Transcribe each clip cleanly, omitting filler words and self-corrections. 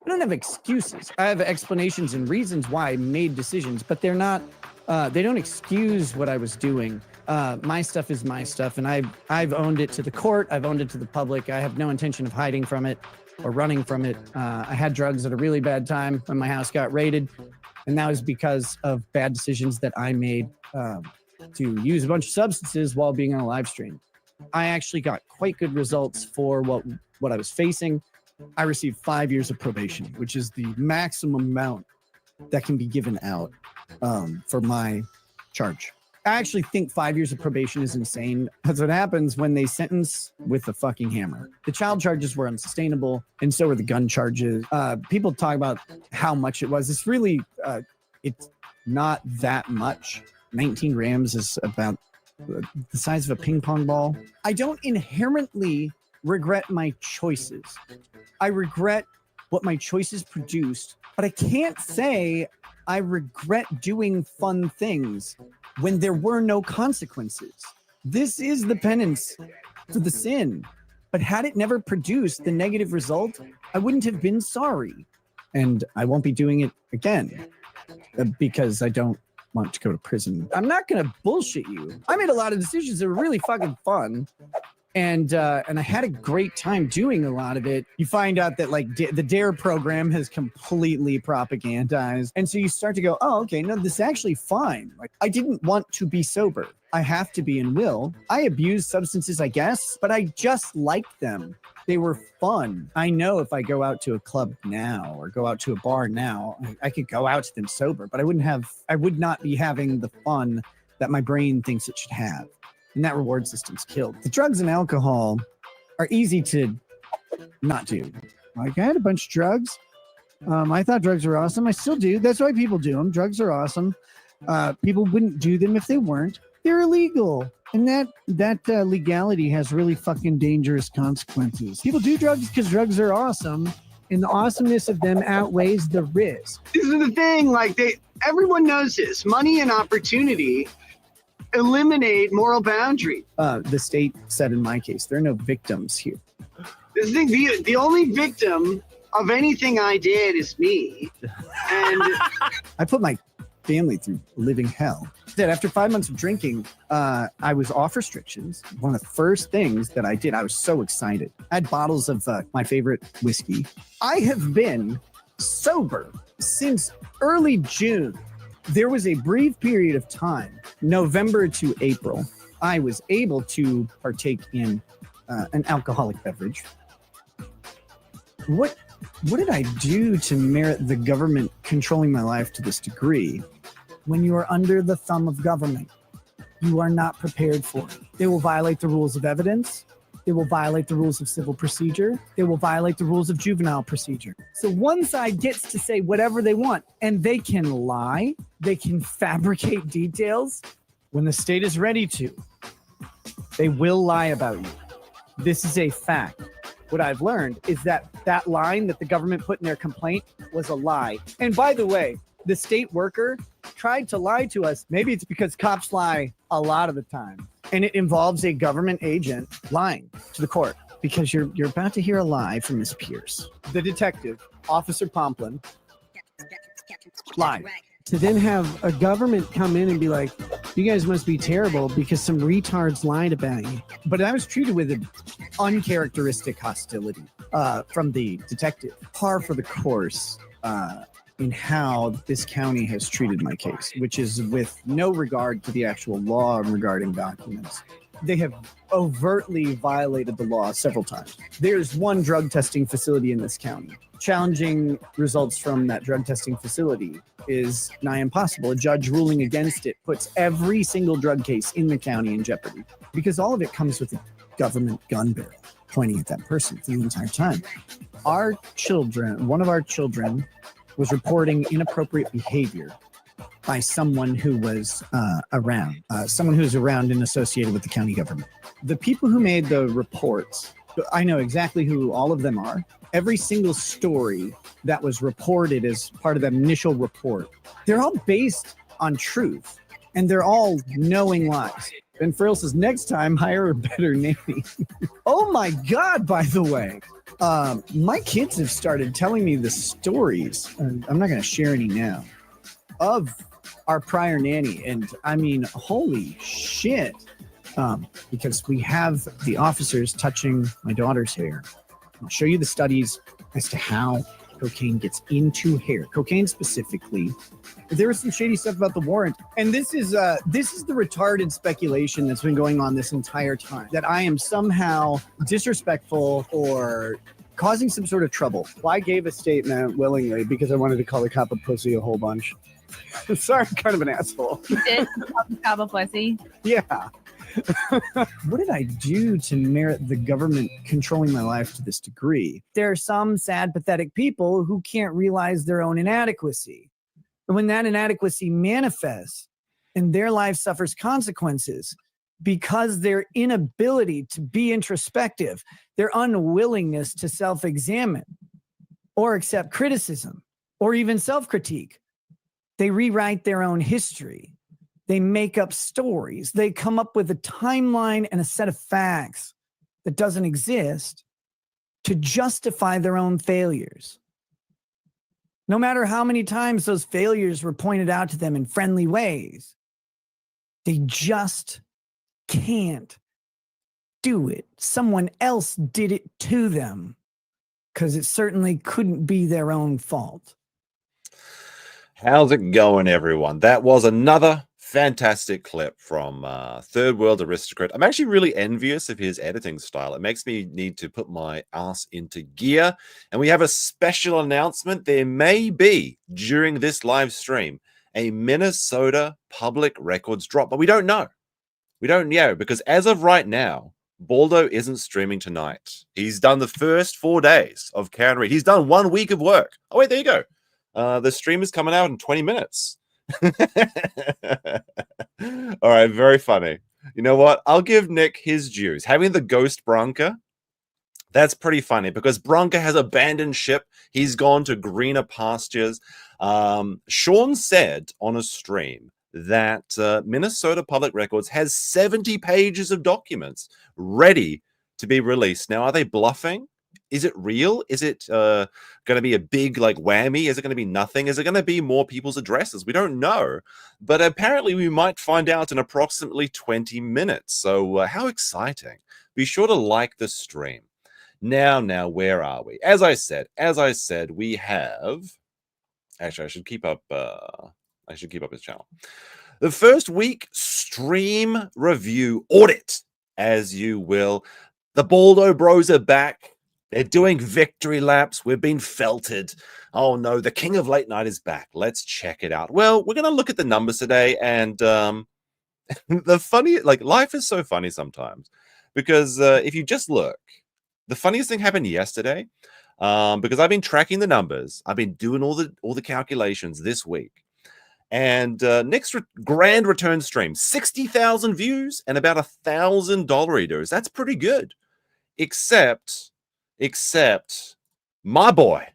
I don't have excuses. I have explanations and reasons why I made decisions, but they're not, they don't excuse what I was doing. My stuff is my stuff, and I've owned it to the court. I've owned it to the public. I have no intention of hiding from it or running from it. I had drugs at a really bad time when my house got raided, and that was because of bad decisions that I made to use a bunch of substances while being on a live stream. I actually got quite good results for what I was facing. I received 5 years of probation, which is the maximum amount that can be given out for my charge. I actually think 5 years of probation is insane. That's what happens when they sentence with a fucking hammer. The child charges were unsustainable, and so were the gun charges. People talk about how much it was. It's really, it's not that much. 19 grams is about the size of a ping pong ball. I don't inherently regret my choices. I regret what my choices produced, but I can't say I regret doing fun things when there were no consequences. This is the penance for the sin. But had it never produced the negative result, I wouldn't have been sorry. And I won't be doing it again because I don't want to go to prison. I'm not going to bullshit you. I made a lot of decisions that were really fucking fun. And I had a great time doing a lot of it. You find out that like the DARE program has completely propagandized. And so you start to go, oh, okay, no, this is actually fine. Like I didn't want to be sober. I have to be and will. I abused substances, I guess, but I just liked them. They were fun. I know if I go out to a club now or go out to a bar now, I could go out to them sober, but I would not be having the fun that my brain thinks it should have. And that reward system's killed. The drugs and alcohol are easy to not do. Like I had a bunch of drugs. I thought drugs were awesome. I still do. That's why people do them. Drugs are awesome. People wouldn't do them if they weren't. They're illegal. And that legality has really fucking dangerous consequences. People do drugs because drugs are awesome. And the awesomeness of them outweighs the risk. This is the thing. Like everyone knows this. Money and opportunity eliminate moral boundary. The state said in my case, there are no victims here. This thing, the only victim of anything I did is me. And I put my family through living hell. That after 5 months of drinking, I was off restrictions. One of the first things that I did, I was so excited. I had bottles of my favorite whiskey. I have been sober since early June. There was a brief period of time, November to April, I was able to partake in an alcoholic beverage. What did I do to merit the government controlling my life to this degree? When you are under the thumb of government, you are not prepared for it. They will violate the rules of evidence. They will violate the rules of civil procedure. They will violate the rules of juvenile procedure. So one side gets to say whatever they want, and they can lie. They can fabricate details. When the state is ready to, they will lie about you. This is a fact. What I've learned is that line that the government put in their complaint was a lie. And by the way, the state worker tried to lie to us. Maybe it's because cops lie a lot of the time. And it involves a government agent lying to the court because you're about to hear a lie from Miss Pierce. The detective, Officer Pomplin, lied. To then have a government come in and be like, you guys must be terrible because some retards lied about you. But I was treated with an uncharacteristic hostility from the detective. Par for the course in how this county has treated my case, which is with no regard to the actual law regarding documents. They have overtly violated the law several times. There's one drug testing facility in this county. Challenging results from that drug testing facility is nigh impossible. A judge ruling against it puts every single drug case in the county in jeopardy because all of it comes with a government gun barrel pointing at that person for the entire time. Our children, one of our children was reporting inappropriate behavior by someone who was around and associated with the county government. The people who made the reports, I know exactly who all of them are. Every single story that was reported as part of that initial report, they're all based on truth and they're all knowing lies. Ben Frill says, next time, hire a better nanny. Oh my God, by the way. My kids have started telling me the stories, and I'm not going to share any now, of our prior nanny. And I mean, holy shit. Because we have the officers touching my daughter's hair. I'll show you the studies as to how cocaine gets into hair. Cocaine specifically. There was some shady stuff about the warrant. And this is the retarded speculation that's been going on this entire time. That I am somehow disrespectful or causing some sort of trouble. Well, I gave a statement willingly because I wanted to call the cop a pussy a whole bunch. Sorry, I'm kind of an asshole. You did call the pussy. Yeah. What did I do to merit the government controlling my life to this degree? There are some sad, pathetic people who can't realize their own inadequacy. And when that inadequacy manifests and their life suffers consequences because their inability to be introspective, their unwillingness to self-examine or accept criticism or even self-critique, they rewrite their own history. They make up stories. They come up with a timeline and a set of facts that doesn't exist to justify their own failures. No matter how many times those failures were pointed out to them in friendly ways, they just can't do it. Someone else did it to them because it certainly couldn't be their own fault. How's it going, everyone? That was another fantastic clip from Third World Aristocrat. I'm actually really envious of his editing style. It makes me need to put my ass into gear. And we have a special announcement. There may be, during this live stream, a Minnesota public records drop, but we don't know. We don't know because as of right now, Baldo isn't streaming tonight. He's done the first 4 days of Karen Read. He's done 1 week of work. Oh, wait, there you go. The stream is coming out in 20 minutes. All right, very funny. You know what? I'll give Nick his dues. Having the ghost Bronca, that's pretty funny because Bronca has abandoned ship. He's gone to greener pastures. Sean said on a stream that Minnesota Public Records has 70 pages of documents ready to be released. Now, are they bluffing? Is it real? Is it going to be a big like whammy? Is it going to be nothing? Is it going to be more people's addresses? We don't know. But apparently we might find out in approximately 20 minutes. So how exciting. Be sure to like the stream. Now, where are we? As I said, we have... Actually, I should keep up his channel. The first week stream review audit, as you will. The Baldo Bros are back. They're doing victory laps. We've been felted. Oh no, the king of late night is back. Let's check it out. Well, we're going to look at the numbers today. And the funny, like life is so funny sometimes because if you just look, the funniest thing happened yesterday because I've been tracking the numbers. I've been doing all the calculations this week. And next grand return stream, 60,000 views and about $1,000 readers. That's pretty good. Except my boy,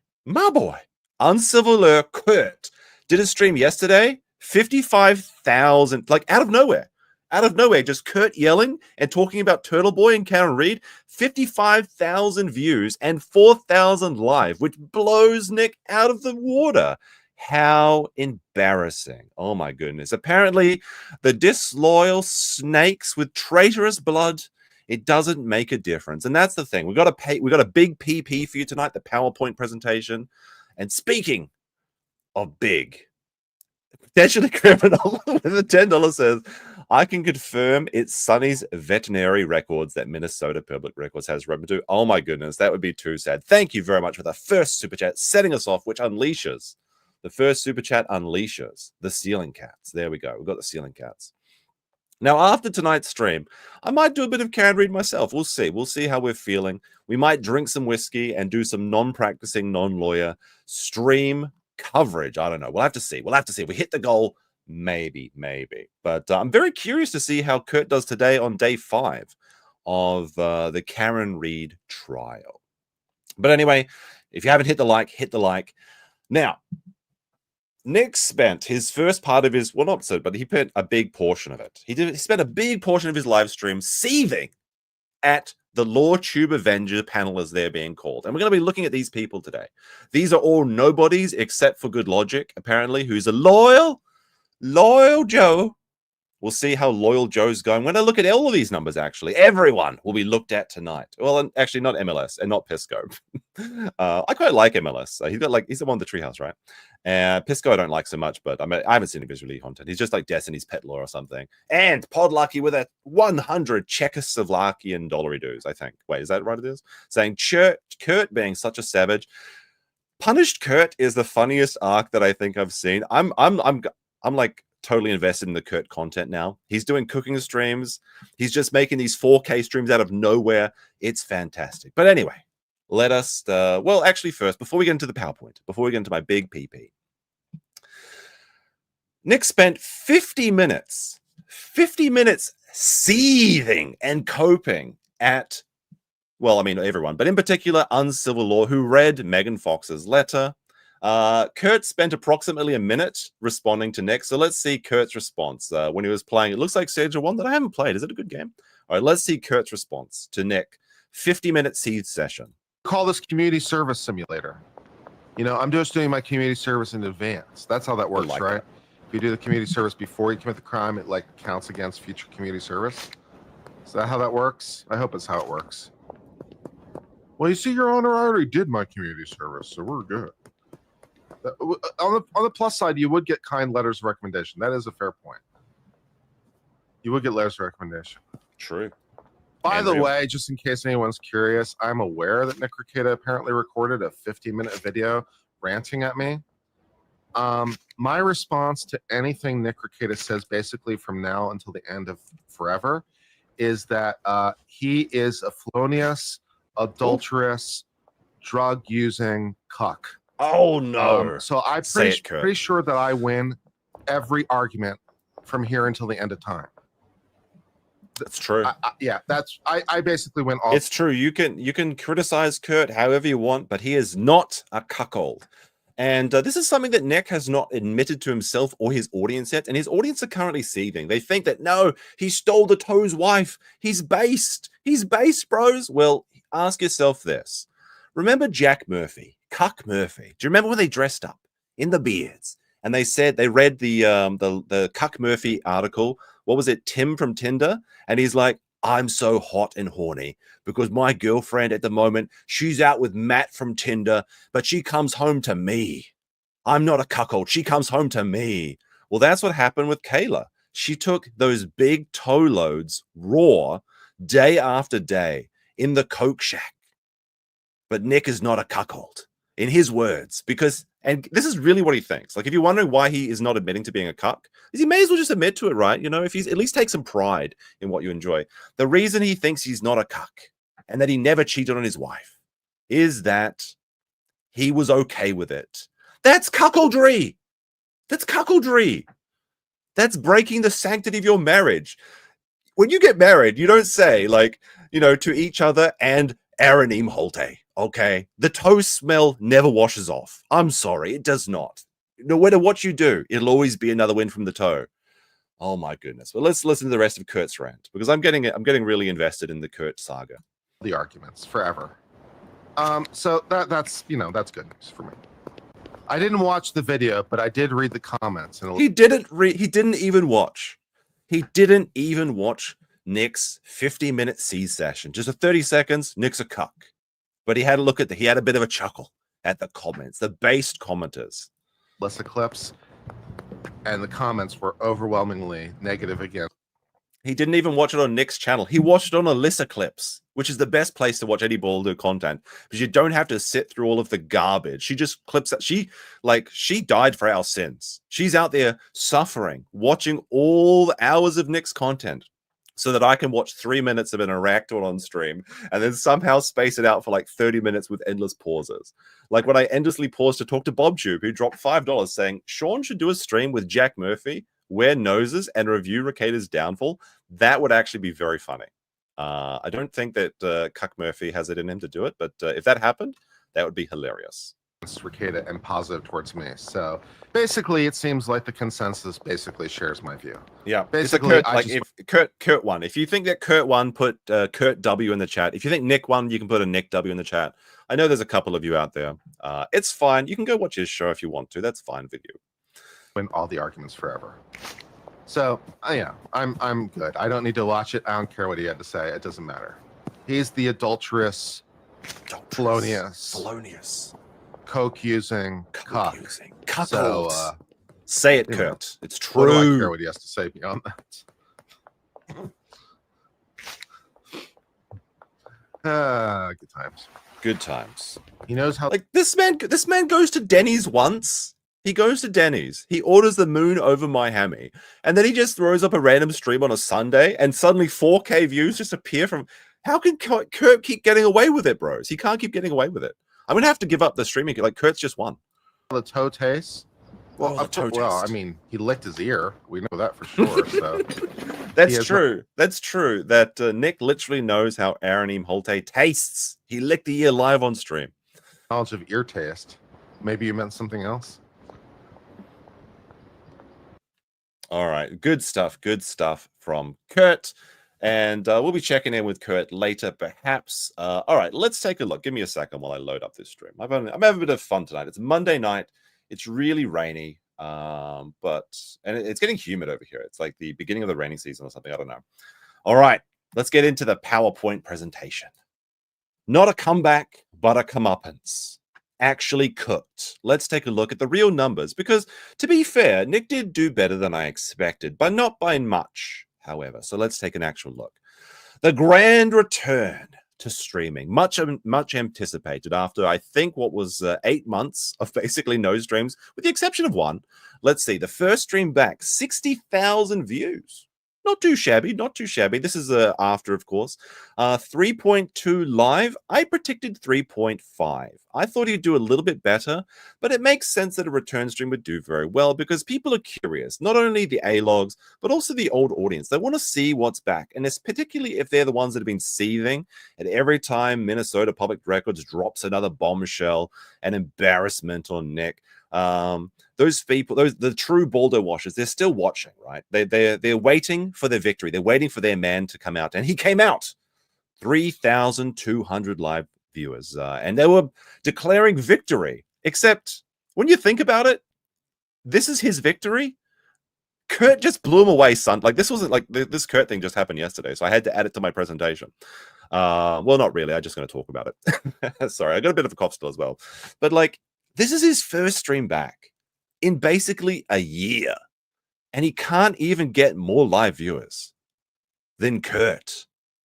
Uncivil Kurt did a stream yesterday, 55,000, like out of nowhere, just Kurt yelling and talking about Turtle Boy and Karen Read, 55,000 views and 4,000 live, which blows Nick out of the water. How embarrassing. Oh my goodness. Apparently the disloyal snakes with traitorous blood, it doesn't make a difference. And that's the thing. We got a big PP for you tonight, the PowerPoint presentation. And speaking of big, potentially criminal, the $10 says, I can confirm it's Sonny's veterinary records that Minnesota Public Records has revenue to. Oh my goodness, that would be too sad. Thank you very much for the first super chat, setting us off, which unleashes. The first super chat unleashes the ceiling cats. There we go. We've got the ceiling cats. Now, after tonight's stream, I might do a bit of Karen Read myself. We'll see. We'll see how we're feeling. We might drink some whiskey and do some non-practicing, non-lawyer stream coverage. I don't know. We'll have to see. If we hit the goal, maybe. But I'm very curious to see how Kurt does today on day 5 of the Karen Read trial. But anyway, if you haven't hit the like, hit the like. Now, Nick spent his first part of his, well, not so, but he spent a big portion of it. He spent a big portion of his live stream seething at the Law Tube Avenger panel, as they're being called. And we're going to be looking at these people today. These are all nobodies except for Good Logic, apparently, who's a loyal Joe. We'll see how loyal Joe's going. When I look at all of these numbers, actually, everyone will be looked at tonight. Well, and actually not MLS and not Pisco. I quite like MLS. He's the one with the treehouse, right? Pisco I don't like so much, but I haven't seen his release content. He's just like Destiny's Pet Law or something. And Podlucky with a 100 Czechoslovakian dollary dues, I think. Wait, is that right? It is saying Kurt being such a savage. Punished Kurt is the funniest arc that I think I've seen. I'm like totally invested in the Kurt content now. He's doing cooking streams. He's just making these 4K streams out of nowhere. It's fantastic. But anyway, let us, well, actually first, before we get into the PowerPoint, before we get into my big PP, Nick spent 50 minutes seething and coping at, well, I mean, everyone, but in particular, Uncivil Law, who read Megan Fox's letter. Kurt spent approximately a minute responding to Nick. So let's see Kurt's response when he was playing. It looks like Sage one that I haven't played. Is it a good game? All right, let's see Kurt's response to Nick. 50-minute seed session. Call this community service simulator. You know, I'm just doing my community service in advance. That's how that works, like right? that. If you do the community service before you commit the crime, it like counts against future community service. Is that how that works? I hope it's how it works. Well, you see, Your Honor, I already did my community service, so we're good. On the plus side, you would get kind letters of recommendation. That is a fair point. You would get letters of recommendation. True. By the way, just in case anyone's curious, I'm aware that Nick Rekieta apparently recorded a 50-minute video ranting at me. My response to anything Nick Rekieta says basically from now until the end of forever is that he is a felonious, adulterous, drug-using cuck. Oh, no. So I'm pretty sure that I win every argument from here until the end of time. That's true. I basically win all. It's true. You can criticize Kurt however you want, but he is not a cuckold. And this is something that Nick has not admitted to himself or his audience yet. And his audience are currently seething. They think that, no, he stole the Toe's wife. He's based. He's based, bros. Well, ask yourself this. Remember Jack Murphy, Cuck Murphy? Do you remember when they dressed up in the beards? And they said they read the Cuck Murphy article. What was it? Tim from Tinder. And he's like, I'm so hot and horny because my girlfriend at the moment, she's out with Matt from Tinder, but she comes home to me. I'm not a cuckold. She comes home to me. Well, that's what happened with Kayla. She took those big toe loads raw day after day in the Coke shack. But Nick is not a cuckold, in his words, because, and this is really what he thinks. Like, if you're wondering why he is not admitting to being a cuck, he may as well just admit to it, right? You know, if he's at least take some pride in what you enjoy. The reason he thinks he's not a cuck and that he never cheated on his wife is that he was okay with it. That's cuckoldry. That's cuckoldry. That's breaking the sanctity of your marriage. When you get married, you don't say, like, you know, to each other and Aranim Holte. Okay, the toe smell never washes off. I'm sorry, it does not. No matter what you do, it'll always be another win from the toe. Oh my goodness. Well, let's listen to the rest of Kurt's rant because I'm getting really invested in the Kurt saga. The arguments forever. So that's you know, that's good news for me. I didn't watch the video, but I did read the comments. And He didn't even watch Nick's 50-minute C session. Just a 30 seconds. Nick's a cuck. But he had a bit of a chuckle at the comments, the based commenters. List of clips, and the comments were overwhelmingly negative again. He didn't even watch it on Nick's channel. He watched it on Alyssa Clips, which is the best place to watch any Baldo content because you don't have to sit through all of the garbage. She just clips that. She died for our sins. She's out there suffering, watching all the hours of Nick's content so that I can watch 3 minutes of an Interactor on stream and then somehow space it out for like 30 minutes with endless pauses. Like when I endlessly paused to talk to BobTube, who dropped $5 saying, Sean should do a stream with Jack Murphy, wear noses, and review Rekieta's downfall. That would actually be very funny. I don't think that Cuck Murphy has it in him to do it, but if that happened, that would be hilarious. Rekieta and positive towards me. So basically, it seems like the consensus basically shares my view. Yeah, Basically, Kurt, like if Kurt won. If you think that Kurt won, put Kurt W in the chat. If you think Nick won, you can put a Nick W in the chat. I know there's a couple of you out there. It's fine. You can go watch his show if you want to. That's fine with you. Win all the arguments forever. So yeah, I'm good. I don't need to watch it. I don't care what he had to say. It doesn't matter. He's the adulterous, felonious, coke using, cuck. So say it, know, Kurt. It's what do I true. care what he has to say beyond that? Good times. Good times. He knows how. Like this man goes to Denny's once. He goes to Denny's. He orders the moon over my hammy, and then he just throws up a random stream on a Sunday, and suddenly 4K views just appear from. How can Kurt keep getting away with it, bros? He can't keep getting away with it. I'm gonna have to give up the streaming. Like Kurt's just won. The toe taste. Well, I mean, he licked his ear. We know that for sure. So that's true. That's true. That Nick literally knows how Aranim Holte tastes. He licked the ear live on stream. Knowledge of ear taste. Maybe you meant something else. All right, good stuff. Good stuff from Kurt. And we'll be checking in with Kurt later, perhaps. All right, let's take a look. Give me a second while I load up this stream. I'm having a bit of fun tonight. It's Monday night. It's really rainy, and it's getting humid over here. It's like the beginning of the rainy season or something. I don't know. All right, let's get into the PowerPoint presentation. Not a comeback, but a comeuppance. Actually cooked. Let's take a look at the real numbers, because to be fair, Nick did do better than I expected, but not by much. However, so let's take an actual look. The grand return to streaming, much anticipated after I think what was 8 months of basically no streams, with the exception of one. Let's see, the first stream back, 60,000 views. Not too shabby, not too shabby. This is after, of course. 3.2 live. I predicted 3.5. I thought he'd do a little bit better, but it makes sense that a return stream would do very well because people are curious. Not only the A-logs, but also the old audience. They want to see what's back, and it's particularly if they're the ones that have been seething. And every time Minnesota Public Records drops another bombshell, an embarrassment on Nick, those people, the true Baldo washers, they're still watching, right? They're waiting for their victory. They're waiting for their man to come out, and he came out. 3,200 live viewers, and they were declaring victory. Except when you think about it, this is his victory. Kurt just blew him away, son. Like this wasn't like this Kurt thing just happened yesterday, so I had to add it to my presentation. Well, not really. I'm just going to talk about it. Sorry, I got a bit of a cough still as well, but like this is his first stream back in basically a year, and he can't even get more live viewers than Kurt,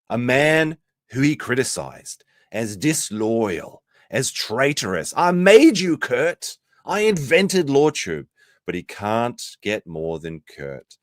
a man who he criticized as disloyal, as traitorous. I made you, Kurt. I invented LawTube, but he can't get more than Kurt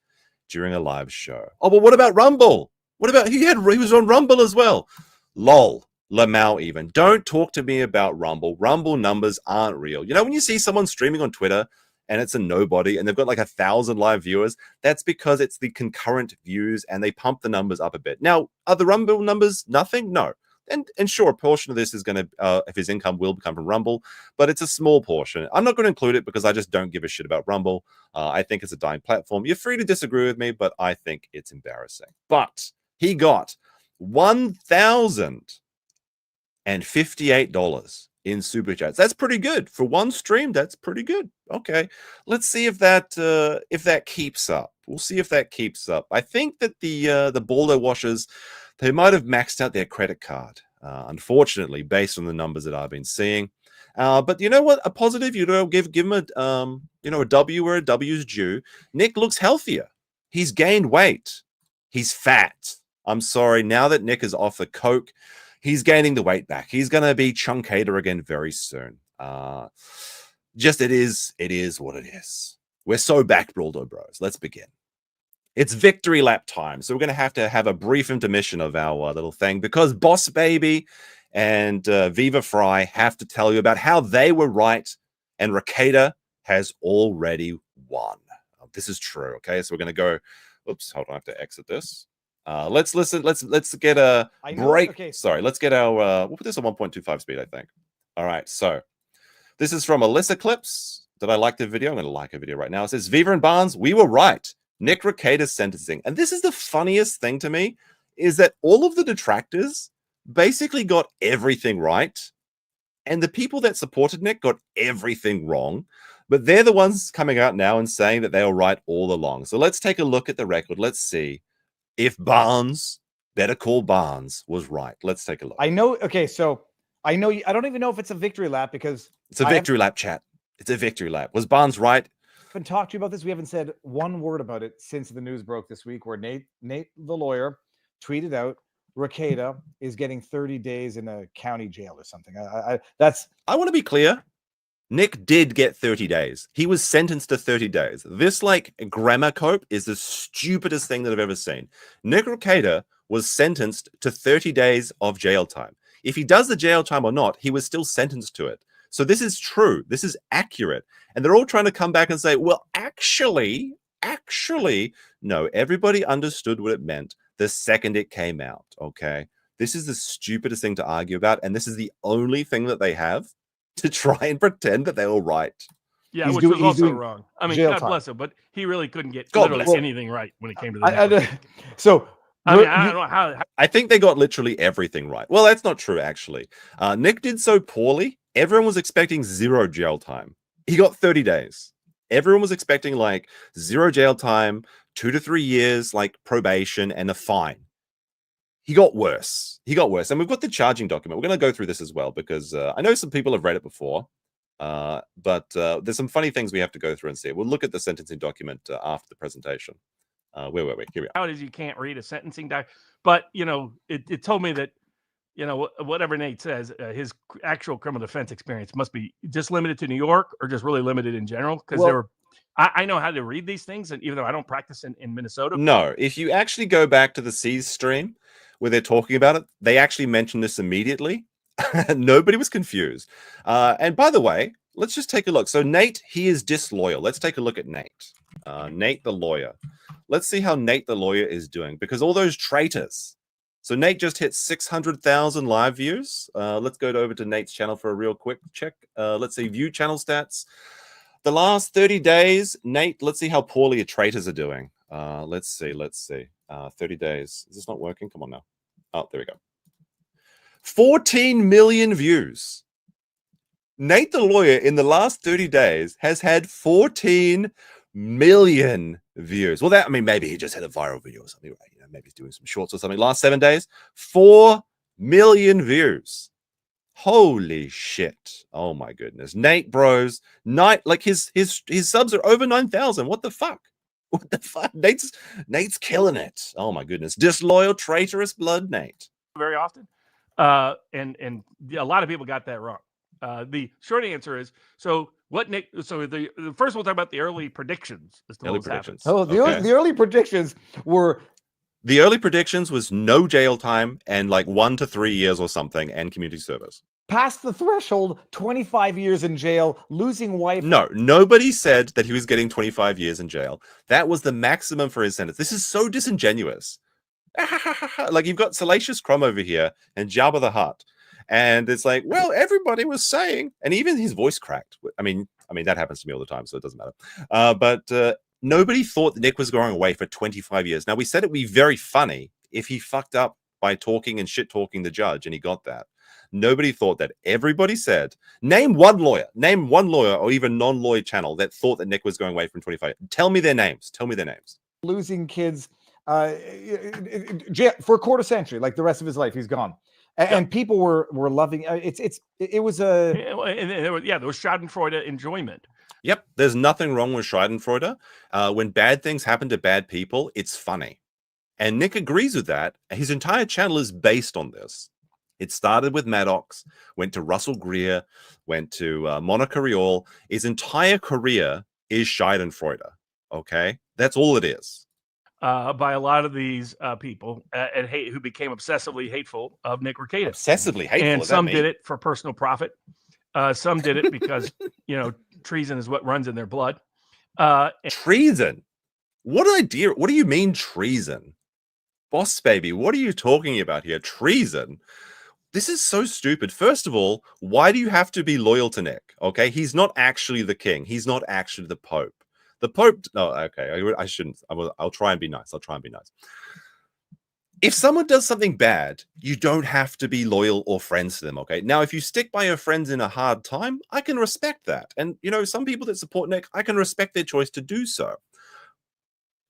during a live show. Oh, but what about Rumble? What about he was on Rumble as well? Lol. Lamau even. Don't talk to me about Rumble. Rumble numbers aren't real. You know, when you see someone streaming on Twitter and it's a nobody and they've got like 1,000 live viewers, that's because it's the concurrent views and they pump the numbers up a bit. Now, are the Rumble numbers nothing? No. And sure, a portion of this is going to, if his income will come from Rumble, but it's a small portion. I'm not going to include it because I just don't give a shit about Rumble. I think it's a dying platform. You're free to disagree with me, but I think it's embarrassing. But he got $1,058 in super chats. That's pretty good for one stream. That's pretty good. Okay, let's see if that keeps up. We'll see if that keeps up. I think that the Baldo washers, they might have maxed out their credit card. Unfortunately, based on the numbers that I've been seeing. But you know what? A positive, give him a a W where a W is due. Nick looks healthier. He's gained weight. He's fat. I'm sorry. Now that Nick is off the coke, he's gaining the weight back. He's going to be chunkator again very soon. It is what it is. We're so back, Baldo bros. Let's begin. It's victory lap time. So we're going to have a brief intermission of our little thing because Boss Baby and Viva Fry have to tell you about how they were right and Rekieta has already won. This is true. Okay, so we're going to go. Oops, hold on. I have to exit this. Let's listen. Let's get a break. Okay. Sorry, let's get our. We'll put this on 1.25 speed, I think. All right. So This is from Alyssa Clips. Did I like the video? I'm going to like a video right now. It says, Viva and Barnes, we were right. Nick Rekieta's sentencing. And this is the funniest thing to me, is that all of the detractors basically got everything right. And the people that supported Nick got everything wrong. But they're the ones coming out now and saying that they were right all along. So let's take a look at the record. Let's see if Barnes, Better Call Barnes, was right. Let's take a look. I know. Okay, so I know. I don't even know if it's a victory lap because It's a victory lap, chat. It's a victory lap. Was Barnes right? I haven't talked to you about this. We haven't said one word about it since the news broke this week, where Nate the lawyer tweeted out Rekieta is getting 30 days in a county jail or something. I want to be clear. Nick did get 30 days. He was sentenced to 30 days. This like grammar cope is the stupidest thing that I've ever seen. Nick Rekieta was sentenced to 30 days of jail time. If he does the jail time or not, he was still sentenced to it. So this is true. This is accurate. And they're all trying to come back and say, well, actually, no, everybody understood what it meant the second it came out. Okay. This is the stupidest thing to argue about. And this is the only thing that they have to try and pretend that they were right. Yeah, which was also wrong. I mean, God bless him, but he really couldn't get literally anything right when it came to the so I mean, I don't know how. I think they got literally everything right. Well, that's not true, actually. Nick did so poorly, everyone was expecting 0 jail time. He got 30 days. Everyone was expecting like 0 jail time, 2 to 3 years, like probation and a fine. He got worse. He got worse. And we've got the charging document. We're going to go through this as well because I know some people have read it before, but there's some funny things we have to go through and see. We'll look at the sentencing document after the presentation. Wait. Here we are. How it is you can't read a sentencing doc, but you know, it told me that, you know, whatever Nate says, his actual criminal defense experience must be just limited to New York or just really limited in general. Because I know how to read these things, and even though I don't practice in Minnesota. No, if you actually go back to the C's stream where they're talking about it, they actually mentioned this immediately. Nobody was confused. And by the way, let's just take a look. So Nate, he is disloyal. Let's take a look at Nate. Nate the lawyer. Let's see how Nate the lawyer is doing, because all those traitors. So Nate just hit 600,000 live views. Let's go over to Nate's channel for a real quick check. Let's see, view channel stats. The last 30 days, Nate, let's see how poorly your traitors are doing. Let's see. 30 days. Is this not working? Come on now. Oh, there we go. 14 million views. Nate the lawyer in the last 30 days has had 14 million views. Well, I mean, maybe he just had a viral video or something, right? You know, maybe he's doing some shorts or something. Last 7 days, 4 million views. Holy shit. Oh my goodness. Nate bros, like his subs are over 9,000. What the fuck? What the fuck? Nate's killing it. Oh my goodness. Disloyal, traitorous blood, Nate. Very often. And a lot of people got that wrong. The short answer is, so the first we'll talk about the early predictions as to what was happening. Oh, the early predictions were. The early predictions was no jail time and like 1 to 3 years or something and community service. Past the threshold, 25 years in jail, losing wife. No, nobody said that he was getting 25 years in jail. That was the maximum for his sentence. This is so disingenuous. Like you've got Salacious Crumb over here and Jabba the Hutt. And it's like, well, everybody was saying, and even his voice cracked. I mean, that happens to me all the time, so it doesn't matter. But nobody thought that Nick was going away for 25 years. Now, we said it would be very funny if he fucked up by talking and shit-talking the judge, and he got that. Nobody thought that. Everybody said, name one lawyer or even non-lawyer channel that thought that Nick was going away from 25. Tell me their names. Losing kids for a quarter century, like the rest of his life, he's gone. And people were loving it was a there was Schadenfreude enjoyment. Yep, there's nothing wrong with Schadenfreude. When bad things happen to bad people, it's funny. And Nick agrees with that. His entire channel is based on this. It started with Maddox, went to Russell Greer, went to Monica Rial. His entire career is Schadenfreude. Okay, that's all it is. By a lot of these people who became obsessively hateful of Nick Rekieta. Obsessively hateful. And some did it for personal profit. Some did it because, treason is what runs in their blood. Treason? What idea? What do you mean treason? Boss baby, what are you talking about here? Treason? This is so stupid. First of all, why do you have to be loyal to Nick? Okay, he's not actually the king. He's not actually the Pope. The Pope. No, okay, I shouldn't. I'll try and be nice. I'll try and be nice. If someone does something bad, you don't have to be loyal or friends to them. Okay. Now, if you stick by your friends in a hard time, I can respect that. And you know, some people that support Nick, I can respect their choice to do so.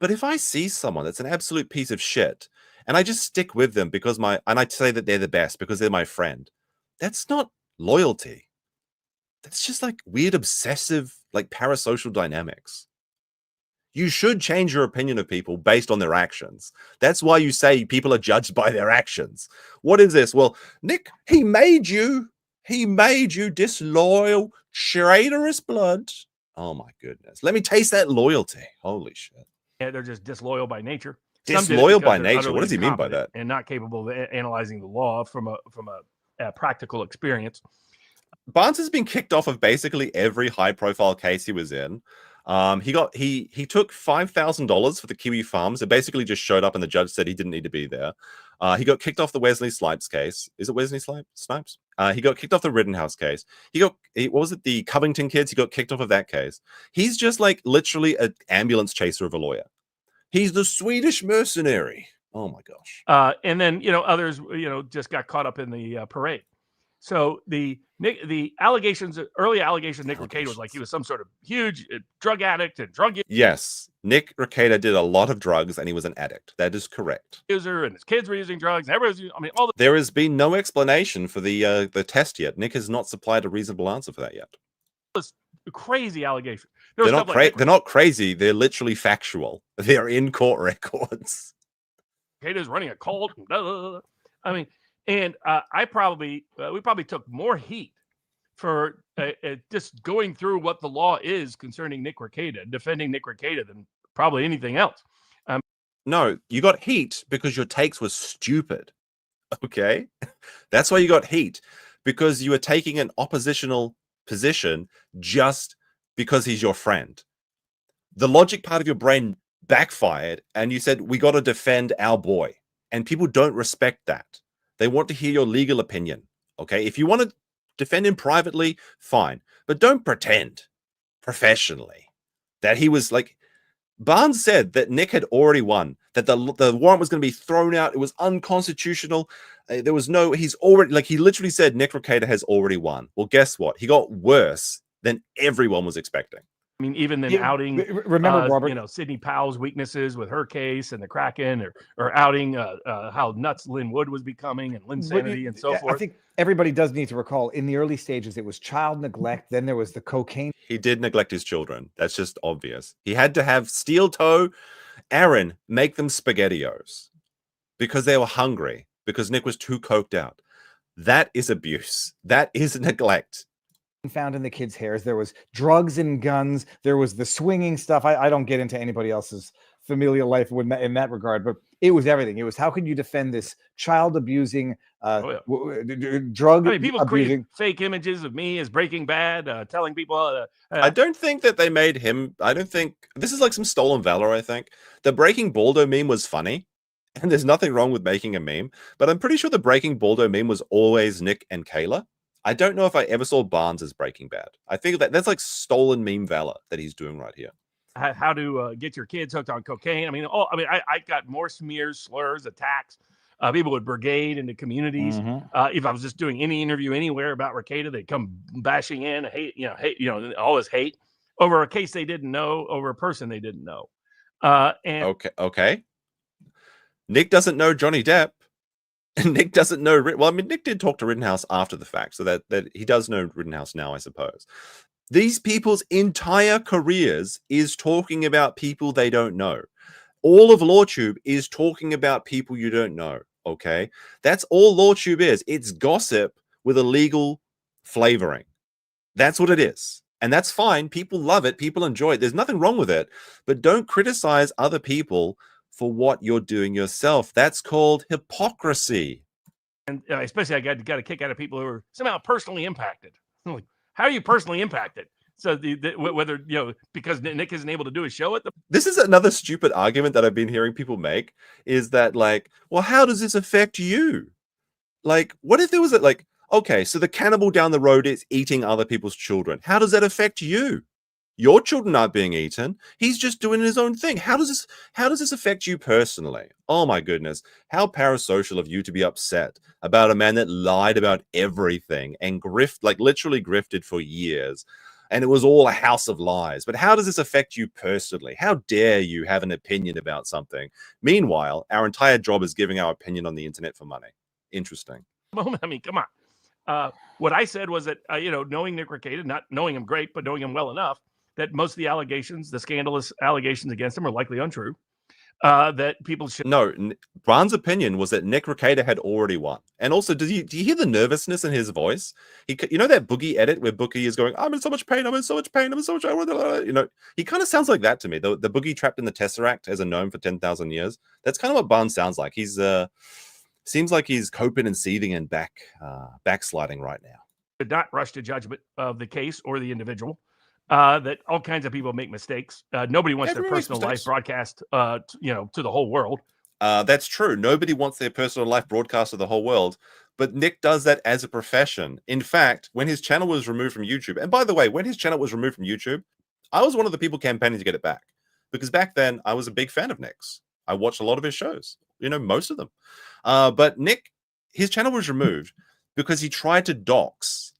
But if I see someone that's an absolute piece of shit, and I just stick with them because and I say that they're the best because they're my friend, that's not loyalty. That's just like weird, obsessive, like parasocial dynamics. You should change your opinion of people based on their actions. That's why you say people are judged by their actions. What is this? Well, Nick, he made you disloyal, traitorous blood. Oh my goodness. Let me taste that loyalty. Holy shit. Yeah, they're just disloyal by nature. Disloyal by nature. What does he mean by that? And not capable of analyzing the law from a practical experience. Barnes has been kicked off of basically every high-profile case he was in. He took $5,000 for the Kiwi Farms. It basically just showed up, and the judge said he didn't need to be there. He got kicked off the Wesley Snipes case. Is it Wesley Snipes? He got kicked off the Rittenhouse case. What was it? The Covington kids. He got kicked off of that case. He's just like literally an ambulance chaser of a lawyer. He's the Swedish mercenary. Oh my gosh. And then others just got caught up in the parade. So the allegations, early allegations, Nick Rekieta was like he was some sort of huge drug addict and drug Yes, Nick Rekieta did a lot of drugs and he was an addict. That is correct. User, and his kids were using drugs. And everybody's using, all the. There has been no explanation for the test yet. Nick has not supplied a reasonable answer for that yet. This crazy allegation. They're not crazy. They're literally factual. They're in court records. Rekieta's running a cult. I mean. And we probably took more heat for just going through what the law is concerning Nick Rekieta, defending Nick Rekieta, than probably anything else. No, you got heat because your takes were stupid. Okay, that's why you got heat, because you were taking an oppositional position just because he's your friend. The logic part of your brain backfired, and you said we got to defend our boy, and people don't respect that. They want to hear your legal opinion. Okay. If you want to defend him privately, fine. But don't pretend professionally that he was like. Barnes said that Nick had already won, that the warrant was going to be thrown out. It was unconstitutional. There was no, he literally said Nick Rekieta has already won. Well, guess what? He got worse than everyone was expecting. I mean, even then outing, remember, Robert, Sidney Powell's weaknesses with her case and the Kraken, or outing how nuts Lynn Wood was becoming and Linsanity and so forth. I think everybody does need to recall in the early stages, it was child neglect. Then there was the cocaine. He did neglect his children. That's just obvious. He had to have steel toe Aaron make them SpaghettiOs because they were hungry, because Nick was too coked out. That is abuse. That is neglect. Found in the kids' hairs. There was drugs and guns. There was the swinging stuff. I don't get into anybody else's familial life in that regard, but it was everything. It was, how can you defend this child abusing, drug people abusing? Create fake images of me as Breaking Bad, telling people. I don't think that they made him. I don't think this is like some stolen valor. I think the Breaking Baldo meme was funny, and there's nothing wrong with making a meme, but I'm pretty sure the Breaking Baldo meme was always Nick and Kayla. I don't know if I ever saw Barnes as Breaking Bad. I think that's like stolen meme valor that he's doing right here. How to get your kids hooked on cocaine. I got more smears, slurs, attacks. People would brigade into communities. If I was just doing any interview anywhere about Rekieta, they'd come bashing in, hate, all this hate over a case they didn't know, over a person they didn't know. Okay. Nick doesn't know Johnny Depp. Nick doesn't know. Well, I mean, Nick did talk to Rittenhouse after the fact, so that he does know Rittenhouse now, I suppose. These people's entire careers is talking about people they don't know. All of LawTube is talking about people you don't know. Okay, that's all LawTube is. It's gossip with a legal flavoring. That's what it is, and that's fine. People love it. People enjoy it. There's nothing wrong with it. But don't criticize other people for what you're doing yourself. That's called hypocrisy. And especially, I got a kick out of people who are somehow personally impacted. Like, how are you personally impacted? So whether, because Nick isn't able to do his show at the. This is another stupid argument that I've been hearing people make, is that like, well, how does this affect you? Like, what if there was like, okay, so the cannibal down the road is eating other people's children. How does that affect you? Your children aren't being eaten. He's just doing his own thing. How does this affect you personally? Oh my goodness. How parasocial of you to be upset about a man that lied about everything and literally grifted for years. And it was all a house of lies. But how does this affect you personally? How dare you have an opinion about something? Meanwhile, our entire job is giving our opinion on the internet for money. Interesting. Moment. I mean, come on. What I said was that, knowing Nick Rekieta, not knowing him great, but knowing him well enough, that most of the allegations, the scandalous allegations against him, are likely untrue. That people should. No, Barnes' opinion was that Nick Rekieta had already won. And also, do you hear the nervousness in his voice? You know that Boogie edit where Boogie is going, I'm in so much pain, I'm in so much pain, I'm in so much, he kind of sounds like that to me. The Boogie trapped in the Tesseract as a gnome for 10,000 years. That's kind of what Barnes sounds like. He's seems like he's coping and seething and backsliding right now. Should not rush to judgment of the case or the individual. That all kinds of people make mistakes. Nobody wants their personal life broadcast, to the whole world. That's true. Nobody wants their personal life broadcast to the whole world. But Nick does that as a profession. In fact, when his channel was removed from YouTube, and by the way, when his channel was removed from YouTube, I was one of the people campaigning to get it back. Because back then, I was a big fan of Nick's. I watched a lot of his shows, most of them. But Nick, his channel was removed because he tried to dox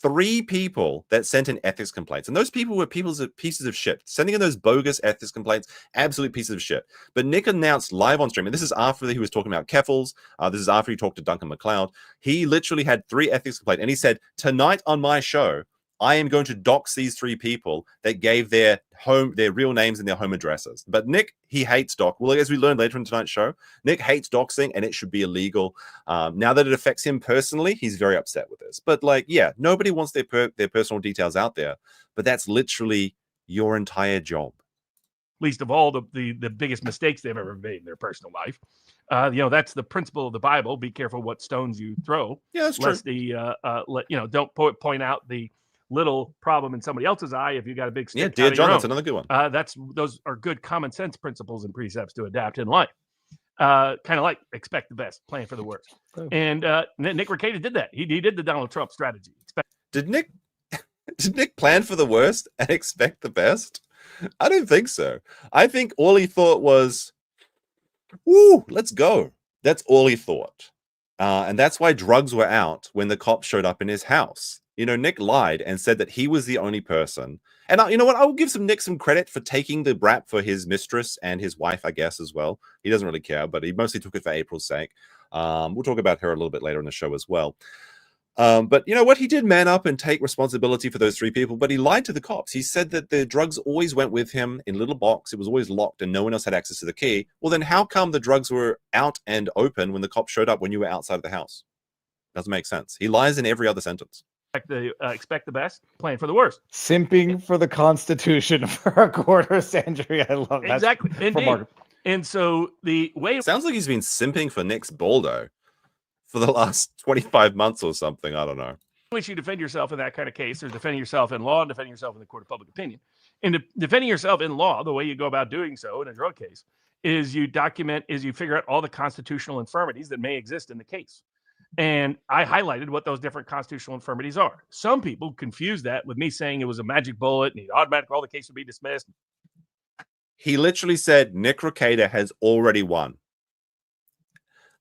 3 people that sent in ethics complaints. And those people were pieces of shit. Sending in those bogus ethics complaints, absolute pieces of shit. But Nick announced live on stream, and this is after he was talking about Keffels. This is after he talked to Duncan MacLeod. He literally had 3 ethics complaints. And he said, tonight on my show, I am going to dox these 3 people that gave their real names and their home addresses. But Nick, he hates dox. Well, as we learned later in tonight's show, Nick hates doxing and it should be illegal. Now that it affects him personally, he's very upset with this. But nobody wants their personal details out there. But that's literally your entire job. Least of all the biggest mistakes they've ever made in their personal life. That's the principle of the Bible. Be careful what stones you throw. Yeah, that's true. Lest don't point out the little problem in somebody else's eye if you got a big stick. Yeah, dear John, that's another good one. Those are good common sense principles and precepts to adapt in life. Kind of like expect the best, plan for the worst. And Nick Rekieta did that. He did the Donald Trump strategy. Did Nick plan for the worst and expect the best? I don't think so. I think all he thought was, "Woo, let's go." That's all he thought. And that's why drugs were out when the cops showed up in his house. Nick lied and said that he was the only person. And you know what? I will give Nick some credit for taking the rap for his mistress and his wife, I guess, as well. He doesn't really care, but he mostly took it for April's sake. We'll talk about her a little bit later in the show as well. But you know what? He did man up and take responsibility for those 3 people, but he lied to the cops. He said that the drugs always went with him in a little box. It was always locked and no one else had access to the key. Well, then how come the drugs were out and open when the cops showed up when you were outside of the house? Doesn't make sense. He lies in every other sentence. Expect the best, plan for the worst. Simping for the Constitution for a quarter century. I love that. Exactly. Indeed. And so the way sounds like he's been simping for Nick's Baldo for the last 25 months or something. I don't know. Once you defend yourself in that kind of case, there's defending yourself in law and defending yourself in the court of public opinion. And defending yourself in law, the way you go about doing so in a drug case is you figure out all the constitutional infirmities that may exist in the case. And I highlighted what those different constitutional infirmities are. Some people confuse that with me saying it was a magic bullet and all the case would be dismissed. He literally said Nick Rekieta has already won.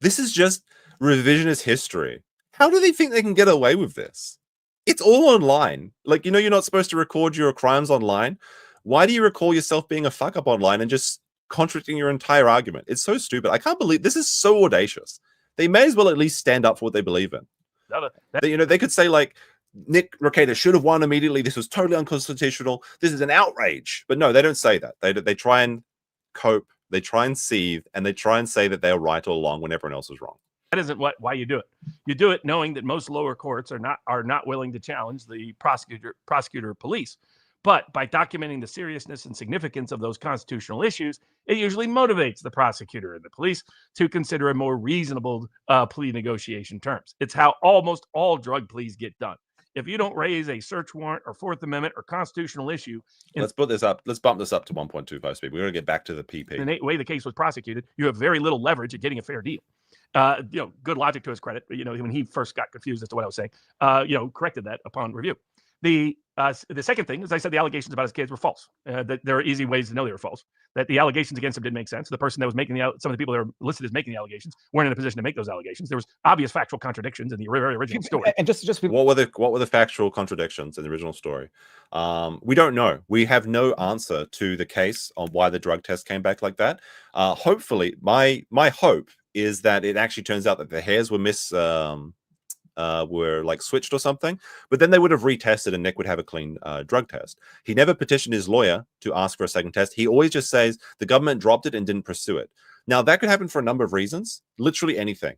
This is just revisionist history. How do they think they can get away with this? It's all online. You're not supposed to record your crimes online. Why do you recall yourself being a fuck up online and just contradicting your entire argument? It's so stupid. I can't believe this is so audacious. They may as well at least stand up for what they believe in. They could say Nick Rekieta should have won immediately. This was totally unconstitutional. This is an outrage. But no, they don't say that. They try and cope. They try and seethe, and they try and say that they're right all along when everyone else is wrong. That isn't why you do it. You do it knowing that most lower courts are not willing to challenge the prosecutor or police. But by documenting the seriousness and significance of those constitutional issues, it usually motivates the prosecutor and the police to consider a more reasonable plea negotiation terms. It's how almost all drug pleas get done. If you don't raise a search warrant or Fourth Amendment or constitutional issue, let's put this up. Let's bump this up to 1.25 speed. We're going to get back to the PP. The way the case was prosecuted, you have very little leverage at getting a fair deal. Good logic to his credit. When he first got confused as to what I was saying, corrected that upon review. The second thing, as I said, the allegations about his kids were false. That there are easy ways to know they were false. That the allegations against him didn't make sense. The person that was making some of the people that are listed as making the allegations weren't in a position to make those allegations. There was obvious factual contradictions in the very original story. And just what were the factual contradictions in the original story? We don't know. We have no answer to the case on why the drug test came back like that. Hopefully, my hope is that it actually turns out that the hairs were like switched or something, but then they would have retested and Nick would have a clean drug test. He never petitioned his lawyer to ask for a second test. He always just says the government dropped it and didn't pursue it. Now that could happen for a number of reasons, literally anything.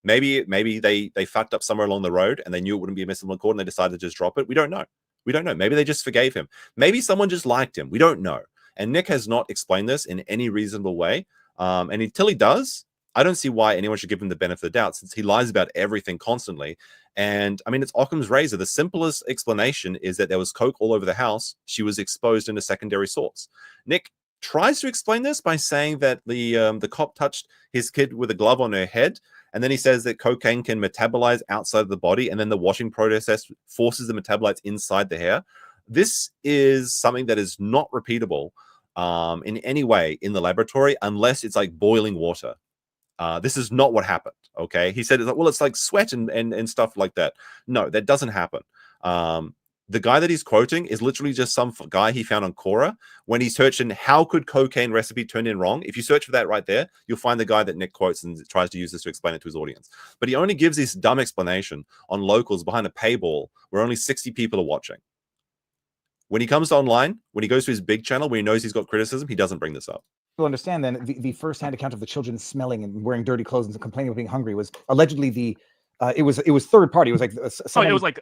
Maybe they fucked up somewhere along the road and they knew it wouldn't be admissible in court and they decided to just drop it. We don't know. Maybe they just forgave him. Maybe someone just liked him. We don't know. And Nick has not explained this in any reasonable way. And until he does, I don't see why anyone should give him the benefit of the doubt, since he lies about everything constantly. And I mean, it's Occam's razor. The simplest explanation is that there was coke all over the house. She was exposed in a secondary source. Nick tries to explain this by saying that the cop touched his kid with a glove on her head. And then he says that cocaine can metabolize outside of the body, and then the washing process forces the metabolites inside the hair. This is something that is not repeatable in any way in the laboratory, unless it's like boiling water. This is not what happened. Okay. He said, it's like sweat and stuff like that. No, that doesn't happen. The guy that he's quoting is literally just some guy he found on Quora when he searched in how could cocaine recipe turn in wrong. If you search for that right there, you'll find the guy that Nick quotes and tries to use this to explain it to his audience. But he only gives this dumb explanation on locals behind a paywall where only 60 people are watching. When he comes to online, when he goes to his big channel where he knows he's got criticism, he doesn't bring this up. You'll understand then the first-hand account of the children smelling and wearing dirty clothes and complaining of being hungry was allegedly it was third party. It was like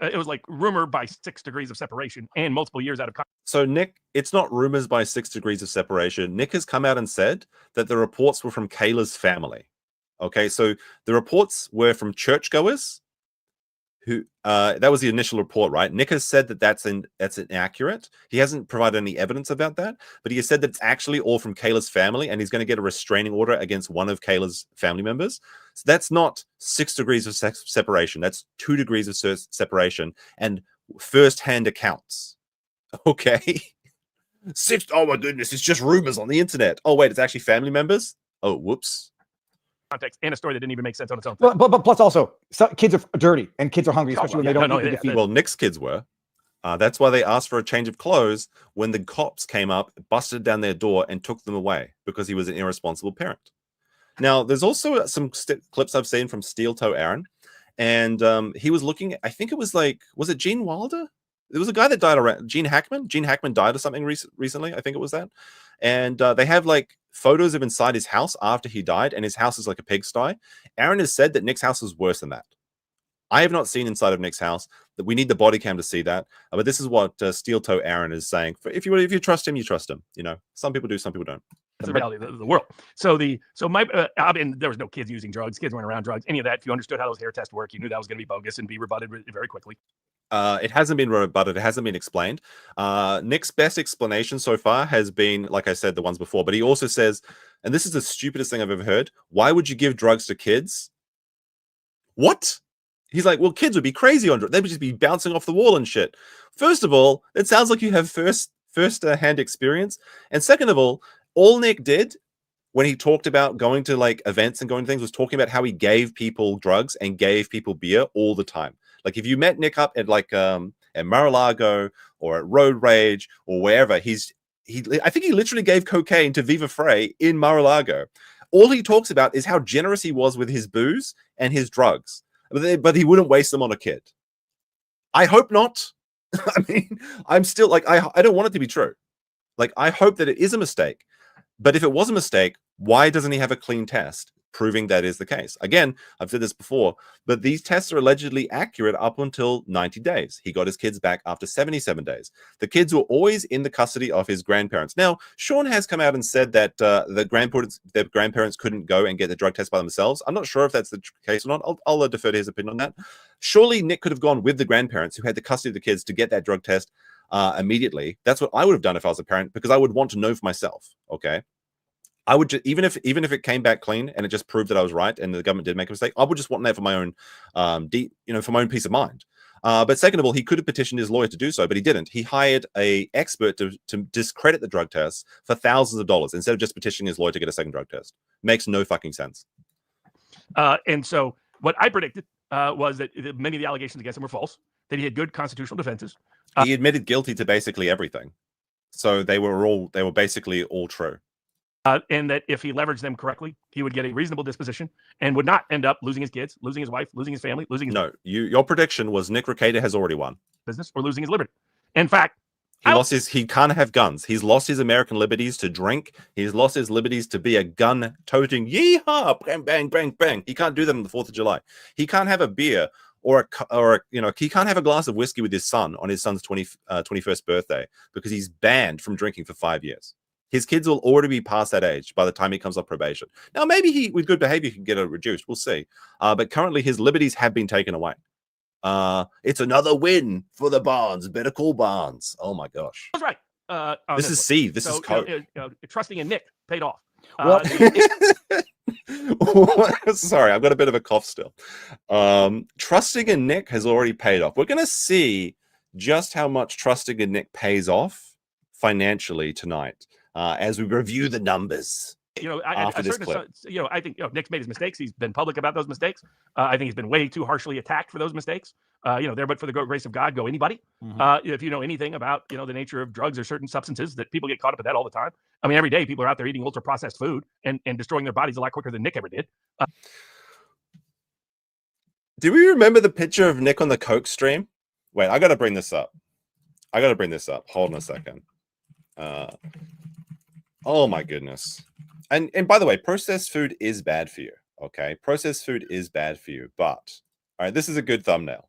it was like rumor by 6 degrees of separation and multiple years out of context. So Nick, it's not rumors by 6 degrees of separation. Nick has come out and said that the reports were from Kayla's family. Okay, so the reports were from churchgoers who that was the initial report, right? Nick has said that that's inaccurate. He hasn't provided any evidence about that, but he has said that it's actually all from Kayla's family, and he's going to get a restraining order against one of Kayla's family members. So that's not 6 degrees of separation. That's 2 degrees of separation and first-hand accounts. Okay. Oh my goodness, it's just rumors on the internet. Oh wait, it's actually family members. Oh, whoops. Context and a story that didn't even make sense on its own. But plus also, kids are dirty and kids are hungry, especially when they don't eat the feed. Well, Nick's kids were. That's why they asked for a change of clothes when the cops came up, busted down their door, and took them away because he was an irresponsible parent. Now, there's also some clips I've seen from Steel Toe Aaron, and he was looking. I think it was was it Gene Wilder? There was a guy that died around Gene Hackman. Gene Hackman died of something recently. I think it was that. And they have photos of inside his house after he died, and his house is like a pigsty. Aaron has said that Nick's house is worse than that. I have not seen inside of Nick's house. That we need the body cam to see that. But this is what Steel Toe Aaron is saying. If you trust him, you trust him. Some people do, some people don't. That's the reality of the world. And there was no kids using drugs. Kids weren't around drugs. Any of that. If you understood how those hair tests work, you knew that was going to be bogus and be rebutted very quickly. It hasn't been rebutted. It hasn't been explained. Nick's best explanation so far has been, like I said, the ones before. But he also says, and this is the stupidest thing I've ever heard, why would you give drugs to kids? What? He's like, well, kids would be crazy on drugs. They would just be bouncing off the wall and shit. First of all, it sounds like you have first-hand experience. And second of all Nick did when he talked about going to events and going to things was talking about how he gave people drugs and gave people beer all the time. Like if you met Nick up at at Mar-a-Lago or at Road Rage or wherever, I think he literally gave cocaine to Viva Frey in Mar-a-Lago. All he talks about is how generous he was with his booze and his drugs, but he wouldn't waste them on a kid. I hope not. I mean, I'm still I don't want it to be true. I hope that it is a mistake. But if it was a mistake, why doesn't he have a clean test proving that is the case? Again, I've said this before, but these tests are allegedly accurate up until 90 days. He got his kids back after 77 days. The kids were always in the custody of his grandparents. Now, Sean has come out and said that their grandparents couldn't go and get the drug test by themselves. I'm not sure if that's the case or not. I'll defer to his opinion on that. Surely Nick could have gone with the grandparents who had the custody of the kids to get that drug test immediately. That's what I would have done if I was a parent, because I would want to know for myself. Okay. I would just, even if it came back clean and it just proved that I was right and the government did make a mistake, I would just want that for my own, for my own peace of mind. But second of all, he could have petitioned his lawyer to do so, but he didn't. He hired a expert to discredit the drug test for thousands of dollars instead of just petitioning his lawyer to get a second drug test. Makes no fucking sense. And so what I predicted was that many of the allegations against him were false, that he had good constitutional defenses. He admitted guilty to basically everything. So they were basically all true. And that if he leveraged them correctly, he would get a reasonable disposition and would not end up losing his kids, losing his wife, losing his family, losing his your prediction was Nick Rekieta has already won business, or losing his liberty. In fact, he can't have guns. He's lost his American liberties to drink. He's lost his liberties to be a gun-toting yeehaw, bang, bang, bang, bang. He can't do that on the 4th of July. He can't have a beer he can't have a glass of whiskey with his son on his son's 21st birthday because he's banned from drinking for 5 years. His kids will already be past that age by the time he comes off probation. Now, maybe he, with good behavior, can get it reduced. We'll see. But currently, his liberties have been taken away. It's another win for the Barnes. Better call Barnes. Oh, my gosh. That's right. This is C. This is code. Trusting in Nick paid off. Well, sorry, I've got a bit of a cough still. Trusting in Nick has already paid off. We're going to see just how much trusting in Nick pays off financially tonight. As we review the numbers, after this clip. I think Nick's made his mistakes. He's been public about those mistakes. I think he's been way too harshly attacked for those mistakes. There, but for the grace of God, go anybody. If you know anything about the nature of drugs or certain substances, that people get caught up in that all the time. I mean, every day people are out there eating ultra processed food and destroying their bodies a lot quicker than Nick ever did. Do we remember the picture of Nick on the Coke stream? Wait, I got to bring this up. Hold on a second. Oh my goodness. And by the way, processed food is bad for you. Okay. Processed food is bad for you. But all right, this is a good thumbnail.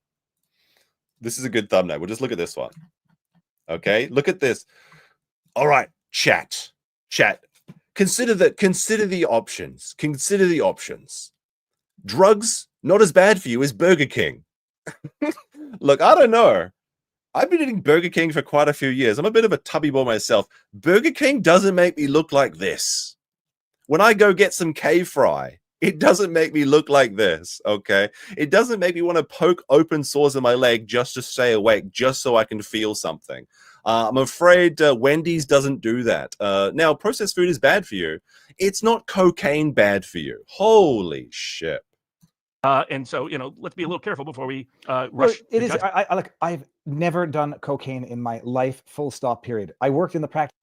We'll just look at this one. Okay. Look at this. All right, chat. Consider the options. Drugs, not as bad for you as Burger King. Look, I don't know. I've been eating Burger King for quite a few years. I'm a bit of a tubby boy myself. Burger King doesn't make me look like this. When I go get some K-Fry, it doesn't make me look like this, okay? It doesn't make me want to poke open sores in my leg just to stay awake, just so I can feel something. I'm afraid Wendy's doesn't do that. Now, processed food is bad for you. It's not cocaine bad for you. Holy shit. And so, let's be a little careful before we rush. It is. I've never done cocaine in my life. Full stop. Period. I worked in the practice.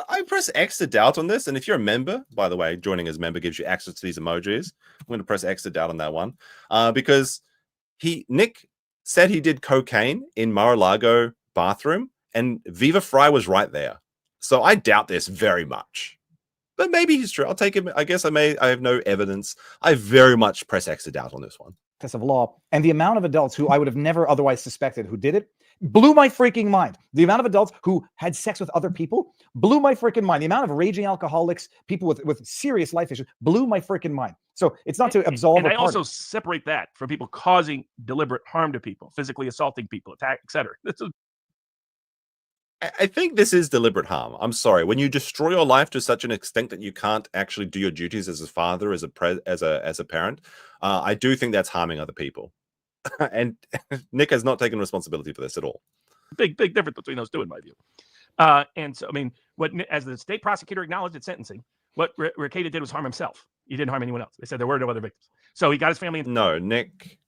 I press X to doubt on this, and if you're a member, by the way, joining as a member gives you access to these emojis. I'm going to press X to doubt on that one because Nick said he did cocaine in Mar-a-Lago bathroom, and Viva Fry was right there. So I doubt this very much. But maybe he's true. I'll take him. I guess I have no evidence. I very much press X to doubt on this one. Of law, and the amount of adults who I would have never otherwise suspected who did it blew my freaking mind. The amount of adults who had sex with other people blew my freaking mind. The amount of raging alcoholics, people with serious life issues, blew my freaking mind. So it's not to absolve. And I also separate that from people causing deliberate harm to people, physically assaulting people, attack, etc. I think this is deliberate harm. I'm sorry. When you destroy your life to such an extent that you can't actually do your duties as a father, as a parent, I do think that's harming other people. And Nick has not taken responsibility for this at all. Big difference between those two, in my view. And so, I mean, as the state prosecutor acknowledged at sentencing, what Rekieta did was harm himself. He didn't harm anyone else. They said there were no other victims. So he got his family. No, Nick,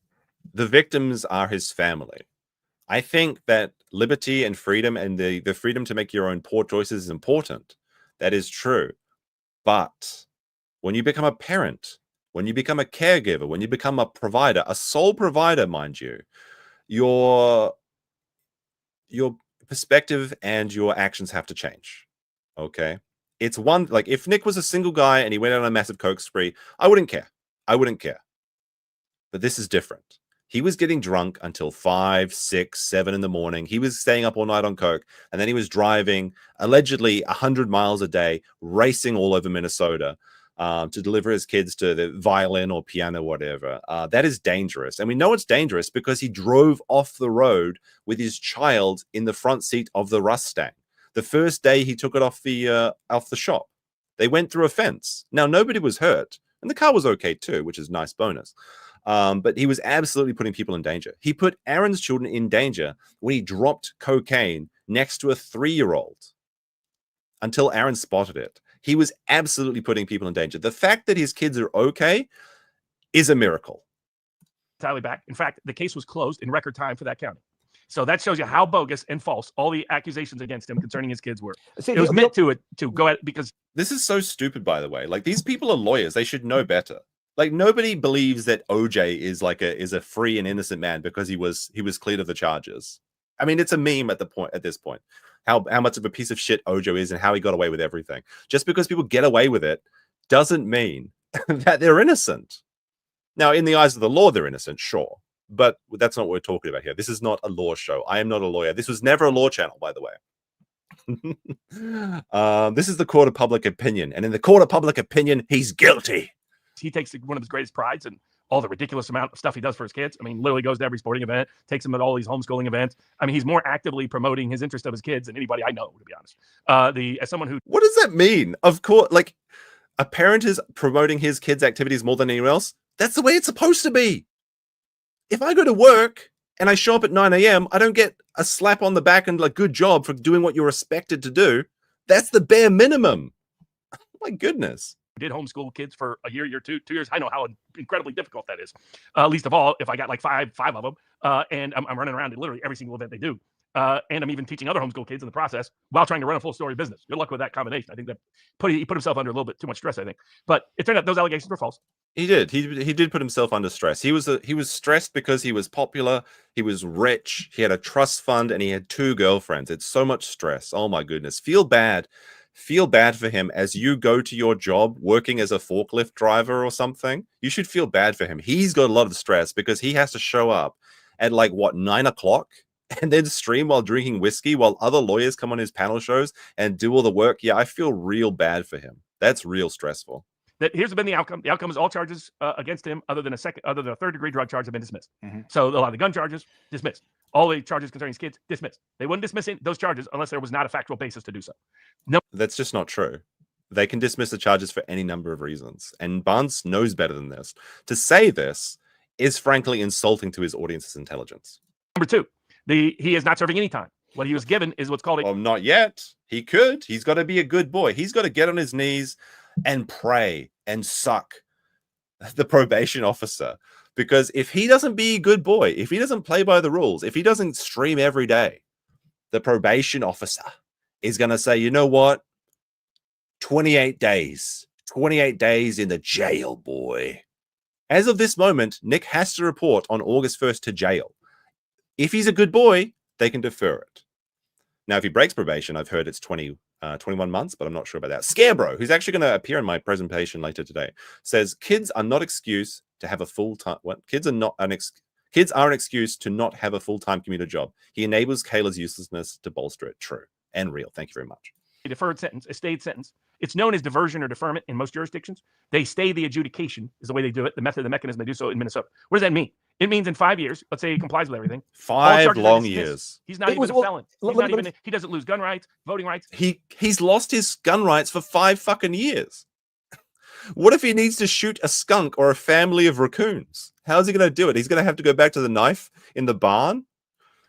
the victims are his family. I think that liberty and freedom and the freedom to make your own poor choices is important. That is true. But when you become a parent, when you become a caregiver, when you become a provider, a sole provider, mind you, your perspective and your actions have to change. Okay? It's one, like if Nick was a single guy and he went on a massive coke spree, I wouldn't care. But this is different. He was getting drunk until 5, 6, 7 in the morning. He was staying up all night on coke, and then he was driving allegedly 100 miles a day, racing all over Minnesota to deliver his kids to the violin or piano, whatever. That is dangerous, and we know it's dangerous because he drove off the road with his child in the front seat of the Mustang. The first day he took it off the shop. They went through a fence. Now, nobody was hurt, and the car was okay too, which is a nice bonus. But he was absolutely putting people in danger. He put Aaron's children in danger when he dropped cocaine next to a 3-year-old until Aaron spotted it. He was absolutely putting people in danger. The fact that his kids are okay is a miracle. Tally back. In fact, the case was closed in record time for that county. So that shows you how bogus and false all the accusations against him concerning his kids were. See, It was meant to go at because this is so stupid, by the way. Like, these people are lawyers. They should know better. Like, nobody believes that OJ is a free and innocent man because he was cleared of the charges. I mean, it's a meme at this point. How much of a piece of shit OJ is and how he got away with everything. Just because people get away with it doesn't mean that they're innocent. Now, in the eyes of the law, they're innocent, sure. But that's not what we're talking about here. This is not a law show. I am not a lawyer. This was never a law channel, by the way. This is the court of public opinion. And in the court of public opinion, he's guilty. he takes one of his greatest prides and all the ridiculous amount of stuff he does for his kids. I mean, literally goes to every sporting event, takes them at all these homeschooling events. I mean, he's more actively promoting his interest of his kids than anybody I know, to be honest. As someone who, what does that mean? Of course, like, a parent is promoting his kids' activities more than anyone else. That's the way it's supposed to be. If I go to work and I show up at 9 a.m., I don't get a slap on the back and like, good job for doing what you're expected to do. That's the bare minimum. My goodness. did homeschool kids for a year, 2 years. I know how incredibly difficult that is. Least of all, if I got like five of them, and I'm running around to literally every single event they do. And I'm even teaching other homeschool kids in the process while trying to run a full story business. Good luck with that combination. I think that he put himself under a little bit too much stress, I think. But it turned out those allegations were false. He did. He did put himself under stress. He was stressed because he was popular, he was rich, he had a trust fund, and he had 2 girlfriends. It's so much stress. Oh my goodness. Feel bad for him as you go to your job working as a forklift driver or something. You should feel bad for him. He's got a lot of stress because he has to show up at like 9 o'clock and then stream while drinking whiskey while other lawyers come on his panel shows and do all the work. Yeah, I feel real bad for him. That's real stressful. That here's been the outcome. The outcome is all charges against him, other than a 3rd-degree drug charge, have been dismissed. Mm-hmm. So a lot of the gun charges dismissed. All the charges concerning his kids dismissed. They wouldn't dismiss those charges unless there was not a factual basis to do so. No, that's just not true. They can dismiss the charges for any number of reasons, and Barnes knows better than this. To say this is frankly insulting to his audience's intelligence. Number 2, he is not serving any time. What he was given is what's called well, not yet. He could. He's got to be a good boy. He's got to get on his knees and pray and suck the probation officer, because if he doesn't be a good boy, if he doesn't play by the rules, if he doesn't stream every day, the probation officer is going to say, you know what, 28 days in the jail, boy. As of this moment, Nick has to report on August 1st to jail. If he's a good boy, they can defer it. Now, if he breaks probation, I've heard it's 21 months, but I'm not sure about that. Scarebro, who's actually going to appear in my presentation later today, says kids are not excuse to have a full-time. What? Kids are an excuse to not have a full-time commuter job. He enables Kayla's uselessness to bolster it. True and real. Thank you very much. A deferred sentence, a stayed sentence. It's known as diversion or deferment in most jurisdictions. They stay the adjudication is the way they do it. The mechanism they do so in Minnesota. What does that mean? It means in 5 years, let's say he complies with everything. 5 long years. He's not even a felon. He doesn't lose gun rights, voting rights. He's lost his gun rights for 5 fucking years. What if he needs to shoot a skunk or a family of raccoons? How's he going to do it? He's going to have to go back to the knife in the barn?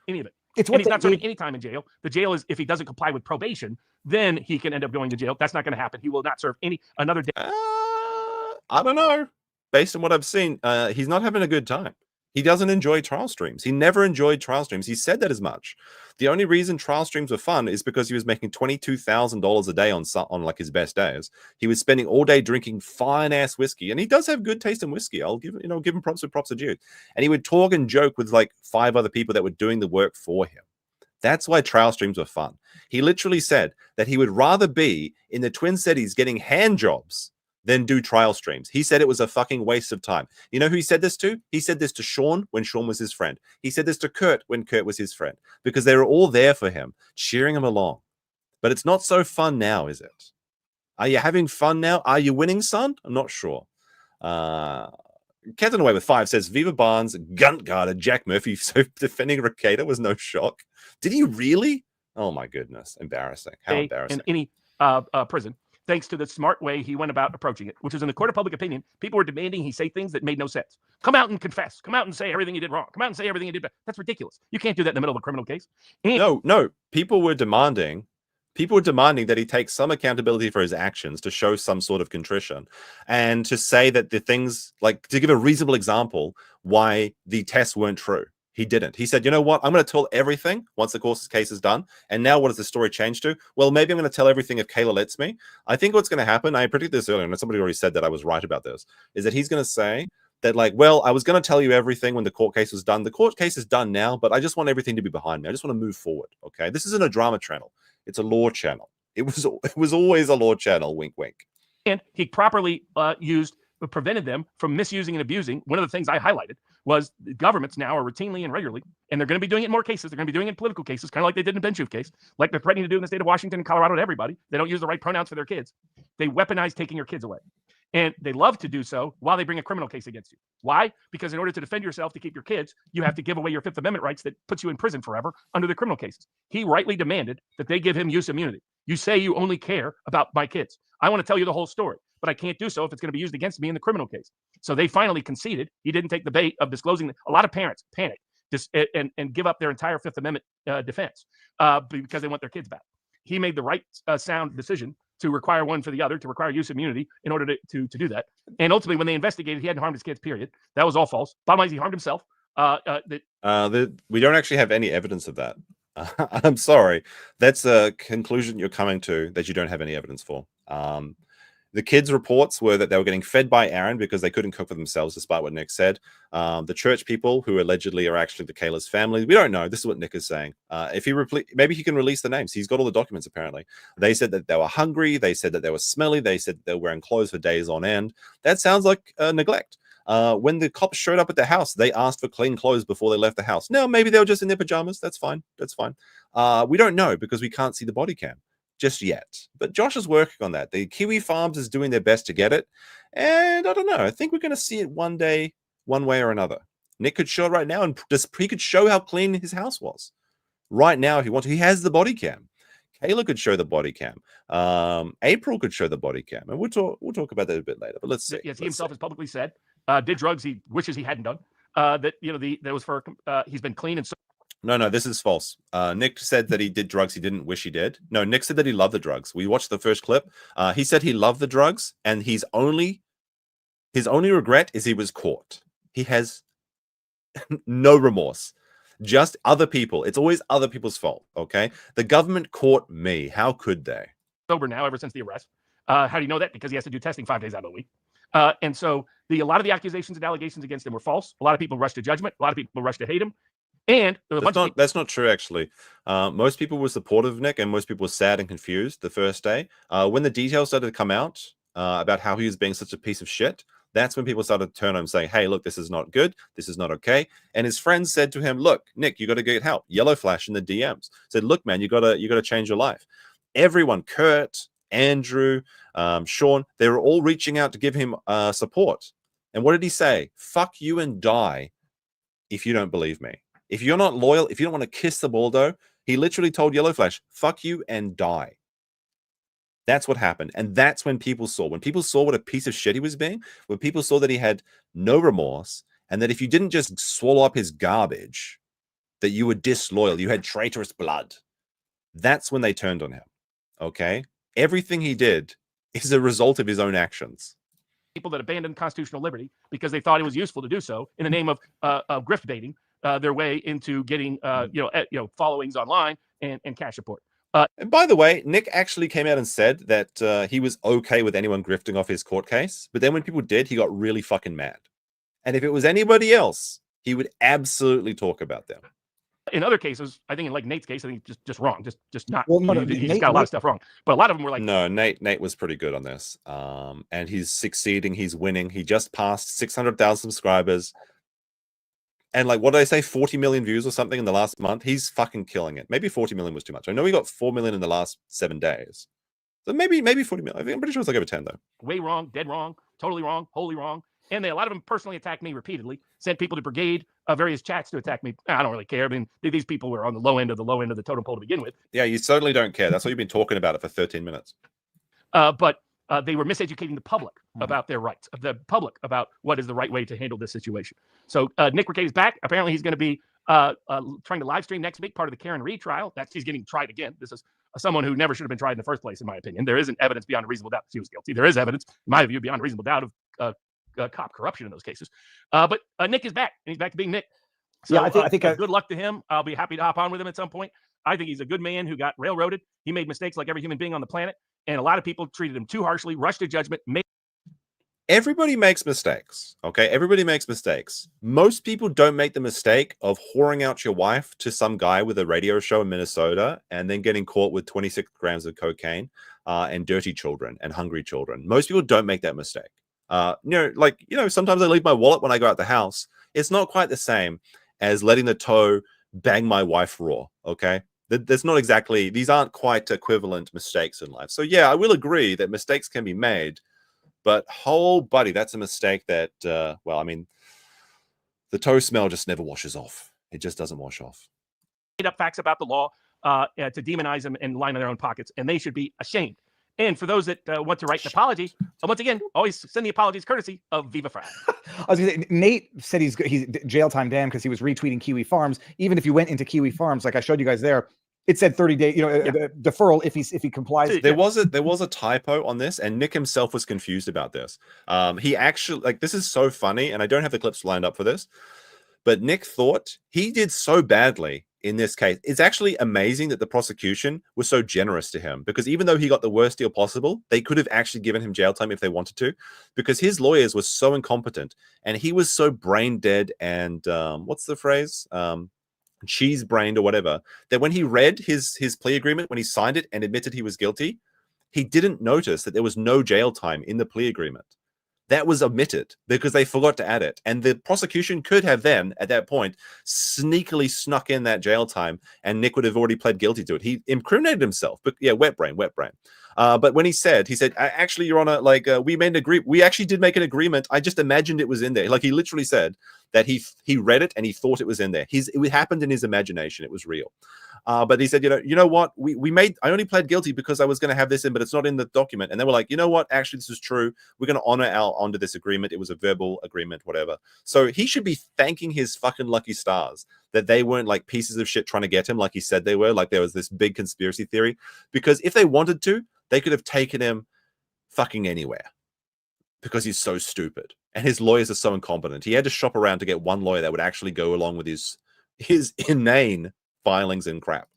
Any of it. He's not serving any time in jail. The jail is, if he doesn't comply with probation, then he can end up going to jail. That's not going to happen. He will not serve another day. I don't know. Based on what I've seen, he's not having a good time. He doesn't enjoy trial streams. He never enjoyed trial streams. He said that as much. The only reason trial streams were fun is because he was making $22,000 a day on like his best days. He was spending all day drinking fine ass whiskey, and he does have good taste in whiskey. I'll give him props with props are due. And he would talk and joke with like 5 other people that were doing the work for him. That's why trial streams were fun. He literally said that he would rather be in the Twin Cities getting hand jobs than do trial streams. He said it was a fucking waste of time. You know who he said this to? He said this to Sean when Sean was his friend. He said this to Kurt when Kurt was his friend, because they were all there for him, cheering him along. But it's not so fun now, is it? Are you having fun now? Are you winning, son? I'm not sure. Captain Away with 5 says, Viva Barnes gunt guarded Jack Murphy, so defending Rekieta was no shock. Did he really? Oh my goodness. Embarrassing. How embarrassing. In any prison. thanks to the smart way he went about approaching it, which is in the court of public opinion. People were demanding he say things that made no sense. Come out and confess. Come out and say everything you did wrong. Come out and say everything you did bad. That's ridiculous. You can't do that in the middle of a criminal case. And No, people were demanding that he take some accountability for his actions, to show some sort of contrition, and to say that the things, like, to give a reasonable example why the tests weren't true. He didn't. He said, you know what? I'm going to tell everything once the course case is done. And now what does the story change to? Well, maybe I'm going to tell everything if Kayla lets me. I think what's going to happen, I predicted this earlier, and somebody already said that I was right about this, is that he's going to say that, like, well, I was going to tell you everything when the court case was done. The court case is done now, but I just want everything to be behind me. I just want to move forward. Okay. This isn't a drama channel. It's a law channel. It was always a law channel. Wink, wink. And he properly prevented them from misusing and abusing. One of the things I highlighted was the governments now are routinely and regularly, and they're going to be doing it in more cases. They're going to be doing it in political cases, kind of like they did in the Ben Shoof case, like they're threatening to do in the state of Washington and Colorado to everybody. They don't use the right pronouns for their kids. They weaponize taking your kids away. And they love to do so while they bring a criminal case against you. Why? Because in order to defend yourself, to keep your kids, you have to give away your Fifth Amendment rights that puts you in prison forever under the criminal cases. He rightly demanded that they give him use immunity. You say you only care about my kids. I want to tell you the whole story, but I can't do so if it's going to be used against me in the criminal case. So they finally conceded. He didn't take the bait of disclosing. A lot of parents panic and give up their entire Fifth Amendment defense because they want their kids back. He made the right sound decision to require one for the other, to require use immunity in order to do that. And ultimately, when they investigated, he hadn't harmed his kids, period. That was all false. Bottom line is he harmed himself. We don't actually have any evidence of that. I'm sorry. That's a conclusion you're coming to that you don't have any evidence for. The kids' reports were that they were getting fed by Aaron because they couldn't cook for themselves, despite what Nick said. The church people, who allegedly are actually the Kayla's family, we don't know. This is what Nick is saying. If he maybe he can release the names. He's got all the documents, apparently. They said that they were hungry. They said that they were smelly. They said they were wearing clothes for days on end. That sounds like neglect. When the cops showed up at the house, they asked for clean clothes before they left the house. No, maybe they were just in their pajamas. That's fine. That's fine. We don't know because we can't see the body cam just yet. But Josh is working on that. The Kiwi Farms is doing their best to get it. And I don't know. I think we're going to see it one day, one way or another. Nick could show it right now, and he could show how clean his house was. Right now, if he wants to, he has the body cam. Kayla could show the body cam. April could show the body cam. And we'll talk about that a bit later. But let's see. Yes, he himself has publicly said, did drugs he wishes he hadn't done. That was for he's been clean and so. No, this is false. Nick said that he did drugs he didn't wish he did. No, Nick said that he loved the drugs. We watched the first clip. He said he loved the drugs, and his only regret is he was caught. He has no remorse. Just other people. It's always other people's fault, okay? The government caught me. How could they? Sober now ever since the arrest. How do you know that? Because he has to do testing 5 days out of the week. And so a lot of the accusations and allegations against him were false. A lot of people rushed to judgment. A lot of people rushed to hate him. And that's not true, actually. Most people were supportive of Nick, and most people were sad and confused the first day. When the details started to come out about how he was being such a piece of shit, that's when people started to turn on him saying, hey, look, this is not good. This is not okay. And his friends said to him, look, Nick, you got to get help. Yellow flash in the DMs. Said, look, man, you got to change your life. Everyone, Kurt, Andrew, Sean, they were all reaching out to give him support. And what did he say? Fuck you and die if you don't believe me. If you're not loyal, if you don't want to kiss the Baldo, he literally told Yellow Flash, fuck you and die. That's what happened. And that's when people saw what a piece of shit he was being, when people saw that he had no remorse, and that if you didn't just swallow up his garbage, that you were disloyal, you had traitorous blood. That's when they turned on him. Okay? Everything he did is a result of his own actions. People that abandoned constitutional liberty because they thought it was useful to do so in the name of grift baiting their way into getting followings online and cash support. And by the way, Nick actually came out and said that he was okay with anyone grifting off his court case. But then when people did, he got really fucking mad. And if it was anybody else, he would absolutely talk about them. In other cases, I think in like Nate's case, I think just wrong, just not. Well, no, he's got a lot of stuff wrong, but a lot of them were like. No, Nate was pretty good on this, and he's succeeding. He's winning. He just passed 600,000 subscribers, and like what did I say, 40 million views or something in the last month. He's fucking killing it. Maybe 40 million was too much. I know he got 4 million in the last 7 days, so maybe 40 million. I'm pretty sure it's like over 10 though. Way wrong, dead wrong, totally wrong, wholly wrong. And a lot of them personally attacked me repeatedly, sent people to brigade, various chats to attack me. I don't really care. I mean, these people were on the low end of the totem pole to begin with. Yeah, you certainly don't care. That's why you've been talking about it for 13 minutes. but they were miseducating the public about their rights, of the public about what is the right way to handle this situation. So Nick Rekieta is back. Apparently, he's going to be trying to live stream next week, part of the Karen Read trial. He's getting tried again. This is someone who never should have been tried in the first place, in my opinion. There isn't evidence beyond a reasonable doubt that she was guilty. There is evidence, in my view, beyond a reasonable doubt of cop corruption in those cases. But Nick is back, and he's back to being Nick. So Yeah, I think good luck to him. I'll be happy to hop on with him at some point. I think he's a good man who got railroaded. He made mistakes like every human being on the planet, and a lot of people treated him too harshly, rushed to judgment. Everybody makes mistakes. Okay, everybody makes mistakes. Most people don't make the mistake of whoring out your wife to some guy with a radio show in Minnesota and then getting caught with 26 grams of cocaine and dirty children and hungry children. Most people don't make that mistake. Sometimes I leave my wallet when I go out the house. It's not quite the same as letting the toe bang my wife raw. Okay, there's not exactly, these aren't quite equivalent mistakes in life. So yeah, I will agree that mistakes can be made, but buddy, that's a mistake that, the toe smell just never washes off. It just doesn't wash off. Made up facts about the law to demonize them and line in their own pockets, and they should be ashamed. And for those that want to write an apology, once again, always send the apologies courtesy of Viva Frag. I was gonna say, Nate said he's jail time damn because he was retweeting Kiwi Farms. Even if you went into Kiwi Farms, like I showed you guys there, it said 30-day, deferral if he complies. There was a typo on this, and Nick himself was confused about this. He actually, this is so funny, and I don't have the clips lined up for this, but Nick thought he did so badly in this case. It's actually amazing that the prosecution was so generous to him, because even though he got the worst deal possible, they could have actually given him jail time if they wanted to, because his lawyers were so incompetent and he was so brain dead and what's the phrase? Cheese brained or whatever, that when he read his plea agreement, when he signed it and admitted he was guilty, he didn't notice that there was no jail time in the plea agreement. That was omitted because they forgot to add it. And the prosecution could have then, at that point, sneakily snuck in that jail time, and Nick would have already pled guilty to it. He incriminated himself. But yeah, wet brain. But when he said, actually, Your Honor, we actually did make an agreement. I just imagined it was in there. Like, he literally said that he read it and he thought it was in there. It happened in his imagination. It was real. But he said, you know what? I only pled guilty because I was going to have this in, but it's not in the document. And they were like, you know what? Actually, this is true. We're going to honor onto this agreement. It was a verbal agreement, whatever. So he should be thanking his fucking lucky stars that they weren't like pieces of shit trying to get him like he said they were. Like there was this big conspiracy theory. Because if they wanted to, they could have taken him fucking anywhere, because he's so stupid and his lawyers are so incompetent. He had to shop around to get one lawyer that would actually go along with his inane filings and crap.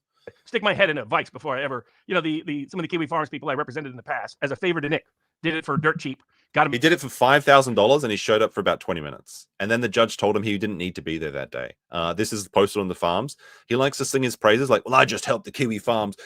Stick my head in a vice before I ever, some of the Kiwi Farms people I represented in the past, as a favor to Nick, did it for dirt cheap. Got him. He did it for $5,000 and he showed up for about 20 minutes. And then the judge told him he didn't need to be there that day. This is posted on the farms. He likes to sing his praises like, well, I just helped the Kiwi Farms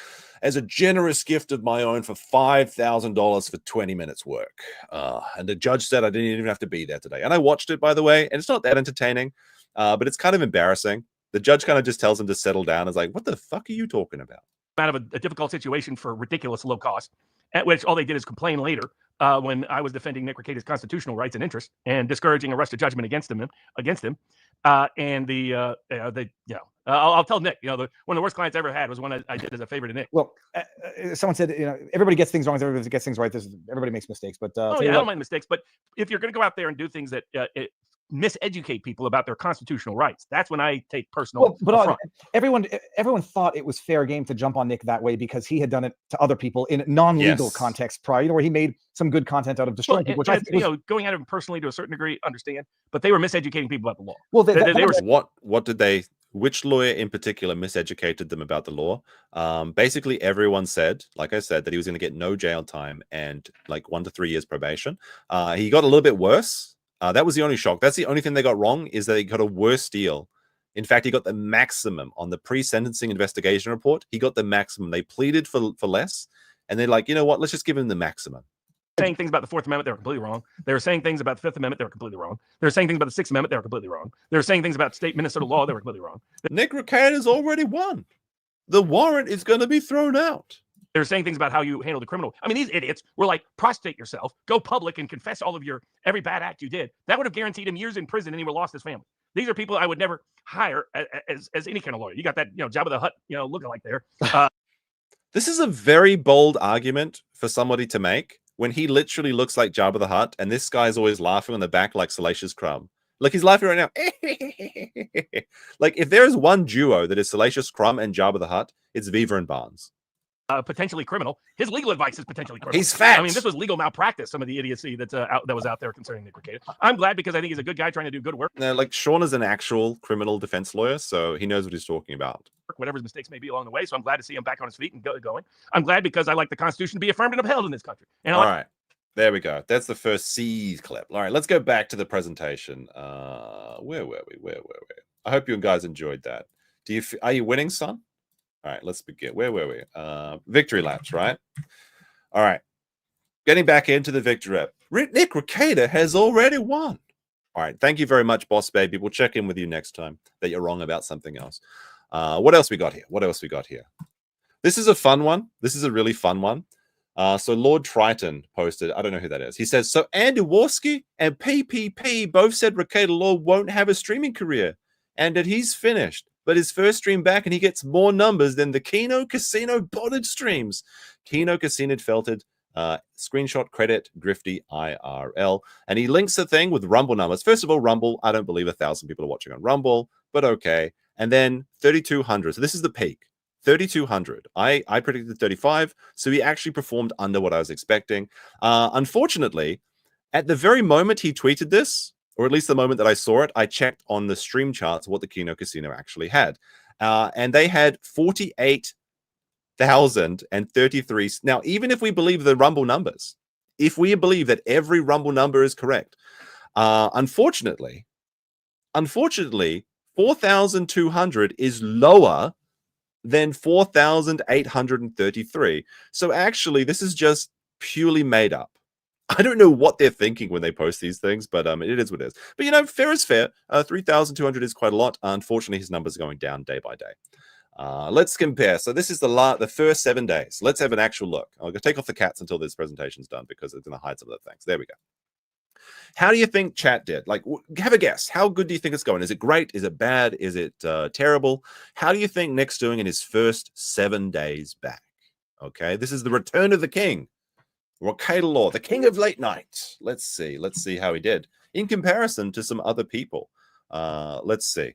as a generous gift of my own for $5,000 for 20 minutes work. And the judge said I didn't even have to be there today. And I watched it, by the way, and it's not that entertaining, but it's kind of embarrassing. The judge kind of just tells him to settle down. It's like, what the fuck are you talking about? Out of a difficult situation for ridiculous low cost, at which all they did is complain later when I was defending Nick Rekieta's constitutional rights and interests and discouraging a rush to judgment against him. I'll tell Nick, one of the worst clients I ever had was one I did as a favor to Nick. Well, someone said, everybody gets things wrong. Everybody gets things right. Everybody makes mistakes, but I don't mind mistakes. But if you're going to go out there and do things that miseducate people about their constitutional rights, that's when I take personal. But everyone thought it was fair game to jump on Nick that way because he had done it to other people in non-legal context prior, where he made some good content out of destroying people. Which I think going at him personally to a certain degree, understand, but they were miseducating people about the law. Well, they were. What did they? Which lawyer in particular miseducated them about the law? Basically, everyone said, like I said, that he was going to get no jail time and like 1 to 3 years probation. He got a little bit worse. That was the only shock. That's the only thing they got wrong, is that he got a worse deal. In fact, he got the maximum on the pre-sentencing investigation report. He got the maximum. They pleaded for less, and they're like, you know what? Let's just give him the maximum. Saying things about the Fourth Amendment, they were completely wrong. They were saying things about the Fifth Amendment, they were completely wrong. They were saying things about the Sixth Amendment, they were completely wrong. They were saying things about state Minnesota law, they were completely wrong. Nick Rekieta has already won. The warrant is going to be thrown out. They're saying things about how you handle the criminal. I mean, these idiots were like, prostrate yourself, go public and confess all of every bad act you did. That would have guaranteed him years in prison and he would have lost his family. These are people I would never hire as any kind of lawyer. You got that, Jabba the Hutt, lookalike there. This is a very bold argument for somebody to make when he literally looks like Jabba the Hutt, and this guy's always laughing on the back like Salacious Crumb. Like, he's laughing right now. Like, if there is one duo that is Salacious Crumb and Jabba the Hutt, it's Viva and Barnes. Potentially criminal. His legal advice is potentially criminal. He's fat. I mean, this was legal malpractice. Some of the idiocy that was out there concerning Nick Rekieta. I'm glad because I think he's a good guy trying to do good work. No, like, Sean is an actual criminal defense lawyer, so he knows what he's talking about. Whatever his mistakes may be along the way. So I'm glad to see him back on his feet and going. I'm glad because I like the Constitution to be affirmed and upheld in this country. And all right, there we go. That's the first C clip. All right, let's go back to the presentation. Where were we? I hope you guys enjoyed that. Are you winning, son? All right, let's begin. Where were we? Victory laps, right? All right. Getting back into the victory lap. Nick Rekieta has already won. All right. Thank you very much, Boss Baby. We'll check in with you next time that you're wrong about something else. What else we got here? This is a fun one. This is a really fun one. So Lord Triton posted, I don't know who that is. He says, so Andy Warski and PPP both said RekietaLaw won't have a streaming career and that he's finished. But his first stream back and he gets more numbers than the Keno Casino botted streams. Keno Casino felted, screenshot credit, Grifty IRL. And he links the thing with Rumble numbers. First of all, Rumble, I don't believe 1,000 people are watching on Rumble, but okay. And then 3,200. So this is the peak. 3,200. I predicted 35. So he actually performed under what I was expecting. Unfortunately, at the very moment he tweeted this, or at least the moment that I saw it, I checked on the stream charts what the Keno Casino actually had. And they had 48,033. Now, even if we believe the Rumble numbers, if we believe that every Rumble number is correct, unfortunately, 4,200 is lower than 4,833. So actually, this is just purely made up. I don't know what they're thinking when they post these things, but it is what it is. But, you know, fair is fair. 3,200 is quite a lot. Unfortunately, his numbers are going down day by day. Let's compare. So this is the first 7 days. Let's have an actual look. I'll go take off the cats until this presentation's done because it's going to hide some of the things. There we go. How do you think chat did? Like, have a guess. How good do you think it's going? Is it great? Is it bad? Is it terrible? How do you think Nick's doing in his first 7 days back? Okay, this is the return of the king. RekietaLaw, the king of late night. Let's see how he did in comparison to some other people. Let's see.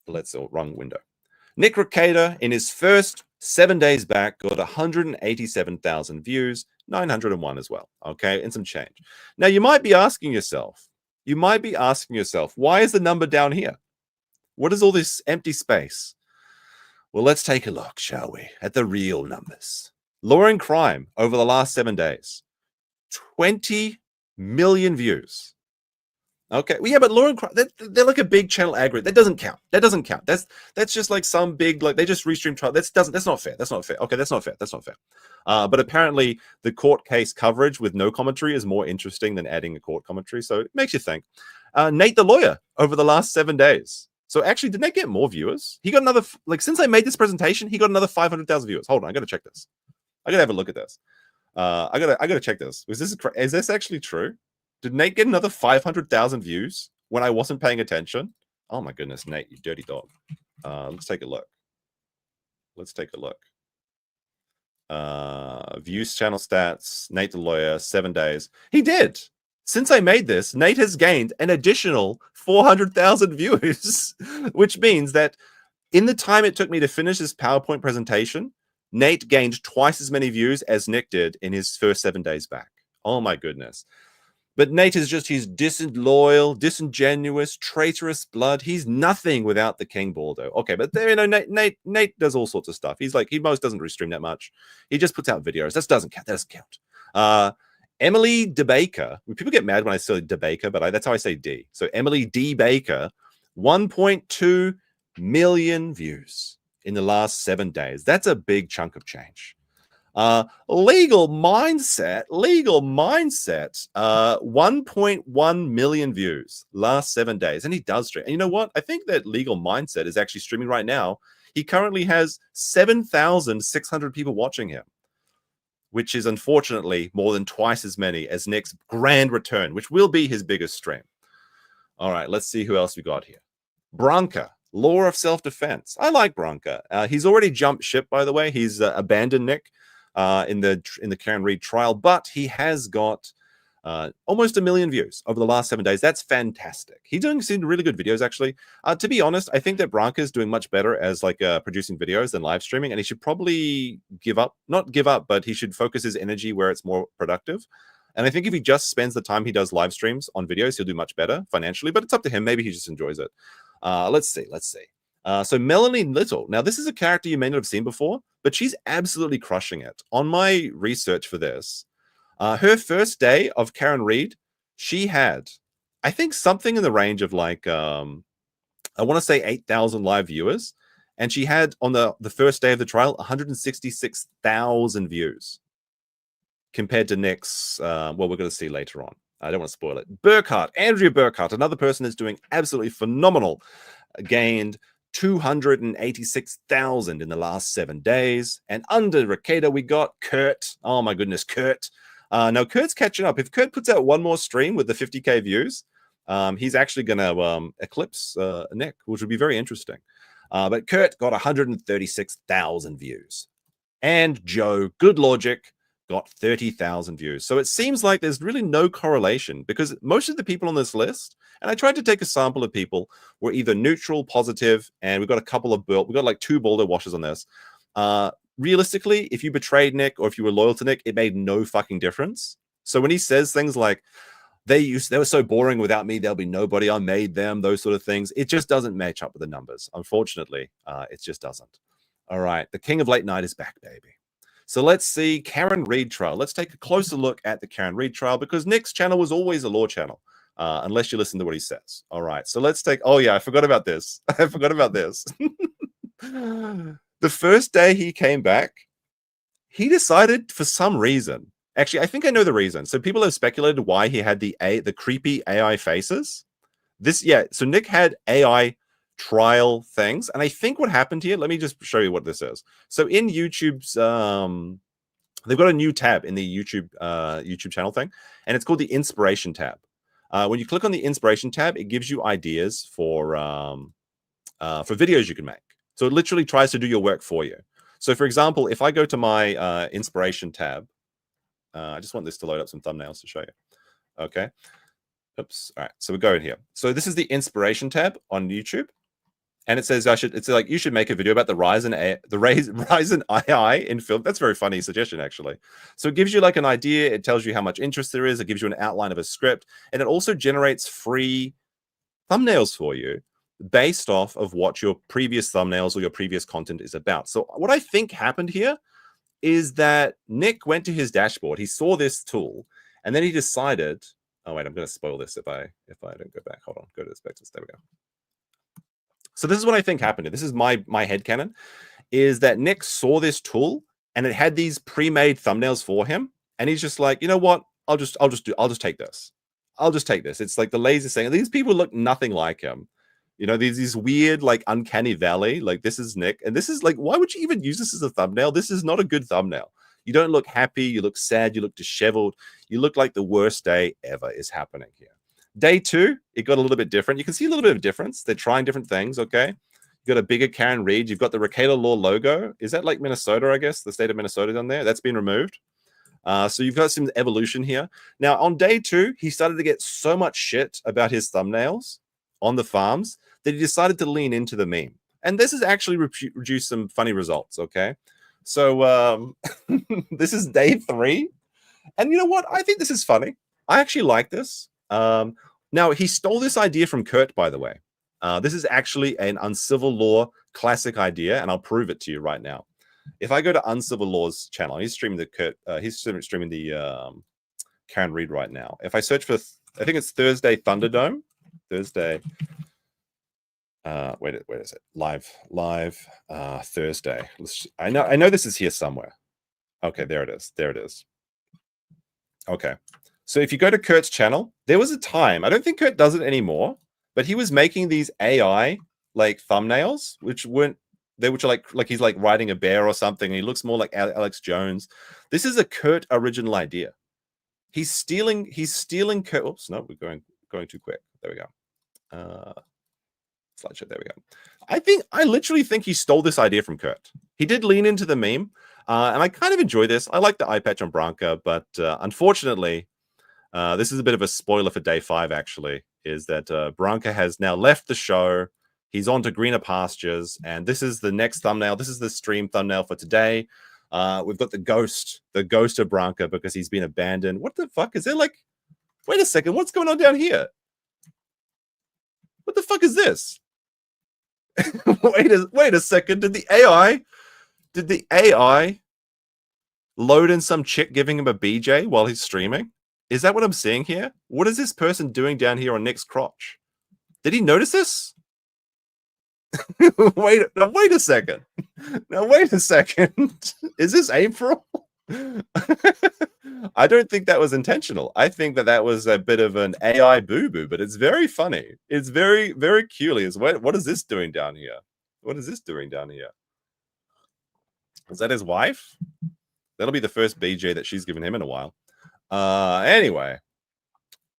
Wrong window. Nick Rekieta in his first 7 days back got 187,000 views, 901 as well. Okay, and some change. Now you might be asking yourself, why is the number down here? What is all this empty space? Well, let's take a look, shall we, at the real numbers. Law and Crime over the last 7 days, 20 million views. Okay, well, yeah, but Law and Crime, they're like a big channel aggregate. That doesn't count. That's just like some big, like they just restream trial. That's not fair. Okay, that's not fair. But apparently the court case coverage with no commentary is more interesting than adding a court commentary. So it makes you think. Nate the lawyer over the last 7 days. So actually, did Nate get more viewers? He got another, like, since I made this presentation, he got another 500,000 viewers. Hold on, I got to check this. I gotta have a look at this. I gotta check this. Is this actually true? Did Nate get another 500,000 views when I wasn't paying attention? Oh my goodness, Nate, you dirty dog. Let's take a look. Views, channel stats, Nate the lawyer, 7 days. He did. Since I made this, Nate has gained an additional 400,000 views, which means that in the time it took me to finish this PowerPoint presentation, Nate gained twice as many views as Nick did in his first 7 days back. Oh my goodness. But Nate is just, he's disloyal, disingenuous, traitorous blood. He's nothing without the King Baldo. Okay, but there, you know, Nate does all sorts of stuff. He's like, he most doesn't restream that much. He just puts out videos. That doesn't count. Emily D. Baker. People get mad when I say D. Baker, but that's how I say D. So Emily D. Baker, 1.2 million views in the last 7 days. That's a big chunk of change. Legal mindset, 1.1 million views last 7 days. And he does stream. And you know what? I think that Legal Mindset is actually streaming right now. He currently has 7,600 people watching him, which is unfortunately more than twice as many as Nick's grand return, which will be his biggest stream. All right, let's see who else we got here. Branca. Law of self-defense. I like Bronca. He's already jumped ship, by the way. He's abandoned Nick in the Karen Read trial, but he has got almost 1 million views over the last 7 days. That's fantastic. He's doing some really good videos, actually. To be honest, I think that Bronca is doing much better as like producing videos than live streaming, and he should probably not give up, but he should focus his energy where it's more productive. And I think if he just spends the time he does live streams on videos, he'll do much better financially, but it's up to him. Maybe he just enjoys it. Let's see. So Melanie Little. Now, this is a character you may not have seen before, but she's absolutely crushing it. On my research for this, her first day of Karen Read, she had, I think, something in the range of like, I want to say 8,000 live viewers. And she had, on the first day of the trial, 166,000 views compared to Nick's, well, we're going to see later on. I don't want to spoil it. Burkhart, Andrea Burkhart, another person that's doing absolutely phenomenal, gained 286,000 in the last 7 days. And under Rekieta, we got Kurt. Oh my goodness, Kurt. Now Kurt's catching up. If Kurt puts out one more stream with the 50K views, he's actually going to eclipse Nick, which would be very interesting. But Kurt got 136,000 views. And Joe, good logic, got 30,000 views. So it seems like there's really no correlation, because most of the people on this list, and I tried to take a sample of people, were either neutral, positive, and we've got a couple of we've got like 2 boulder washers on this. Realistically, if you betrayed Nick or if you were loyal to Nick, it made no fucking difference. So when he says things like, they were so boring without me, there'll be nobody, I made them, those sort of things, it just doesn't match up with the numbers. Unfortunately, it just doesn't. All right, the king of late night is back, baby. So let's see Karen Read trial. Let's take a closer look at the Karen Read trial, because Nick's channel was always a law channel, unless you listen to what he says. All right, so let's take, oh yeah, I forgot about this. I forgot about this. The first day he came back, he decided for some reason, actually, I think I know the reason. So people have speculated why he had the creepy AI faces. So Nick had AI trial things, and I think what happened here, let me just show you what this is. So in YouTube's they've got a new tab in the YouTube channel thing, and it's called the inspiration tab. When you click on the inspiration tab, it gives you ideas for videos you can make. So it literally tries to do your work for you. So for example, if I go to my inspiration tab, I just want this to load up some thumbnails to show you. Okay. Oops. All right. So we go in here. So this is the inspiration tab on YouTube. And it says you should make a video about the rise in AI in film. That's a very funny suggestion, actually. So it gives you like an idea. It tells you how much interest there is. It gives you an outline of a script, and it also generates free thumbnails for you based off of what your previous thumbnails or your previous content is about. So what I think happened here is that Nick went to his dashboard. He saw this tool, and then he decided. Oh wait, I'm going to spoil this if I don't go back. Hold on, go to the spectacles. There we go. So this is what I think happened. This is my headcanon, is that Nick saw this tool and it had these pre-made thumbnails for him, and he's just like, you know what? I'll just take this. I'll just take this. It's like the lazy saying. These people look nothing like him. You know, these weird, like, uncanny valley. Like, this is Nick, and this is like, why would you even use this as a thumbnail? This is not a good thumbnail. You don't look happy. You look sad. You look disheveled. You look like the worst day ever is happening here. Day 2, it got a little bit different. You can see a little bit of difference. They're trying different things, okay? You've got a bigger Karen Read. You've got the RekietaLaw logo. Is that like Minnesota, I guess? The state of Minnesota on there? That's been removed. So you've got some evolution here. Now, on day 2, he started to get so much shit about his thumbnails on the farms that he decided to lean into the meme. And this has actually produced some funny results, okay? So this is day 3. And you know what? I think this is funny. I actually like this. Now, he stole this idea from Kurt, by the way. This is actually an uncivil law classic idea, and I'll prove it to you right now. If I go to Uncivil Law's channel, he's streaming the Karen Read right now. If I search for, I think it's Thursday Thunderdome. Thursday. Wait is it? Live Thursday. I know this is here somewhere. Okay, there it is. There it is. Okay. So if you go to Kurt's channel, there was a time, I don't think Kurt does it anymore, but he was making these AI like thumbnails, which are like he's like riding a bear or something. And he looks more like Alex Jones. This is a Kurt original idea. He's stealing Kurt. Oops, no, we're going too quick. There we go. slideshow. There we go. I literally think he stole this idea from Kurt. He did lean into the meme, and I kind of enjoy this. I like the eye patch on Branka, but unfortunately, this is a bit of a spoiler for day 5. Actually, is that Branka has now left the show. He's on to greener pastures, and this is the next thumbnail. This is the stream thumbnail for today. We've got the ghost of Branka because he's been abandoned. What the fuck is there? Like, wait a second, what's going on down here? What the fuck is this? wait a second. Did the AI load in some chick giving him a BJ while he's streaming? Is that what I'm seeing here? What is this person doing down here on Nick's crotch? Did he notice this? wait a second. Now wait a second. Is this April? I don't think that was intentional. I think that was a bit of an AI boo-boo, but it's very funny. It's very, very curious. What is this doing down here? What is this doing down here? Is that his wife? That'll be the first BJ that she's given him in a while. Anyway,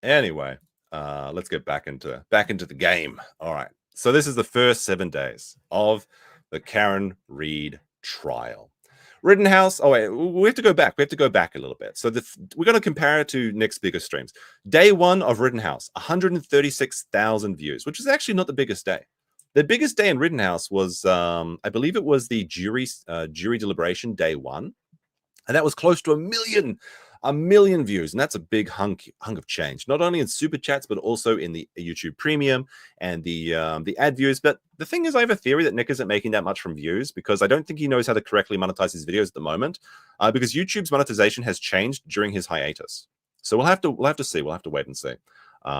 let's get back into the game. All right. So this is the first 7 days of the Karen Read trial. Rittenhouse. Oh wait, we have to go back. We have to go back a little bit. So we're going to compare it to Nick's biggest streams. Day 1 of Rittenhouse, 136,000 views, which is actually not the biggest day. The biggest day in Rittenhouse was, I believe it was the jury deliberation day 1, and that was close to 1 million views, and that's a big hunk of change, not only in super chats but also in the YouTube Premium and the ad views. But the thing is, I have a theory that Nick isn't making that much from views because I don't think he knows how to correctly monetize his videos at the moment, because YouTube's monetization has changed during his hiatus. So we'll have to see. We'll have to wait and see.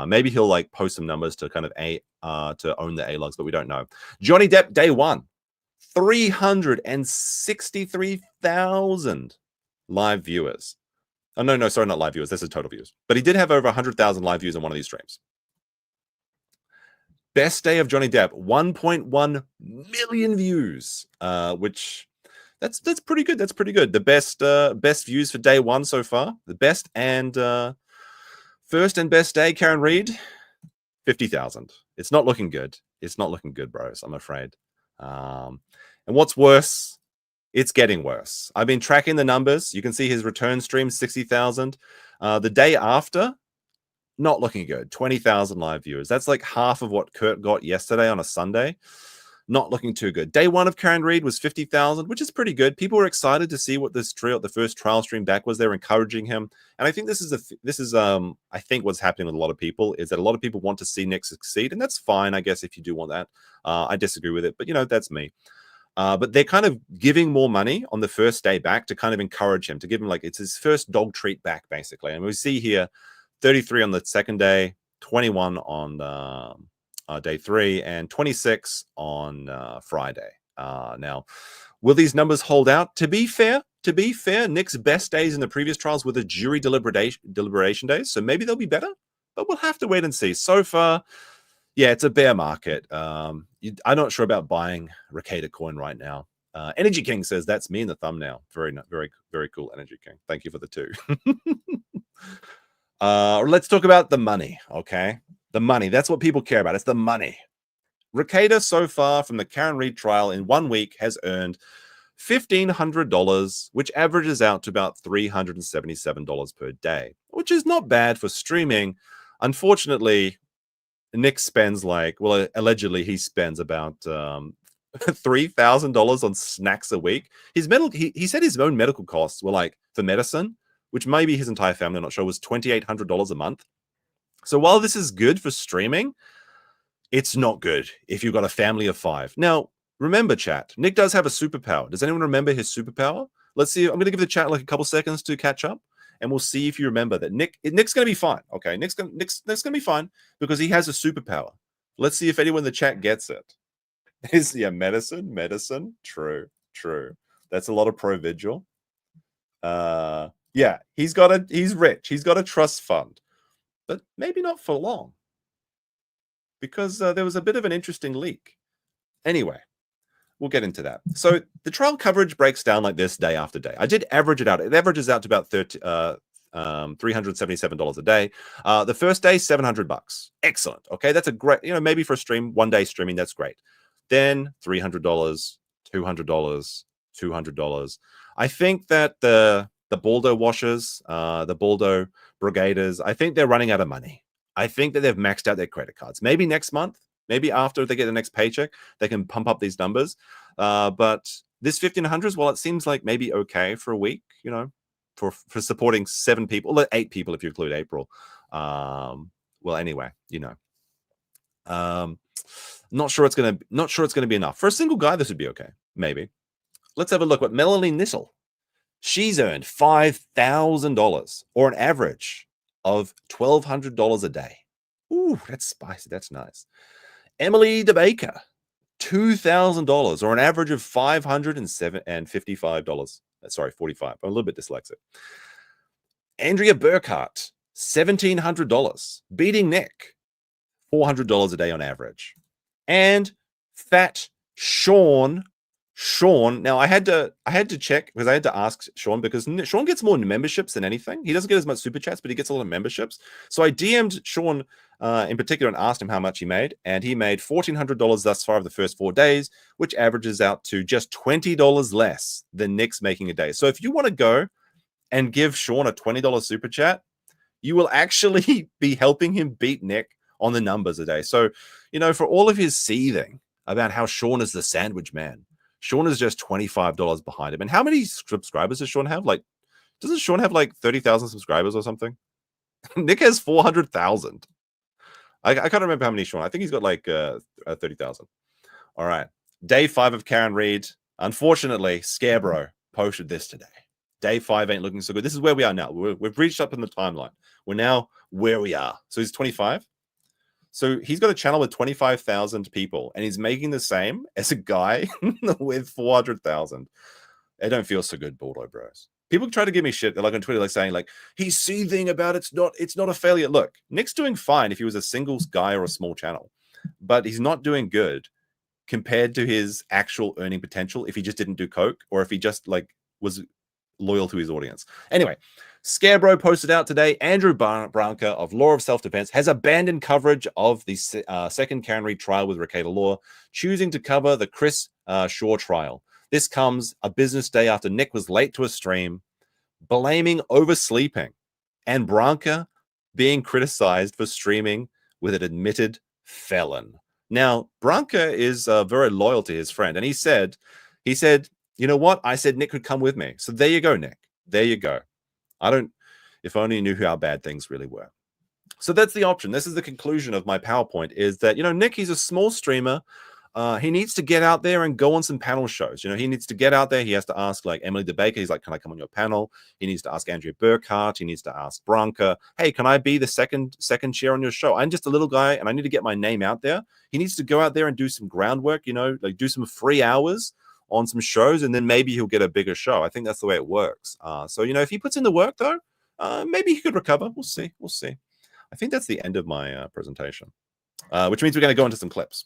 Maybe he'll like post some numbers to kind of to own the A-logs, but we don't know. Johnny Depp day 1, 363,000 live viewers. Oh, no, sorry, not live viewers. This is total views. But he did have over 100,000 live views on one of these streams. Best day of Johnny Depp, 1.1 million views, which that's pretty good. That's pretty good. The best views for day 1 so far. The best and first and best day, Karen Read, 50,000. It's not looking good. It's not looking good, bros, I'm afraid. And what's worse, it's getting worse. I've been tracking the numbers. You can see his return stream, 60,000. The day after, not looking good. 20,000 live viewers. That's like half of what Kurt got yesterday on a Sunday. Not looking too good. Day 1 of Karen Read was 50,000, which is pretty good. People were excited to see what the first trial stream back was. They're encouraging him, and I think this is I think what's happening with a lot of people is that a lot of people want to see Nick succeed, and that's fine, I guess, if you do want that. I disagree with it, but that's me. But they're kind of giving more money on the first day back to kind of encourage him, to give him like it's his first dog treat back, basically. And we see here 33 on the second day, 21 on day 3, and 26 on Friday. Now, will these numbers hold out? To be fair, Nick's best days in the previous trials were the jury deliberation days, so maybe they'll be better, but we'll have to wait and see. So far, yeah, it's a bear market. I'm not sure about buying Rekieta coin right now. Energy King says that's me in the thumbnail. Very, very, very cool, Energy King. Thank you for the 2. Let's talk about the money, okay? The money. That's what people care about. It's the money. Rekieta so far from the Karen Read trial in 1 week has earned $1,500, which averages out to about $377 per day, which is not bad for streaming. Unfortunately, Nick spends allegedly he spends about $3,000 on snacks a week. His he said his own medical costs were like for medicine, which maybe his entire family, I'm not sure, was $2,800 a month. So while this is good for streaming, it's not good if you've got a family of 5. Now, remember, chat, Nick does have a superpower. Does anyone remember his superpower? Let's see. I'm going to give the chat like a couple seconds to catch up, and we'll see if you remember that Nick's going to be fine. Okay, Nick's going to be fine because he has a superpower. Let's see if anyone in the chat gets it. Medicine. True. That's a lot of pro vigil. Yeah, he's rich. He's got a trust fund, but maybe not for long because there was a bit of an interesting leak. Anyway, we'll get into that. So the trial coverage breaks down like this day after day. I did average it out. It averages out to about $377 a day. The first day, $700. Excellent. Okay, that's a great, maybe for a stream, 1 day streaming, that's great. Then $300, $200, $200. I think that the Baldo washers, the Baldo brigaders, I think they're running out of money. I think that they've maxed out their credit cards. Maybe next month, maybe after they get the next paycheck, they can pump up these numbers. But this 1,500s, well, it seems like maybe okay for a week, for supporting 7 people, or 8 people if you include April. Well, anyway, not sure it's gonna be enough for a single guy. This would be okay, maybe. Let's have a look at Melanie Nissel. She's earned $5,000, or an average of $1,200 a day. Ooh, that's spicy. That's nice. Emily DeBaker, $2,000, or an average of $555. Sorry, 45. I'm a little bit dyslexic. Andrea Burkhart, $1,700, beating Nick, $400 a day on average. And Fat Sean. Now I had to check, because I had to ask Sean, because Sean gets more memberships than anything. He doesn't get as much super chats, but he gets a lot of memberships. So I DM'd Sean in particular and asked him how much he made, and he made $1,400 thus far of the first 4 days, which averages out to just $20 less than Nick's making a day. So if you want to go and give Sean a $20 super chat, you will actually be helping him beat Nick on the numbers a day. So, for all of his seething about how Sean is the sandwich man, Sean is just $25 behind him. And how many subscribers does Sean have? Doesn't Sean have 30,000 subscribers or something? Nick has 400,000. I can't remember how many Sean. I think he's got 30,000. All right. Day 5 of Karen Read. Unfortunately, Scarebro posted this today. Day 5 ain't looking so good. This is where we are now. We've reached up in the timeline. We're now where we are. So he's 25. So he's got a channel with 25,000 people, and he's making the same as a guy with 400,000. It don't feel so good, Baldo bros. People try to give me shit. They're on Twitter, saying he's seething about it's not a failure. Look, Nick's doing fine if he was a singles guy or a small channel, but he's not doing good compared to his actual earning potential if he just didn't do coke, or if he just was loyal to his audience. Anyway, Scarebro posted out today, Andrew Branca of Law of Self-Defense has abandoned coverage of the second Karen Read trial with Rekieta Law, choosing to cover the Chris Shaw trial. This comes a business day after Nick was late to a stream, blaming oversleeping, and Branca being criticized for streaming with an admitted felon. Now, Branca is very loyal to his friend, and he said, you know what? I said Nick could come with me. So there you go, Nick. There you go. If only you knew how bad things really were. So that's the option. This is the conclusion of my PowerPoint, is that, Nick, he's a small streamer. He needs to get out there and go on some panel shows. He needs to get out there. He has to ask Emily DeBaker. He's can I come on your panel? He needs to ask Andrea Burkhart. He needs to ask Branca, hey, can I be the second chair on your show? I'm just a little guy and I need to get my name out there. He needs to go out there and do some groundwork, do some free hours on some shows, and then maybe he'll get a bigger show. I think that's the way it works. So, if he puts in the work, though, maybe he could recover. We'll see. I think that's the end of my presentation, which means we're going to go into some clips.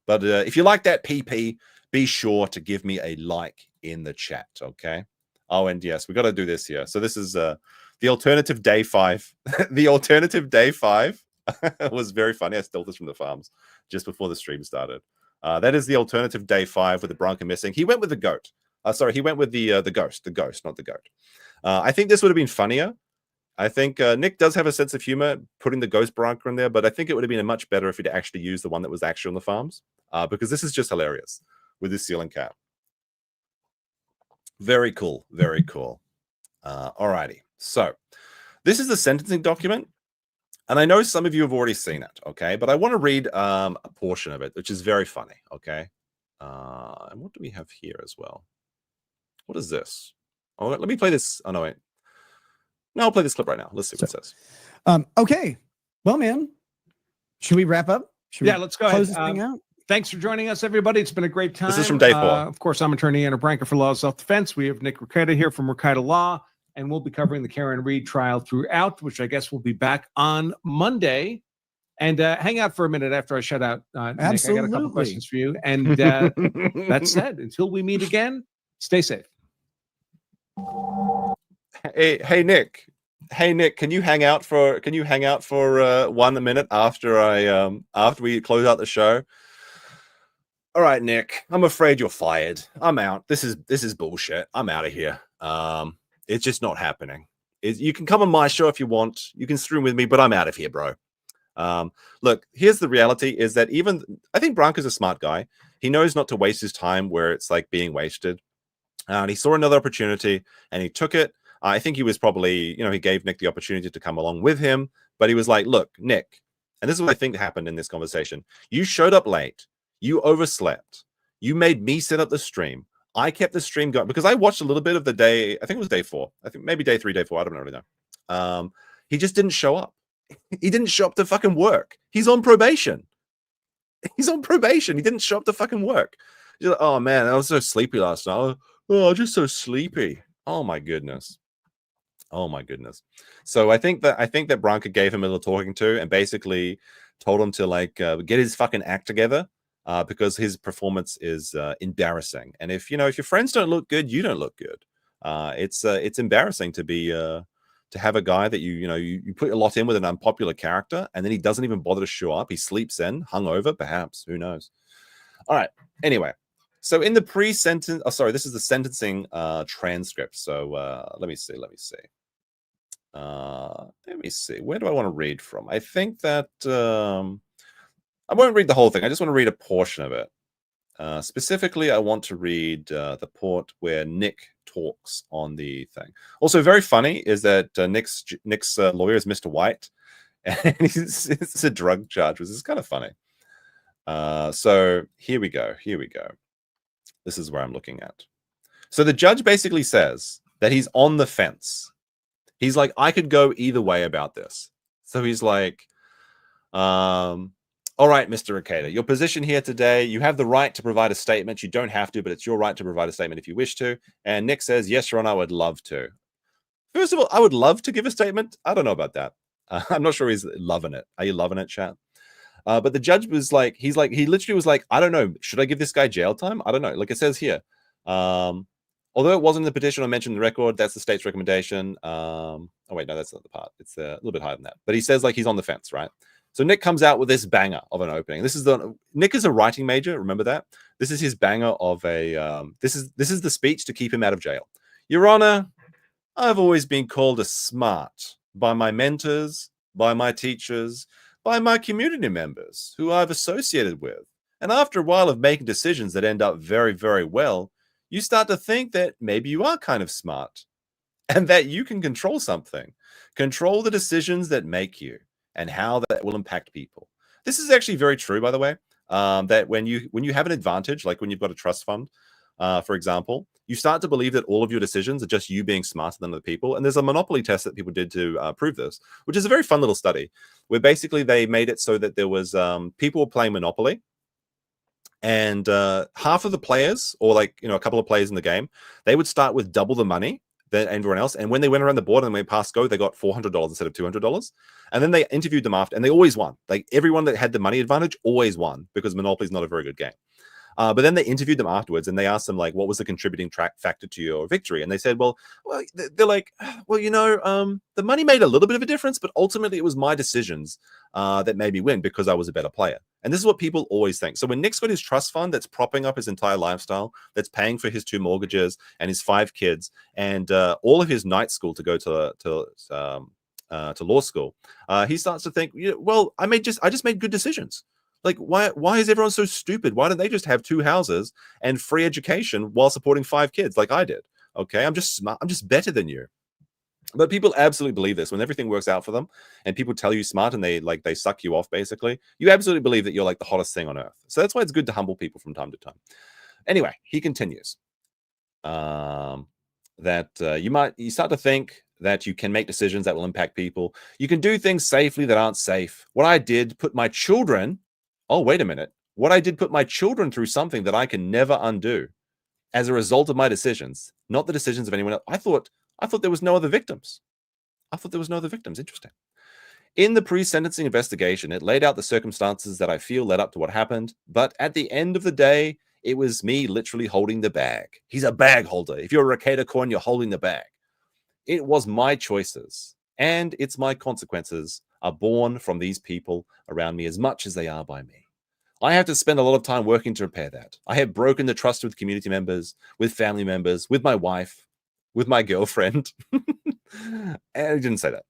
But if you like that PP, be sure to give me a like in the chat, okay? Oh, and yes, we got to do this here. So this is the alternative day 5. The alternative day 5 was very funny. I stole this from the farms just before the stream started. That is the alternative day 5 with the Branca missing. He went with the goat. Sorry, he went with the ghost. The ghost, not the goat. I think this would have been funnier. I think Nick does have a sense of humor putting the ghost Branca in there, but I think it would have been much better if he'd actually used the one that was actually on the farms, because this is just hilarious with this ceiling cat. Very cool. Very cool. Alrighty. So this is the sentencing document. And I know some of you have already seen it, okay? But I want to read a portion of it, which is very funny, okay? And what do we have here as well? What is this? Oh, let me play this. Oh, no, wait. No, I'll play this clip right now. Let's see what it says. Okay. Well, man, should we wrap up? Let's go close ahead. this thing out? Thanks for joining us, everybody. It's been a great time. This is from day 4. Of course, I'm attorney Andrew Branca for Law of Self-Defense. We have Nick Rekieta here from Rekieta Law, and we'll be covering the Karen Read trial throughout, which I guess will be back on Monday. And hang out for a minute after I shut out. Nick, I got a couple questions for you. And that said, until we meet again, stay safe. Hey, Nick, Hey Nick, can you hang out for 1 minute after we close out the show? All right, Nick, I'm afraid you're fired. I'm out. This is bullshit. I'm out of here. It's just not happening. You can come on my show if you want. You can stream with me, but I'm out of here, bro. Look, here's the reality: is that I think Branko's a smart guy. He knows not to waste his time where it's like being wasted. And he saw another opportunity and he took it. I think he was probably, he gave Nick the opportunity to come along with him, but he was like, look, Nick, and this is what I think happened in this conversation. You showed up late. You overslept. You made me set up the stream. I kept the stream going because I watched a little bit of the day. I think it was day 4. I think maybe day 3, day 4. I don't really know. He just didn't show up. He didn't show up to fucking work. He's on probation. He's on probation. He didn't show up to fucking work. He's like, oh man, I was so sleepy last night. Oh, just so sleepy. Oh my goodness. Oh my goodness. So I think that Branko gave him a little talking to and basically told him to get his fucking act together because his performance is embarrassing. And if your friends don't look good, you don't look good. It's embarrassing to be to have a guy that you put a lot in with an unpopular character and then he doesn't even bother to show up. He sleeps in, hungover, perhaps. Who knows? All right. Anyway. So in the pre-sentence, this is the sentencing transcript. So let me see. Let me see. Where do I want to read from? I think that I won't read the whole thing. I just want to read a portion of it. Specifically, I want to read the part where Nick talks on the thing. Also, very funny is that Nick's lawyer is Mr. White, and it's a drug charge, which is kind of funny. So here we go. This is where I'm looking at. So the judge basically says that he's on the fence. He's like, I could go either way about this. So he's like, all right, Mr. Rekieta, your position here today, you have the right to provide a statement. You don't have to, but it's your right to provide a statement if you wish to. And Nick says, yes, Your Honor, I would love to. First of all, I would love to give a statement. I don't know about that. I'm not sure he's loving it. Are you loving it, chat? But the judge was like, he literally was like, I don't know. Should I give this guy jail time? I don't know. Like it says here, although it wasn't in the petition or mentioned in the record, that's the state's recommendation. Oh wait, no, that's not the part. It's a little bit higher than that. But he says like he's on the fence, right? So Nick comes out with this banger of an opening. Nick is a writing major. Remember that? This is his banger of a. This is the speech to keep him out of jail. Your Honor, I've always been called a smart by my mentors, by my teachers, by my community members who I've associated with. And after a while of making decisions that end up very, very well, you start to think that maybe you are kind of smart and that you can control something, control the decisions that make you and how that will impact people. This is actually very true, by the way, that when you have an advantage, like when you've got a trust fund, for example, you start to believe that all of your decisions are just you being smarter than other people. And there's a monopoly test that people did to prove this, which is a very fun little study where basically they made it so that there was people were playing Monopoly and half of the players or a couple of players in the game, they would start with double the money than everyone else. And when they went around the board and went past go, they got $400 instead of $200. And then they interviewed them after and they always won. Like everyone that had the money advantage always won because Monopoly is not a very good game. But then they interviewed them afterwards and they asked them, like, what was the contributing factor to your victory? And they said, they're like, the money made a little bit of a difference, but ultimately it was my decisions that made me win because I was a better player. And this is what people always think. So when Nick's got his trust fund that's propping up his entire lifestyle, that's paying for his 2 mortgages and his 5 kids and all of his night school to go to law school, he starts to think, I just made good decisions. Like, why is everyone so stupid? Why don't they just have 2 houses and free education while supporting 5 kids like I did? Okay, I'm just smart. I'm just better than you. But people absolutely believe this when everything works out for them and people tell you smart and they suck you off, basically. You absolutely believe that you're like the hottest thing on earth. So that's why it's good to humble people from time to time. Anyway, he continues that you start to think that you can make decisions that will impact people. You can do things safely that aren't safe. What I did put my children... Oh, wait a minute. What I did put my children through something that I can never undo as a result of my decisions, not the decisions of anyone else. I thought there was no other victims. Interesting. In the pre-sentencing investigation, it laid out the circumstances that I feel led up to what happened. But at the end of the day, it was me literally holding the bag. He's a bag holder. If you're a Rekieta coin, you're holding the bag. It was my choices. And it's my consequences are born from these people around me as much as they are by me. I have to spend a lot of time working to repair that. I have broken the trust with community members, with family members, with my wife, with my girlfriend. And I didn't say that.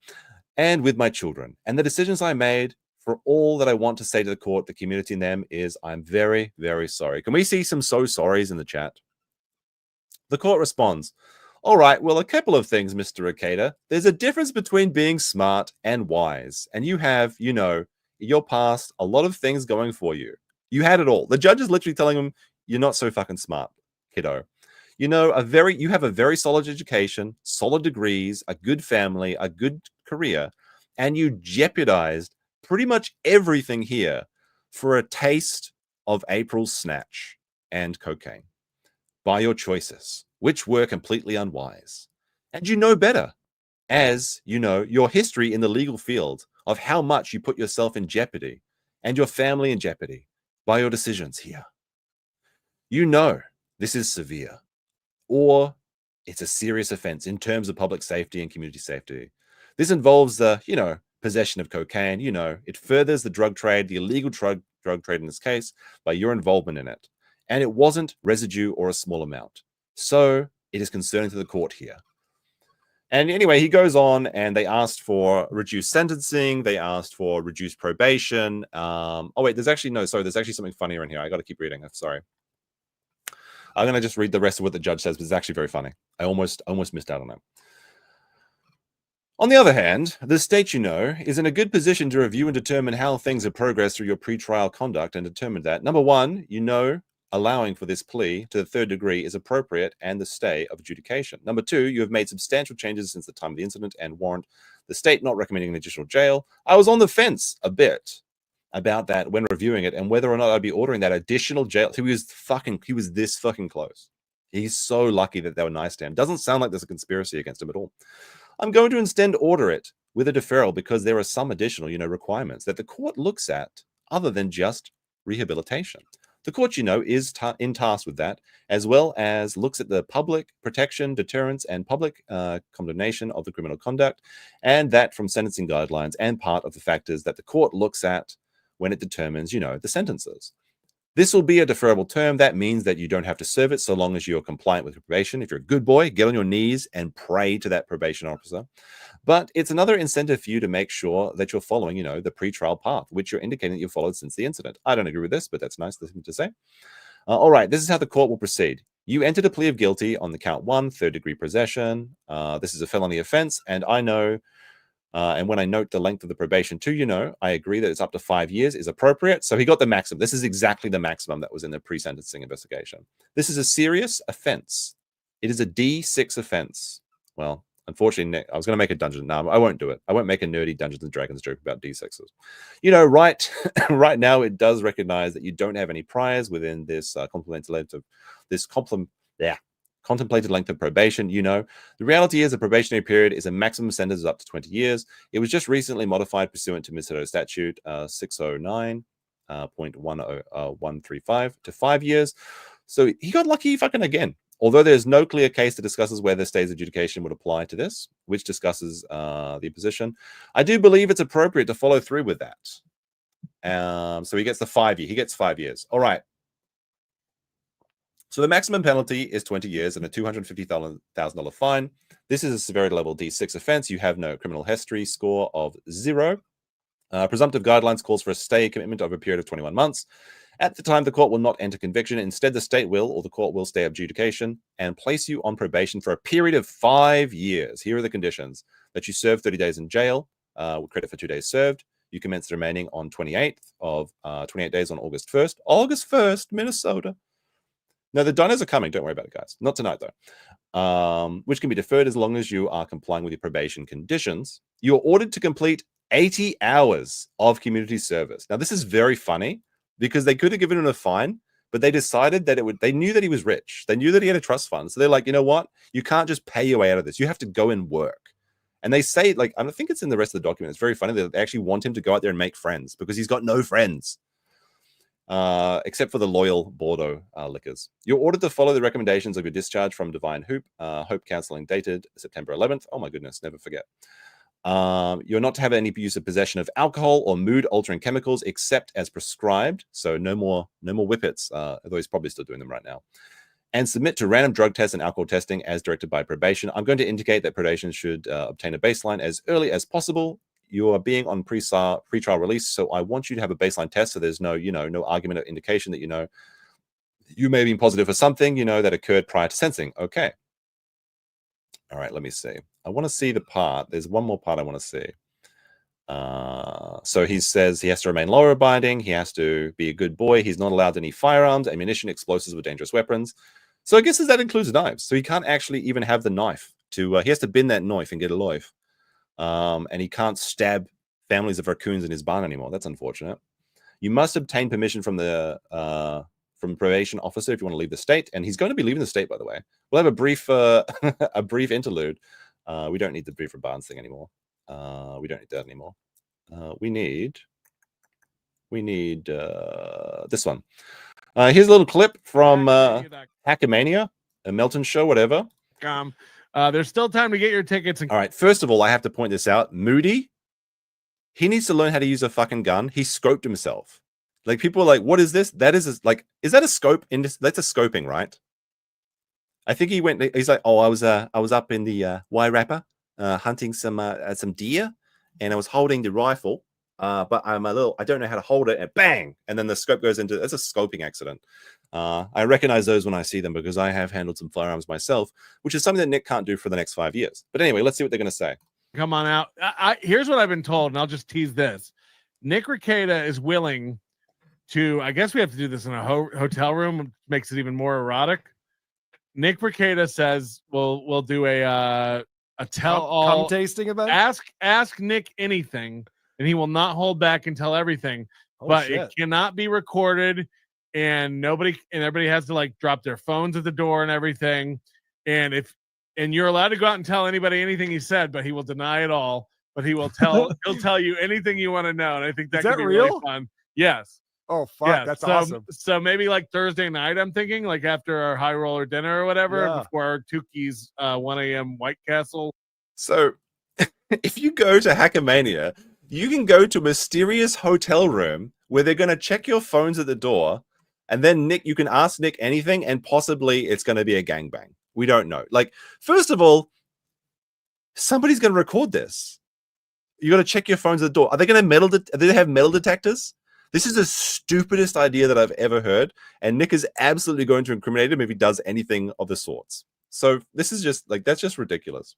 And with my children. And the decisions I made, for all that I want to say to the court, the community, and them is, I'm very, very sorry. Can we see some so sorries in the chat? The court responds, all right, well, a couple of things, Mr. Rekieta. There's a difference between being smart and wise. And you have, you know, in your past, a lot of things going for you. You had it all. The judge is literally telling him, you're not so fucking smart, kiddo. You know, you have a very solid education, solid degrees, a good family, a good career, and you jeopardized pretty much everything here for a taste of April's snatch and cocaine by your choices, which were completely unwise. And you know better, as you know your history in the legal field of how much you put yourself in jeopardy and your family in jeopardy by your decisions here. You know this is severe, or it's a serious offense in terms of public safety and community safety. This involves the, you know, possession of cocaine. You know, it furthers the drug trade, the illegal drug trade in this case, by your involvement in it. And it wasn't residue or a small amount. So it is concerning to the court here. And anyway, he goes on, and they asked for reduced sentencing. They asked for reduced probation. Oh, wait, there's actually there's actually something funnier in here. I got to keep reading. I'm sorry. I'm going to just read the rest of what the judge says, but it's actually very funny. I almost missed out on it. On the other hand, the state, you know, is in a good position to review and determine how things have progressed through your pretrial conduct and determine that, number one, you know, allowing for this plea to the third degree is appropriate and the stay of adjudication. Number two, you have made substantial changes since the time of the incident and warrant the state not recommending an additional jail. I was on the fence a bit about that when reviewing it and whether or not I'd be ordering that additional jail. He was this fucking close. He's so lucky that they were nice to him. Doesn't sound like there's a conspiracy against him at all. I'm going to instead order it with a deferral because there are some additional, you know, requirements that the court looks at other than just rehabilitation. The court, you know, is in task with that, as well as looks at the public protection, deterrence, and public condemnation of the criminal conduct, and that from sentencing guidelines and part of the factors that the court looks at when it determines, you know, the sentences. This will be a deferrable term. That means that you don't have to serve it so long as you're compliant with probation. If you're a good boy, get on your knees and pray to that probation officer. But it's another incentive for you to make sure that you're following, you know, the pretrial path, which you're indicating that you've followed since the incident. I don't agree with this, but that's nice of him to say. All right, this is how the court will proceed. You entered a plea of guilty on the count 1, third-degree possession. This is a felony offense, and I know, and when I note the length of the probation too, you know, I agree that it's up to 5 years is appropriate. So he got the maximum. This is exactly the maximum that was in the pre-sentencing investigation. This is a serious offense. It is a D6 offense. Well, unfortunately, Nick, I was going to make a dungeon. No, I won't do it. I won't make a nerdy Dungeons and Dragons joke about D6s. You know, right now, it does recognize that you don't have any priors within this contemplated length of probation. You know, the reality is a probationary period is a maximum sentence of up to 20 years. It was just recently modified pursuant to Minnesota Statute 609.10135 to 5 years. So he got lucky fucking again. Although there's no clear case that discusses whether stays adjudication would apply to this, which discusses the imposition, I do believe it's appropriate to follow through with that. So he gets the 5 year. He gets 5 years. All right. So the maximum penalty is 20 years and a $250,000 fine. This is a severity level D6 offense. You have no criminal history score of 0. Presumptive guidelines calls for a stay commitment over a period of 21 months. At the time, the court will not enter conviction. Instead, the state will, or the court will stay adjudication and place you on probation for a period of 5 years. Here are the conditions: that you serve 30 days in jail with credit for 2 days served. You commence the remaining on 28 days on August 1st. August 1st, Minnesota. No, the diners are coming. Don't worry about it, guys. Not tonight, though. Which can be deferred as long as you are complying with your probation conditions. You are ordered to complete 80 hours of community service. Now, this is very funny because they could have given him a fine, but they decided that they knew that he was rich. They knew that he had a trust fund. So they're like, you know what? You can't just pay your way out of this. You have to go and work. And they say, like, I think it's in the rest of the document. It's very funny that they actually want him to go out there and make friends because he's got no friends. Except for the loyal Bordeaux liquors. You're ordered to follow the recommendations of your discharge from Divine Hope Counseling dated September 11th. Oh my goodness, never forget. You're not to have any use of possession of alcohol or mood-altering chemicals except as prescribed. So no more whippets, although he's probably still doing them right now. And submit to random drug tests and alcohol testing as directed by probation. I'm going to indicate that probation should obtain a baseline as early as possible. You are being on pre-trial release, so I want you to have a baseline test so there's no, no argument or indication that, you may be positive for something, that occurred prior to sentencing. Okay. All right, let me see. I want to see the part. There's one more part I want to see. So he says he has to remain law-abiding. He has to be a good boy. He's not allowed any firearms, ammunition, explosives, or dangerous weapons. So I guess that includes knives. So he can't actually even have the knife. He has to bend that knife and get a life. And he can't stab families of raccoons in his barn anymore. That's unfortunate. You must obtain permission from the probation officer if you want to leave the state. And he's going to be leaving the state, by the way. We'll have a brief interlude. We don't need the brief for Barnes thing anymore. We don't need that anymore. We need this one. Here's a little clip from Hackamania, a Melton show, whatever. There's still time to get your tickets. All right. First of all, I have to point this out. Moody, he needs to learn how to use a fucking gun. He scoped himself. Like, people are like, what is this? That is like, is that a scope? That's a scoping, right? I think he's like, oh, I was up in the Y Rapper hunting some deer, and I was holding the rifle, but I don't know how to hold it, and bang, and then the scope goes into, it's a scoping accident. I recognize those when I see them because I have handled some firearms myself, which is something that Nick can't do for the next 5 years. But anyway, let's see what they're going to say. Come on out. Here's what I've been told, and I'll just tease this. Nick Rekieta is willing to, I guess we have to do this in a hotel room, which makes it even more erotic. Nick Rekieta says we'll do a tell-all come tasting event. Ask Nick anything, and he will not hold back and tell everything. But it cannot be recorded, and everybody has to like drop their phones at the door and everything. And you're allowed to go out and tell anybody anything he said, but he will deny it all. But he'll tell you anything you want to know. And I think that could be real? really fun. Yes. Oh fuck, yeah, that's awesome. So maybe like Thursday night, I'm thinking, like after our high roller dinner or whatever, before our Tukey's 1 a.m. White Castle. So if you go to Hackamania, you can go to a mysterious hotel room where they're going to check your phones at the door, and then you can ask Nick anything, and possibly it's going to be a gangbang. We don't know. Like, first of all, somebody's going to record this. You got to check your phones at the door. Are they going to do they have metal detectors? This is the stupidest idea that I've ever heard, and Nick is absolutely going to incriminate him if he does anything of the sorts. So this is just like, that's just ridiculous.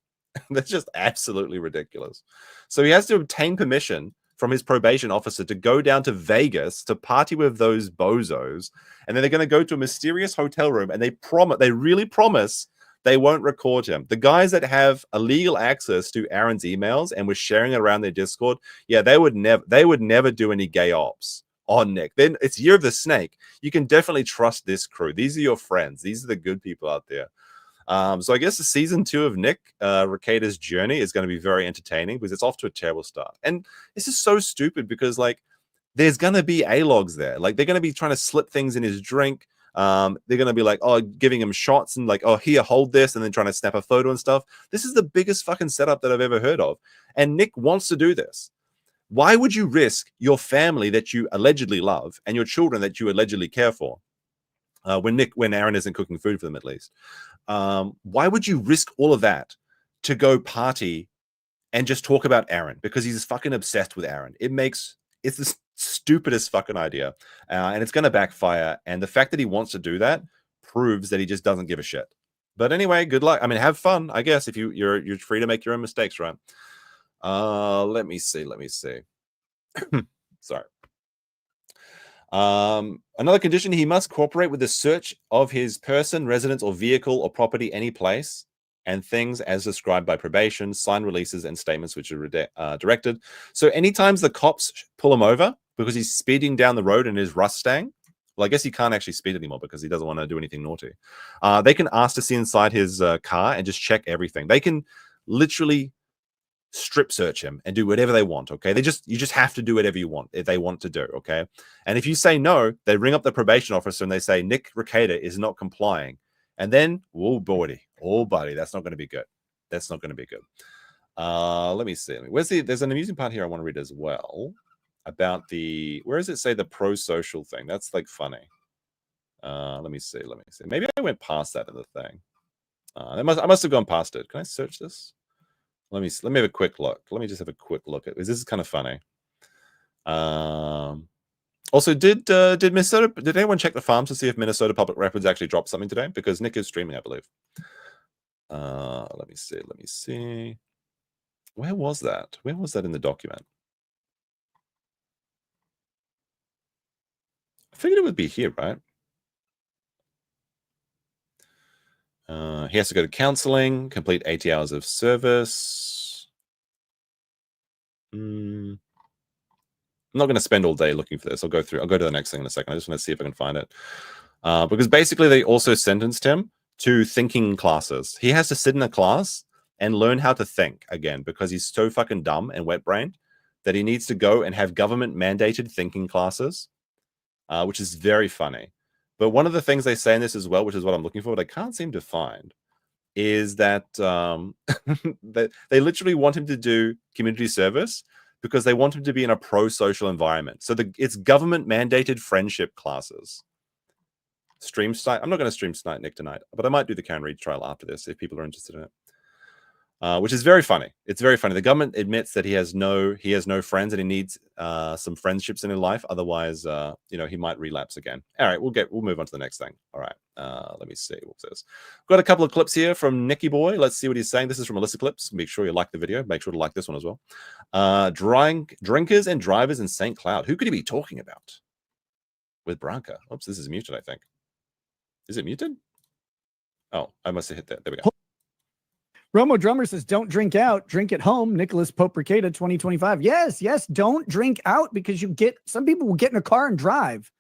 That's just absolutely ridiculous. So he has to obtain permission from his probation officer to go down to Vegas to party with those bozos, and then they're going to go to a mysterious hotel room, and they really promise they won't record him. The guys that have illegal access to Aaron's emails and were sharing it around their Discord, they would never do any gay ops on Nick. Then it's Year of the Snake. You can definitely trust this crew. These are your friends. These are the good people out there. So I guess the season 2 of Nick Rekieta's journey is going to be very entertaining because it's off to a terrible start. And this is so stupid because, like, there's going to be A-logs there. Like, they're going to be trying to slip things in his drink. They're going to be like, oh, giving him shots and like, oh, here, hold this, and then trying to snap a photo and stuff. This is the biggest fucking setup that I've ever heard of. And Nick wants to do this. Why would you risk your family that you allegedly love and your children that you allegedly care for? When Aaron isn't cooking food for them, at least. Why would you risk all of that to go party and just talk about Aaron? Because he's fucking obsessed with Aaron. It's the stupidest fucking idea, and it's going to backfire. And the fact that he wants to do that proves that he just doesn't give a shit. But anyway, good luck. I mean, have fun, I guess, if you're free to make your own mistakes, right? Let me see. Sorry. Another condition, he must cooperate with the search of his person, residence, or vehicle or property, any place, and things as described by probation, signed releases, and statements which are directed. So anytime the cops pull him over because he's speeding down the road in his Mustang, well, I guess he can't actually speed anymore because he doesn't want to do anything naughty. They can ask to see inside his car and just check everything. They can literally strip search him and do whatever they want. Okay, you just have to do whatever you want if they want to do. Okay, and if you say no, they ring up the probation officer and they say Nick Rekieta is not complying, and then buddy, that's not going to be good. That's not going to be good. Let me see. There's an amusing part here I want to read as well about where does it say the pro-social thing? That's like funny. Let me see. Maybe I went past that in the thing. I must have gone past it. Can I search this? Let me have a quick look. Let me just have a quick look at this. Is kind of funny. Also, did anyone check the farms to see if Minnesota Public Records actually dropped something today? Because Nick is streaming, I believe. Let me see. Where was that? Where was that in the document? I figured it would be here, right? He has to go to counseling, complete 80 hours of service. I'm not going to spend all day looking for this. I'll go to the next thing in a second. I just want to see if I can find it. Because basically they also sentenced him to thinking classes. He has to sit in a class and learn how to think again because he's so fucking dumb and wet-brained that he needs to go and have government-mandated thinking classes, which is very funny. But one of the things they say in this as well, which is what I'm looking for, but I can't seem to find, is that that they literally want him to do community service because they want him to be in a pro-social environment. So it's government-mandated friendship classes. Stream snipe. I'm not going to stream snipe Nick tonight, but I might do the Karen Read trial after this if people are interested in it. Which is very funny. It's very funny. The government admits that he has no friends and he needs some friendships in his life. Otherwise, he might relapse again. All right, we'll move on to the next thing. All right, let me see what this. Got a couple of clips here from Nicky Boy. Let's see what he's saying. This is from Alyssa Clips. Make sure you like the video. Make sure to like this one as well. Drinkers and drivers in St. Cloud. Who could he be talking about? With Branca. Oops, this is muted, I think. Is it muted? Oh, I must have hit that. There we go. Romo Drummer says, don't drink out, drink at home. Nicholas Pope Rekieta 2025. Yes, don't drink out because some people will get in a car and drive.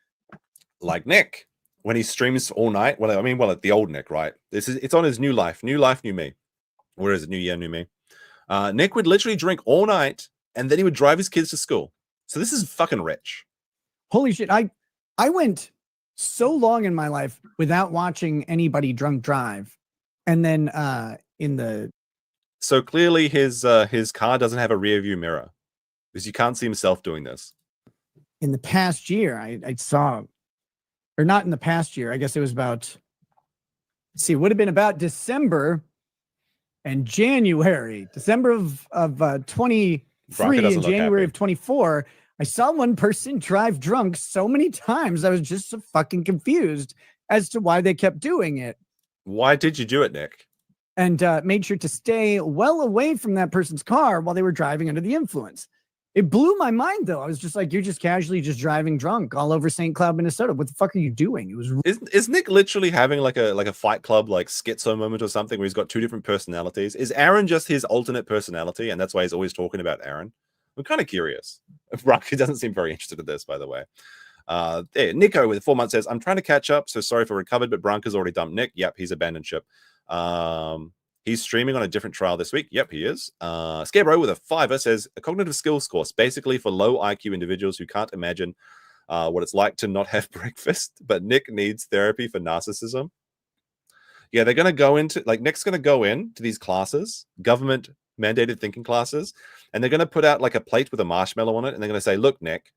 Like Nick, when he streams all night. Well, the old Nick, right? It's on his new life, new me. Where is it? New year, new me. Nick would literally drink all night and then he would drive his kids to school. So this is fucking rich. Holy shit. I went so long in my life without watching anybody drunk drive. And then so clearly his car doesn't have a rear view mirror because you can't see himself doing this. In the past year, I saw, or not in the past year, I guess it was about, it would have been about December and January, December of 23 and January of 24. I saw one person drive drunk so many times. I was just so fucking confused as to why they kept doing it. Why did you do it, Nick? And made sure to stay well away from that person's car while they were driving under the influence. It blew my mind, though. I was just like, you're just casually just driving drunk all over St. Cloud, Minnesota. What the fuck are you doing? It was. Is Nick literally having like a Fight Club like schizo moment or something where he's got two different personalities? Is Aaron just his alternate personality, and that's why he's always talking about Aaron? I'm kind of curious. Rocky doesn't seem very interested in this, by the way. Nico with 4 months says, I'm trying to catch up, so sorry for recovered, but Branca's already dumped Nick. Yep, he's abandoned ship. He's streaming on a different trial this week. Yep, he is. Scarebro with a 5 says, a cognitive skills course, basically for low IQ individuals who can't imagine what it's like to not have breakfast, but Nick needs therapy for narcissism. Yeah, they're going to go into, Nick's going to go into these classes, government mandated thinking classes, and they're going to put out like a plate with a marshmallow on it, and they're going to say, look, Nick,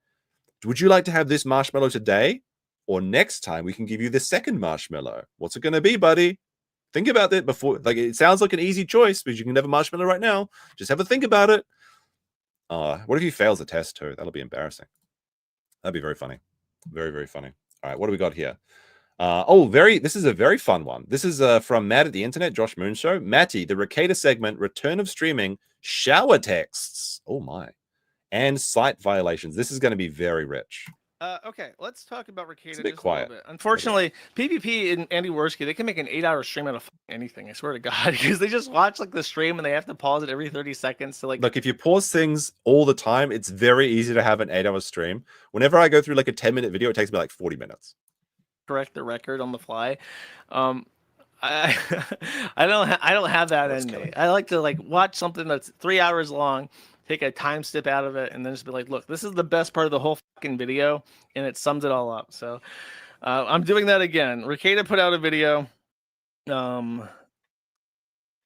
would you like to have this marshmallow today? Or next time we can give you the second marshmallow. What's it going to be, buddy? Think about it before. It sounds like an easy choice, but you can have a marshmallow right now. Just have a think about it. What if he fails the test too? That'll be embarrassing. That'd be very funny. Very, very funny. All right, what do we got here? This is a very fun one. This is from Matt at the Internet, Josh Moon Show. Matty, the Rekieta segment, return of streaming, shower texts. Oh my. And site violations. This is going to be very rich. Okay, let's talk about Rekieta a bit just quiet. a little bit. Unfortunately, PvP and Andy Worski, they can make an 8-hour stream out of anything. I swear to God, because they just watch the stream and they have to pause it every 30 seconds to Look, if you pause things all the time, it's very easy to have an 8-hour stream. Whenever I go through a 10-minute video, it takes me 40 minutes. Correct the record on the fly. I don't have that in me. I like to watch something that's 3 hours long, take a time step out of it, and then just be like, look, this is the best part of the whole fucking video, and it sums it all up. So I'm doing that again. Rekieta put out a video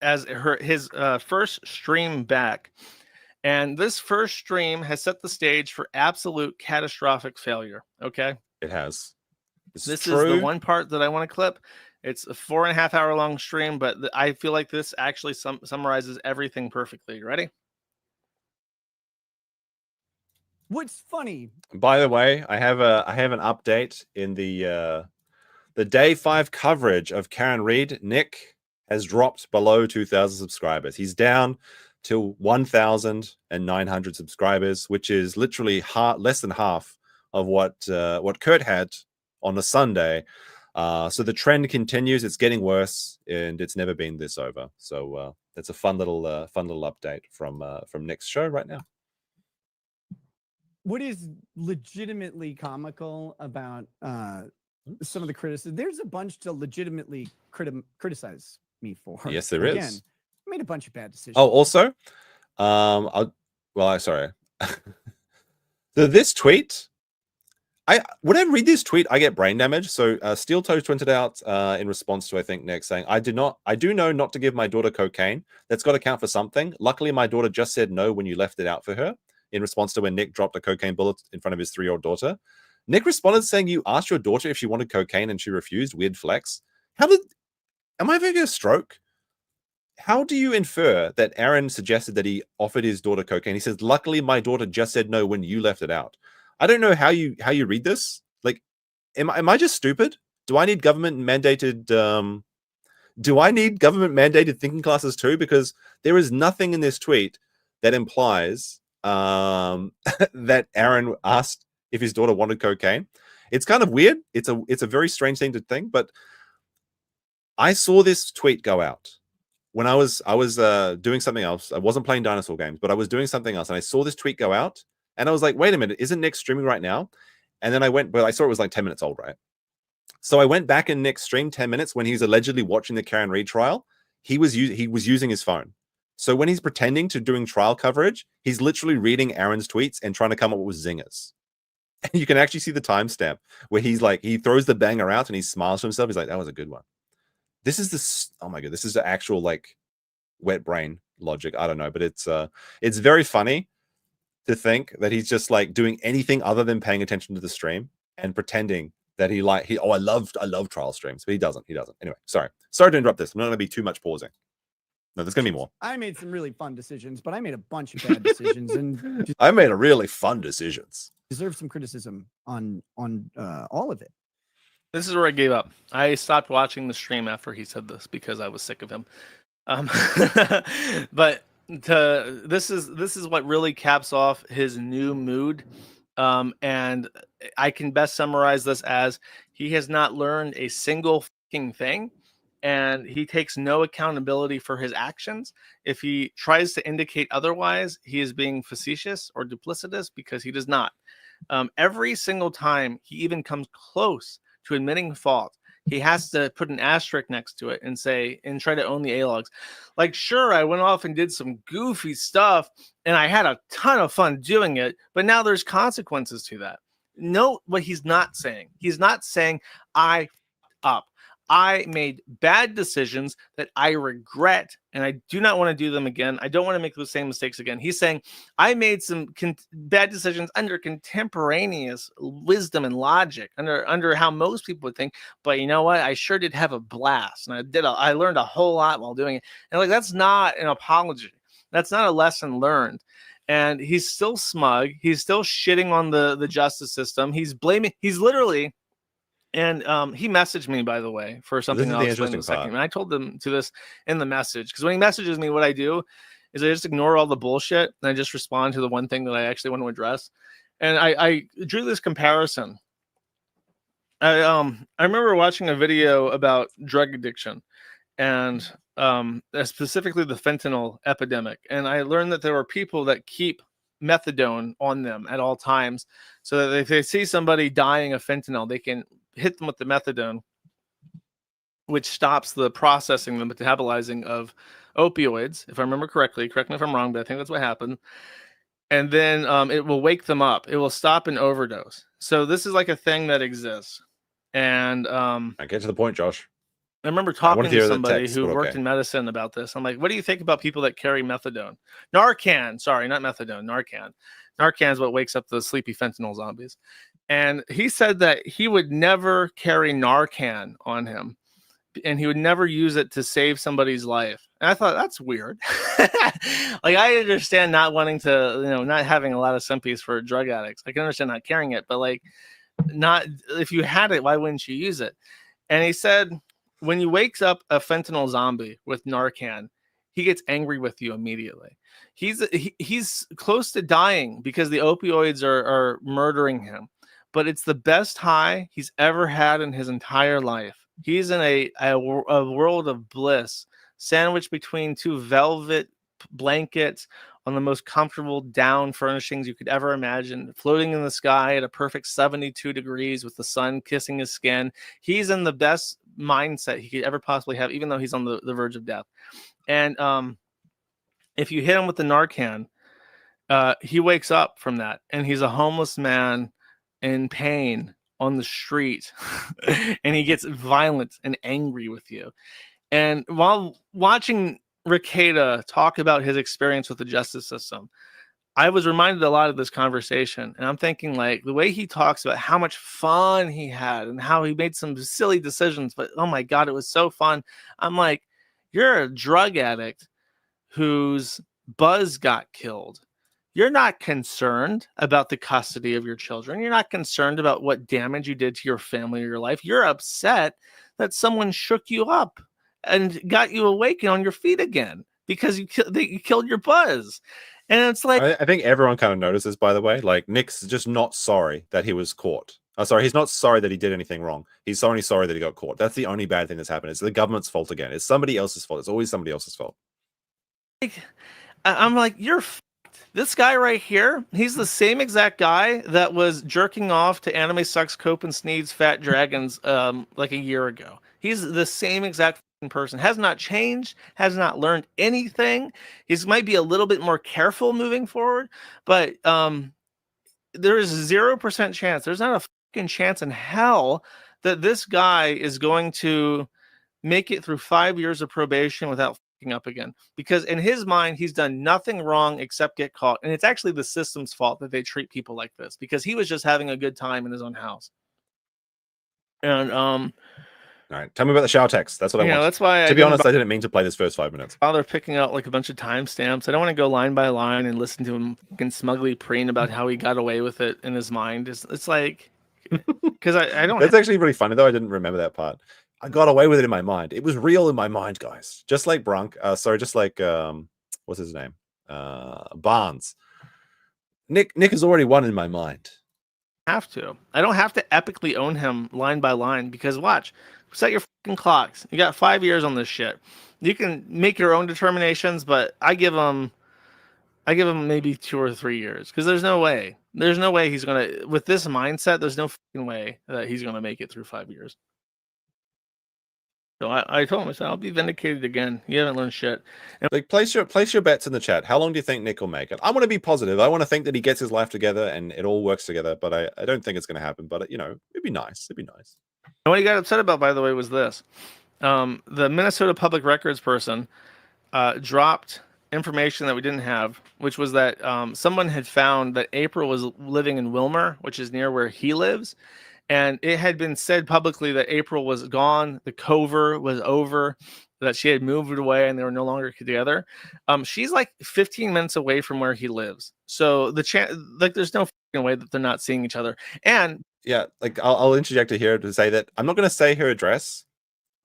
as his first stream back. And this first stream has set the stage for absolute catastrophic failure. Okay. It has. This is the one part that I want to clip. It's a 4.5 hour long stream, but I feel like this actually summarizes everything perfectly. You ready? What's funny? By the way, I have an update in the day 5 coverage of Karen Read. Nick has dropped below 2,000 subscribers. He's down to 1,900 subscribers, which is literally less than half of what Kurt had on a Sunday. So the trend continues. It's getting worse, and it's never been this over. So that's a fun little update from Nick's show right now. What is legitimately comical about some of the criticism? There's a bunch to legitimately criticize me for. Yes, there Again, is. I made a bunch of bad decisions. Oh, also, sorry. So this tweet, when I read this tweet, I get brain damage. So Steel Toes tweeted out in response to, I think, Nick, saying, I do know not to give my daughter cocaine. That's got to count for something. Luckily, my daughter just said no when you left it out for her, in response to when Nick dropped a cocaine bullet in front of his 3-year-old daughter. Nick responded saying, you asked your daughter if she wanted cocaine and she refused. Weird flex. Am I having a stroke? How do you infer that Aaron suggested that he offered his daughter cocaine? He says, luckily, my daughter just said no when you left it out. I don't know how you read this. Like, am I just stupid? Do I need government mandated thinking classes too? Because there is nothing in this tweet that implies that Aaron asked if his daughter wanted cocaine. It's kind of weird. It's a very strange thing to think, but I saw this tweet go out when I was doing something else. I wasn't playing dinosaur games, but I was doing something else, and I saw this tweet go out, and I was like, wait a minute, isn't Nick streaming right now? And then I saw it was like 10 minutes old, right? So I went back in Nick's stream 10 minutes when he was allegedly watching the Karen Read trial. He was using his phone. So when he's pretending to doing trial coverage, he's literally reading Aaron's tweets and trying to come up with zingers. And you can actually see the timestamp where he's like, he throws the banger out and he smiles to himself. He's like, that was a good one. This is oh my God, this is the actual like wet brain logic. I don't know, but it's very funny to think that he's just like doing anything other than paying attention to the stream and pretending that I love trial streams, but he doesn't. Anyway, sorry to interrupt this. I'm not going to be too much pausing. No, there's going to be more. I made some really fun decisions, but I made a bunch of bad decisions, and I made a really fun decisions. Deserve some criticism on all of it. This is where I gave up. I stopped watching the stream after he said this because I was sick of him. But this is what really caps off his new mood. And I can best summarize this as he has not learned a single fucking thing, and he takes no accountability for his actions. If he tries to indicate otherwise, he is being facetious or duplicitous, because he does not. Every single time he even comes close to admitting fault, he has to put an asterisk next to it and try to own the A-logs. Like, sure, I went off and did some goofy stuff and I had a ton of fun doing it, but now there's consequences to that. Note what he's not saying. He's not saying I f***ed up. I made bad decisions that I regret, and I do not want to do them again. I don't want to make those same mistakes again. He's saying I made some bad decisions under contemporaneous wisdom and logic, under how most people would think. But you know what? I sure did have a blast, and I learned a whole lot while doing it. And like, that's not an apology. That's not a lesson learned. And he's still smug. He's still shitting on the justice system. He's literally. And he messaged me, by the way, for something I'll explain in a second. And I told them to this in the message, because when he messages me, what I do is I just ignore all the bullshit and I just respond to the one thing that I actually want to address. And I drew this comparison. I remember watching a video about drug addiction and specifically the fentanyl epidemic. And I learned that there are people that keep methadone on them at all times, so that if they see somebody dying of fentanyl, they can hit them with the methadone, which stops the processing, the metabolizing of opioids, if I remember correctly. Correct me if I'm wrong, but I think that's what happened. And then it will wake them up. It will stop an overdose. So this is like a thing that exists. And I get to the point, Josh. I remember wanna talking to hear the somebody text, who but worked okay. in medicine about this. I'm like, what do you think about people that carry methadone? Narcan, sorry, not methadone, Narcan. Narcan is what wakes up the sleepy fentanyl zombies. And he said that he would never carry Narcan on him and he would never use it to save somebody's life. And I thought that's weird. Like, I understand not wanting to, not having a lot of sympathies for drug addicts. I can understand not carrying it, but like, not if you had it, why wouldn't you use it? And he said, when you wakes up a fentanyl zombie with Narcan, he gets angry with you immediately. He's close to dying because the opioids are murdering him. But it's the best high he's ever had in his entire life. He's in a world of bliss, sandwiched between two velvet blankets on the most comfortable down furnishings you could ever imagine, floating in the sky at a perfect 72 degrees with the sun kissing his skin. He's in the best mindset he could ever possibly have, even though he's on the verge of death. And if you hit him with the Narcan, he wakes up from that, and he's a homeless man in pain on the street, and he gets violent and angry with you. And while watching Rekieta talk about his experience with the justice system, I was reminded a lot of this conversation, and I'm thinking, like, the way he talks about how much fun he had and how he made some silly decisions, but oh my God, it was so fun. I'm like, you're a drug addict whose buzz got killed. You're not concerned about the custody of your children. You're not concerned about what damage you did to your family or your life. You're upset that someone shook you up and got you awake and on your feet again because you killed your buzz. And it's like, I think everyone kind of notices, by the way, like Nick's just not sorry that he was caught. Sorry, he's not sorry that he did anything wrong. He's only sorry that he got caught. That's the only bad thing that's happened. It's the government's fault again. It's somebody else's fault. It's always somebody else's fault. I'm like, you're this guy right here. He's the same exact guy that was jerking off to Anime Sucks, Cope and Sneed's Fat Dragons like a year ago. He's the same exact person. Has not changed, has not learned anything. He might be a little bit more careful moving forward, but there is 0% chance. There's not a fucking chance in hell that this guy is going to make it through 5 years of probation without fucking up again. Because in his mind, he's done nothing wrong except get caught. And it's actually the system's fault that they treat people like this, because he was just having a good time in his own house. And all right, tell me about the shower text. That's what I want. That's why, to be honest, I didn't mean to play this first 5 minutes. While they're picking out like a bunch of timestamps, I don't want to go line by line and listen to him fucking smugly preen about how he got away with it in his mind. It's like, because I don't. That's actually really funny though. I didn't remember that part. I got away with it in my mind. It was real in my mind, guys. Just like just like what's his name? Barnes. Nick has already won in my mind. I don't have to epically own him line by line, because watch, set your fucking clocks. You got 5 years on this shit. You can make your own determinations, but I give him maybe 2 or 3 years, because there's no way he's gonna, with this mindset, there's no fucking way that he's gonna make it through 5 years. So I told him, I said, I'll be vindicated again. You haven't learned shit. And like, place your bets in the chat. How long do you think Nick will make it? I want to be positive. I want to think that he gets his life together and it all works together, but I don't think it's going to happen. But it'd be nice. It'd be nice. And what he got upset about, by the way, was this: the Minnesota Public Records person dropped information that we didn't have, which was that someone had found that April was living in Wilmer, which is near where he lives. And it had been said publicly that April was gone, the cover was over, that she had moved away and they were no longer together. She's like 15 minutes away from where he lives. So there's no way that they're not seeing each other. And yeah, like I'll interject here to say that I'm not going to say her address,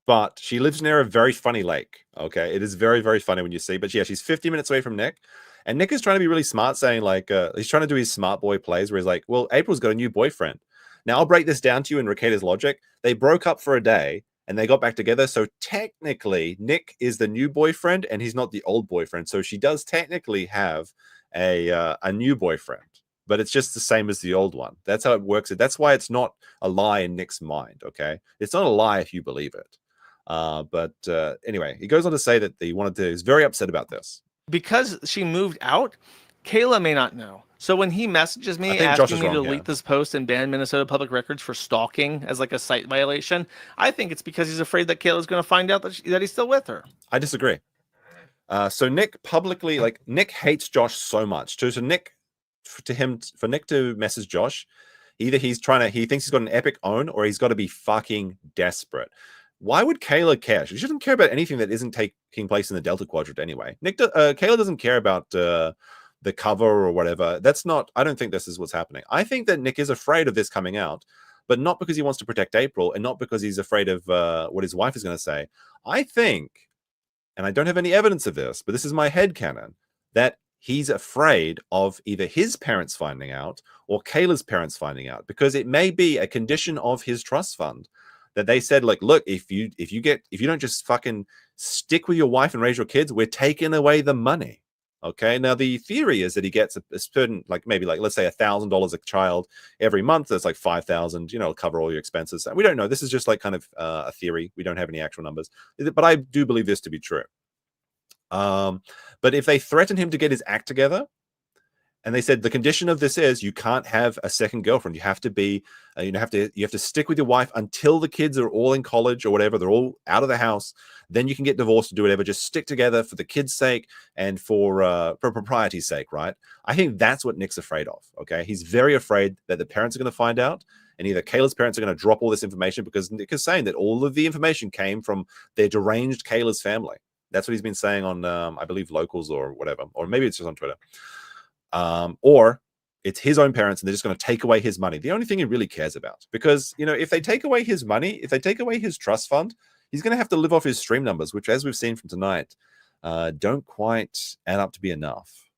but she lives near a very funny lake. Okay. It is very, very funny when you see, but yeah, she's 50 minutes away from Nick. And Nick is trying to be really smart, saying like, he's trying to do his smart boy plays where he's like, well, April's got a new boyfriend. Now, I'll break this down to you in Rekieta's logic. They broke up for a day and they got back together. So technically, Nick is the new boyfriend and he's not the old boyfriend. So she does technically have a new boyfriend, but it's just the same as the old one. That's how it works. That's why it's not a lie in Nick's mind, okay? It's not a lie if you believe it. But anyway, he goes on to say that he's very upset about this. Because she moved out, Kayla may not know. So when he messages I me think Josh asking is me to wrong delete here. this post and ban Minnesota Public Records for stalking as like a site violation, I think it's because he's afraid that Kayla's going to find out that he's still with her. I disagree. So Nick publicly, like, Nick hates Josh so much. For Nick to message Josh, either he thinks he's got an epic own, or he's got to be fucking desperate. Why would Kayla care? She shouldn't care about anything that isn't taking place in the Delta Quadrant anyway. Kayla doesn't care about the cover or whatever. I don't think this is what's happening. I think that Nick is afraid of this coming out, but not because he wants to protect April, and not because he's afraid of what his wife is going to say. I think, and I don't have any evidence of this, but this is my headcanon, that he's afraid of either his parents finding out or Kayla's parents finding out, because it may be a condition of his trust fund that they said, like, look, if you don't just fucking stick with your wife and raise your kids, we're taking away the money. Okay. Now the theory is that he gets a certain, like, maybe, like, let's say $1,000 a child every month. That's like 5,000. Cover all your expenses. We don't know. This is just like kind of a theory. We don't have any actual numbers, but I do believe this to be true. But if they threaten him to get his act together, and they said the condition of this is you can't have a second girlfriend. You have to be, you have to stick with your wife until the kids are all in college or whatever. They're all out of the house. Then you can get divorced or do whatever. Just stick together for the kids' sake and for propriety's sake, right? I think that's what Nick's afraid of. Okay, he's very afraid that the parents are going to find out, and either Kayla's parents are going to drop all this information, because Nick is saying that all of the information came from their deranged Kayla's family. That's what he's been saying on, I believe, Locals or whatever, or maybe it's just on Twitter. Or it's his own parents and they're just going to take away his money. The only thing he really cares about, because, if they take away his money, if they take away his trust fund, he's going to have to live off his stream numbers, which, as we've seen from tonight, don't quite add up to be enough.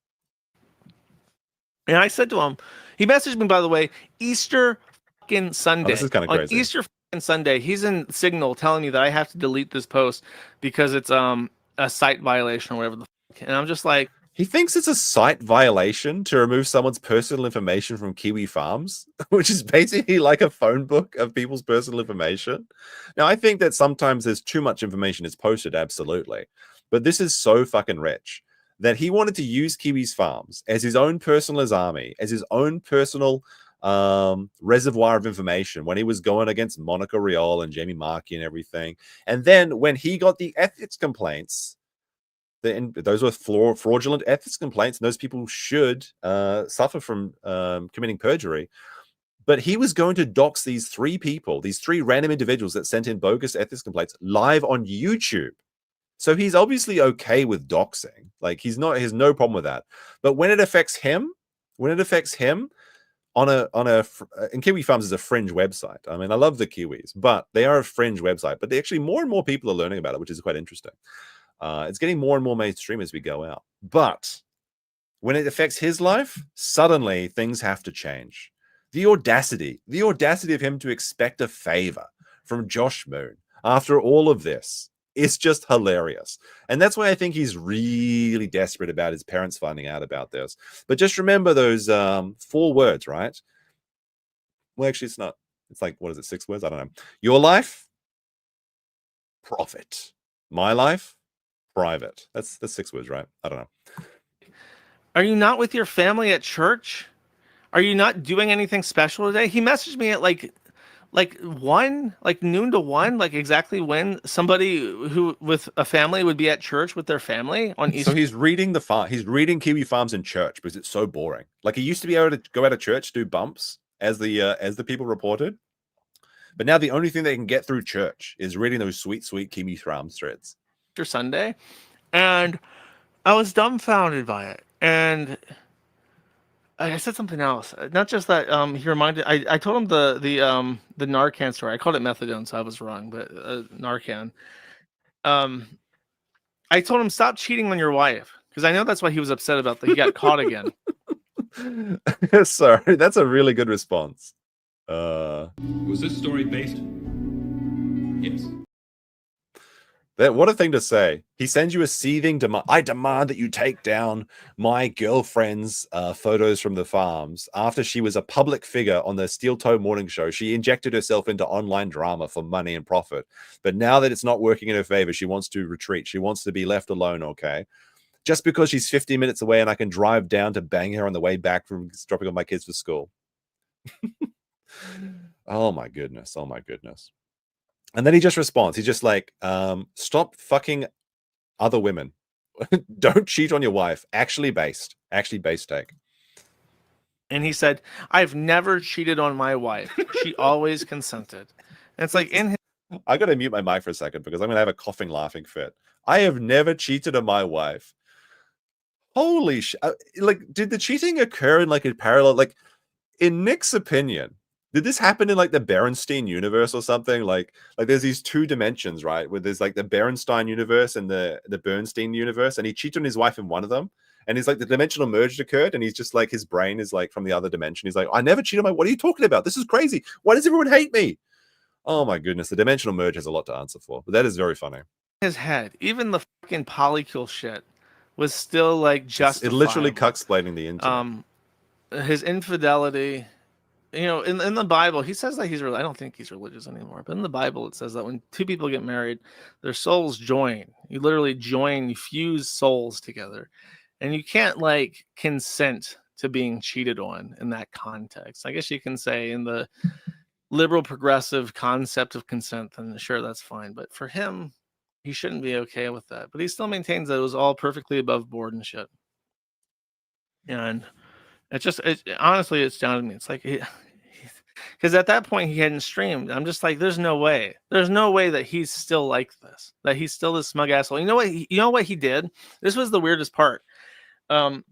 And I said to him, he messaged me, by the way, Easter fucking Sunday. Oh, this is kind of crazy. On Easter fucking Sunday, he's in Signal telling me that I have to delete this post because it's a site violation or whatever the fuck. And I'm just like, he thinks it's a site violation to remove someone's personal information from Kiwi Farms, which is basically like a phone book of people's personal information. Now, I think that sometimes there's too much information is posted, absolutely. But this is so fucking rich that he wanted to use Kiwi's Farms as his own personal army, as his own personal reservoir of information when he was going against Monica Rial and Jamie Markey and everything. And then when he got the ethics complaints, those were fraudulent ethics complaints, and those people should suffer from committing perjury. But he was going to dox these three people, these three random individuals that sent in bogus ethics complaints live on YouTube. So he's obviously okay with doxing. Like, he has no problem with that. But when it affects him, and Kiwi Farms is a fringe website. I mean, I love the Kiwis, but they are a fringe website. But actually more and more people are learning about it, which is quite interesting. It's getting more and more mainstream as we go out. But when it affects his life, suddenly things have to change. The audacity of him to expect a favor from Josh Moon after all of this is just hilarious. And that's why I think he's really desperate about his parents finding out about this. But just remember those 4 words, right? Well, actually, it's not. It's like, what is it, 6 words? I don't know. Your life, profit. My life, private. That's 6 words, right? I don't know. are you not with your family at church? Are you not doing anything special today? He messaged me at like 1, like noon to 1, like exactly when somebody who with a family would be at church with their family on Easter. So he's reading he's reading Kiwi Farms in church because it's so boring. Like, he used to be able to go out of church, do bumps as the people reported. But now the only thing they can get through church is reading those sweet Kiwi Farms threads. Sunday, and I was dumbfounded by it. And I said something else. Not just that. He reminded. I told him the Narcan story. I called it methadone, so I was wrong. But Narcan. I told him stop cheating on your wife because I know that's why he was upset about that. He got caught again. Sorry, that's a really good response. Was this story based? Yes. What a thing to say. He sends you a seething demand. I demand that you take down my girlfriend's photos from the farms. After she was a public figure on the Steel Toe Morning Show, she injected herself into online drama for money and profit. But now that it's not working in her favor, she wants to retreat. She wants to be left alone, okay? just because she's 50 minutes away and I can drive down to bang her on the way back from dropping off my kids for school. Oh my goodness. Oh my goodness. And then he just responds. He's just like, stop fucking other women. Don't cheat on your wife. Actually based take. And he said, I've never cheated on my wife. She always consented. And it's like in his I got to mute my mic for a second because I'm going to have a coughing, laughing fit. I have never cheated on my wife. Holy shit. Like, did the cheating occur in like a parallel? Like, in Nick's opinion, did this happen in like the Berenstein universe or something? Like there's these two dimensions, right? Where there's like the Berenstein universe and the Bernstein universe, and he cheated on his wife in one of them. And he's like, the dimensional merge occurred, and he's just like, his brain is like from the other dimension. He's like, I never cheated on my. What are you talking about? This is crazy. Why does everyone hate me? Oh my goodness, the dimensional merge has a lot to answer for, but that is very funny. his head, even the fucking polycule shit was still like just It literally cucksplaining the internet. His infidelity, you know, in the Bible, he says that he's I don't think he's religious anymore, but in the Bible it says that when two people get married, their souls join. You literally join, you fuse souls together, and you can't like consent to being cheated on in that context. I guess you can say in the liberal progressive concept of consent, then sure, that's fine. But for him, he shouldn't be okay with that. But he still maintains that it was all perfectly above board and shit. And honestly, it's down to me. It's like, because at that point he hadn't streamed. I'm just like, there's no way that he's still like this, that he's still this smug asshole. You know what he did? This was the weirdest part. I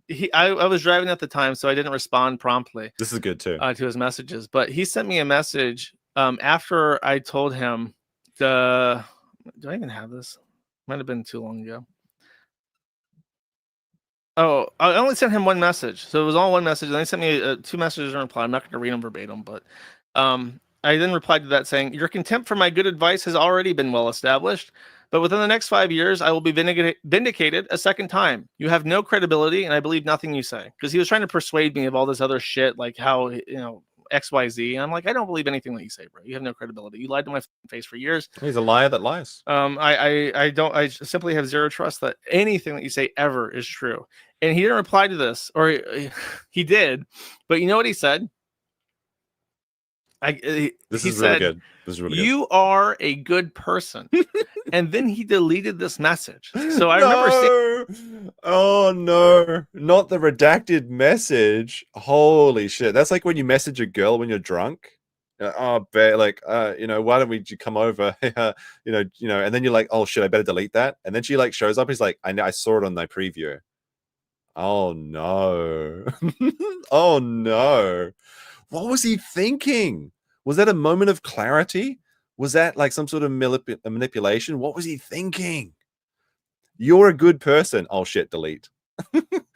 was driving at the time, so I didn't respond promptly. This is good too. To his messages, but he sent me a message after I told him do I even have this? Might have been too long ago. Oh, I only sent him one message, so it was all one message. And they sent me two messages in reply. I'm not going to read them verbatim, but I then replied to that saying, "Your contempt for my good advice has already been well established. But within the next 5 years, I will be vindicated a second time. You have no credibility, and I believe nothing you say." Because he was trying to persuade me of all this other shit, like how, XYZ. And I'm like, I don't believe anything that you say, bro. You have no credibility. You lied to my face for years. He's a liar that lies. I simply have zero trust that anything that you say ever is true. And he didn't reply to this, or he did, but you know what he said? This is really good. You are a good person. And then he deleted this message. So I remember saying, oh no, not the redacted message. Holy shit. That's like when you message a girl when you're drunk. Why don't we come over? And then you're like, oh shit, I better delete that. And then she like shows up. He's like, I saw it on my preview. Oh no. Oh no. What was he thinking? Was that a moment of clarity? Was that like some sort of manipulation? What was he thinking? You're a good person. Oh shit, delete.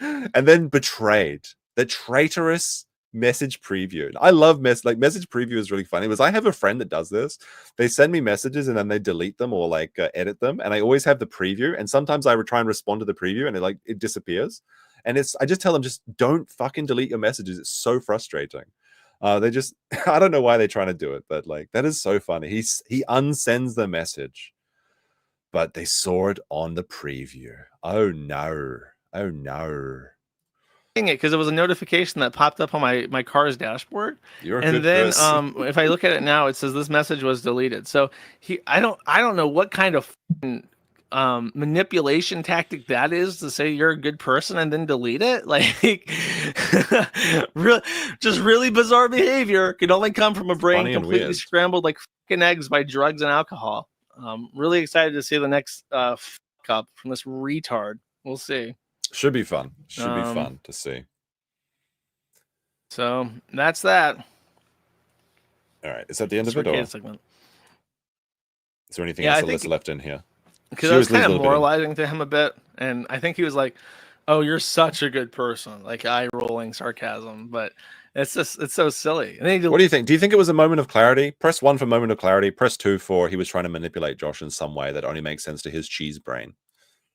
And then betrayed. The traitorous message preview. I love message preview is really funny because I have a friend that does this. They send me messages and then they delete them or like edit them. And I always have the preview. And sometimes I would try and respond to the preview and it disappears. And I just tell them, just don't fucking delete your messages. It's so frustrating. They just, I don't know why they're trying to do it, but like, that is so funny. He unsends the message, but they saw it on the preview. Oh no. Oh no. it because it was a notification that popped up on my car's dashboard. You're a and good then person. if I look at it now, it says this message was deleted. So I don't know what kind of manipulation tactic that is to say you're a good person and then delete it. Like really bizarre behavior. Can only come from a brain completely scrambled like fucking eggs by drugs and alcohol. Really excited to see the next up from this retard. We'll see. Should be fun. Should be fun to see. So that's that. All right. Is that the end of it? Or? Segment. Is there anything else that's left in here? Because I was kind of moralizing to him a bit, and I think he was like, "Oh, you're such a good person," like eye-rolling sarcasm. But it's so silly. And then what do you think? Do you think it was a moment of clarity? Press 1 for moment of clarity. Press 2 for he was trying to manipulate Josh in some way that only makes sense to his cheese brain.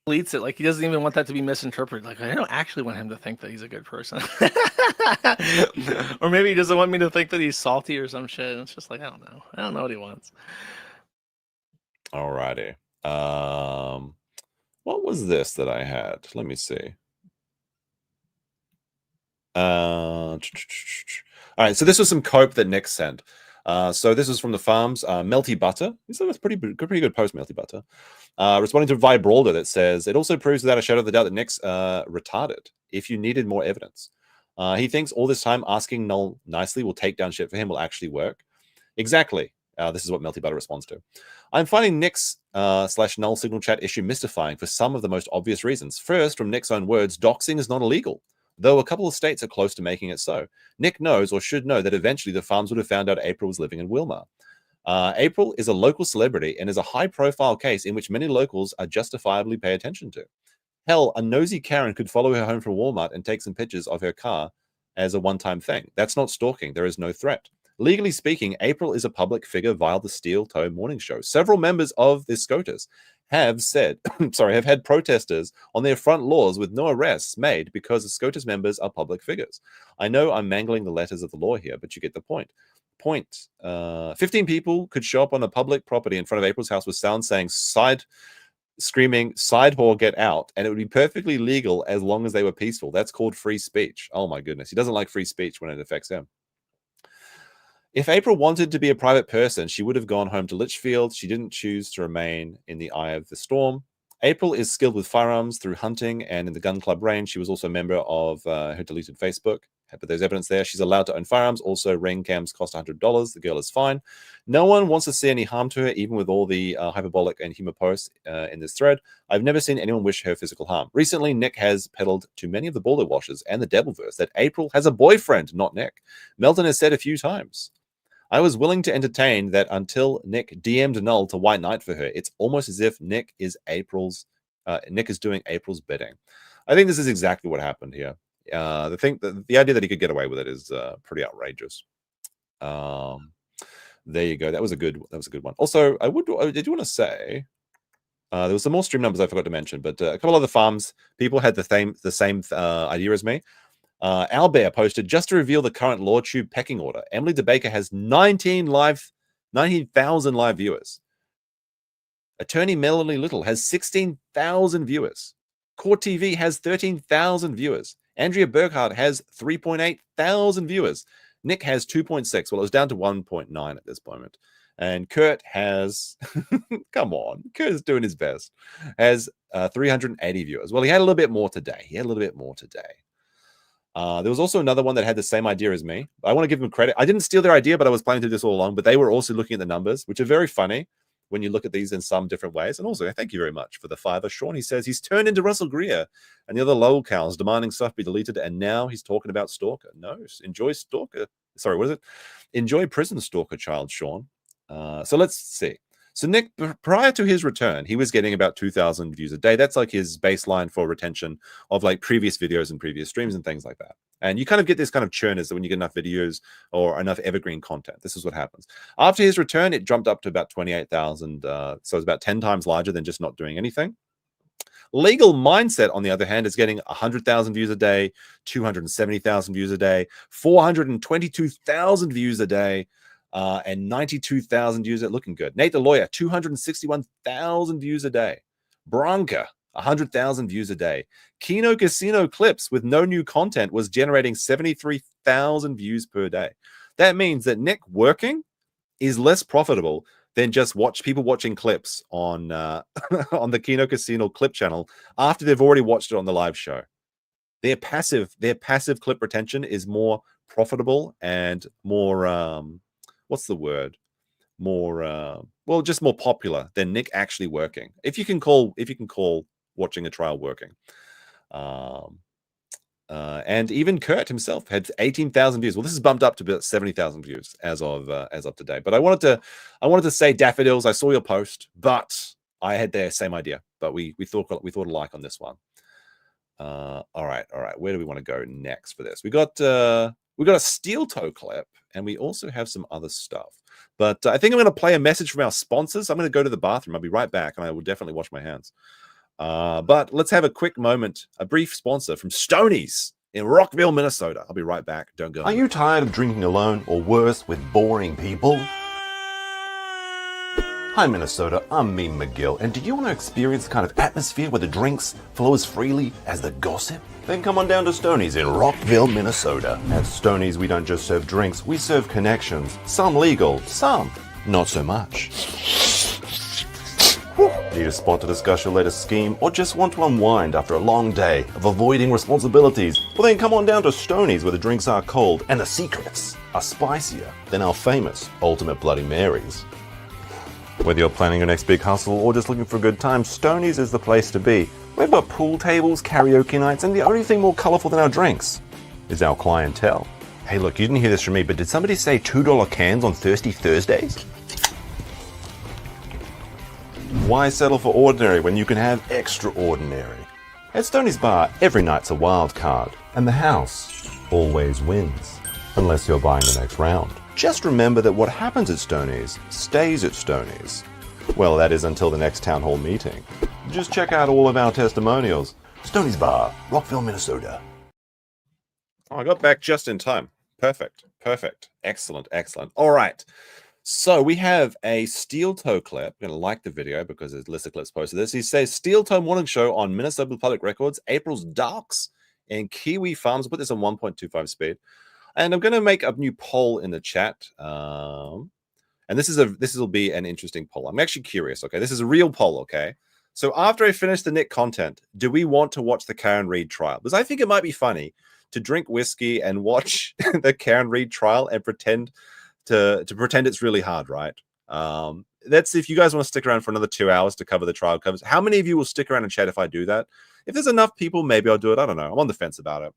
Deletes it, like he doesn't even want that to be misinterpreted. Like I don't actually want him to think that he's a good person, or maybe he doesn't want me to think that he's salty or some shit. And it's just like I don't know what he wants. Alrighty. What was this that I had? Let me see. All right, so this was some cope that Nick sent. So this was from the farms. Melty Butter. This was pretty good post, Melty Butter. Responding to Vibralder that says, it also proves without a shadow of a doubt that Nick's retarded. If you needed more evidence. He thinks all this time asking Null nicely will take down shit for him will actually work. Exactly. This is what Melty Butter responds to. I'm finding Nick's /Null signal chat issue mystifying for some of the most obvious reasons. First, from Nick's own words, doxing is not illegal, though a couple of states are close to making it so. Nick knows or should know that eventually the farms would have found out April was living in Wilmar. April is a local celebrity and is a high-profile case in which many locals are justifiably pay attention to. Hell, a nosy Karen could follow her home from Walmart and take some pictures of her car as a one-time thing. That's not stalking. There is no threat. Legally speaking, April is a public figure via the Steel Toe Morning Show. Several members of the SCOTUS have said, have had protesters on their front lawns with no arrests made because the SCOTUS members are public figures. I know I'm mangling the letters of the law here, but you get the point. 15 people could show up on a public property in front of April's house with sound screaming, side whore, get out, and it would be perfectly legal as long as they were peaceful. That's called free speech. Oh my goodness. He doesn't like free speech when it affects him. If April wanted to be a private person, she would have gone home to Litchfield. She didn't choose to remain in the eye of the storm. April is skilled with firearms through hunting and in the gun club range. She was also a member of her deleted Facebook. But there's evidence there. She's allowed to own firearms. Also, ring cams cost $100. The girl is fine. No one wants to see any harm to her, even with all the hyperbolic and humor posts in this thread. I've never seen anyone wish her physical harm. Recently, Nick has peddled to many of the Baldo washers and the Devilverse that April has a boyfriend, not Nick. Melton has said a few times. I was willing to entertain that until Nick DM'd Null to White Knight for her. It's almost as if Nick is doing April's bidding. I think this is exactly what happened here. The idea that he could get away with it is pretty outrageous. There you go. That was a good one. Also, I did want to say there was some more stream numbers I forgot to mention, but a couple other farms people had the same idea as me. Owlbear posted, just to reveal the current LawTube pecking order. Emily DeBaker has 19,000 live viewers. Attorney Melanie Little has 16,000 viewers. Court TV has 13,000 viewers. Andrea Burkhardt has 3,800 viewers. Nick has 2.6. Well, it was down to 1.9 at this moment. And Kurt has, come on, Kurt is doing his best, has 380 viewers. Well, he had a little bit more today. There was also another one that had the same idea as me. I want to give them credit. I didn't steal their idea, but I was planning to do this all along. But they were also looking at the numbers, which are very funny when you look at these in some different ways. And also, thank you very much for the $5. Sean, he says he's turned into Russell Greer and the other lol cows demanding stuff be deleted. And now he's talking about Stalker. No, enjoy Stalker. Sorry, what is it? Enjoy Prison Stalker, child, Sean. So let's see. So Nick, prior to his return, he was getting about 2,000 views a day. That's like his baseline for retention of like previous videos and previous streams and things like that. And you kind of get this kind of churn is that when you get enough videos or enough evergreen content, this is what happens. After his return, it jumped up to about 28,000. So it's about 10 times larger than just not doing anything. Legal Mindset, on the other hand, is getting 100,000 views a day, 270,000 views a day, 422,000 views a day, and 92,000 views. Looking good. Nate the Lawyer, 261,000 views a day. Bronca, 100,000 views a day. Kino Casino Clips with no new content was generating 73,000 views per day. That means that Nick working is less profitable than just people watching clips on on the Kino Casino clip channel after they've already watched it on the live show. Their passive clip retention is more profitable and more what's the word? More just more popular than Nick actually working. If you can call watching a trial working. And even Kurt himself had 18,000 views. Well, this is bumped up to about 70,000 views as of today. But I wanted to say, Daffodils, I saw your post, but I had the same idea. But we thought alike on this one. All right. Where do we want to go next for this? We got a steel toe clip, and we also have some other stuff. But I think I'm going to play a message from our sponsors. I'm going to go to the bathroom. I'll be right back, and I will definitely wash my hands. But let's have a quick moment, a brief sponsor from Stoney's in Rockville, Minnesota. I'll be right back. Don't go. Are you tired of drinking alone or worse, with boring people? Hi Minnesota, I'm Meme McGill, and do you want to experience the kind of atmosphere where the drinks flow as freely as the gossip? Then come on down to Stoney's in Rockville, Minnesota. At Stoney's, we don't just serve drinks, we serve connections. Some legal, some not so much. Need a spot to discuss your latest scheme, or just want to unwind after a long day of avoiding responsibilities? Well then come on down to Stoney's where the drinks are cold and the secrets are spicier than our famous Ultimate Bloody Marys. Whether you're planning your next big hustle or just looking for a good time, Stoney's is the place to be. We've got pool tables, karaoke nights, and the only thing more colourful than our drinks is our clientele. Hey look, you didn't hear this from me, but did somebody say $2 cans on Thirsty Thursdays? Why settle for ordinary when you can have extraordinary? At Stoney's Bar, every night's a wild card, and the house always wins, unless you're buying the next round. Just remember that what happens at Stoney's stays at Stoney's. Well, that is until the next town hall meeting. Just check out all of our testimonials. Stoney's Bar, Rockville, Minnesota. Oh, I got back just in time. Perfect. Perfect. Excellent. Excellent. All right. So we have a Steel Toe clip. I'm going to like the video because there's Lissa clips posted this. He says, Steel Toe morning show on Minnesota Public Records, April's Darks and Kiwi Farms. Put this on 1.25 speed. And I'm going to make a new poll in the chat. And this will be an interesting poll. I'm actually curious. Okay, this is a real poll. Okay, so after I finish the Nick content, do we want to watch the Karen Read trial? Because I think it might be funny to drink whiskey and watch the Karen Read trial and pretend it's really hard, right? That's if you guys want to stick around for another 2 hours to cover the trial covers. How many of you will stick around and chat if I do that? If there's enough people, maybe I'll do it. I don't know. I'm on the fence about it.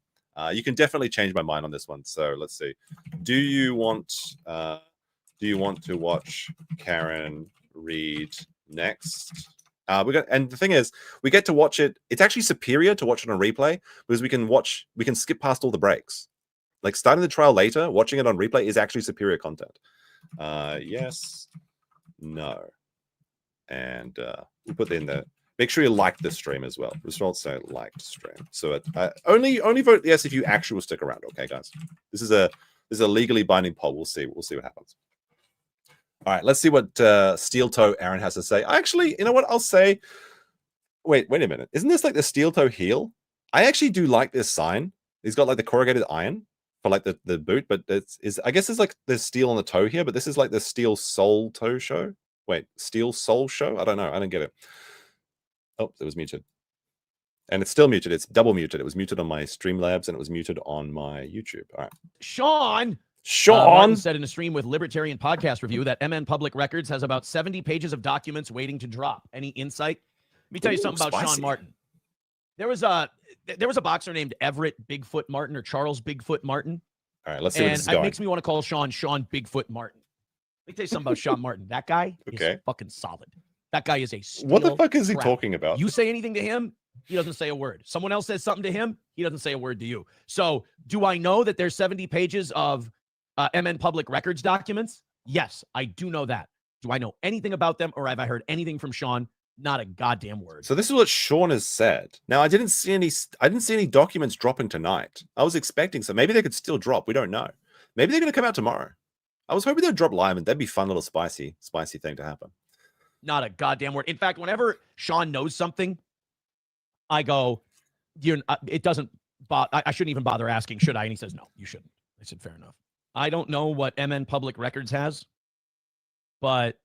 You can definitely change my mind on this one. So let's see. Do you want to watch Karen Read next? And the thing is, we get to watch it. It's actually superior to watch it on replay because we can skip past all the breaks. Like starting the trial later, watching it on replay is actually superior content. Yes, no, and we'll put in there. Make sure you like this stream as well. Results say liked stream. So only vote yes if you actually will stick around. Okay, guys. This is a legally binding poll. We'll see what happens. All right, let's see what Steel Toe Aaron has to say. Actually, you know what? I'll say. Wait a minute. Isn't this like the Steel Toe heel? I actually do like this sign. He's got like the corrugated iron for like the boot, but I guess it's like the steel on the toe here, but this is like the Steel Soul Toe show. Wait, Steel Soul show? I don't know. I don't get it. Oh, it was muted. And it's still muted. It's double muted. It was muted on my Streamlabs and it was muted on my YouTube. All right. Sean Martin said in a stream with Libertarian Podcast Review that MN Public Records has about 70 pages of documents waiting to drop. Any insight? Let me tell you something about spicy. Sean Martin. There was a boxer named Everett Bigfoot Martin or Charles Bigfoot Martin. All right, let's see where this is going. It makes me want to call Sean Bigfoot Martin. Let me tell you something about Sean Martin. That guy is fucking solid. That guy is a what the fuck is he talking about? You say anything to him, he doesn't say a word. Someone else says something to him, he doesn't say a word to you. So do I know that there's 70 pages of MN Public Records documents? Yes, I do know that. Do I know anything about them or have I heard anything from Sean? Not a goddamn word. So this is what Sean has said. Now I didn't see any documents dropping tonight. I was expecting some. Maybe they could still drop. We don't know. Maybe they're going to come out tomorrow. I was hoping they'd drop live and that'd be a fun little spicy thing to happen. Not a goddamn word. In fact, whenever Sean knows something, I go, it doesn't bother. I shouldn't even bother asking, should I? And he says, no, you shouldn't. I said, fair enough. I don't know what MN Public Records has, but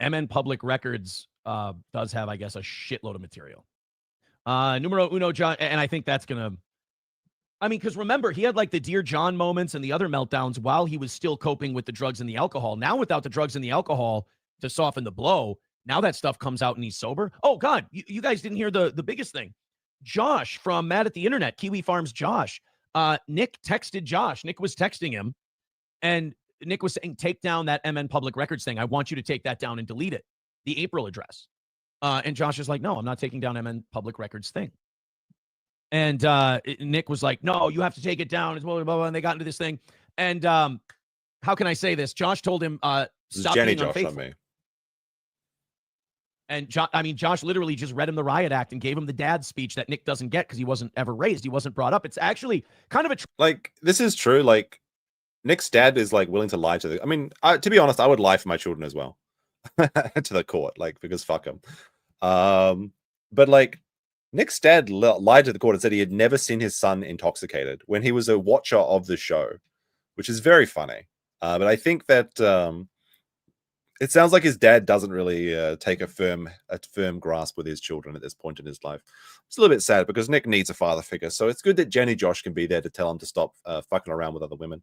MN Public Records does have, I guess, a shitload of material. Numero uno, John, and I think that's going to, because remember, he had like the Dear John moments and the other meltdowns while he was still coping with the drugs and the alcohol. Now, without the drugs and the alcohol to soften the blow, now that stuff comes out and he's sober. Oh, God, you guys didn't hear the biggest thing. Josh from Mad at the Internet, Kiwi Farms Josh. Nick texted Josh. Nick was texting him, and Nick was saying, take down that MN Public Records thing. I want you to take that down and delete it, the April address. And Josh is like, no, I'm not taking down MN Public Records thing. And Nick was like, no, you have to take it down. Blah, blah, blah, and they got into this thing. And how can I say this? Josh told him, stop being unfaithful. And Josh literally just read him the riot act and gave him the dad speech that Nick doesn't get because he wasn't ever raised. He wasn't brought up. It's actually kind of like, this is true. Like, Nick's dad is like willing to lie to the. To be honest, I would lie for my children as well. to the court, like, because fuck him. But like, Nick's dad lied to the court and said he had never seen his son intoxicated when he was a watcher of the show, which is very funny. But I think that it sounds like his dad doesn't really take a firm grasp with his children at this point in his life. It's a little bit sad because Nick needs a father figure. So it's good that Jenny Josh can be there to tell him to stop fucking around with other women.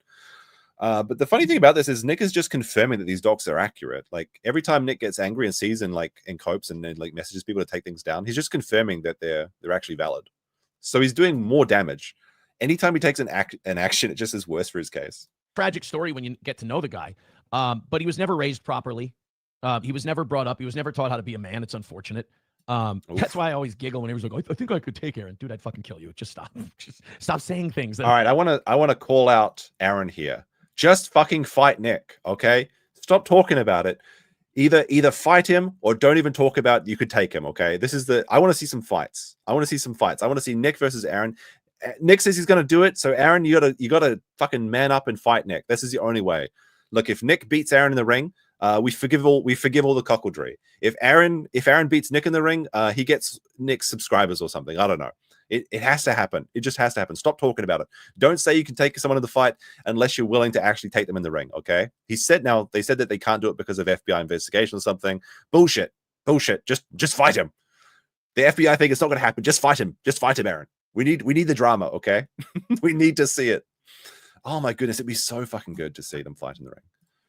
But the funny thing about this is Nick is just confirming that these docs are accurate. Like every time Nick gets angry and sees and copes and like messages people to take things down, he's just confirming that they're actually valid. So he's doing more damage. Anytime he takes an action, it just is worse for his case. Tragic story when you get to know the guy. But he was never raised properly. He was never brought up. He was never taught how to be a man. It's unfortunate. That's why I always giggle when he was like, I think I could take Aaron. Dude, I'd fucking kill you. Just stop. Just stop saying things. All right, I want to call out Aaron here. Just fucking fight Nick, okay? Stop talking about it. Either fight him or don't even talk about you could take him, okay? I want to see some fights. I want to see Nick versus Aaron. Nick says he's going to do it, so Aaron, you gotta fucking man up and fight Nick. This is the only way. Look, if Nick beats Aaron in the ring, we forgive all the cuckoldry. If Aaron beats Nick in the ring, he gets Nick's subscribers or something. I don't know. It has to happen. It just has to happen. Stop talking about it. Don't say you can take someone in the fight unless you're willing to actually take them in the ring, okay? They said that they can't do it because of FBI investigation or something. Bullshit. Just fight him. The FBI think it's not going to happen. Just fight him. Just fight him, Aaron. We need the drama, okay? We need to see it. Oh my goodness, it'd be so fucking good to see them fight in the ring.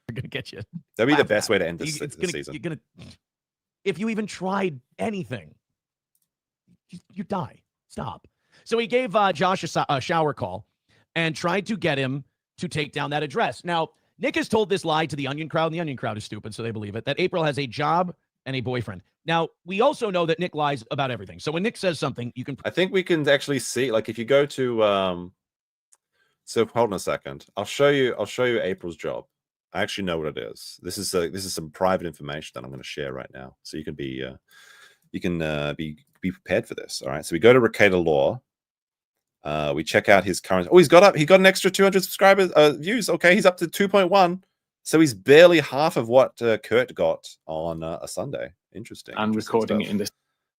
We're gonna get you. That'd be the best way to end this season. You're gonna, if you even tried anything, you die. Stop. So he gave Josh a shower call and tried to get him to take down that address. Now, Nick has told this lie to the Onion crowd, and the Onion crowd is stupid, so they believe it, that April has a job and a boyfriend. Now, we also know that Nick lies about everything. So when Nick says something, you can... I think we can actually see, like, if you go to... So hold on a second. I'll show you April's job. I actually know what it is. This is some private information that I'm going to share right now, so you can be prepared for this. All right. So we go to RekietaLaw. We check out his current. Oh, he got an extra 200 subscribers views. Okay, he's up to 2.1. So he's barely half of what Kurt got on a Sunday. Interesting. I'm recording it in this.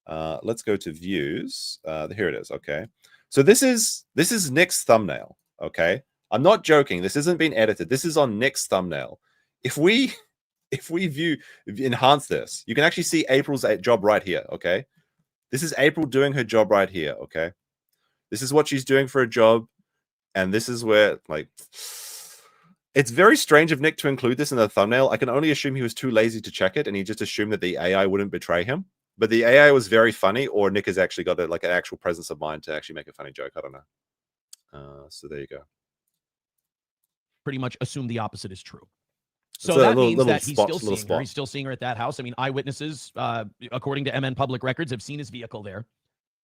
Let's go to views. Here it is. Okay. So this is Nick's thumbnail. Okay. I'm not joking. This isn't been edited. This is on Nick's thumbnail. If we enhance this, you can actually see April's job right here. Okay. This is April doing her job right here. Okay. This is what she's doing for a job. And this is where, like, it's very strange of Nick to include this in the thumbnail. I can only assume he was too lazy to check it and he just assumed that the AI wouldn't betray him. But the AI was very funny, or Nick has actually got an actual presence of mind to actually make a funny joke. I don't know. So there you go. Pretty much assume the opposite is true. So that means that he's still seeing her. He's still seeing her at that house. I mean, eyewitnesses, according to MN Public Records, have seen his vehicle there.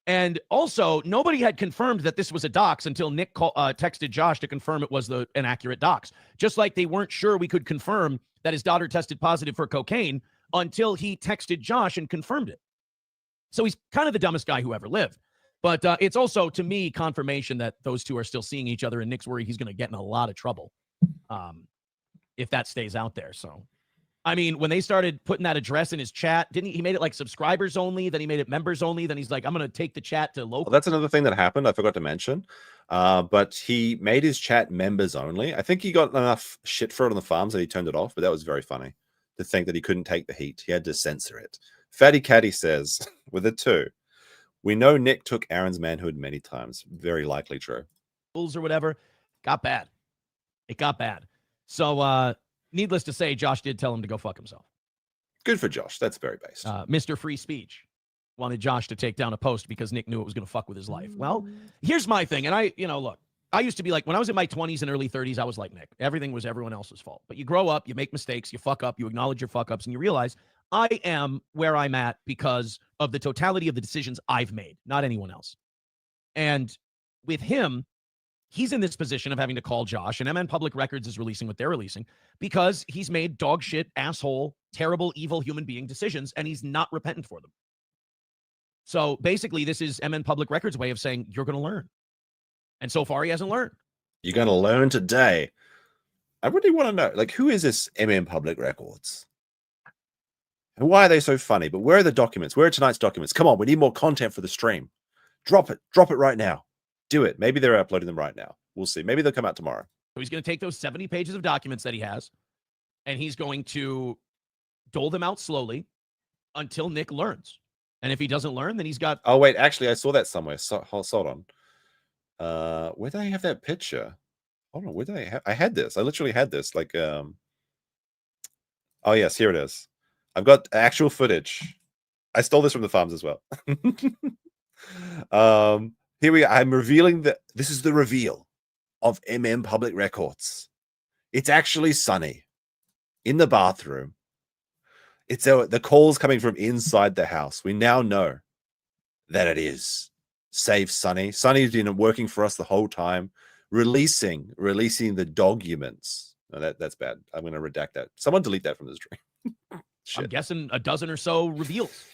And also, nobody had confirmed that this was a dox until Nick texted Josh to confirm it was an accurate dox. Just like they weren't sure we could confirm that his daughter tested positive for cocaine until he texted Josh and confirmed it. So he's kind of the dumbest guy who ever lived. But it's also, to me, confirmation that those two are still seeing each other, and Nick's worried he's going to get in a lot of trouble if that stays out there. So, I mean, when they started putting that address in his chat, he made it like subscribers only, then he made it members only, then he's like, I'm going to take the chat to local. Well, that's another thing that happened. I forgot to mention. But he made his chat members only. I think he got enough shit for it on the farms that he turned it off, but that was very funny to think that he couldn't take the heat. He had to censor it. Fatty Caddy says, with a 2, we know Nick took Aaron's manhood many times. Very likely true. Or whatever. Got bad. It got bad. So, needless to say, Josh did tell him to go fuck himself. Good for Josh. That's very based. Mr. Free Speech wanted Josh to take down a post because Nick knew it was going to fuck with his life. Well, here's my thing. And look, I used to be like, when I was in my 20s and early 30s, I was like Nick. Everything was everyone else's fault. But you grow up, you make mistakes, you fuck up, you acknowledge your fuck ups, and you realize I am where I'm at because of the totality of the decisions I've made, not anyone else. And with him, he's in this position of having to call Josh, and MN Public Records is releasing what they're releasing because he's made dog shit, asshole, terrible, evil human being decisions, and he's not repentant for them. So basically, this is MN Public Records' way of saying, you're going to learn. And so far, he hasn't learned. You're going to learn today. I really want to know, like, who is this MN Public Records? Why are they so funny? But where are the documents? Where are tonight's documents? Come on, we need more content for the stream. Drop it right now. Do it. Maybe they're uploading them right now. We'll see. Maybe they'll come out tomorrow. So he's going to take those 70 pages of documents that he has, and he's going to dole them out slowly until Nick learns. And if he doesn't learn, then he's got... Oh, wait. Actually, I saw that somewhere. Hold on. Where did I have that picture? Hold on. Where did I have? I had this. I literally had this. Like, oh, yes. Here it is. I've got actual footage. I stole this from the farms as well. Here we are. I'm revealing that this is the reveal of Public Records. It's actually Sunny in the bathroom. It's the calls coming from inside the house. We now know that it is Save Sunny. Sunny's been working for us the whole time, releasing the documents. No, that's bad. I'm going to redact that. Someone delete that from the stream. I'm guessing a dozen or so reveals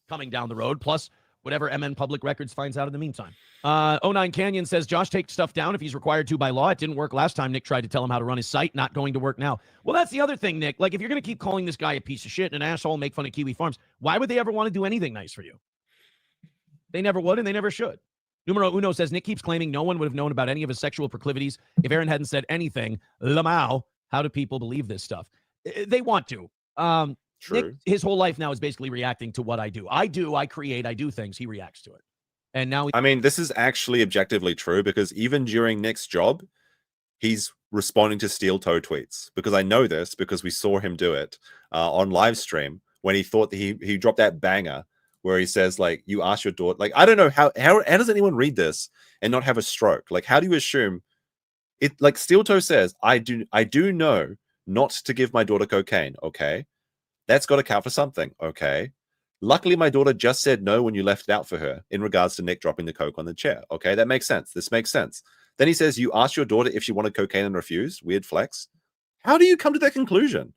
coming down the road, plus whatever Public Records finds out in the meantime. 09 Canyon says, Josh, take stuff down if he's required to by law. It didn't work last time. Nick tried to tell him how to run his site. Not going to work now. Well, that's the other thing, Nick. Like, if you're going to keep calling this guy a piece of shit and an asshole and make fun of Kiwi Farms, why would they ever want to do anything nice for you? They never would, and they never should. Numero Uno says, Nick keeps claiming no one would have known about any of his sexual proclivities if Aaron hadn't said anything. Lamau, how do people believe this stuff? They want to. True. Nick, his whole life now is basically reacting to what I do. I create, I do things. He reacts to it. And now, I mean, this is actually objectively true because even during Nick's job, he's responding to steel toe tweets. Because I know this because we saw him do it on live stream when he thought that he dropped that banger where he says, like, you ask your daughter, like, I don't know how does anyone read this and not have a stroke? Like, how do you assume it? Like, steel toe says, I do know not to give my daughter cocaine. Okay, that's got to count for something. Okay. Luckily, my daughter just said no when you left it out for her in regards to Nick dropping the coke on the chair. Okay, that makes sense. This makes sense. Then he says, you asked your daughter if she wanted cocaine and refused. Weird flex. How do you come to that conclusion?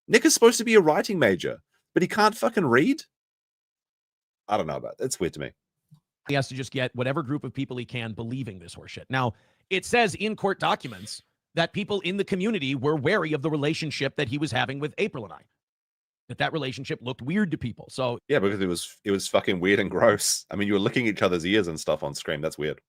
Nick is supposed to be a writing major, but he can't fucking read? I don't know about that. It's weird to me. he has to just get whatever group of people he can believing this horseshit. Now, it says in court documents that people in the community were wary of the relationship that he was having with April and I. That relationship looked weird to people. So yeah, because it was fucking weird and gross. I mean, you were licking each other's ears and stuff on screen. That's weird.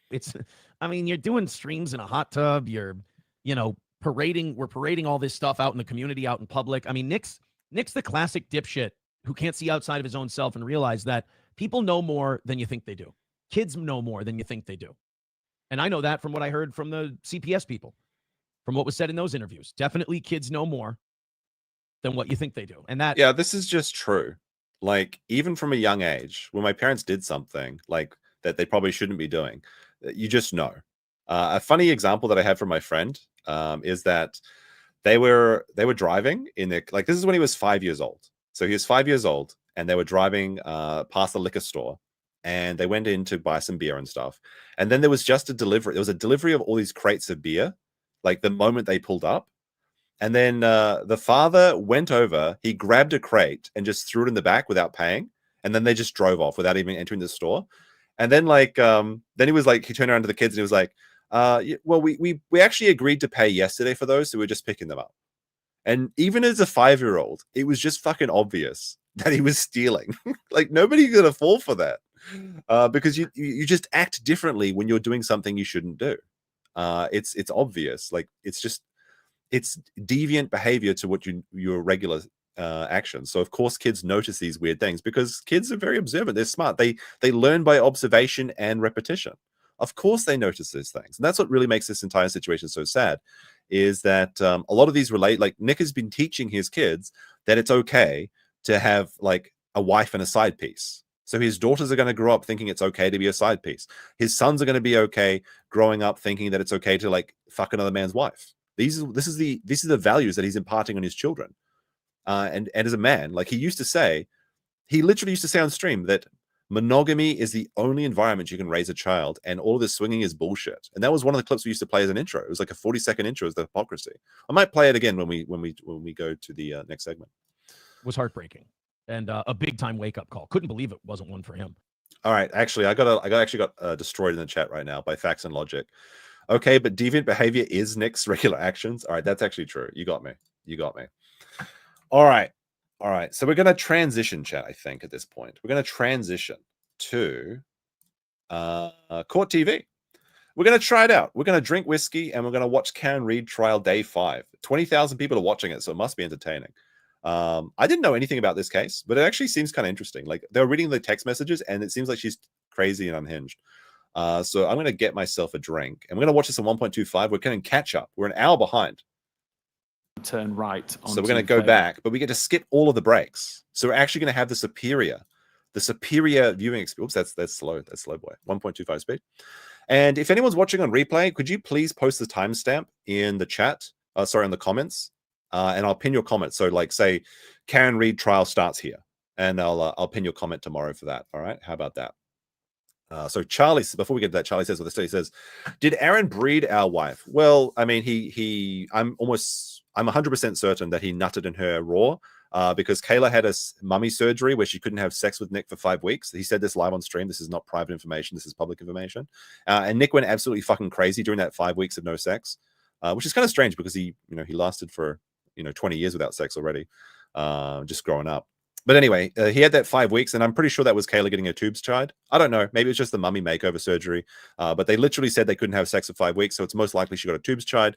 It's, I mean, you're doing streams in a hot tub. You're, you know, we're parading all this stuff out in the community, out in public. I mean, Nick's the classic dipshit who can't see outside of his own self and realize that people know more than you think they do. Kids know more than you think they do. And I know that from what I heard from the CPS people, from what was said in those interviews. Definitely kids know more than what you think they do. And that, yeah, this is just true. Like, even from a young age, when my parents did something like that they probably shouldn't be doing, you just know. A funny example that I had from my friend is that they were driving in the, like, this is when he was 5 years old. So he was 5 years old and they were driving past the liquor store and they went in to buy some beer and stuff. And then there was just a delivery. There was a delivery of all these crates of beer, like the moment they pulled up. And then the father went over, he grabbed a crate and just threw it in the back without paying. And then they just drove off without even entering the store. And then like, then he was like, he turned around to the kids and he was like, well, we actually agreed to pay yesterday for those. So we're just picking them up. And even as a 5-year-old, it was just fucking obvious that he was stealing. Like, nobody could have fall for that because you just act differently when you're doing something you shouldn't do. It's obvious. Like, it's deviant behavior to what your regular actions. So of course kids notice these weird things because kids are very observant. They're smart. They learn by observation and repetition. Of course they notice these things. And that's what really makes this entire situation so sad, is that a lot of these like Nick has been teaching his kids that it's okay to have like a wife and a side piece. So his daughters are going to grow up thinking it's okay to be a side piece. His sons are going to be okay growing up thinking that it's okay to like fuck another man's wife. These are the values that he's imparting on his children. And as a man, like he literally used to say on stream that monogamy is the only environment you can raise a child, and all this swinging is bullshit. And that was one of the clips we used to play as an intro. It was like a 40-second intro as the hypocrisy. I might play it again when we go to the next segment. It was heartbreaking and a big time wake up call. Couldn't believe it wasn't one for him. All right, actually, I got destroyed in the chat right now by Facts and Logic. Okay, but deviant behavior is Nick's regular actions. All right, that's actually true. You got me. All right. All right, so we're going to transition, chat, I think, at this point. We're going to transition to Court TV. We're going to try it out. We're going to drink whiskey, and we're going to watch Karen Read trial day 5. 20,000 people are watching it, so it must be entertaining. I didn't know anything about this case, but it actually seems kind of interesting. Like, they were reading the text messages, and it seems like she's crazy and unhinged. So I'm going to get myself a drink, and we're going to watch this in 1.25. We're going to catch up. We're an hour behind. Turn right. So we're going to go back, but we get to skip all of the breaks. So we're actually going to have the superior viewing experience. Oops, that's slow. That's slow, boy. 1.25 speed. And if anyone's watching on replay, could you please post the timestamp in the chat? Sorry, in the comments, and I'll pin your comment. So, like, say, Karen Read trial starts here, and I'll pin your comment tomorrow for that. All right, how about that? So Charlie, before we get to that, Charlie says what the study says. Did Aaron breed our wife? Well, I mean, I'm 100% certain that he nutted in her raw. Because Kayla had a mummy surgery where she couldn't have sex with Nick for 5 weeks. He said this live on stream. This is not private information. This is public information. And Nick went absolutely fucking crazy during that 5 weeks of no sex, which is kind of strange because he lasted for 20 years without sex already, just growing up. But anyway, he had that 5 weeks, and I'm pretty sure that was Kayla getting her tubes tied. I don't know. Maybe it's just the mummy makeover surgery. But they literally said they couldn't have sex for 5 weeks, so it's most likely she got her tubes tied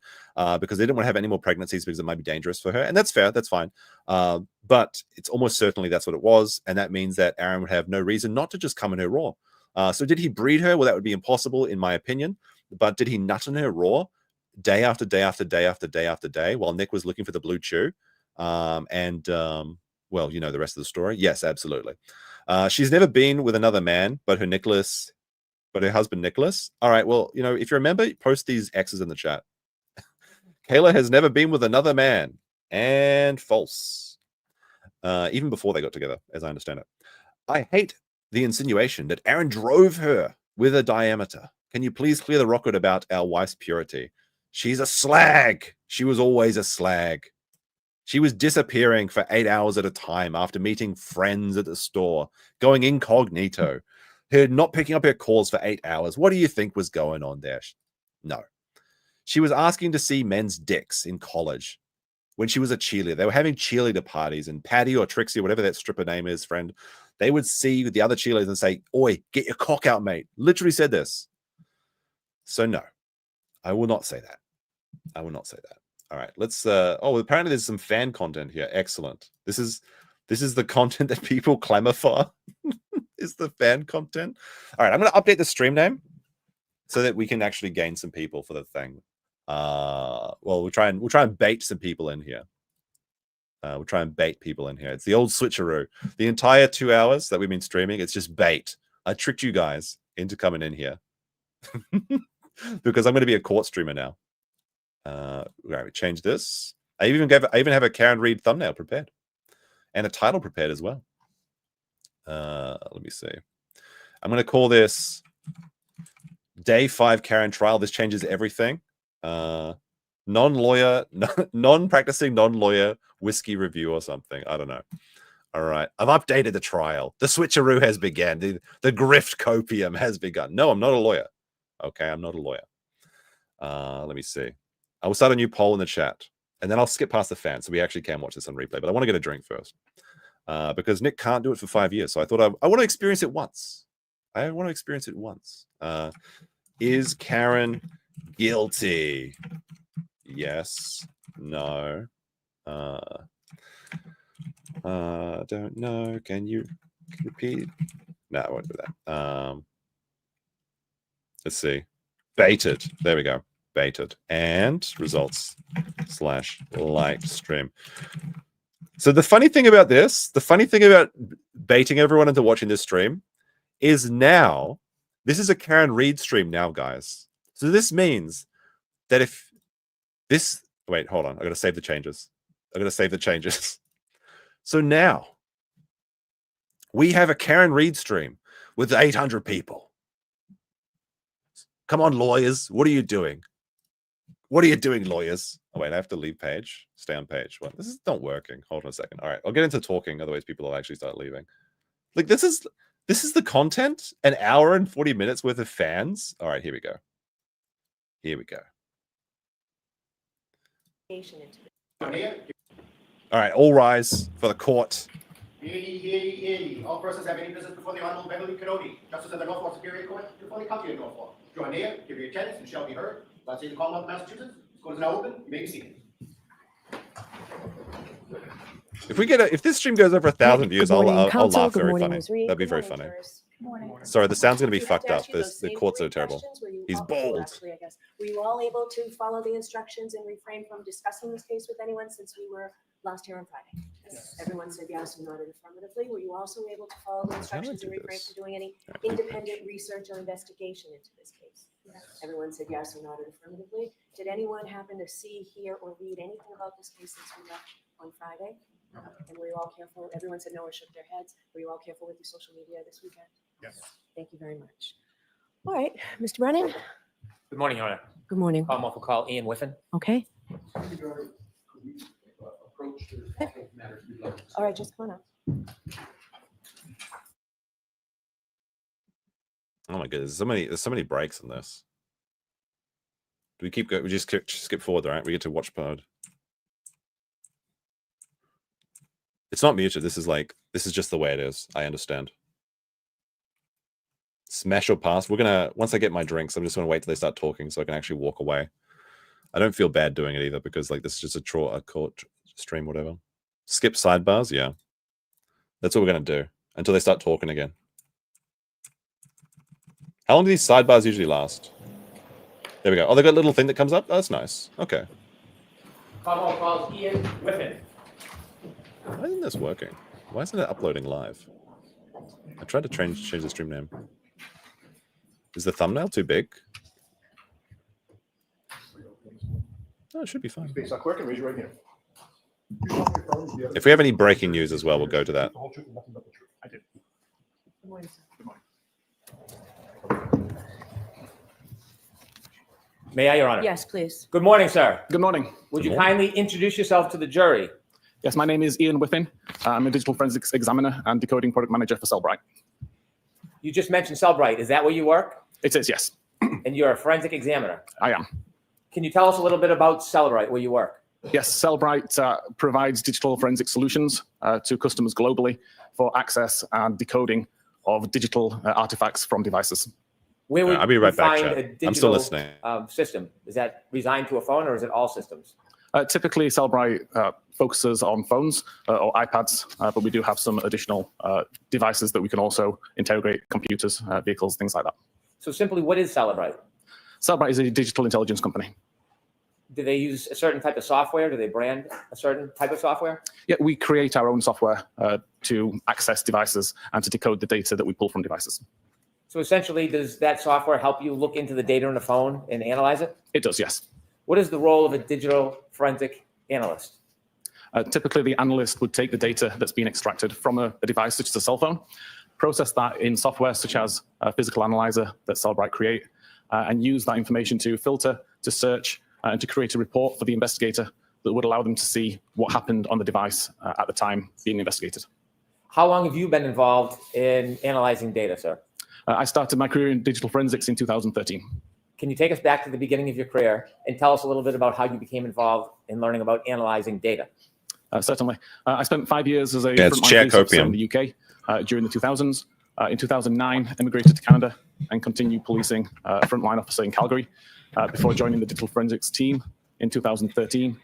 because they didn't want to have any more pregnancies because it might be dangerous for her. And that's fair. That's fine. But it's almost certainly that's what it was. And that means that Aaron would have no reason not to just come in her raw. So did he breed her? Well, that would be impossible, in my opinion. But did he nut in her raw day after day after day after day after day while Nick was looking for the blue chew? Well, you know the rest of the story. Yes, absolutely. She's never been with another man, but her husband Nicholas. All right. Well, if you remember, post these X's in the chat. Kayla has never been with another man, and false. Even before they got together, as I understand it. I hate the insinuation that Aaron drove her with a diameter. Can you please clear the record about our wife's purity? She's a slag. She was always a slag. She was disappearing for 8 hours at a time after meeting friends at the store, going incognito, her not picking up her calls for 8 hours. What do you think was going on there? No. She was asking to see men's dicks in college when she was a cheerleader. They were having cheerleader parties, and Patty or Trixie, or whatever that stripper name is, friend, they would see the other cheerleaders and say, "Oi, get your cock out, mate." Literally said this. So no, I will not say that. I will not say that. All right, let's apparently there's some fan content here. Excellent. This is the content that people clamor for. Is the fan content. All right, I'm going to update the stream name so that we can actually gain some people for the thing. Well, we'll try and bait some people in here. We'll try and bait people in here. It's the old switcheroo. The entire 2 hours that we've been streaming, it's just bait. I tricked you guys into coming in here. Because I'm going to be a court streamer now. Right, we change this. I even have a Karen Read thumbnail prepared and a title prepared as well. Let me see. I'm going to call this Day 5 Karen Trial. This changes everything. Non-lawyer, non-practicing non-lawyer whiskey review or something. I don't know. All right, I've updated the trial. The switcheroo has begun. The grift copium has begun. No, I'm not a lawyer. Okay, I'm not a lawyer. Let me see. I will start a new poll in the chat, and then I'll skip past the fans so we actually can watch this on replay. But I want to get a drink first because Nick can't do it for 5 years. So I thought I want to experience it once. I want to experience it once. Is Karen guilty? Yes. No. Don't know. Can you repeat? No, I won't do that. Let's see. Baited. There we go. Baited. And results / live stream. So the funny thing about this, the funny thing about baiting everyone into watching this stream is now, this is a Karen Read stream now, guys. So this means that if this, wait, hold on. I got to save the changes. So now we have a Karen Read stream with 800 people. Come on, lawyers. What are you doing? What are you doing, lawyers? Oh, wait, I have to leave page. Stay on page. Well, this is not working. Hold on a second. All right, I'll get into talking. Otherwise, people will actually start leaving. Like, this is the content. An hour and 40 minutes worth of fans. All right, here we go. All All right, all rise for the court. All persons have any business before the Honorable Beverly Kennedy, Justice of the Norfolk Superior Court, before the County of Norfolk. Draw near, give your attendance, and shall be heard. Last day of the Commonwealth of Massachusetts. This court is now open. You may be seated. If this stream goes over 1,000 views, I'll laugh very funny. That'd be very funny. Sorry, the sound's going to be fucked up. The court's so terrible. He's bold. Actually, I guess, were you all able to follow the instructions and refrain from discussing this case with anyone since we were last here on Friday? Yes. Everyone said yes and nodded affirmatively. Were you also able to follow the instructions and refrain from doing any independent research or investigation into this case? Yes. Everyone said yes and nodded affirmatively. Did anyone happen to see, hear, or read anything about this case since we left on Friday? And were you all careful? Everyone said no or shook their heads. Were you all careful with your social media this weekend? Yes. Thank you very much. All right, Mr. Brennan. Good morning, Your Honor. Good morning. Commonwealth will call Ian Whiffen. Okay. All right, just come on up. Oh my goodness, there's so many breaks in this. Do we keep going? We just skip forward, right? We get to watch mode. It's not muted. This is just the way it is. I understand. Smash or pass. Once I get my drinks, I'm just gonna wait till they start talking so I can actually walk away. I don't feel bad doing it either because this is just a court stream, whatever. Skip sidebars, yeah. That's what we're gonna do until they start talking again. How long do these sidebars usually last? There we go. Oh, they got a little thing that comes up. Oh, that's nice. Okay. Commonwealth calls Ian Whiffen. Why isn't this working? Why isn't it uploading live? I tried to change the stream name. Is the thumbnail too big? Oh, it should be fine. If we have any breaking news as well, we'll go to that. I did. Good morning, sir. May I, Your Honor? Yes, please. Good morning, sir. Good morning. Would you kindly introduce yourself to the jury? Yes, my name is Ian Whiffen. I'm a digital forensics examiner and decoding product manager for Cellbrite. You just mentioned Cellbrite. Is that where you work? It is, yes. And you're a forensic examiner? I am. Can you tell us a little bit about Cellbrite, where you work? Yes, Cellbrite provides digital forensic solutions to customers globally for access and decoding of digital artifacts from devices. Where would I'll be right you back, find chat. a digital I'm still listening. System? Is that designed to a phone or is it all systems? Typically, Cellbrite focuses on phones or iPads, but we do have some additional devices that we can also integrate: computers, vehicles, things like that. So simply, what is Cellbrite? Cellbrite is a digital intelligence company. Do they use a certain type of software? Do they brand a certain type of software? Yeah, we create our own software to access devices and to decode the data that we pull from devices. So essentially, does that software help you look into the data on the phone and analyze it? It does, yes. What is the role of a digital forensic analyst? Typically, the analyst would take the data that's been extracted from a device such as a cell phone, process that in software such as a physical analyzer that Cellbrite create, and use that information to filter, to search, and to create a report for the investigator that would allow them to see what happened on the device at the time being investigated. How long have you been involved in analyzing data, sir? I started my career in digital forensics in 2013. Can you take us back to the beginning of your career and tell us a little bit about how you became involved in learning about analyzing data? Certainly. I spent 5 years as a it's frontline police officer in the UK during the 2000s. In 2009, immigrated to Canada and continued policing frontline officer in Calgary before joining the digital forensics team in 2013.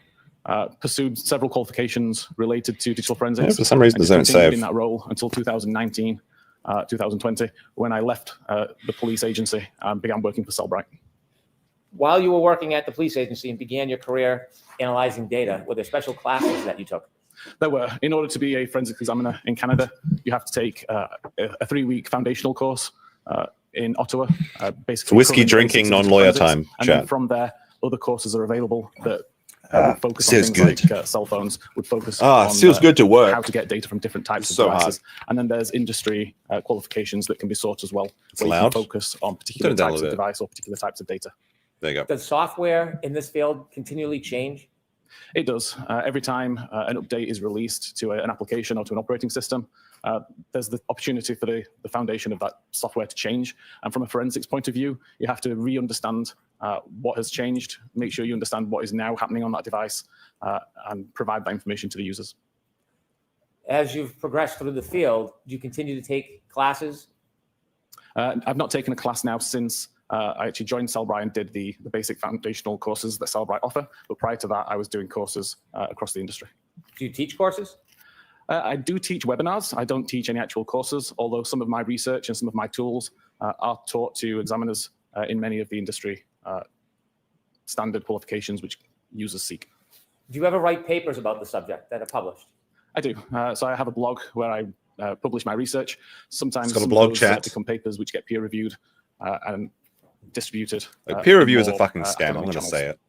Pursued several qualifications related to digital forensics. Yeah, for some reason, they don't save. In that role until 2019, 2020, when I left the police agency and began working for Cellbrite. While you were working at the police agency and began your career analyzing data, were there special classes that you took? There were. In order to be a forensic examiner in Canada, you have to take a 3-week foundational course in Ottawa. Basically, whiskey drinking, non-lawyer time. And Chat. then from there, other courses are available that would focus on feels things good. like cell phones, would focus on feels good to work. how to get data from different types of So devices. hard. And then there's industry qualifications that can be sought as well, It's where you loud. can focus on particular Turn it down a types of little bit. device or particular types of data. There you go. Does software in this field continually change? It does. Every time an update is released to an application or to an operating system, there's the opportunity for the foundation of that software to change. And from a forensics point of view, you have to re-understand what has changed, make sure you understand what is now happening on that device, and provide that information to the users. As you've progressed through the field, do you continue to take classes? I've not taken a class now since I actually joined Cellbrite and did the basic foundational courses that Cellbrite offer. But prior to that, I was doing courses across the industry. Do you teach courses? I do teach webinars. I don't teach any actual courses, although some of my research and some of my tools are taught to examiners in many of the industry standard qualifications which users seek. Do you ever write papers about the subject that are published? I do. So I have a blog where I publish my research. Sometimes It's got a some blog of those, chat. become papers which get peer reviewed and distributed. Like peer in review is a more, fucking scam. I'm academic going to channels. say it.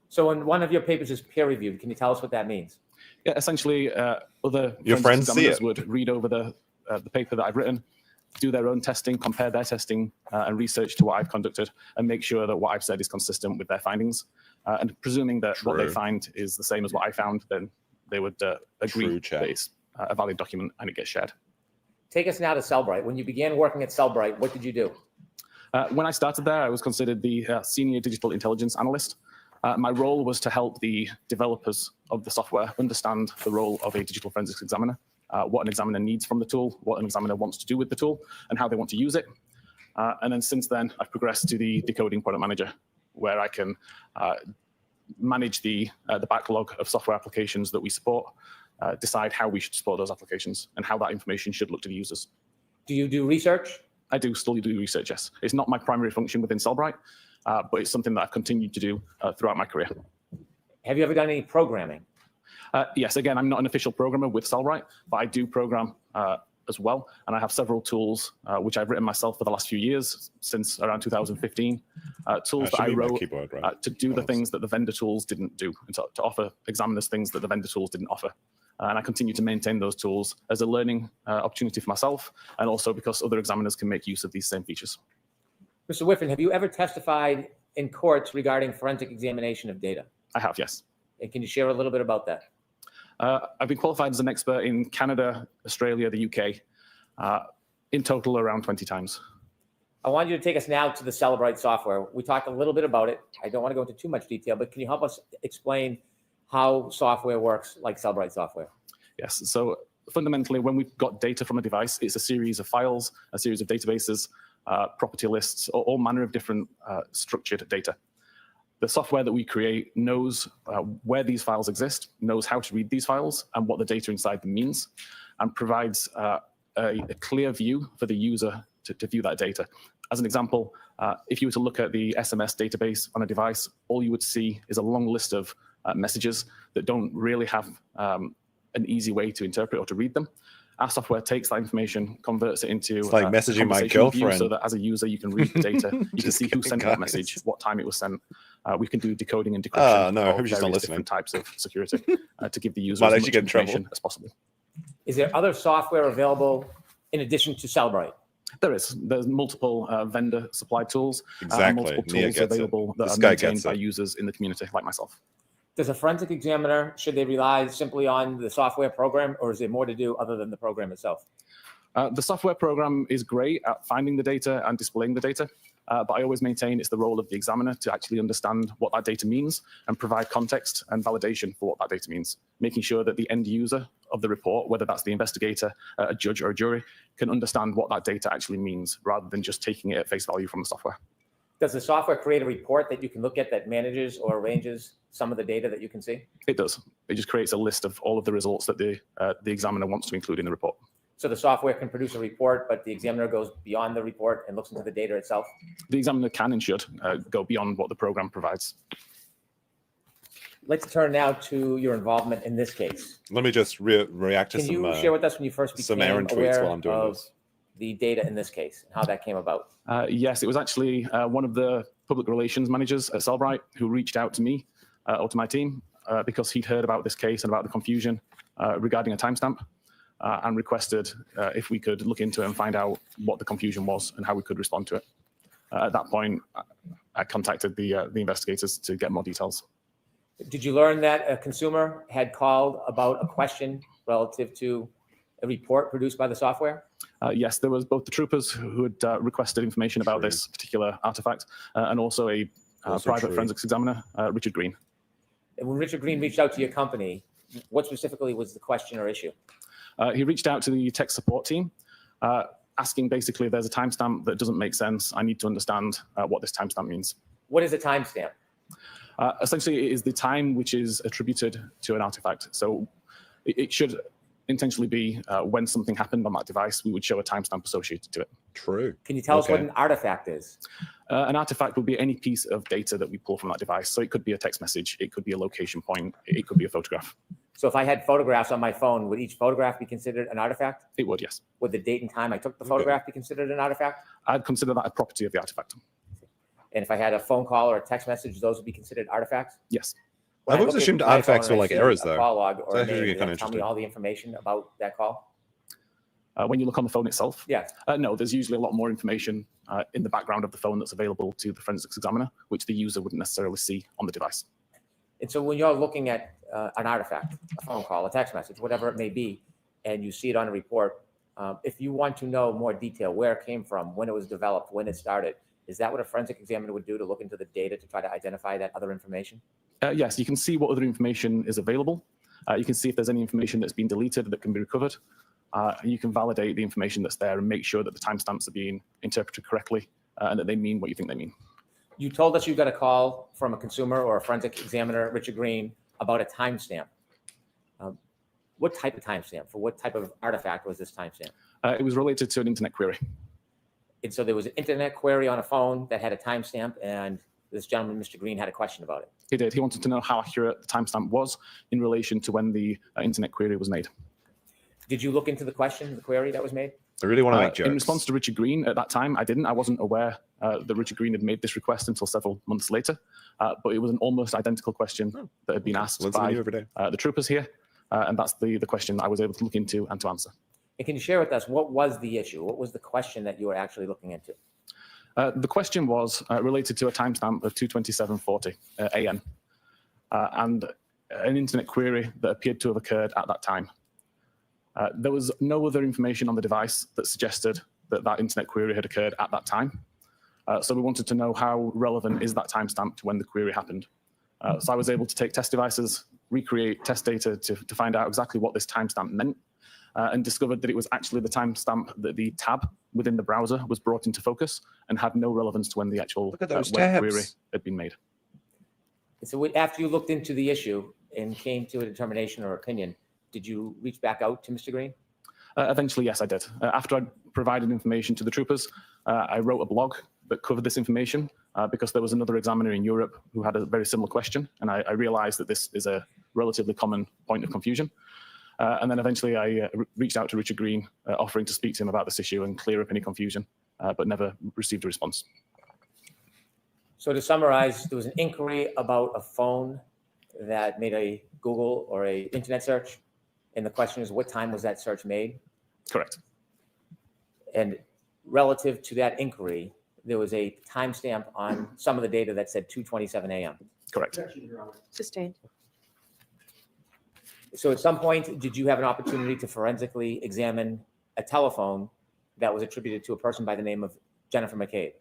So when one of your papers is peer reviewed, can you tell us what that means? Yeah, essentially, other Your forensic friends see examiners it. would read over the paper that I've written, do their own testing, compare their testing and research to what I've conducted, and make sure that what I've said is consistent with their findings. And presuming that what they True. find is the same as what I found, then they would agree True, chat. that it's a valid document and it gets shared. Take us now to Cellbrite. When you began working at Cellbrite, what did you do? When I started there, I was considered the senior digital intelligence analyst. My role was to help the developers of the software understand the role of a digital forensics examiner, what an examiner needs from the tool, what an examiner wants to do with the tool, and how they want to use it. And then since then, I've progressed to the decoding product manager, where I can manage the backlog of software applications that we support, decide how we should support those applications, and how that information should look to the users. Do you do research? I do still do research, yes. It's not my primary function within Cellbrite, but it's something that I've continued to do throughout my career. Have you ever done any programming? Yes, again, I'm not an official programmer with Cellbrite, but I do program as well. And I have several tools which I've written myself for the last few years, since around 2015. Tools that I wrote to do the things that the vendor tools didn't do, and to offer examiners things that the vendor tools didn't offer. And I continue to maintain those tools as a learning opportunity for myself, and also because other examiners can make use of these same features. Mr. Whiffen, have you ever testified in courts regarding forensic examination of data? I have, yes. And can you share a little bit about that? I've been qualified as an expert in Canada, Australia, the UK, in total around 20 times. I want you to take us now to the Cellbrite software. We talked a little bit about it. I don't want to go into too much detail, but can you help us explain how software works like Cellbrite software? Yes, so fundamentally, when we've got data from a device, it's a series of files, a series of databases, property lists, all manner of different structured data. The software that we create knows where these files exist, knows how to read these files and what the data inside them means, and provides a clear view for the user to view that data. As an example, if you were to look at the SMS database on a device, all you would see is a long list of messages that don't really have an easy way to interpret or to read them. Our software takes that information, converts it into It's like messaging my conversational view, girlfriend. so that as a user, you can read the data, you can see who sent that message, what time it was sent. We can do decoding and decryption no, I of hope she's not various listening. different types of security to give the user Might as actually much get in trouble. information as possible. Is there other software available in addition to Cellbrite? There's multiple vendor supplied tools, and Exactly. multiple Nia tools gets it. available that This are guy maintained gets by it. users in the community, like myself. Does a forensic examiner, should they rely simply on the software program, or is there more to do other than the program itself? The software program is great at finding the data and displaying the data, but I always maintain it's the role of the examiner to actually understand what that data means and provide context and validation for what that data means, making sure that the end user of the report, whether that's the investigator, a judge, or a jury, can understand what that data actually means rather than just taking it at face value from the software. Does the software create a report that you can look at that manages or arranges some of the data that you can see? It does. It just creates a list of all of the results that the examiner wants to include in the report. So the software can produce a report, but the examiner goes beyond the report and looks into the data itself? The examiner can and should go beyond what the program provides. Let's turn now to your involvement in this case. Let me just react to Can some. you share with us when you first some became Aaron tweets aware while I'm doing of this. the data in this case and how that came about? Yes, it was actually one of the public relations managers at Cellbrite who reached out to me or to my team because he'd heard about this case and about the confusion regarding a timestamp and requested if we could look into it and find out what the confusion was and how we could respond to it. At that point, I contacted the investigators to get more details. Did you learn that a consumer had called about a question relative to a report produced by the software? Yes, there was both the troopers who had requested information about this particular artifact and also a private true. forensics examiner, Richard Green. And when Richard Green reached out to your company, what specifically was the question or issue? He reached out to the tech support team, asking basically, there's a timestamp that doesn't make sense. I need to understand what this timestamp means. What is a timestamp? Essentially, it is the time which is attributed to an artifact. So it should intentionally be when something happened on that device, we would show a timestamp associated to it. True. Can you tell us what an artifact is? An artifact would be any piece of data that we pull from that device. So it could be a text message, it could be a location point, it could be a photograph. So if I had photographs on my phone, would each photograph be considered an artifact? It would, yes. Would the date and time I took the photograph be considered an artifact? I'd consider that a property of the artifact. And if I had a phone call or a text message, those would be considered artifacts? Yes. When I've I always look at assumed my artifacts phone were and I like see errors, a though. call log So or a that's name, actually does kinda it tell me interesting. all the information about that call? When you look on the phone itself? Yes. No, there's usually a lot more information in the background of the phone that's available to the forensics examiner, which the user wouldn't necessarily see on the device. And so when you're looking at an artifact, a phone call, a text message, whatever it may be, and you see it on a report, if you want to know more detail, where it came from, when it was developed, when it started, is that what a forensic examiner would do, to look into the data to try to identify that other information? Yes, you can see what other information is available. You can see if there's any information that's been deleted that can be recovered. You can validate the information that's there and make sure that the timestamps are being interpreted correctly and that they mean what you think they mean. You told us you got a call from a consumer or a forensic examiner, Richard Green, about a timestamp. What type of timestamp? For what type of artifact was this timestamp? It was related to an internet query. And so there was an internet query on a phone that had a timestamp, and this gentleman, Mr. Green, had a question about it. He did. He wanted to know how accurate the timestamp was in relation to when the internet query was made. Did you look into the question, the query that was made? I really want to make jokes. In response to Richard Green at that time, I didn't. I wasn't aware that Richard Green had made this request until several months later. But it was an almost identical question that had been asked by the troopers here. And that's the question I was able to look into and to answer. And can you share with us, what was the issue? What was the question that you were actually looking into? The question was related to a timestamp of 2:27:40 a.m. And an internet query that appeared to have occurred at that time. There was no other information on the device that suggested that that internet query had occurred at that time. So we wanted to know how relevant is that timestamp to when the query happened. So I was able to take test devices, recreate test data to find out exactly what this timestamp meant, and discovered that it was actually the timestamp that the tab within the browser was brought into focus and had no relevance to when the actual web query had been made. So after you looked into the issue and came to a determination or opinion, did you reach back out to Mr. Green? Eventually, yes, I did. After I provided information to the troopers, I wrote a blog that covered this information because there was another examiner in Europe who had a very similar question. And I realized that this is a relatively common point of confusion. And then eventually I reached out to Richard Green, offering to speak to him about this issue and clear up any confusion, but never received a response. So to summarize, there was an inquiry about a phone that made a Google or a internet search. And the question is, what time was that search made? Correct. And relative to that inquiry, there was a timestamp on some of the data that said 2:27 a.m. Correct. Sustained. So at some point, did you have an opportunity to forensically examine a telephone that was attributed to a person by the name of Jennifer McCabe?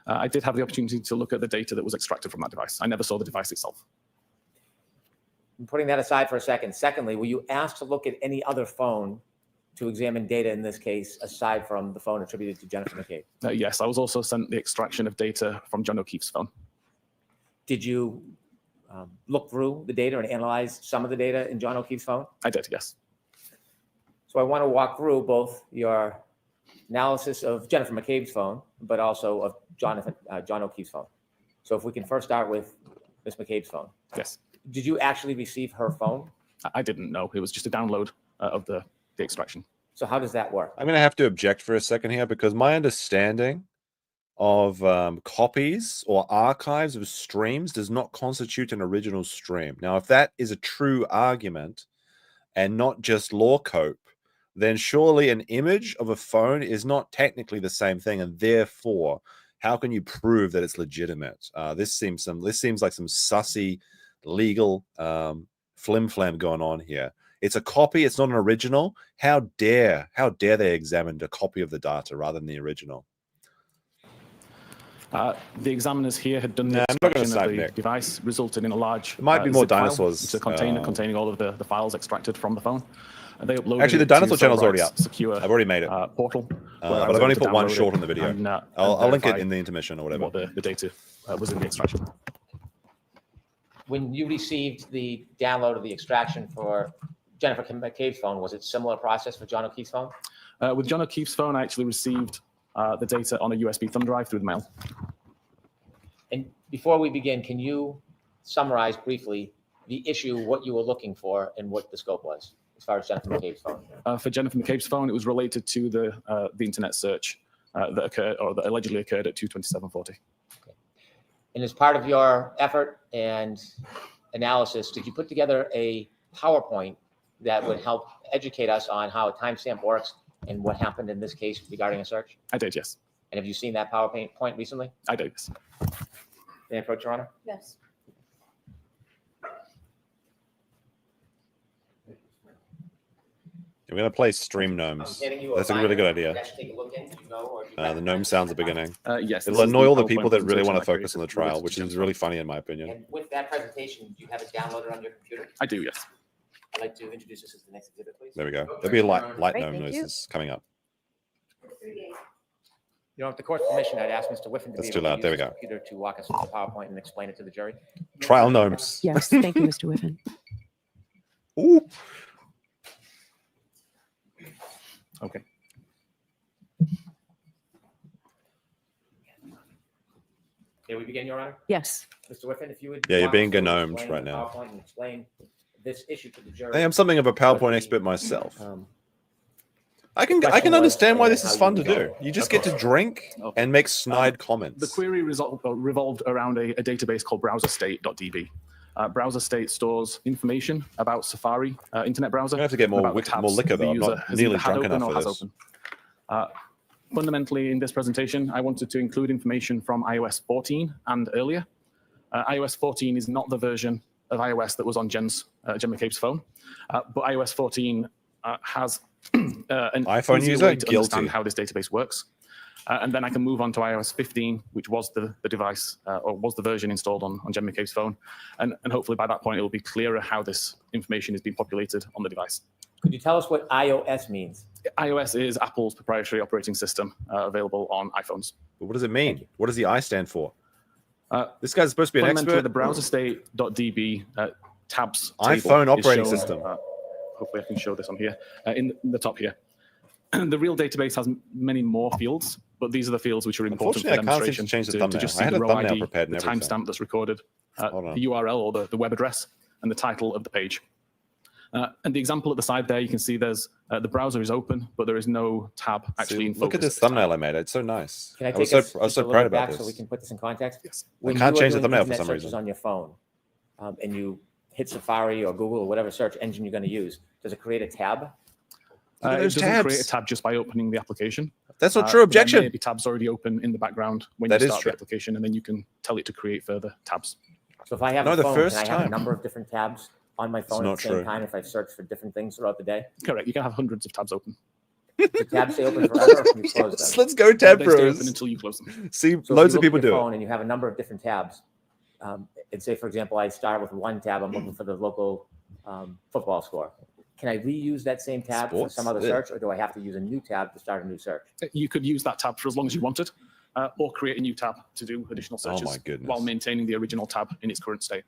I did have the opportunity to look at the data that was extracted from that device. I never saw the device itself. Putting that aside for a second. Secondly, were you asked to look at any other phone to examine data in this case, aside from the phone attributed to Jennifer McCabe? Yes, I was also sent the extraction of data from John O'Keefe's phone. Did you look through the data and analyze some of the data in John O'Keefe's phone? I did, yes. So I want to walk through both your analysis of Jennifer McCabe's phone, but also of John O'Keefe's phone. So if we can first start with Ms. McCabe's phone. Yes. Did you actually receive her phone? I didn't know. It was just a download of the extraction. So how does that work? I'm going to have to object for a second here because my understanding of copies or archives of streams does not constitute an original stream. Now, if that is a true argument and not just law cope, then surely an image of a phone is not technically the same thing, and therefore, how can you prove that it's legitimate? This seems like some sussy legal flim-flam going on here. It's a copy, it's not an original. How dare they examine a copy of the data rather than the original? The examiners here had done Nah, the I'm not gonna extraction of snipe the Nick. device, resulted in a large There might be more zip file. dinosaurs, It's a container containing all of the files extracted from the phone. And they uploaded Actually, the it to dinosaur channel's already Cellbrite's up. secure I've already made it. portal. But where I I've was only able to put one download short it in the video. and, I'll link it verify in the intermission or whatever. what the data was in the extraction. When you received the download of the extraction for Jennifer McCabe's phone, was it similar process for John O'Keefe's phone? With John O'Keefe's phone, I actually received the data on a USB thumb drive through the mail. And before we begin, can you summarize briefly the issue, what you were looking for, and what the scope was as far as Jennifer McCabe's phone? For Jennifer McCabe's phone, it was related to the internet search that occurred, or that allegedly occurred at 2:27:40. Okay. And as part of your effort and analysis, did you put together a PowerPoint that would help educate us on how a timestamp works and what happened in this case regarding a search? I did, yes. And have you seen that PowerPoint recently? I did, yes. May I approach, Your Honor? Yes. We're going to play stream gnomes. That's a really good idea. The gnome sounds at the beginning. Yes. It'll annoy all the people that really want to focus on the trial, which is really funny in my opinion. And with that presentation, do you have it downloaded on your computer? I do, yes. I'd like to introduce this as the next exhibit, please. There we go. There'll be light Great, gnome thank you. noises coming up. You know, with the court's permission, I'd ask Mr. Whiffen to That's be too able to loud. use There we his go. computer to walk us through the PowerPoint and explain it to the jury. Trial gnomes. Yes, thank you, Mr. Whiffen. Ooh. Okay. May we begin, Your Honor? Yes. Mr. Whiffen, if you would. Yeah, you're walk being us through, gnomed explain right the now. PowerPoint and explain this issue to the jury. I am something of a PowerPoint expert myself. I can understand why this is fun to do. You just get to drink and make snide comments. The query revolved around a database called browserstate.db. Browserstate stores information about Safari internet browser. I have to get more about the more tabs liquor the though. I'm user not has nearly either had drunk open enough or for has this. open. Fundamentally, in this presentation, I wanted to include information from iOS 14 and earlier. iOS 14 is not the version of iOS that was on Jen McCabe's phone, but iOS 14 has an iPhone easier user? way to Guilty. understand how this database works. And then I can move on to iOS 15, which was the device, or was the version installed on Jen McCabe's phone. And hopefully by that point, it will be clearer how this information is being populated on the device. Could you tell us what iOS means? iOS is Apple's proprietary operating system available on iPhones. But what does it mean? What does the I stand for? This guy's supposed to be an Fundamentally, expert. the browserstate.db tabs iPhone table is operating shown, system. Hopefully I can show this on here, in the top here. The real database has many more fields, but these are the fields which are important for Unfortunately, I can't seem demonstration. to change the to thumbnail. just I see had the a row thumbnail ID, prepared the and everything. timestamp that's recorded, Hold on. the URL or the web address, and the title of the page. And the example at the side there, you can see there's the browser is open, but there is no tab actually in focus. Look at this thumbnail I made. It's so nice. Can I was take so, us I was just so a little proud bit about back this. so we can put this in context? Yes. When I can't you are change the doing thumbnail for internet some searches reason. on your phone, and you hit Safari or Google or whatever search engine you're going to use, does it create a tab? Look at It those doesn't create a tabs. tab just by opening the application. That's not true. There Objection. may be tabs already open in the background when That you is start true. the application, and then you can tell it to create further tabs. So if I have No, a the phone, first can I have a time. number of different tabs on my phone at not the same true. time if I've searched for different things throughout the day? Correct. You can have hundreds of tabs open. Do tabs stay open forever or can you close them? Let's go, Tab They stay Bros. open until you close them. See, So if loads you of look people at your do phone it. and you have a number of different tabs, and say, for example, I start with one tab, I'm looking for the local football score. Can I reuse that same tab Sports? for some other Yeah. search, or do I have to use a new tab to start a new search? You could use that tab for as long as you wanted, or create a new tab to do additional Oh searches my goodness. while maintaining the original tab in its current state.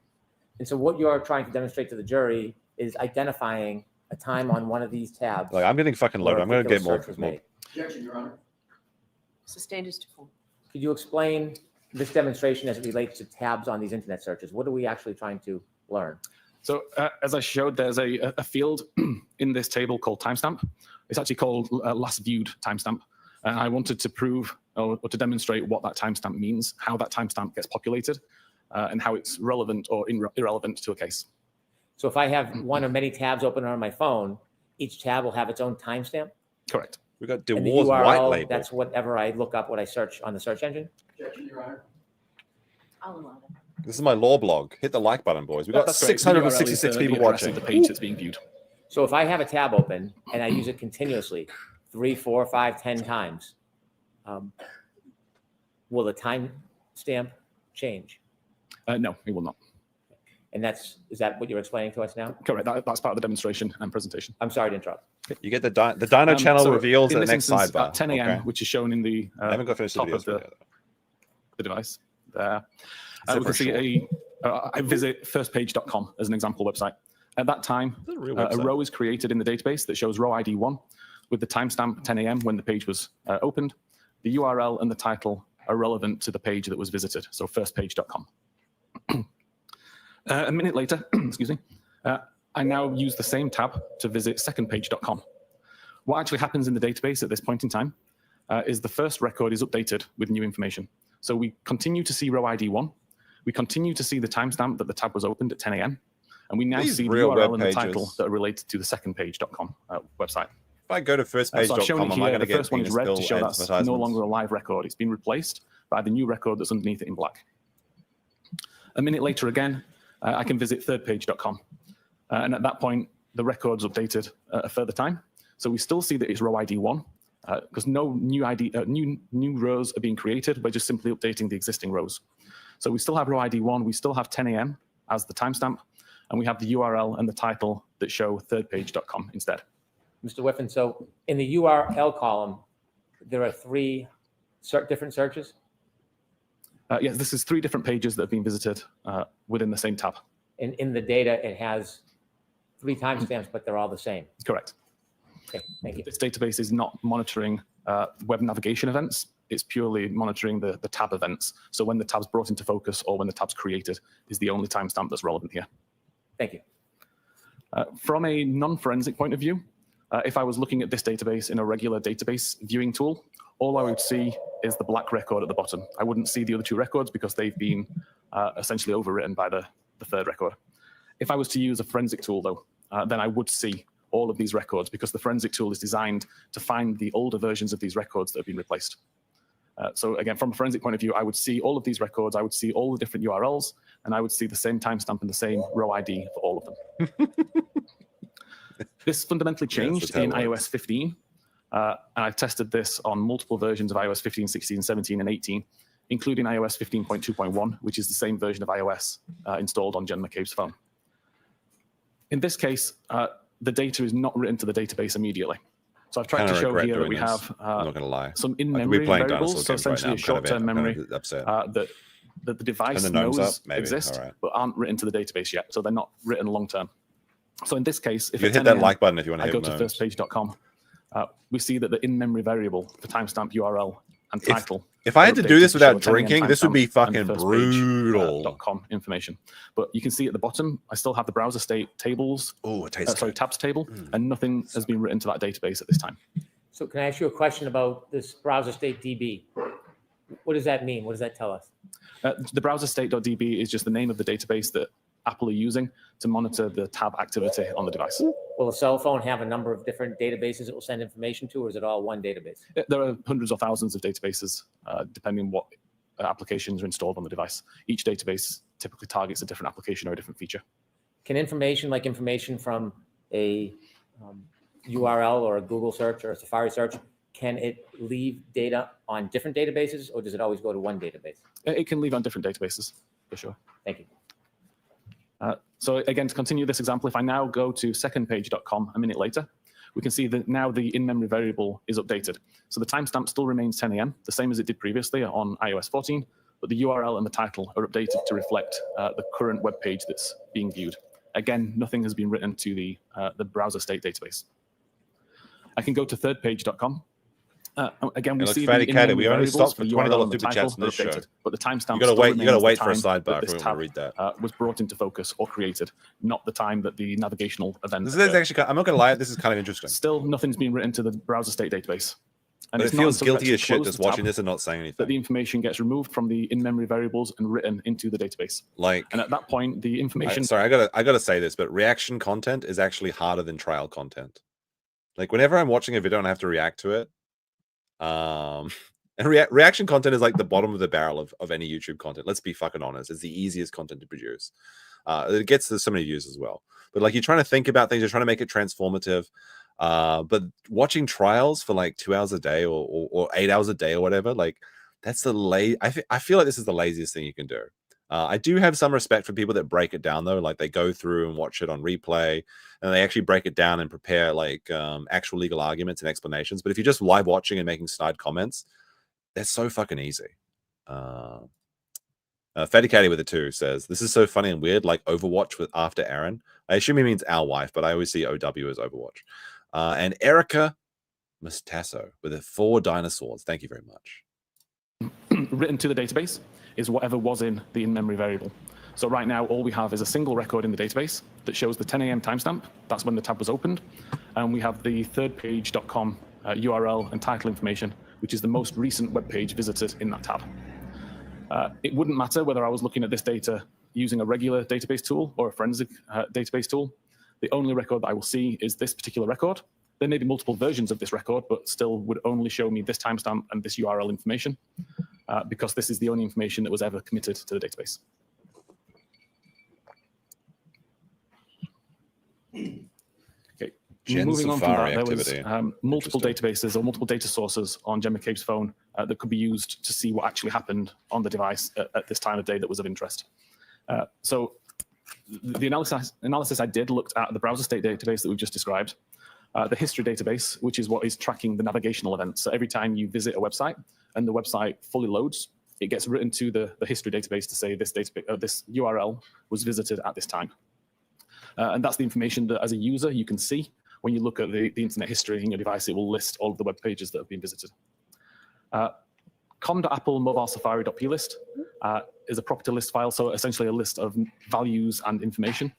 And so what you're trying to demonstrate to the jury is identifying a time on one of these tabs. Like, I'm getting fucking where loaded. a I'm going to particular get more. search was more. made. Objection, Your Honor. Sustained is to full. Could you explain this demonstration as it relates to tabs on these internet searches? What are we actually trying to learn? So as I showed, there's a field in this table called timestamp. It's actually called last viewed timestamp. And I wanted to prove or to demonstrate what that timestamp means, how that timestamp gets populated, and how it's relevant or irrelevant to a case. So if I have one or many tabs open on my phone, each tab will have its own timestamp? Correct. We got And the DeWar's white URL, label. that's whatever I look up, what I search on the search engine? Objection, Your Honor. I'll allow it. This is my law blog. Hit the like button, boys. We got That's correct. The URL is 666 the people address of watching. the page that's being viewed. So if I have a tab open and I use it continuously, 3, 4, 5, 10 times, will the time stamp change? No, it will not. And is that what you're explaining to us now? Correct. That's part of the demonstration and presentation. I'm sorry to interrupt. You get the Dino channel so reveals in the this next instance, sidebar. At 10 a.m., Okay. which is shown in the I haven't got finished top of videos the device. There. We can see I visit firstpage.com as an example website. At that time, a row is created in the database that shows row ID 1 with the timestamp 10 a.m. when the page was opened. The URL and the title are relevant to the page that was visited, so firstpage.com. A minute later, excuse me, I now use the same tab to visit secondpage.com. What actually happens in the database at this point in time is the first record is updated with new information. So we continue to see row ID 1. We continue to see the timestamp that the tab was opened at 10 a.m. And we now see the URL and the title that are related to the secondpage.com website. If I go to firstpage.com, so I've shown it am I here. going to The get first one is red to show that's no advertisements? longer a live record. It's been replaced by the new record that's underneath it in black. A minute later again, I can visit thirdpage.com. And at that point, the record's updated a further time. So we still see that it's row ID 1 because no new new rows are being created. We're just simply updating the existing rows. So we still have row ID 1. We still have 10 a.m. as the timestamp. And we have the URL and the title that show thirdpage.com instead. Mr. Whiffen, so in the URL column, there are 3 different searches? Yes, this is 3 different pages that have been visited within the same tab. And in the data, it has 3 timestamps, but they're all the same. Correct. Okay, thank you. This database is not monitoring web navigation events. It's purely monitoring the tab events. So when the tab's brought into focus or when the tab's created is the only timestamp that's relevant here. Thank you. From a non-forensic point of view, if I was looking at this database in a regular database viewing tool, all I would see is the black record at the bottom. I wouldn't see the other 2 records because they've been essentially overwritten by the third record. If I was to use a forensic tool, though, then I would see all of these records because the forensic tool is designed to find the older versions of these records that have been replaced. So again, from a forensic point of view, I would see all of these records, I would see all the different URLs, and I would see the same timestamp and the same row ID for all of them. This fundamentally changed in iOS 15. And I've tested this on multiple versions of iOS 15, 16, 17, and 18, including iOS 15.2.1, which is the same version of iOS installed on Jen McCabe's phone. In this case, the data is not written to the database immediately. So I've tried to show here that we have I'm not going to lie. some in-memory variables, so essentially a short-term memory that the device knows exist, but aren't written to the database yet. So they're not written long-term. So in this case, if you hit that like button if you want to I go to firstpage.com, we see that the in-memory variable, the timestamp URL and title. If I had to do this without drinking, this would be fucking brutal. .com information. But you can see at the bottom, I still have the browser state tables. Oh, it tastes sorry, tabs table, and nothing has been written to that database at this time. So can I ask you a question about this browser state DB? What does that mean? What does that tell us? The browser state.db is just the name of the database that Apple are using to monitor the tab activity on the device. Will a cell phone have a number of different databases it will send information to, or is it all one database? There are hundreds or thousands of databases, depending on what applications are installed on the device. Each database typically targets a different application or a different feature. Can information from a URL or a Google search or a Safari search, can it leave data on different databases, or does it always go to one database? It can leave on different databases, for sure. Thank you. So again, to continue this example, if I now go to secondpage.com a minute later, we can see that now the in-memory variable is updated. So the timestamp still remains 10 a.m., the same as it did previously on iOS 14, but the URL and the title are updated to reflect the current web page that's being viewed. Again, nothing has been written to the browser state database. I can go to thirdpage.com. Again, we see the in-memory we only stopped for $20 super chats in this show. But the timestamp you gotta wait for a sidebar if we want to read that. Was brought into focus or created, not the time that the navigational event. This is actually, I'm not gonna lie, this is kind of interesting. Still, nothing's been written to the browser state database. And but it feels guilty as shit just watching this and not saying anything. That the information gets removed from the in-memory variables and written into the database. And at that point, the information. Sorry, I gotta say this, but reaction content is actually harder than trial content. Like whenever I'm watching a video and I have to react to it, and reaction content is like the bottom of the barrel of any YouTube content. Let's be fucking honest. It's the easiest content to produce. It gets to so many views as well. But like you're trying to think about things, you're trying to make it transformative. But watching trials for like 2 hours a day or 8 hours a day or whatever, like That's the I feel like this is the laziest thing you can do. I do have some respect for people that break it down, though. Like they go through and watch it on replay, and they actually break it down and prepare like actual legal arguments and explanations. But if you're just live watching and making snide comments, that's so fucking easy. Fatty Caddy with a 2 says, "This is so funny and weird, like Overwatch with after Aaron." I assume he means our wife, but I always see OW as Overwatch. And Erica Mustasso with 4 dinosaurs. Thank you very much. Written to the database is whatever was in the in-memory variable. So right now, all we have is a single record in the database that shows the 10 a.m. timestamp. That's when the tab was opened. And we have the thirdpage.com URL and title information, which is the most recent web page visited in that tab. It wouldn't matter whether I was looking at this data using a regular database tool or a forensic database tool. The only record that I will see is this particular record. There may be multiple versions of this record, but still would only show me this timestamp and this URL information because this is the only information that was ever committed to the database. Okay, moving on from that, there was multiple databases or multiple data sources on Jen McCabe's phone that could be used to see what actually happened on the device at this time of day that was of interest. So the analysis I did looked at the browser state database that we've just described, the history database, which is what is tracking the navigational events. So every time you visit a website and the website fully loads, it gets written to the history database to say this URL was visited at this time. And that's the information that as a user you can see. When you look at the internet history in your device, it will list all of the web pages that have been visited. com.apple mobile safari.plist is a property list file, so essentially a list of values and information,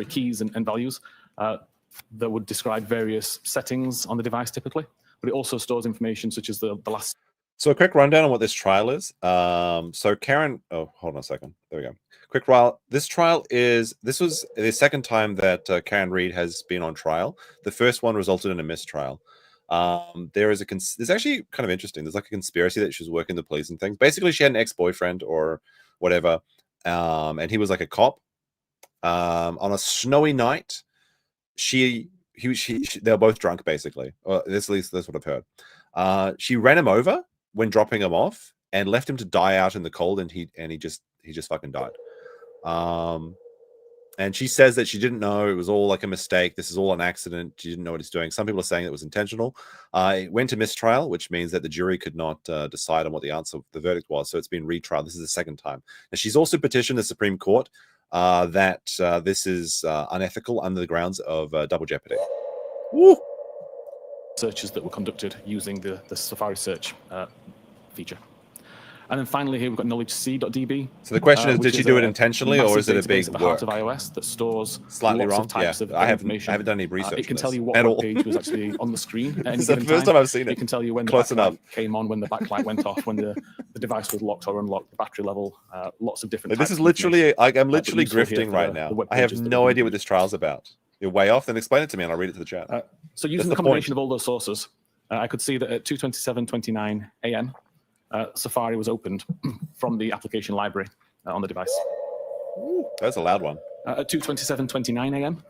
keys and values that would describe various settings on the device typically, but it also stores information such as the last. So a quick rundown on what this trial is. So Karen, oh, hold on a second. There we go. Quick trial. This was the second time that Karen Read has been on trial. The first one resulted in a mistrial. There's actually kind of interesting. There's like a conspiracy that she was working the police and things. Basically, she had an ex-boyfriend or whatever, and he was like a cop. On a snowy night, they were both drunk, basically. Or at least that's what I've heard. She ran him over when dropping him off and left him to die out in the cold, and he just fucking died. And she says that she didn't know, it was all like a mistake. This is all an accident. She didn't know what he's doing. Some people are saying it was intentional. It went to mistrial, which means that the jury could not decide on what the answer, the verdict was. So it's been retrialed. This is the second time. And she's also petitioned the Supreme Court that this is unethical under the grounds of double jeopardy. Woo! Searches that were conducted using the Safari search feature. And then finally here we've got knowledgec.db. So the question is, did she do it intentionally, or is it a big at the heart of iOS that stores slightly lots wrong? of types of I information? haven't done any research. It can tell you what web page was actually on the screen. At It's any the given first time I've seen it. It can tell you when the Close backlight enough. came on, when the backlight went off, when the device was locked or unlocked, the battery level, lots of different. This types is of literally, information. I'm literally But useful here grifting for right the now. web I have pages that no we've idea what this trial's about. You're way off. Then explain it to me, and I'll read it to the chat. So using the combination of all those sources, I could see that at 2:27:29 a.m. Safari was opened from the application library on the device. Ooh, that's a loud one. At 2:27:29 a.m.,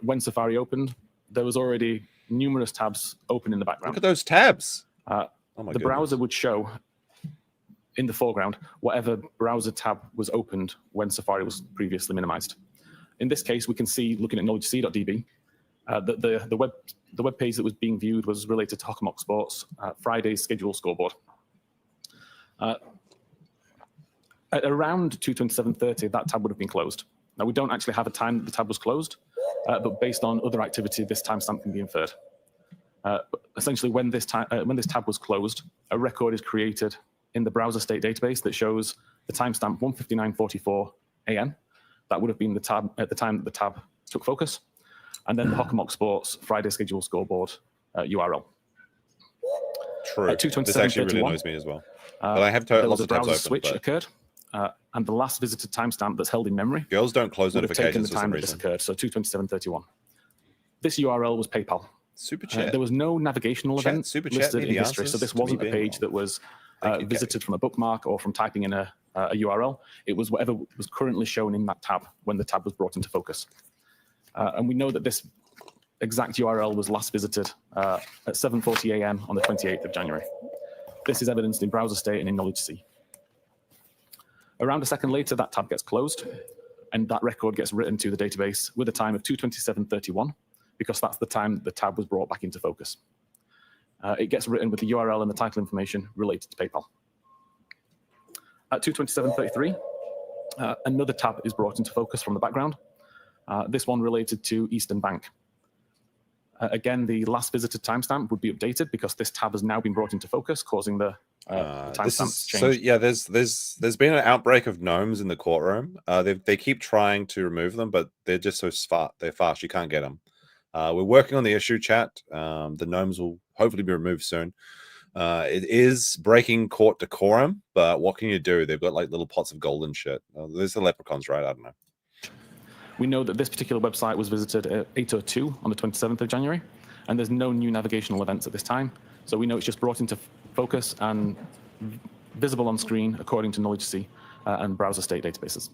when Safari opened, there was already numerous tabs open in the background. Look at those tabs. Oh my the browser would show in the foreground whatever browser tab was opened when Safari was previously minimized. In this case, we can see, looking at knowledgec.db, that the web page that was being viewed was related to Hockenmock Sports Friday's schedule scoreboard. At around 2:27:30, that tab would have been closed. Now, we don't actually have a time that the tab was closed, but based on other activity, this timestamp can be inferred. But essentially, when this tab was closed, a record is created in the browser state database that shows the timestamp 1:59:44 a.m. That would have been the tab at the time that the tab took focus, and then the Hockenmock Sports Friday schedule scoreboard URL. True. This actually really annoys me as well. But I have lots of tabs open. Switch occurred, and the last visited timestamp that's held in memory. Girls don't close notifications taken the for time some that this reason. occurred, so 2:27:31. This URL was PayPal. Super chat. There was no navigational event Super chat, listed in maybe history, so answers this to me wasn't a being page wrong. that was Thank you, visited from a bookmark or from typing in a URL. It was whatever was currently shown in that tab when the tab was brought into focus. And we know that this exact URL was last visited at 7:40 a.m. on the 28th of January. This is evidenced in browser state and in knowledge C. Around a second later, that tab gets closed, and that record gets written to the database with a time of 2:27:31, because that's the time the tab was brought back into focus. It gets written with the URL and the title information related to PayPal. At 2:27:33, another tab is brought into focus from the background. This one related to Eastern Bank. Again, the last visited timestamp would be updated because this tab has now been brought into focus, causing the timestamp change. So yeah, there's been an outbreak of gnomes in the courtroom. They keep trying to remove them, but they're just so fast you can't get them. We're working on the issue, chat. The gnomes will hopefully be removed soon. It is breaking court decorum, but what can you do? They've got like little pots of gold and shit. There's the leprechauns, right? I don't know. We know that this particular website was visited at 8:02 on the 27th of January, and there's no new navigational events at this time. So we know it's just brought into focus and visible on screen according to knowledge C and browser state databases.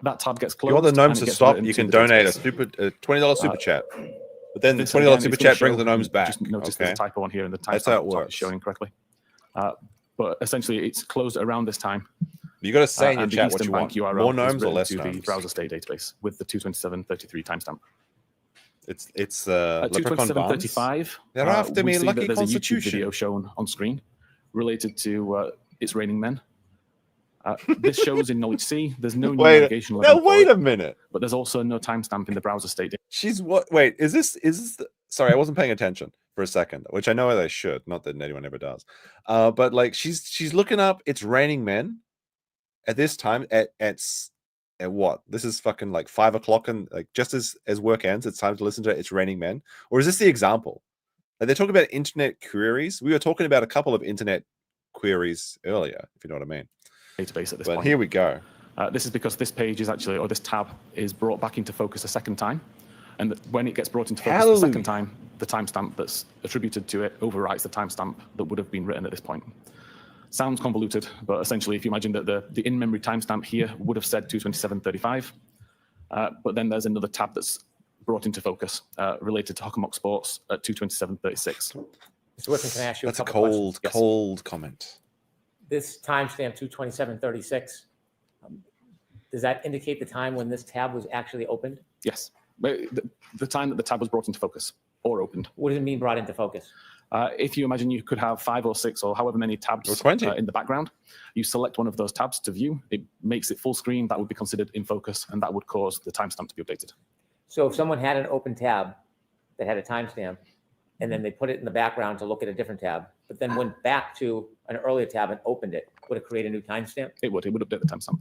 That tab gets closed. If you want the gnomes to stop, you can donate a $20 super chat. But then the $20 super chat brings the gnomes back. Just notice Okay. there's a typo on here, and the That's how it timestamp works. is showing incorrectly. But essentially, it's closed around this time. You got to say in your and the chat what Eastern you Bank want. URL More is gnomes or written less to the gnomes? browser state database with the 2:27:33 timestamp. It's At leprechaun 2:27:35, They're after we me, see lucky that there's a YouTube constitution. video shown on screen related to It's Raining Men. This shows in knowledge C. There's no new navigational event for wait it, a minute. but there's also no timestamp in the browser state. She's what? Wait, is this sorry, I wasn't paying attention for a second, which I know they should. Not that anyone ever does. But like she's looking up It's Raining Men at this time at what? This is fucking like 5 o'clock, and like just as work ends, it's time to listen to It's Raining Men. Or is this the example? Like they're talking about internet queries. We were talking about a couple of internet queries earlier, if you know what I mean. Database at this But point. here we go. This is because this page is actually, or this tab is brought back into focus a second time. And when it gets brought into focus the second time, the timestamp that's attributed to it overwrites the timestamp that would have been written at this point. Sounds convoluted, but essentially, if you imagine that the in-memory timestamp here would have said 2:27:35, but then there's another tab that's brought into focus related to Hockenmock Sports at 2:27:36. Mr. Whitman, can I ask you That's a a couple questions? cold comment. This timestamp 2:27:36, does that indicate the time when this tab was actually opened? Yes, the time that the tab was brought into focus or opened. What does it mean brought into focus? If you imagine you could have 5 or 6 or however many tabs Or 20. In the background, you select one of those tabs to view, it makes it full screen, that would be considered in focus, and that would cause the timestamp to be updated. So if someone had an open tab that had a timestamp, and then they put it in the background to look at a different tab, but then went back to an earlier tab and opened it, would it create a new timestamp? It would update the timestamp.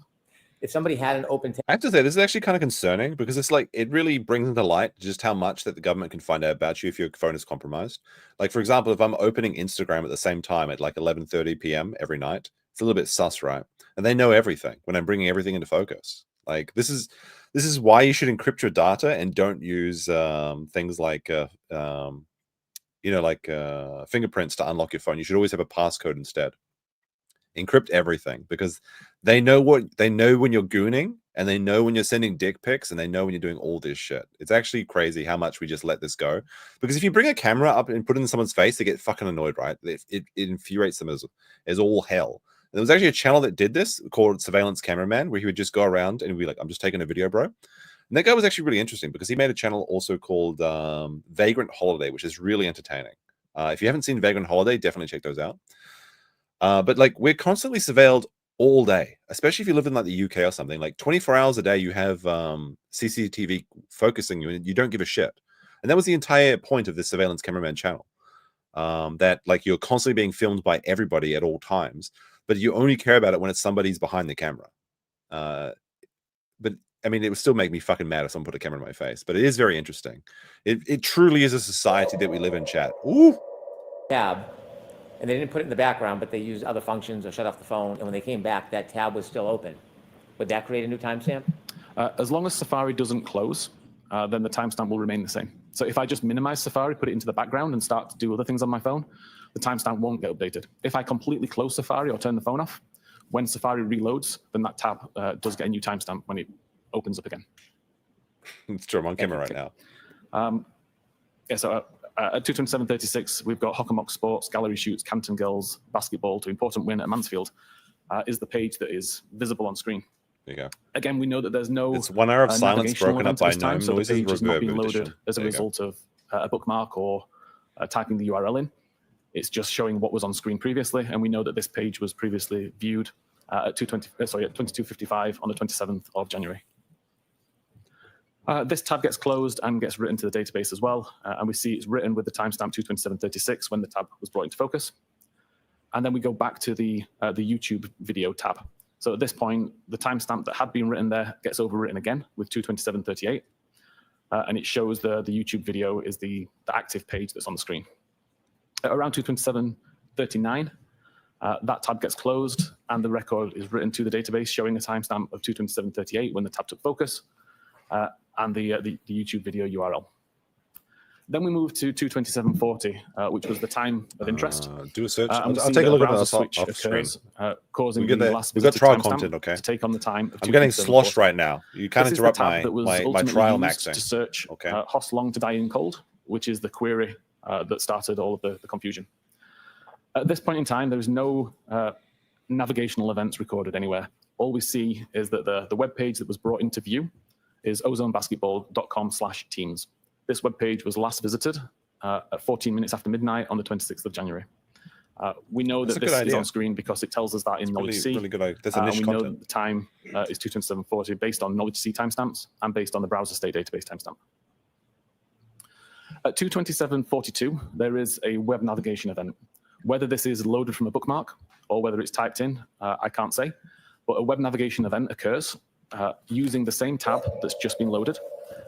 If somebody had an open tab, I have to say, this is actually kind of concerning because it's like it really brings into light just how much that the government can find out about you if your phone is compromised. Like, for example, if I'm opening Instagram at the same time at like 11:30 p.m. every night, it's a little bit sus, right? And they know everything when I'm bringing everything into focus. Like, this is why you should encrypt your data and don't use things like fingerprints to unlock your phone. You should always have a passcode instead. Encrypt everything because they know when you're gooning, and they know when you're sending dick pics, and they know when you're doing all this shit. It's actually crazy how much we just let this go. Because if you bring a camera up and put it in someone's face, they get fucking annoyed, right? It infuriates them as all hell. And there was actually a channel that did this called Surveillance Cameraman, where he would just go around and be like, "I'm just taking a video, bro." And that guy was actually really interesting because he made a channel also called Vagrant Holiday, which is really entertaining. If you haven't seen Vagrant Holiday, definitely check those out. But like we're constantly surveilled all day, especially if you live in like the UK or something. Like 24 hours a day, you have CCTV focusing you, and you don't give a shit. And that was the entire point of the Surveillance Cameraman channel. That like you're constantly being filmed by everybody at all times, but you only care about it when it's somebody's behind the camera. But I mean, it would still make me fucking mad if someone put a camera in my face. But it is very interesting. It truly is a society that we live in, chat. Ooh. tab, and they didn't put it in the background, but they used other functions or shut off the phone, and when they came back, that tab was still open. Would that create a new timestamp? As long as Safari doesn't close, then the timestamp will remain the same. So if I just minimize Safari, put it into the background, and start to do other things on my phone, the timestamp won't get updated. If I completely close Safari or turn the phone off, when Safari reloads, then that tab does get a new timestamp when it opens up again. It's true. I'm on camera right now. Yeah, so At 227.36, we've got Hockomock Sports, Gallery Shoots, Canton Girls, Basketball to Important Win at Mansfield is the page that is visible on screen. There you go. Again, we know that there's no It's 1 hour of silence navigational broken up event by at this time, gnome so the noises, page is not being reverb loaded edition. as a There you go. result of a bookmark or typing the URL in. It's just showing what was on screen previously, and we know that this page was previously viewed at 22:55 on the 27th of January. This tab gets closed and gets written to the database as well, and we see it's written with the timestamp 227.36 when the tab was brought into focus. And then we go back to the YouTube video tab. So at this point, the timestamp that had been written there gets overwritten again with 227.38, and it shows the YouTube video is the active page that's on the screen. At around 227.39, that tab gets closed, and the record is written to the database showing a timestamp of 227.38 when the tab took focus, and the YouTube video URL. Then we move to 227.40, which was the time of interest. Do a search. And I'll take a look at browser this switch off screen. occurs, causing We the last got visited trial timestamp content, okay? to take on the time of I'm getting 227.40. sloshed right now. You can't This is the interrupt tab that was my ultimately trial used maxing. to search Okay. Hoss long to die in cold, which is the query that started all of the confusion. At this point in time, there is no navigational events recorded anywhere. All we see is that the web page that was brought into view is ozonebasketball.com/teams. This web page was last visited at 14 minutes after midnight on the 26th of January. We know That's that a good this is idea. on screen because it tells us that in Knowledge C. Really good idea. That's a And niche we know content. that the time is 227.40 based on Knowledge C timestamps and based on the browser state database timestamp. At 227.42, there is a web navigation event. Whether this is loaded from a bookmark or whether it's typed in, I can't say. But a web navigation event occurs using the same tab that's just been loaded.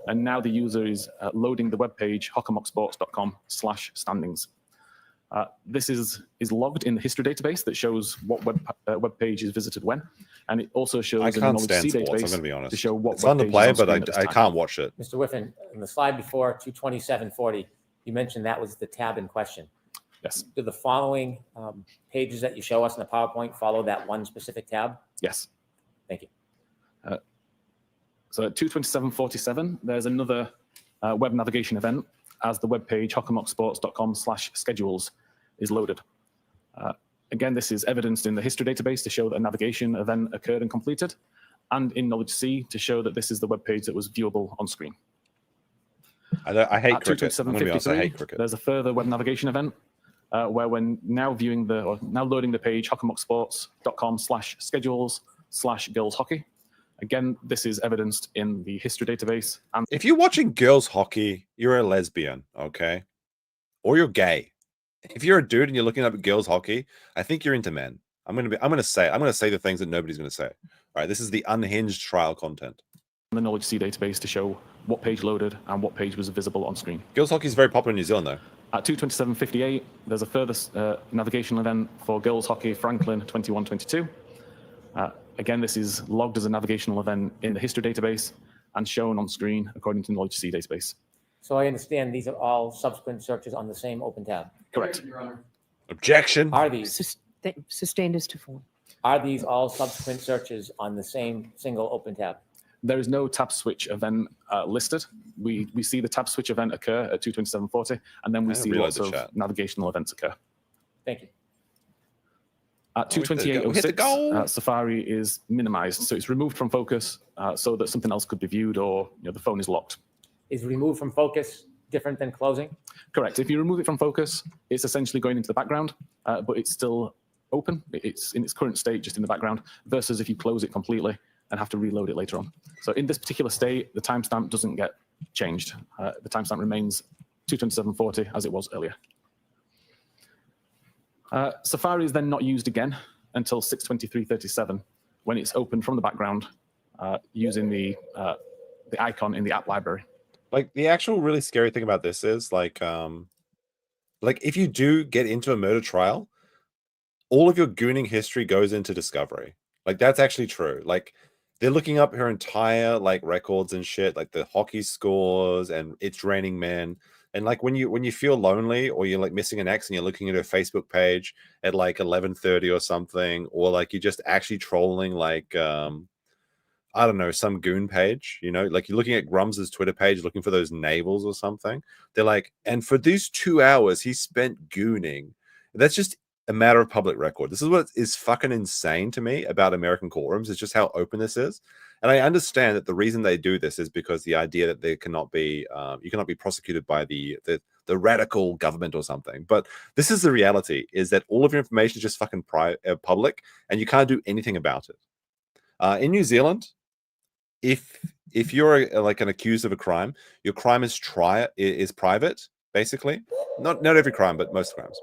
And now the user is loading the web page hockomocksports.com/standings. This is logged in the history database that shows what web page is visited when. And it also shows I in the can't Knowledge stand C sports, I'm database going to be honest. to show what It's web fun to page play, is on but screen at this I time. can't watch it. Mr. Whiffen, in the slide before 227.40, you mentioned that was the tab in question. Yes. Do the following pages that you show us in the PowerPoint follow that one specific tab? Yes. Thank you. So at 227.47, there's another web navigation event as the web page hockomocksports.com/schedules is loaded. Again, this is evidenced in the history database to show that a navigation event occurred and completed, and in Knowledge C to show that this is the web page that was viewable on screen. I hate At cricket. I'm going to be honest, I hate 227.53, cricket. there's a further web navigation event where we're now viewing now loading the page hockomocksports.com/schedules/girls hockey. Again, this is evidenced in the history database. And If you're watching girls hockey, you're a lesbian, okay? Or you're gay. If you're a dude and you're looking up at girls hockey, I think you're into men. I'm going to say the things that nobody's going to say. All right, this is the unhinged trial content. the Knowledge C database to show what page loaded and what page was visible on screen. Girls hockey is very popular in New Zealand, though. At 227.58, there's a further navigational event for girls hockey Franklin 21-22. Again, this is logged as a navigational event in the history database and shown on screen according to the Knowledge C database. So I understand these are all subsequent searches on the same open tab. Correct. Objection. Are these Sustained as to form. Are these all subsequent searches on the same single open tab? There is no tab switch event listed. We see the tab switch event occur at 227.40, and then we see lots of navigational events occur. Thank you. At 228.06, Safari is minimized, so it's removed from focus so that something else could be viewed, or the phone is locked. Is removed from focus different than closing? Correct. If you remove it from focus, it's essentially going into the background, but it's still open. It's in its current state, just in the background, versus if you close it completely and have to reload it later on. So in this particular state, the timestamp doesn't get changed. The timestamp remains 227.40 as it was earlier. Safari is then not used again until 6:23:37, when it's opened from the background using the icon in the app library. Like, the actual really scary thing about this is like if you do get into a murder trial, all of your gooning history goes into discovery. Like, that's actually true. Like, they're looking up her entire records and shit, like the hockey scores and It's Raining Men. And like when you feel lonely or you're like missing an ex and you're looking at her Facebook page at like 11:30 or something, or like you're just actually trolling like I don't know, some goon page, you know, like you're looking at Grums's Twitter page looking for those navels or something. They're like, and for these 2 hours he spent gooning. That's just a matter of public record. This is what is fucking insane to me about American courtrooms. It's just how open this is. And I understand that the reason they do this is because the idea that there cannot be, you cannot be prosecuted by the radical government or something. But this is the reality: is that all of your information is just fucking public, and you can't do anything about it. In New Zealand, if you're like an accused of a crime, your crime is private, basically. Not every crime, but most crimes.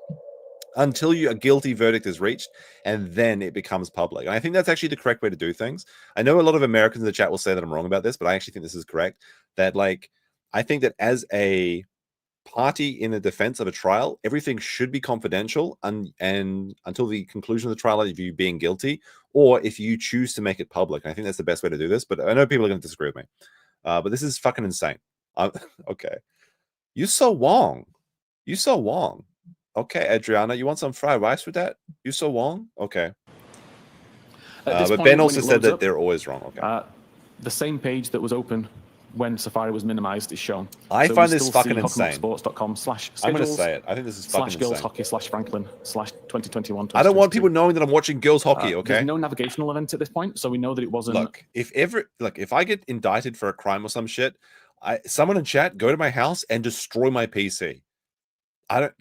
Until a guilty verdict is reached, and then it becomes public. And I think that's actually the correct way to do things. I know a lot of Americans in the chat will say that I'm wrong about this, but I actually think this is correct. That, like, I think that as a party in the defense of a trial, everything should be confidential and until the conclusion of the trial of you being guilty, or if you choose to make it public. I think that's the best way to do this, but I know people are going to disagree with me. But this is fucking insane. Okay. You so Wong. Okay, Adriana, you want some fried rice with that? You so Wong? Okay. But Ben also said that they're always wrong. Okay. The same page that was open when Safari was minimized is shown. I find this fucking insane. Sports.com/schedules. I'm going to say it. I think this is fucking insane. /girls hockey /Franklin/2021. I don't want people knowing that I'm watching girls hockey, okay? There's no navigational event at this point, so we know that it wasn't. Look, if I get indicted for a crime or some shit, someone in chat go to my house and destroy my PC. I don't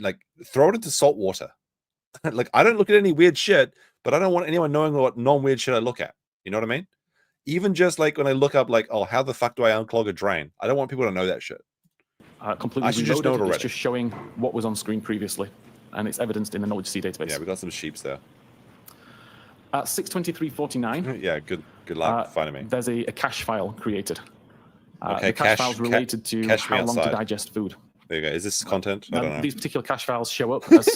throw it into salt water. Like, I don't look at any weird shit, but I don't want anyone knowing what non-weird shit I look at. You know what I mean? Even just like when I look up, like, oh, how the fuck do I unclog a drain? I don't want people to know that shit. Completely I should just know it already. It's just showing what was on screen previously, and it's evidenced in the knowledge C database. Yeah, we got some sheeps there. At 6:23:49. Yeah, good luck finding me. There's a cache file created. Okay, the cache file is related to how long to digest food. There you go. Is this content? I don't know. These particular cache files show up as.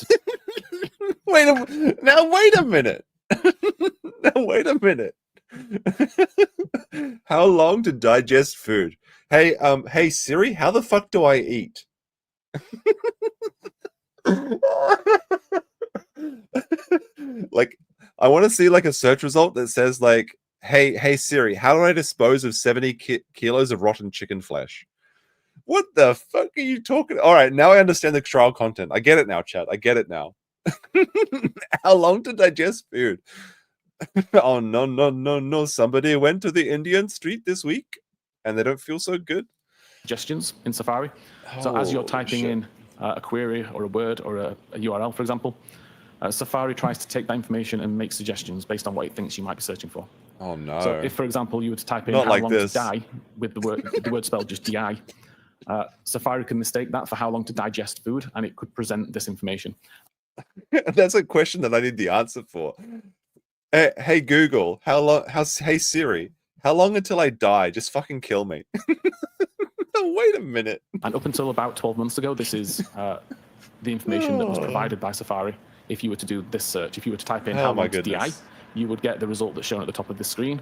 Wait a minute. Wait a minute. How long to digest food? Hey Siri, how the fuck do I eat? Like, I want to see like a search result that says like, hey Siri, how do I dispose of 70 kilos of rotten chicken flesh? What the fuck are you talking? All right, now I understand the trial content. I get it now, chat. I get it now. How long to digest food? Oh, no. Somebody went to the Indian street this week and they don't feel so good. Suggestions in Safari. So as you're typing in a query or a word or a URL, for example, Safari tries to take that information and make suggestions based on what it thinks you might be searching for. Oh, no. So if, for example, you were to type in Not how like long this. to die with the word spelled just DI, Safari can mistake that for how long to digest food, and it could present this information. That's a question that I need the answer for. Hey Google, hey Siri, how long until I die? Just fucking kill me. Wait a minute. And up until about 12 months ago, this is the information that was provided by Safari. If you were to do this search, if you were to type in how long to DI, you would get the result that's shown at the top of the screen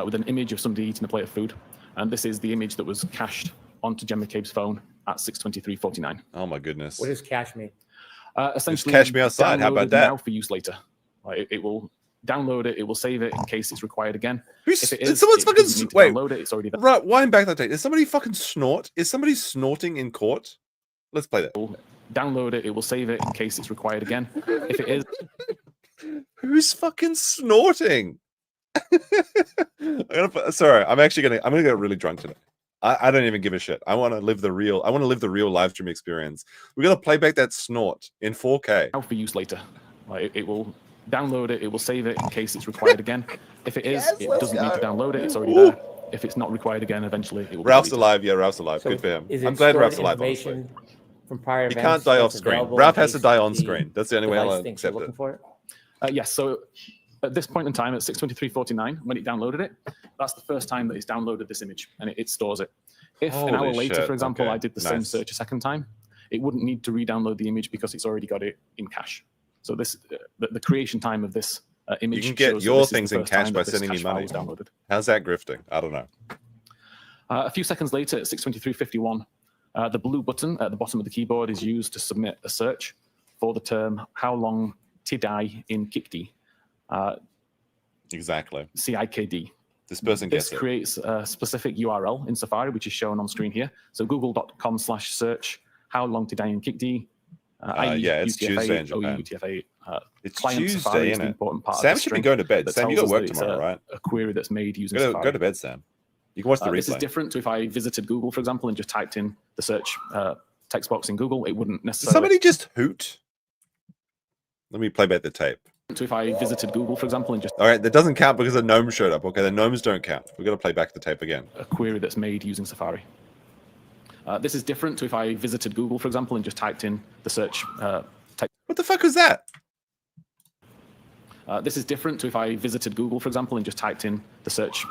with an image of somebody eating a plate of food. And this is the image that was cached onto Jen McCabe's phone at 6:23:49. Oh my goodness. What does cache mean? Essentially, just cache me outside. How about that? Now for use later. It will download it. It will save it in case it's required again. If it is, someone's fucking download it. It's already there. Right, wind back that tape. Is somebody fucking snort? Is somebody snorting in court? Let's play that. Download it. It will save it in case it's required again. If it is, who's fucking snorting? Sorry, I'm gonna get really drunk today. I don't even give a shit. I want to live the real live stream experience. We're gonna play back that snort in 4K. Now for use later. It will download it. It will save it in case it's required again. If it is, it doesn't need to download it. It's already there. If it's not required again, eventually it will. Ralph's alive. Yeah, Ralph's alive. So good for him. is it I'm glad stored Ralph's alive. information from prior He events can't die off that's screen. available Ralph in has to case die on the screen. That's the only way I'll device thinks you're accept looking it. for it? Yes. So at this point in time, at 6:23:49, when it downloaded it, that's the first time that it's downloaded this image, and it stores it. If an hour Holy later, shit, for example, okay, I did the same nice. search a second time, it wouldn't need to re-download the image because it's already got it in cache. So this, the creation time of this image. You can get shows that your this is the things in first time cache by that this sending me cache file money. was downloaded. How's that grifting? I don't know. A few seconds later, at 6:23:51, the blue button at the bottom of the keyboard is used to submit a search for the term "How long to die in Kikdi?" Exactly. CIKD. This person This gets it. creates a specific URL in Safari, which is shown on screen here. So google.com/search how long to die in KICD. Yeah, it's Tuesday in Japan. UTF-8. It's Client Tuesday, Safari is isn't the it? important part Sam of the should be string going to bed. that Sam, you tells got us work that it's tomorrow, right? A query that's made using Go Safari. to bed, Sam. You can watch the This is replay. different to if I visited Google, for example, and just typed in the search text box in Google. It wouldn't Did necessarily. somebody just hoot? Let me play back the tape. So if I visited Google, for example, and just All right, that doesn't count because the gnome showed up. Okay, the gnomes don't count. We're gonna play back the tape again. a query that's made using Safari. This is different to if I visited Google, for example, and just typed in the search text. What the fuck was that? This is different to if I visited Google, for example, and just typed in the search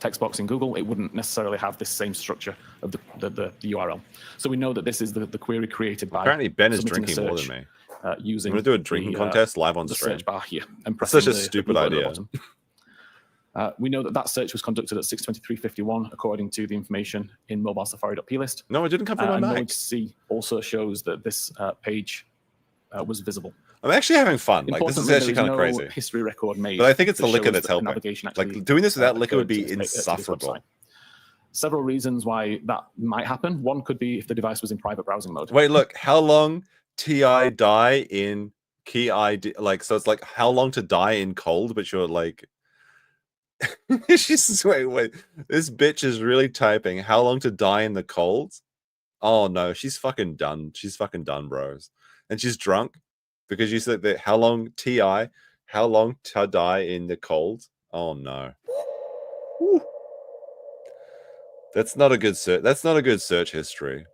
text box in Google. It wouldn't necessarily have this same structure of the URL. So we know that this is the query created by. Apparently, Ben is submitting a drinking more search, than me. Using I'm gonna do a drinking contest live on the stream. search bar here and That's pressing such a the stupid blue button at idea. the bottom. We know that that search was conducted at 6:23:51, according to the information in mobile Safari.plist. No, it didn't come from And my Mac. Knowledge C also shows that this page was visible. I'm actually having fun. Like, this is Importantly, actually there kind of is no crazy. history record made. But I think it's the that liquor shows that's that the helping. navigation actually, Like, doing this without liquor would occurred be to this insufferable. website. Several reasons why that might happen. One could be if the device was in private browsing mode. Wait, look, how long TI die in key ID? Like, so it's like how long to die in cold, but you're like, she's wait, this bitch is really typing how long to die in the cold. Oh no, she's fucking done. She's fucking done, bros. And she's drunk because you said that how long TI, how long to die in the cold. Oh no. Woo. That's not a good search. That's not a good search history.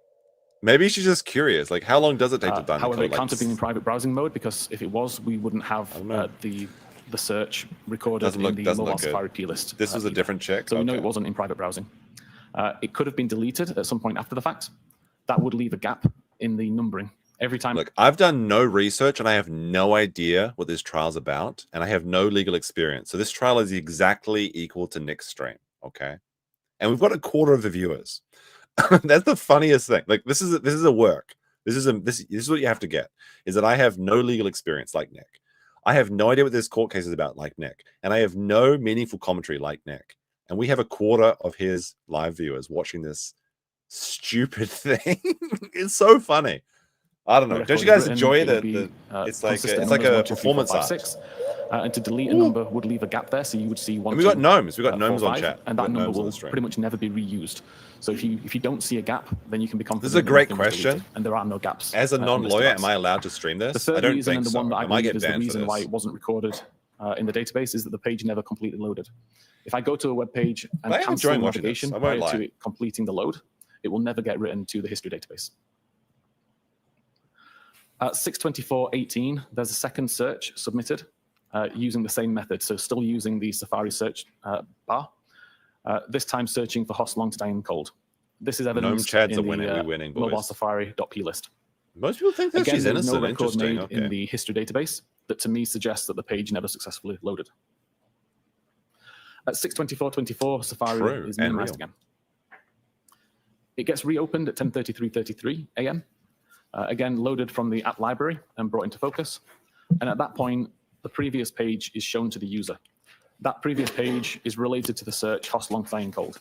Maybe she's just curious. Like, how long does it take to die in the However, code? it Like, can't have been in private browsing mode because if it was, we wouldn't have the search recorded in the mobile Safari plist. This was a different check. So we know it wasn't in private browsing. It could have been deleted at some point after the fact. That would leave a gap in the numbering. Every time. Look, I've done no research and I have no idea what this trial's about, and I have no legal experience. So this trial is exactly equal to Nick's stream, okay? And we've got a quarter of the viewers. That's the funniest thing. Like, this is a work. This is what you have to get. Is that I have no legal experience like Nick. I have no idea what this court case is about like Nick, and I have no meaningful commentary like Nick. And we have a quarter of his live viewers watching this stupid thing. It's so funny. I don't know. Don't you guys enjoy the it's like a performance art. And to delete a number would leave a gap there, so you would see one. And we got gnomes. We got 4, gnomes on 5, chat. and that number will pretty much never be reused. So if you don't see a gap, then you can be confident. This is a great question. And there are no gaps. As a non-lawyer, am I allowed to stream this? The third I don't reason, think and the so. one that I I might believe get is the banned for reason why this. it wasn't recorded in the database, is that the page never completely loaded. If I go to a web page and I am cancel enjoying watching this. navigation I won't prior to lie. it completing the load, it will never get written to the history database. At 6:24:18, there's a second search submitted using the same method, so still using the Safari search bar, this time searching for host long to die in cold. This is evidence Chads in are the winning. We're winning, boys. mobile Safari.plist. Most people think that Again, she's there's no innocent. record Interesting. made Okay. in the history database that to me suggests that the page never successfully loaded. At 6:24:24, Safari True, is and minimized real. again. It gets reopened at 10:33:33 a.m. Again, loaded from the app library and brought into focus. And at that point, the previous page is shown to the user. That previous page is related to the search host long to die in cold.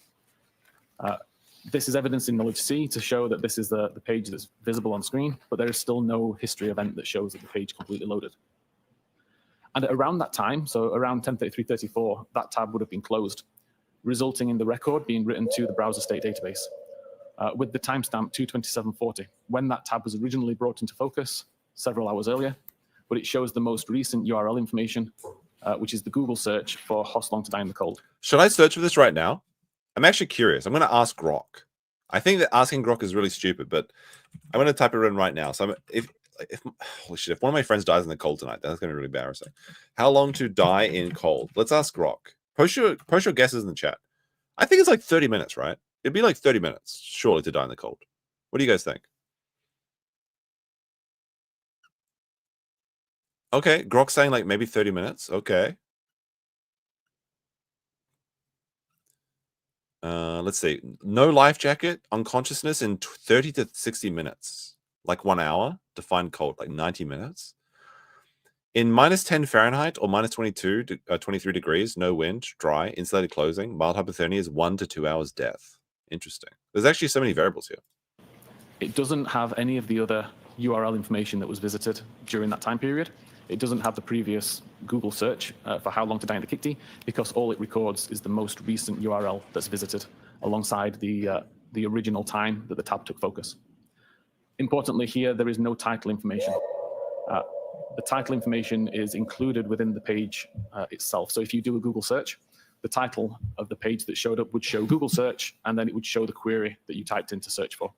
This is evidence in Knowledge C to show that this is the page that's visible on screen, but there is still no history event that shows that the page completely loaded. And at around that time, so around 10:33:34, that tab would have been closed, resulting in the record being written to the browser state database with the timestamp 2:27:40, when that tab was originally brought into focus several hours earlier, but it shows the most recent URL information, which is the Google search for host long to die in the cold. Should I search for this right now? I'm actually curious. I'm going to ask Grok. I think that asking Grok is really stupid, but I'm going to type it in right now. So if holy shit, if one of my friends dies in the cold tonight, that's going to be really embarrassing. How long to die in cold? Let's ask Grok. Post your guesses in the chat. I think it's like 30 minutes, right? It'd be like 30 minutes, surely, to die in the cold. What do you guys think? Okay, Grok's saying like maybe 30 minutes. Okay. Let's see. No life jacket, unconsciousness in 30 to 60 minutes. Like 1 hour to find cold, like 90 minutes. In -10 Fahrenheit or -23 degrees, no wind, dry, insulated clothing, mild hypothermia is 1 to 2 hours death. Interesting. There's actually so many variables here. It doesn't have any of the other URL information that was visited during that time period. It doesn't have the previous Google search for how long to die in the Kikti, because all it records is the most recent URL that's visited alongside the original time that the tab took focus. Importantly here, there is no title information. The title information is included within the page itself. So if you do a Google search, the title of the page that showed up would show Google search, and then it would show the query that you typed in to search for.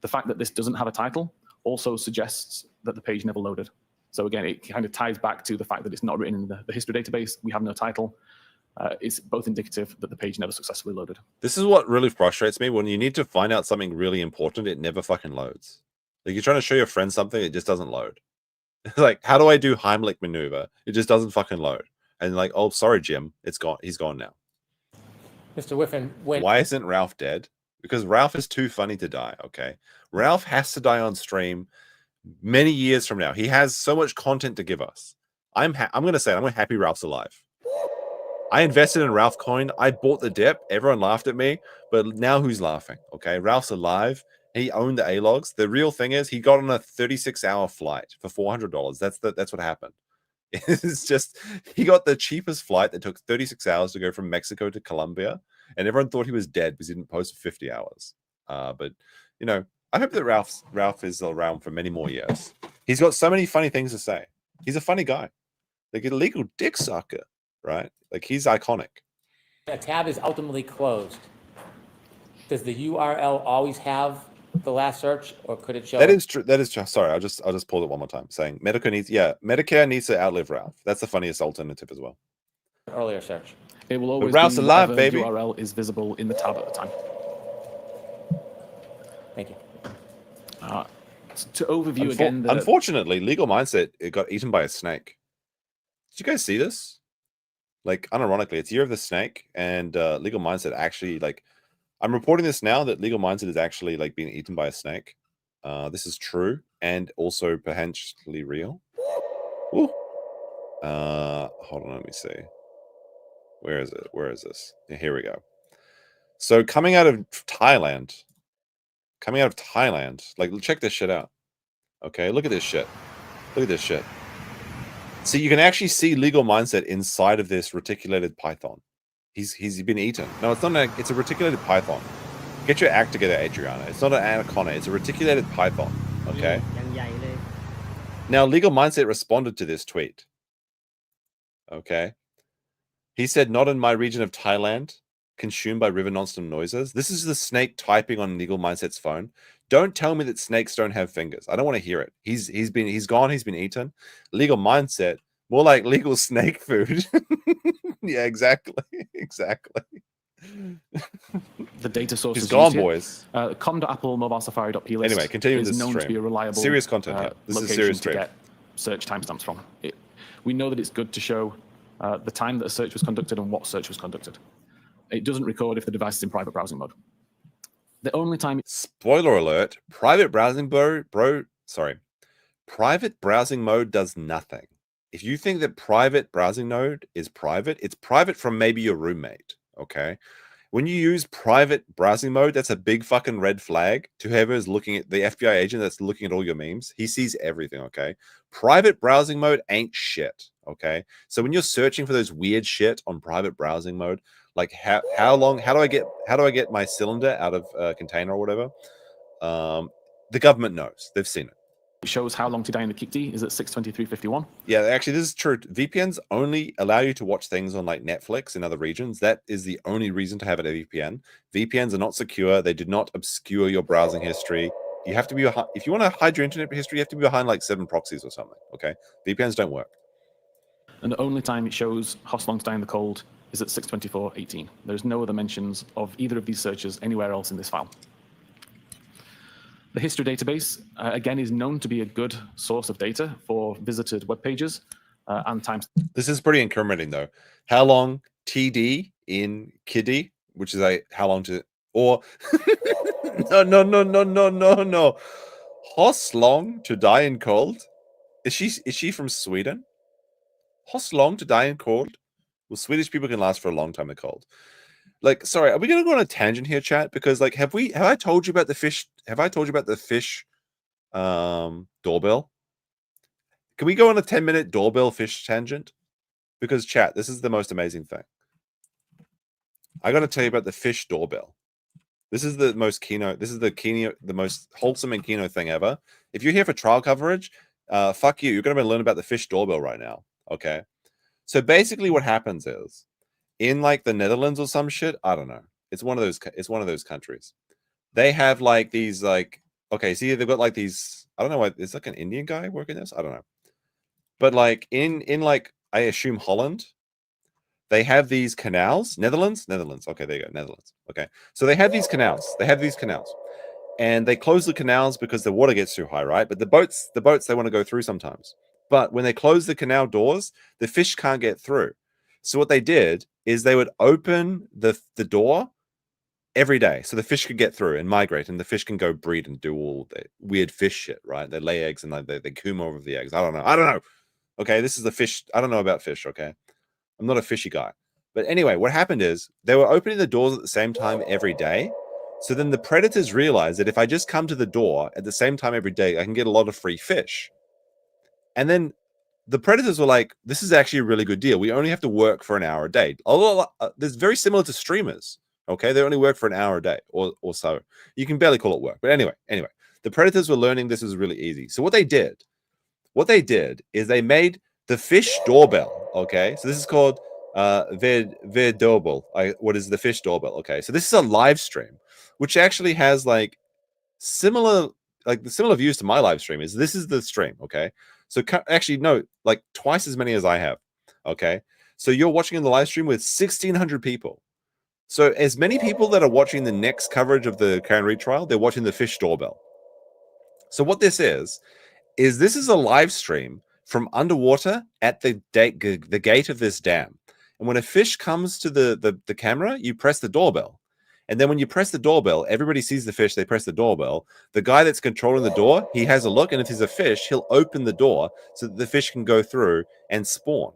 The fact that this doesn't have a title also suggests that the page never loaded. So again, it kind of ties back to the fact that it's not written in the history database. We have no title. It's both indicative that the page never successfully loaded. This is what really frustrates me. When you need to find out something really important, it never fucking loads. Like, you're trying to show your friend something, it just doesn't load. Like, how do I do Heimlich maneuver? It just doesn't fucking load. And like, oh, sorry, Jim, it's gone. He's gone now. Mr. Whiffen, Why isn't Ralph dead? Because Ralph is too funny to die. Okay, Ralph has to die on stream many years from now. He has so much content to give us. I'm gonna say it, I'm happy Ralph's alive. I invested in Ralph coin. I bought the dip. Everyone laughed at me, but now who's laughing? Okay, Ralph's alive. He owned the A-logs. The real thing is he got on a 36-hour flight for $400. That's what happened. It's just he got the cheapest flight that took 36 hours to go from Mexico to Colombia, and everyone thought he was dead because he didn't post for 50 hours. But you know, I hope that Ralph is around for many more years. He's got so many funny things to say. He's a funny guy, like an illegal dick sucker, right? Like, he's iconic. a tab is ultimately closed, does the URL always have the last search, or could it show? That is true. That is true. Sorry, I'll just pull it one more time. Saying Medicare needs to outlive Ralph. That's the funniest alternative as well. Earlier search. It will always Ralph's be alive, whatever baby. URL is visible in the tab at the time. Thank you. To overview again, unfortunately, Legal Mindset, it got eaten by a snake. Did you guys see this? Like, unironically, it's Year of the Snake, and Legal Mindset actually, like, I'm reporting this now that Legal Mindset is actually like being eaten by a snake. This is true and also potentially real. Woo. Hold on, let me see. Where is it? Where is this? Yeah, here we go. So coming out of Thailand, like, check this shit out. Okay, look at this shit. Look at this shit. See, you can actually see Legal Mindset inside of this reticulated python. He's been eaten. No, it's not. It's a reticulated python. Get your act together, Adriana. It's not an anaconda. It's a reticulated python. Okay. Now, Legal Mindset responded to this tweet. Okay. He said, "Not in my region of Thailand, consumed by river nonstop noises." This is the snake typing on Legal Mindset's phone. Don't tell me that snakes don't have fingers. I don't want to hear it. He's gone. He's been eaten. Legal Mindset, more like legal snake food. Yeah, exactly. Exactly. The data source is is gone, used here. boys. com.apple mobile safari.plist Anyway, continuing is this known stream. to be a reliable Serious content here. This is location serious to stream. get search timestamps from. We know that it's good to show the time that a search was conducted and what search was conducted. It doesn't record if the device is in private browsing mode. The only time... Spoiler alert, private browsing private browsing mode does nothing. If you think that private browsing mode is private, it's private from maybe your roommate, okay? When you use private browsing mode, that's a big fucking red flag to whoever is looking at the FBI agent that's looking at all your memes. He sees everything, okay? Private browsing mode ain't shit, okay? So when you're searching for those weird shit on private browsing mode, like how do I get my cylinder out of a container or whatever? The government knows. They've seen it. It shows how long to die in the Kikti is at 6:23:51. Yeah, actually, this is true. VPNs only allow you to watch things on like Netflix in other regions. That is the only reason to have it at VPN. VPNs are not secure. They do not obscure your browsing history. You have to be if you want to hide your internet history, you have to be behind like 7 proxies or something. Okay, VPNs don't work. And the only time it shows how long to die in the cold is at 6:24:18. There's no other mentions of either of these searches anywhere else in this file. The history database, again, is known to be a good source of data for visited web pages and times. This is pretty incriminating, though. How long TD in Kiddy, which is how long to, or no. How long to die in cold? Is she from Sweden? How long to die in cold? Well, Swedish people can last for a long time in cold. Like, sorry, are we gonna go on a tangent here, chat? Because like, have I told you about the fish? Have I told you about the fish doorbell? Can we go on a 10-minute doorbell fish tangent? Because chat, this is the most amazing thing. I got to tell you about the fish doorbell. This is the most keynote. This is the most wholesome and keynote thing ever. If you're here for trial coverage, fuck you. You're going to learn about the fish doorbell right now. Okay. So basically, what happens is, in like the Netherlands or some shit, I don't know. It's one of those. It's one of those countries. They have like these like. Okay, see, they've got like these. I don't know what. It's like an Indian guy working this. I don't know. But like in like I assume Holland, they have these canals. Netherlands. Okay, there you go. Netherlands. Okay, so they have these canals. And they close the canals because the water gets too high, right? But the boats they want to go through sometimes. But when they close the canal doors, the fish can't get through. So what they did is they would open the door every day so the fish could get through and migrate, and the fish can go breed and do all the weird fish shit, right? They lay eggs and they coom over the eggs. I don't know. Okay, this is the fish. I don't know about fish, okay? I'm not a fishy guy. But anyway, what happened is they were opening the doors at the same time every day. So then the predators realized that if I just come to the door at the same time every day, I can get a lot of free fish. And then the predators were like, this is actually a really good deal. We only have to work for an hour a day. Although this is very similar to streamers. Okay, they only work for an hour a day or so. You can barely call it work. But anyway, the predators were learning this was really easy. So what they did is they made the fish doorbell. Okay, so this is called Ver doorbell. What is the fish doorbell? Okay, so this is a live stream, which actually has like similar views to my live stream. This is the stream. Okay, so actually no, like twice as many as I have. Okay, so you're watching in the live stream with 1,600 people. So as many people that are watching the next coverage of the Karen Read trial, they're watching the fish doorbell. So what this is a live stream from underwater at the gate of this dam. And when a fish comes to the camera, you press the doorbell. And then when you press the doorbell, everybody sees the fish, they press the doorbell. The guy that's controlling the door, he has a look, and if he's a fish, he'll open the door so that the fish can go through and spawn.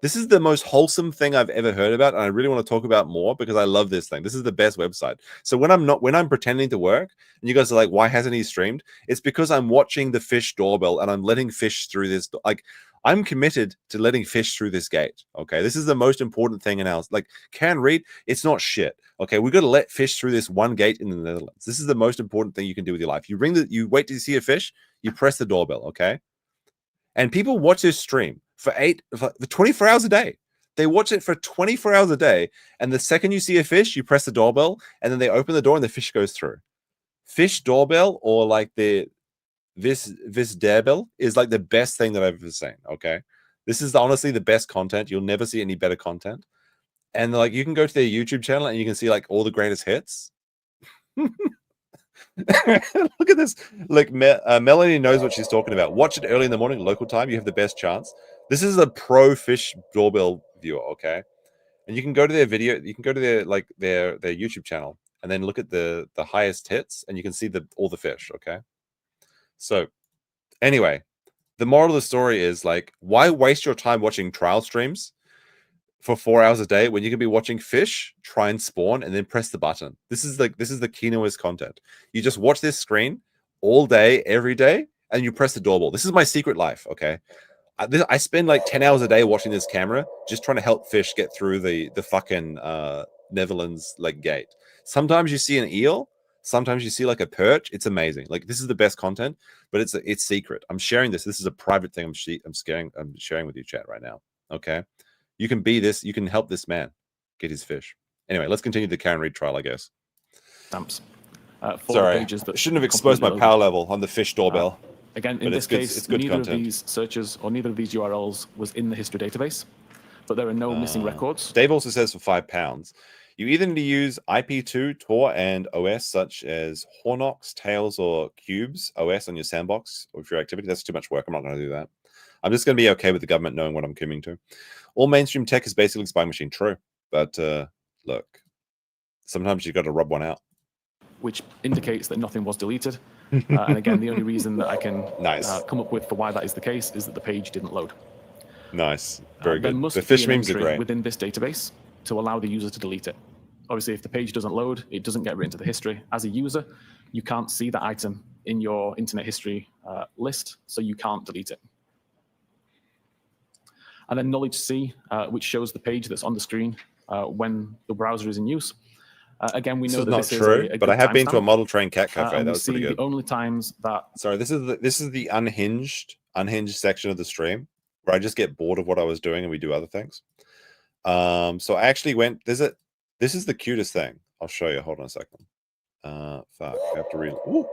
This is the most wholesome thing I've ever heard about, and I really want to talk about more because I love this thing. This is the best website. So when I'm pretending to work, and you guys are like, why hasn't he streamed? It's because I'm watching the fish doorbell and I'm letting fish through this. Like, I'm committed to letting fish through this gate. Okay, this is the most important thing in our Karen Read. It's not shit. Okay, we've got to let fish through this one gate in the Netherlands. This is the most important thing you can do with your life. You wait till you see a fish, you press the doorbell. Okay, and people watch this stream for 24 hours a day. They watch it for 24 hours a day. And the second you see a fish, you press the doorbell, and then they open the door and the fish goes through. Fish doorbell, or like this doorbell, is like the best thing that I've ever seen. Okay. This is honestly the best content. You'll never see any better content. And like, you can go to their YouTube channel and you can see like all the greatest hits. Look at this. Like Melanie knows what she's talking about. Watch it early in the morning, local time. You have the best chance. This is a pro fish doorbell viewer, okay? And you can go to their video. You can go to their YouTube channel and then look at the highest hits, and you can see all the fish, okay? So anyway, the moral of the story is like, why waste your time watching trial streams for 4 hours a day when you can be watching fish try and spawn and then press the button? This is the keynote content. You just watch this screen all day, every day, and you press the doorbell. This is my secret life, okay? I spend like 10 hours a day watching this camera, just trying to help fish get through the fucking Netherlands like gate. Sometimes you see an eel, sometimes you see like a perch. It's amazing. Like, this is the best content, but it's secret. I'm sharing this. This is a private thing. I'm sharing with you, chat, right now. Okay, you can be this. You can help this man get his fish. Anyway, let's continue the Karen Read trial, I guess. Stamps. Sorry, I shouldn't have exposed my power level on the fish doorbell. Again, in this case, neither of these searches or neither of these URLs was in the history database, but there are no missing records. Dave also says for £5, you either need to use IP2, Tor, and OS such as Hornox, Tails, or Cubes OS on your sandbox or for your activity. That's too much work. I'm not going to do that. I'm just going to be okay with the government knowing what I'm coming to. All mainstream tech is basically spying machine. True, but look, sometimes you got to rub one out. Which indicates that nothing was deleted. And again, the only reason that I can come up with for why that is the case is that the page didn't load. Nice. Very There good. must The fish be an memes are entry great. within this database to allow the user to delete it. Obviously, if the page doesn't load, it doesn't get written to the history. As a user, you can't see that item in your internet history list, so you can't delete it. And then knowledge C, which shows the page that's on the screen when the browser is in use. Again, we know that this is true, a but good I have been to a timestamp. model train cat cafe. And That we was pretty see good. the only times that Sorry, this is the unhinged section of the stream where I just get bored of what I was doing and we do other things. So I actually went. This is the cutest thing. I'll show you. Hold on a second. Fuck, I have to read. Ooh.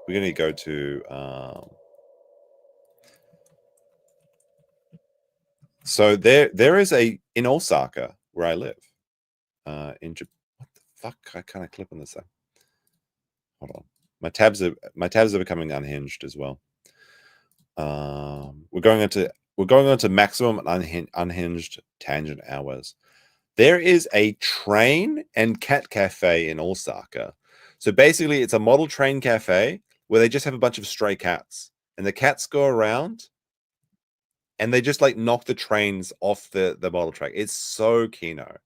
We're gonna go to. So there is in Osaka where I live. In Japan. What the fuck? I kind of clip on this thing. Hold on. My tabs are becoming unhinged as well. We're going on to maximum unhinged tangent hours. There is a train and cat cafe in Osaka. So basically, it's a model train cafe where they just have a bunch of stray cats, and the cats go around, and they just like knock the trains off the model track. It's so kino.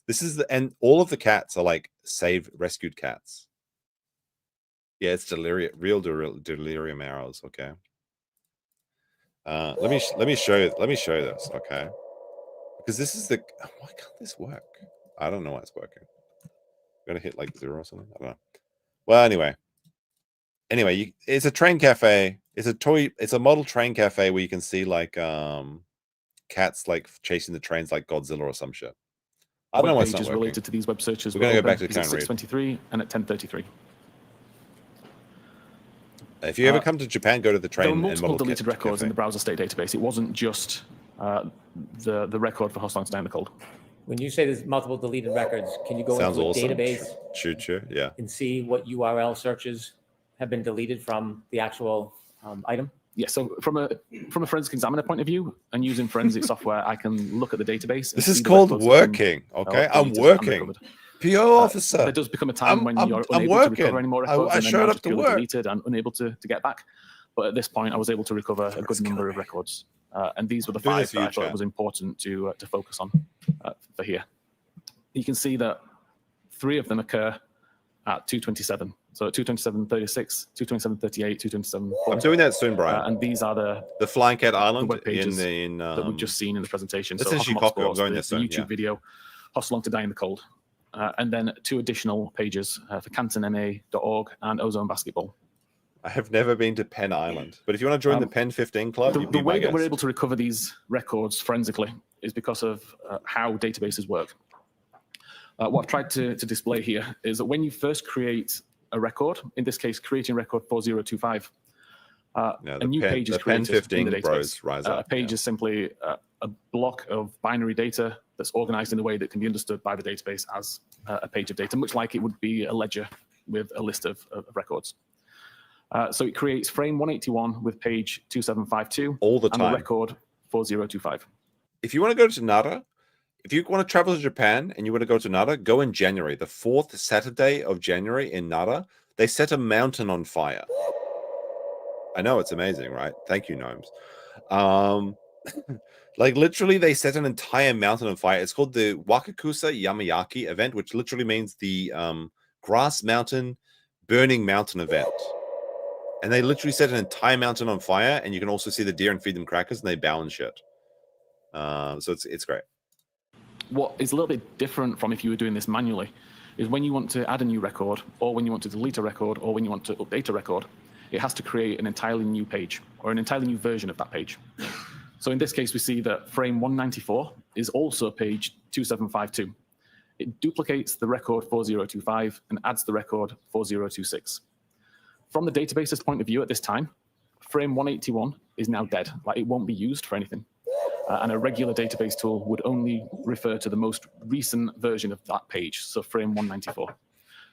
This is and all of the cats are like rescued cats. Yeah, it's real delirium arrows. Okay. Let me show you this. Okay. Because this is why can't this work? I don't know why it's working. I'm gonna hit like 0 or something. I don't know. Well, anyway, it's a train cafe. It's a model train cafe where you can see like cats like chasing the trains like Godzilla or some shit. I don't know why it's not working. related to these web searches. We're gonna go back to at Karen Read. 6:23 and at 10:33. If you ever come to Japan, go to the train. There were multiple and model deleted records in the browser state database. It wasn't just the record for Hostline Stein the Code. When you say there's multiple deleted records, can you go Sounds into a awesome. database Sure, yeah. and see what URL searches have been deleted from the actual item? Yeah, so from a forensic examiner point of view and using forensic software, I can look at the database. This is called working. Okay, I'm working. PO officer. There does become a time when you're I'm unable working. to recover any more records. I and then showed they're up just to purely work. deleted and unable to get back. But at this point, I was able to recover a good number of records. And these were the Doing 5 this for that you, I thought chat. it was important to focus on for here. You can see that 3 of them occur at 2:27. So at 2:27:36, 2:27:38, 2:27:40. I'm doing that soon, Brian. And these are the Flying Cat Island web pages in that we've just seen in the presentation. This So is Hostel Shikoku. I'm Sports, going the there soon. YouTube Yeah. video, Hostel Long to Die in the Cold. And then 2 additional pages for CantonMA.org and Ozone Basketball. I have never been to Penn Island, but if you want to join the Penn 15 club, you'd The be way my that we're guest. able to recover these records forensically is because of how databases work. What I've tried to display here is that when you first create a record, in this case, creating record 4025, a new page is Penn created 15 in the bros database. rise A up. page is simply a block of binary data that's organized in a way that can be understood by the database as a page of data, much like it would be a ledger with a list of records. So it creates frame 181 with page 2752 all the and time. the record 4025. If you want to go to Nara, if you want to travel to Japan and you want to go to Nara, go in January. The 4th Saturday of January in Nara, they set a mountain on fire. I know, it's amazing, right? Thank you, gnomes. Like literally they set an entire mountain on fire. It's called the Wakakusa Yamayaki event, which literally means the Grass Mountain Burning Mountain event. And they literally set an entire mountain on fire, and you can also see the deer and feed them crackers, and they bow and shit. So it's great. What is a little bit different from if you were doing this manually is when you want to add a new record, or when you want to delete a record, or when you want to update a record, it has to create an entirely new page or an entirely new version of that page. So in this case, we see that frame 194 is also page 2752. It duplicates the record 4025 and adds the record 4026. From the database's point of view at this time, frame 181 is now dead. Like it won't be used for anything. And a regular database tool would only refer to the most recent version of that page, so frame 194.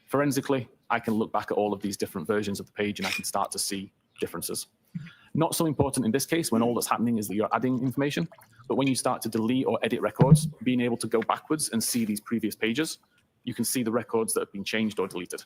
Forensically, I can look back at all of these different versions of the page and I can start to see differences. Not so important in this case when all that's happening is that you're adding information, but when you start to delete or edit records, being able to go backwards and see these previous pages, you can see the records that have been changed or deleted.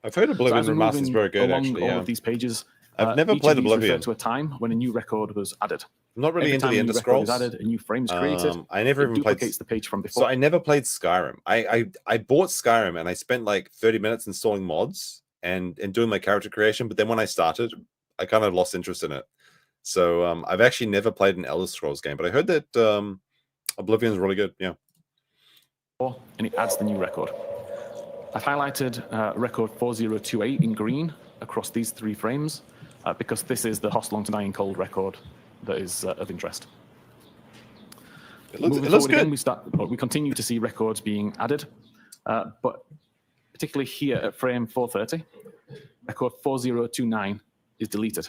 I've heard Oblivion Remastered is very good, along actually. all Yeah. of these pages, I've never each played of these refer Oblivion. to a time when a new record was added. I'm not really Every into time the a Ender new record is Scrolls. added, a new frame is created. I never it even played. duplicates the page from before. So I never played Skyrim. I bought Skyrim and I spent like 30 minutes installing mods and doing my character creation. But then when I started, I kind of lost interest in it. So I've actually never played an Elder Scrolls game, but I heard that Oblivion is really good. Yeah. And it adds the new record. I've highlighted record 4028 in green across these 3 frames because this is the Host Long to Dying Cold record that is of interest. It looks Moving good. Again, we continue to see records being added, but particularly here at frame 430, record 4029 is deleted.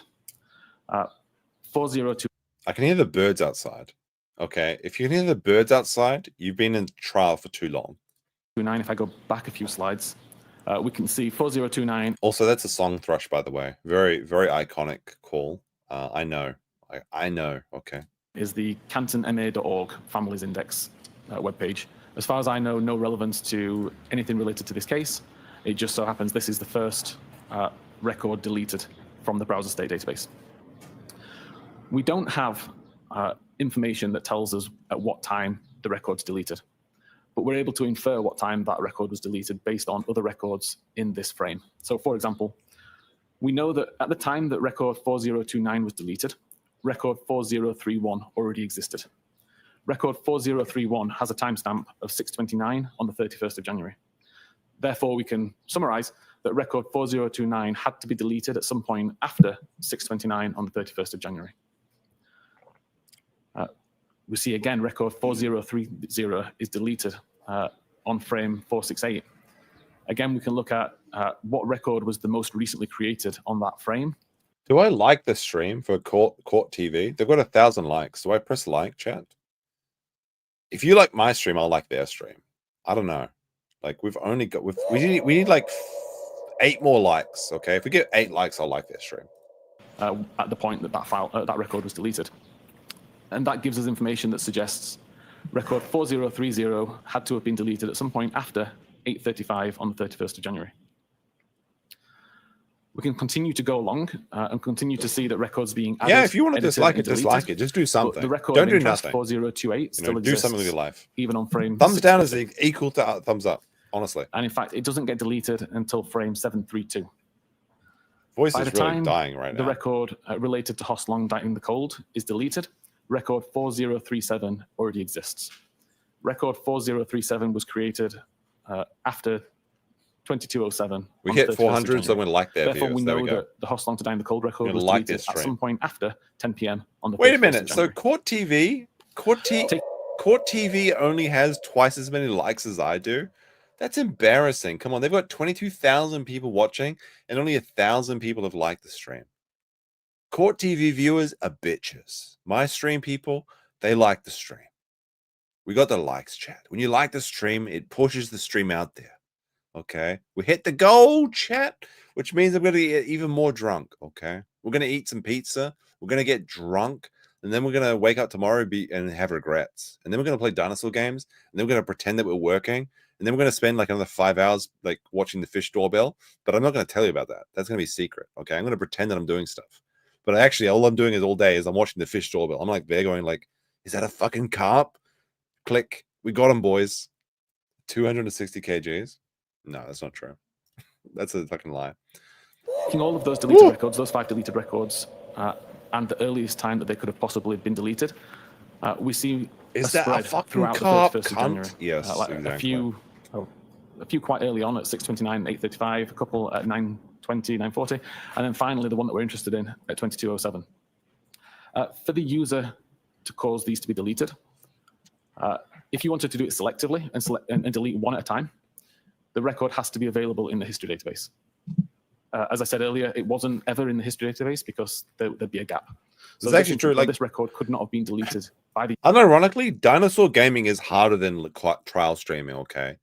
402. I can hear the birds outside. Okay, if you can hear the birds outside, you've been in trial for too long. 29. If I go back a few slides, we can see 4029. Also, that's a song thrush, by the way. Very, very iconic call. I know. I know. Okay. Is the cantonma.org Families Index webpage. As far as I know, no relevance to anything related to this case. It just so happens this is the first record deleted from the browser state database. We don't have information that tells us at what time the record's deleted, but we're able to infer what time that record was deleted based on other records in this frame. So for example, we know that at the time that record 4029 was deleted, record 4031 already existed. Record 4031 has a timestamp of 6:29 on the 31st of January. Therefore, we can summarize that record 4029 had to be deleted at some point after 6:29 on the 31st of January. We see again record 4030 is deleted on frame 468. Again, we can look at what record was the most recently created on that frame. Do I like the stream for Court TV? They've got 1,000 likes. Do I press like, chat? If you like my stream, I'll like their stream. I don't know. Like we've only got we need like 8 more likes. Okay, if we get 8 likes, I'll like their stream. At the point that that record was deleted. And that gives us information that suggests record 4030 had to have been deleted at some point after 8:35 on the 31st of January. We can continue to go along and continue to see that records being added. Yeah, if you want to dislike it, dislike it. Just do something. The record Don't do interest nothing. 4028 still exists. Do something with your life. Even on frame. Thumbs down is equal to thumbs up, honestly. And in fact, it doesn't get deleted until frame 732. Voice By is the really time dying right the now. record related to Host Long Dying the Cold is deleted, record 4037 already exists. Record 4037 was created after 2207. We hit 400, so I'm going to like their Therefore, videos. we There know we go. that the Host Long to Dying the Cold record Gonna was like deleted this at stream. some point after 10 p.m. on the Wait a 31st of minute. So January. Court TV only has twice as many likes as I do. That's embarrassing. Come on, they've got 22,000 people watching, and only 1,000 people have liked the stream. Court TV viewers are bitches. My stream people, they like the stream. We got the likes, chat. When you like the stream, it pushes the stream out there. Okay, we hit the goal, chat, which means I'm going to get even more drunk. Okay, we're going to eat some pizza. We're going to get drunk, and then we're going to wake up tomorrow and have regrets. And then we're going to play dinosaur games, and then we're going to pretend that we're working, and then we're going to spend like another 5 hours like watching the fish doorbell. But I'm not going to tell you about that. That's going to be secret. Okay, I'm going to pretend that I'm doing stuff, but actually, all I'm doing is all day is I'm watching the fish doorbell. I'm like there going like, is that a fucking carp? Click. We got him, boys. 260 kgs. No, that's not true. That's a fucking lie. Taking all of those deleted records, those 5 deleted records, and the earliest time that they could have possibly been deleted, we see Is a that a spread fucking throughout carp, the 31st of cunt? January. Yes, like exactly. a few quite early on at 6:29, 8:35, a couple at 9:20, 9:40, and then finally the one that we're interested in at 22:07. For the user to cause these to be deleted, if you wanted to do it selectively and delete one at a time, the record has to be available in the history database. As I said earlier, it wasn't ever in the history database because there'd be a gap. So It's actually true. Like this record could not have been deleted by the. Unironically, dinosaur gaming is harder than trial streaming. Okay,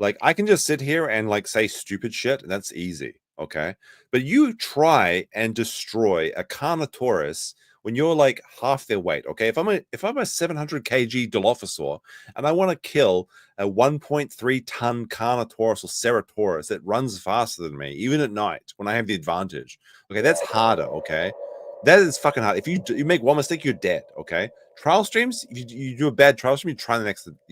like I can just sit here and like say stupid shit, and that's easy. Okay, but you try and destroy a Carnotaurus when you're like half their weight. Okay, if I'm a 700 kg Dilophosaur and I want to kill a 1.3 ton Carnotaurus or Ceratosaurus that runs faster than me, even at night when I have the advantage. Okay, that's harder. Okay, That is fucking hard. If you make one mistake, you're dead. Okay. Trial streams, if you do a bad trial stream, you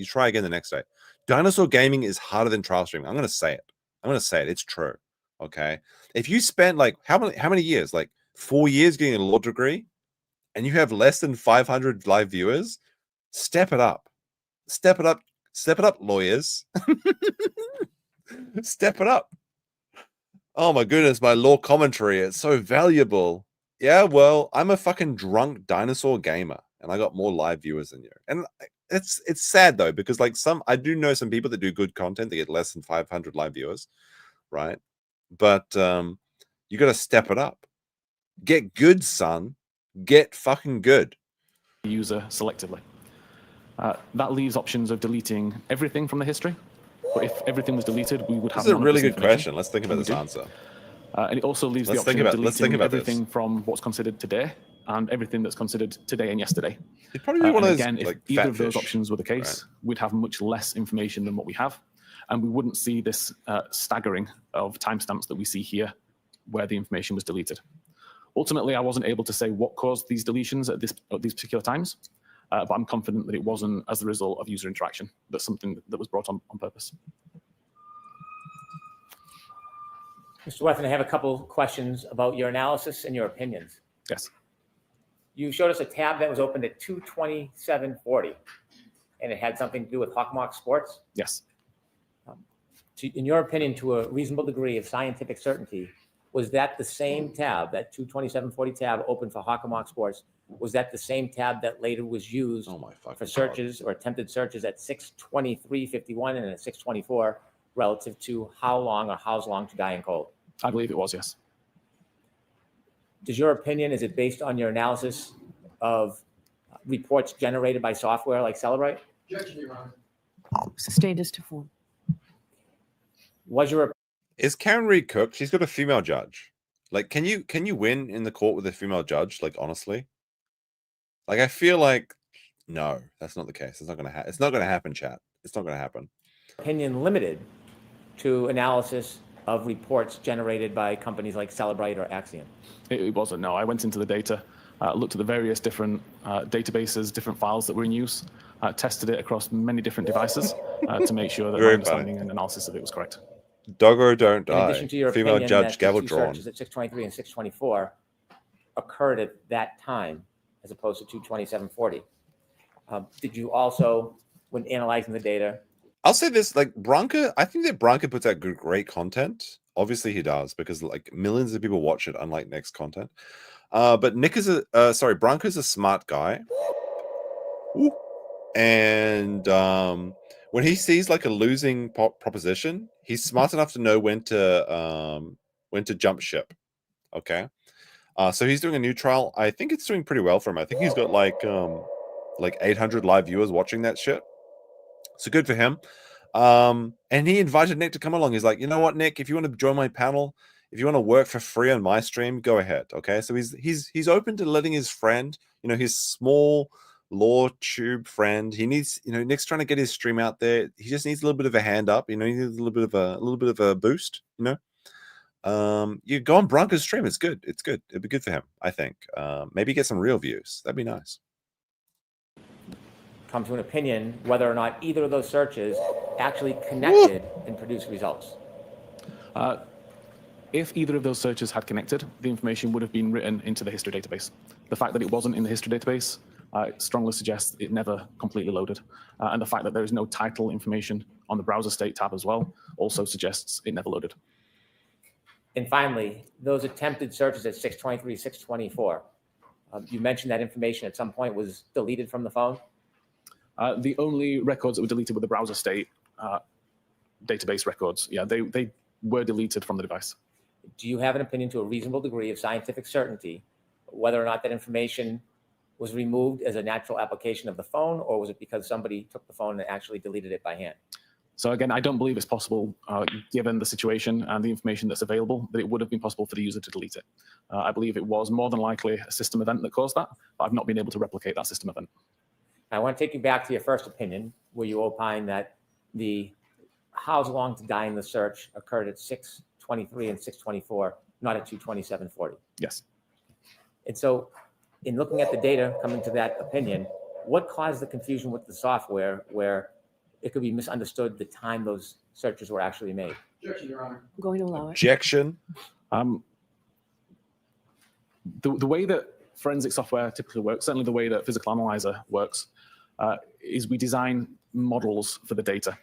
try again the next day. Dinosaur gaming is harder than trial streaming. I'm gonna say it. It's true. Okay. If you spent like how many years, like 4 years getting a law degree, and you have less than 500 live viewers, step it up. Step it up. Step it up, lawyers. Step it up. Oh my goodness, my law commentary. It's so valuable. Yeah, well, I'm a fucking drunk dinosaur gamer, and I got more live viewers than you. And it's sad though, because like I do know some people that do good content, they get less than 500 live viewers, right? But you got to step it up. Get good, son. Get fucking good. User selectively. That leaves options of deleting everything from the history. But if everything was deleted, we would have. This is a really good question. Let's think about this answer. And it also leaves the option of deleting everything from what's considered today and everything that's considered today and yesterday. It'd probably be one of those, again, like, if either of those fish, options were the case, we'd have much less information than what we have, and we wouldn't see this staggering of timestamps that we see here, where the information was deleted. Ultimately, I wasn't able to say what caused these deletions at these particular times, but I'm confident that it wasn't as the result of user interaction. That's something that was brought on purpose. Mr. Wethen, I have a couple questions about your analysis and your opinions. Yes. You showed us a tab that was opened at 2:27:40, and it had something to do with Hawkmock Sports. Yes. In your opinion, to a reasonable degree of scientific certainty, was that the same tab, that 2:27:40 tab open for Hawkmock Sports, was that the same tab that later was used for searches or attempted searches at 6:23:51 and at 6:24 relative to how long or how's long to die in cold? I believe it was, yes. Does your opinion, is it based on your analysis of reports generated by software like Celebrite? Objection, Your Honor. Sustained as to form. Was your Is Karen Read cooked? She's got a female judge. Like, can you win in the court with a female judge? Like, honestly, like I feel like no, that's not the case. It's not gonna happen. It's not gonna happen, chat. It's not gonna happen. opinion limited to analysis of reports generated by companies like Celebrite or Axiom? It wasn't, no. I went into the data, looked at the various different databases, different files that were in use, tested it across many different devices to make sure that my understanding and analysis of it was correct. Doggo don't In die. addition to your Female opinion judge, that gavel the two drawn. searches at 6:23 and 6:24 occurred at that time as opposed to 2:27:40. Did you also, when analyzing the data, I'll say this, like Branca, I think that Branca puts out great content. Obviously he does, because like millions of people watch it, unlike Nick's content. But Nick is Branca's a smart guy. Ooh. And when he sees like a losing proposition, he's smart enough to know when to jump ship. Okay. So he's doing a new trial. I think it's doing pretty well for him. I think he's got like 800 live viewers watching that shit. So good for him. And he invited Nick to come along. He's like, you know what, Nick, if you want to join my panel, if you want to work for free on my stream, go ahead. Okay. So he's open to letting his friend, his small law tube friend. He needs, Nick's trying to get his stream out there. He just needs a little bit of a hand up, he needs a little bit of a boost, You go on Branca's stream. It's good. It's good. It'd be good for him, I think. Maybe get some real views. That'd be nice. come to an opinion whether or not either of those searches actually connected and produced results? If either of those searches had connected, the information would have been written into the history database. The fact that it wasn't in the history database strongly suggests it never completely loaded. And the fact that there is no title information on the browser state tab as well also suggests it never loaded. And finally, those attempted searches at 6:23, 6:24, you mentioned that information at some point was deleted from the phone? The only records that were deleted were the browser state database records. Yeah, they were deleted from the device. Do you have an opinion to a reasonable degree of scientific certainty whether or not that information was removed as a natural application of the phone, or was it because somebody took the phone and actually deleted it by hand? So again, I don't believe it's possible, given the situation and the information that's available, that it would have been possible for the user to delete it. I believe it was more than likely a system event that caused that, but I've not been able to replicate that system event. I want to take you back to your first opinion, where you opine that the how's long to die in the search occurred at 6:23 and 6:24, not at 2:27:40. Yes. And so in looking at the data, coming to that opinion, what caused the confusion with the software where it could be misunderstood the time those searches were actually made? Objection, Your Honor. I'm going to allow it. Objection. The way that forensic software typically works, certainly the way that Physical Analyzer works, is we design models for the data.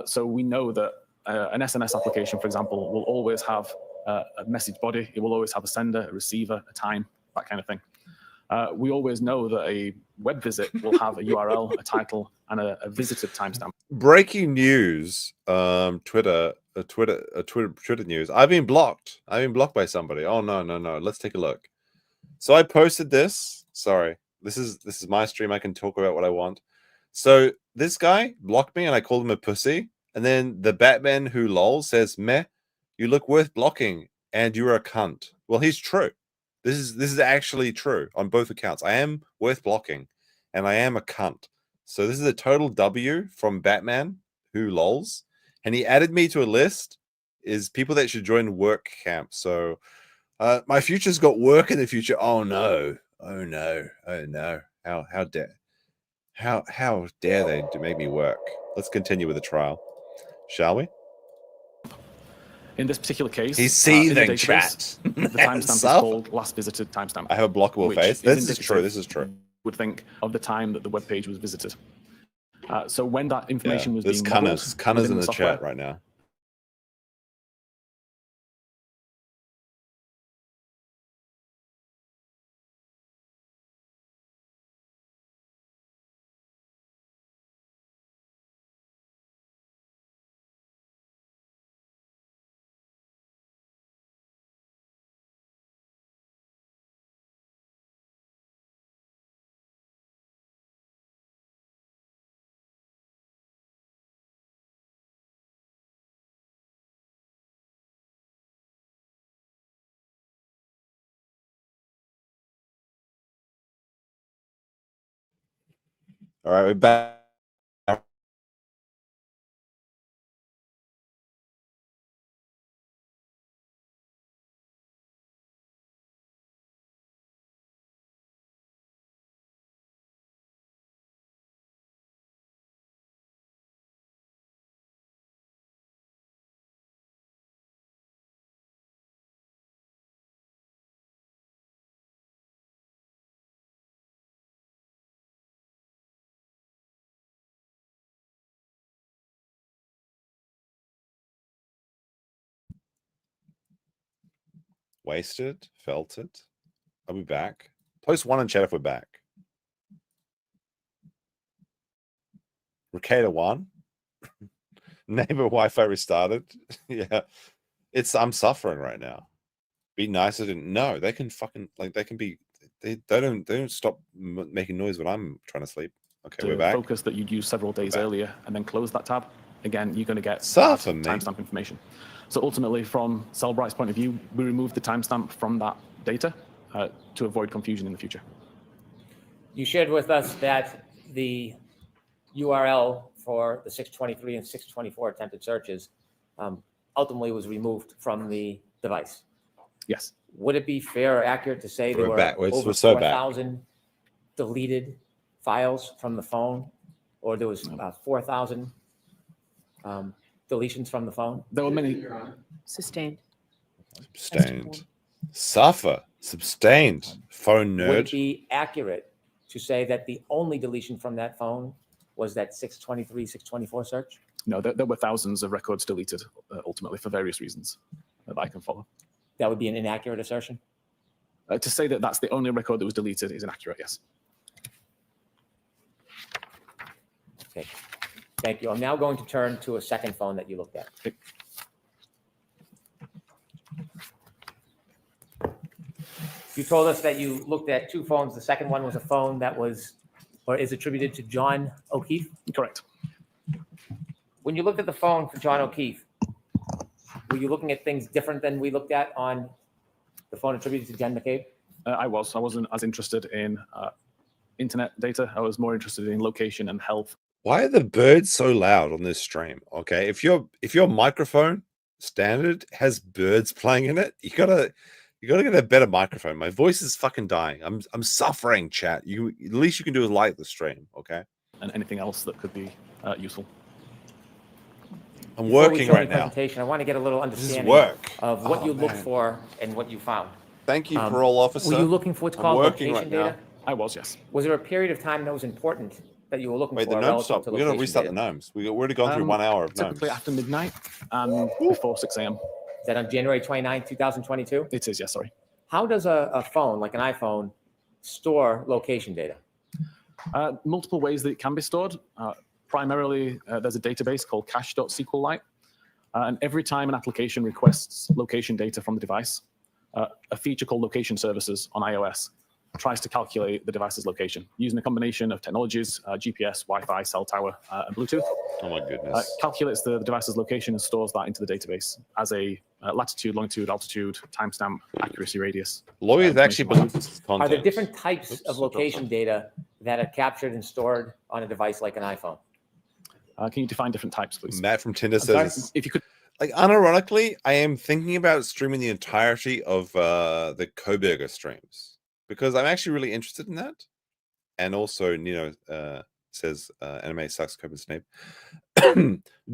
So we know that an SNS application, for example, will always have a message body. It will always have a sender, a receiver, a time, that kind of thing. We always know that a web visit will have a URL, a title, and a visited timestamp. Breaking news. Twitter news. I've been blocked. I've been blocked by somebody. Oh no. Let's take a look. So I posted this. Sorry, this is my stream. I can talk about what I want. So this guy blocked me, and I called him a pussy. And then the Batman who lol says, "Meh, you look worth blocking, and you're a cunt." Well, he's true. This is actually true on both accounts. I am worth blocking, and I am a cunt. So this is a total W from Batman who lols, and he added me to a list is people that should join work camp. So my future's got work in the future. Oh no! Oh no! Oh no! How dare they make me work? Let's continue with the trial, shall we? In this particular case, he's seething, chat. The timestamp is called last visited timestamp. I have a blockable face. This is true. This is true. Would think of the time that the web page was visited. So when that information was there's being Cunners in the chat right now. All right, we're back. Wasted, felt it. Are we back? Post one in chat if we're back. Rekieta 1. Neighbor Wi-Fi restarted. Yeah. I'm suffering right now. Be nice. No, they can fucking they can be they don't stop making noise when I'm trying to sleep. Okay, we're back. Focus that you'd used several days earlier and then close that tab. Again, you're going to get timestamp information. So ultimately, from Cellbright's point of view, we removed the timestamp from that data to avoid confusion in the future. You shared with us that the URL for the 623 and 624 attempted searches ultimately was removed from the device. Yes. Would it be fair or accurate to say there were over so 4,000 deleted files from the phone, or there was 4,000 deletions from the phone? There were many. Sustained. Sustained. Phone nerd. Would it be accurate to say that the only deletion from that phone was that 623, 624 search? No, there were thousands of records deleted ultimately for various reasons that I can follow. That would be an inaccurate assertion? To say that that's the only record that was deleted is inaccurate, yes. Okay, thank you. I'm now going to turn to a second phone that you looked at. Okay. You told us that you looked at two phones. The second one was a phone that was, or is attributed to John O'Keefe? Correct. When you looked at the phone for John O'Keefe, were you looking at things different than we looked at on the phone attributed to Jen McCabe? I wasn't as interested in internet data. I was more interested in location and health. Why are the birds so loud on this stream? Okay, if your microphone standard has birds playing in it, you gotta You gotta get a better microphone. My voice is fucking dying. I'm suffering, chat. You at least you can do is like the stream, okay? And anything else that could be useful. I'm Before we working show the right now. presentation, I want to get a little This is understanding work. of what Oh, you look man. for and what you found. Thank you, Um, parole officer. Were you looking for what's I'm called working location right now. data? I was, yes. Was there a period of time that was important that you were looking Wait, for the gnomes relative stopped. to We gotta location restart data? the gnomes. We've already gone through 1 hour of gnomes. Typically after midnight and before 6 a.m. Is that on January 29, 2022? It is, yes, sorry. How does a phone, like an iPhone, store location data? Multiple ways that it can be stored. Primarily, there's a database called cache.sqlite. And every time an application requests location data from the device, a feature called location services on iOS tries to calculate the device's location using a combination of technologies, GPS, Wi-Fi, cell tower, and Bluetooth. Oh my goodness. Calculates the device's location and stores that into the database as a latitude, longitude, altitude, timestamp, accuracy radius. Lawyers actually believe this is Are content. there different types Oops, of location data that are captured and stored on a device like an iPhone? Can you define different types, please? Matt from Tinder says, if you could, like, unironically, I am thinking about streaming the entirety of the Koberger streams because I'm actually really interested in that. And also, Nino says, anime sucks, Coben Snape.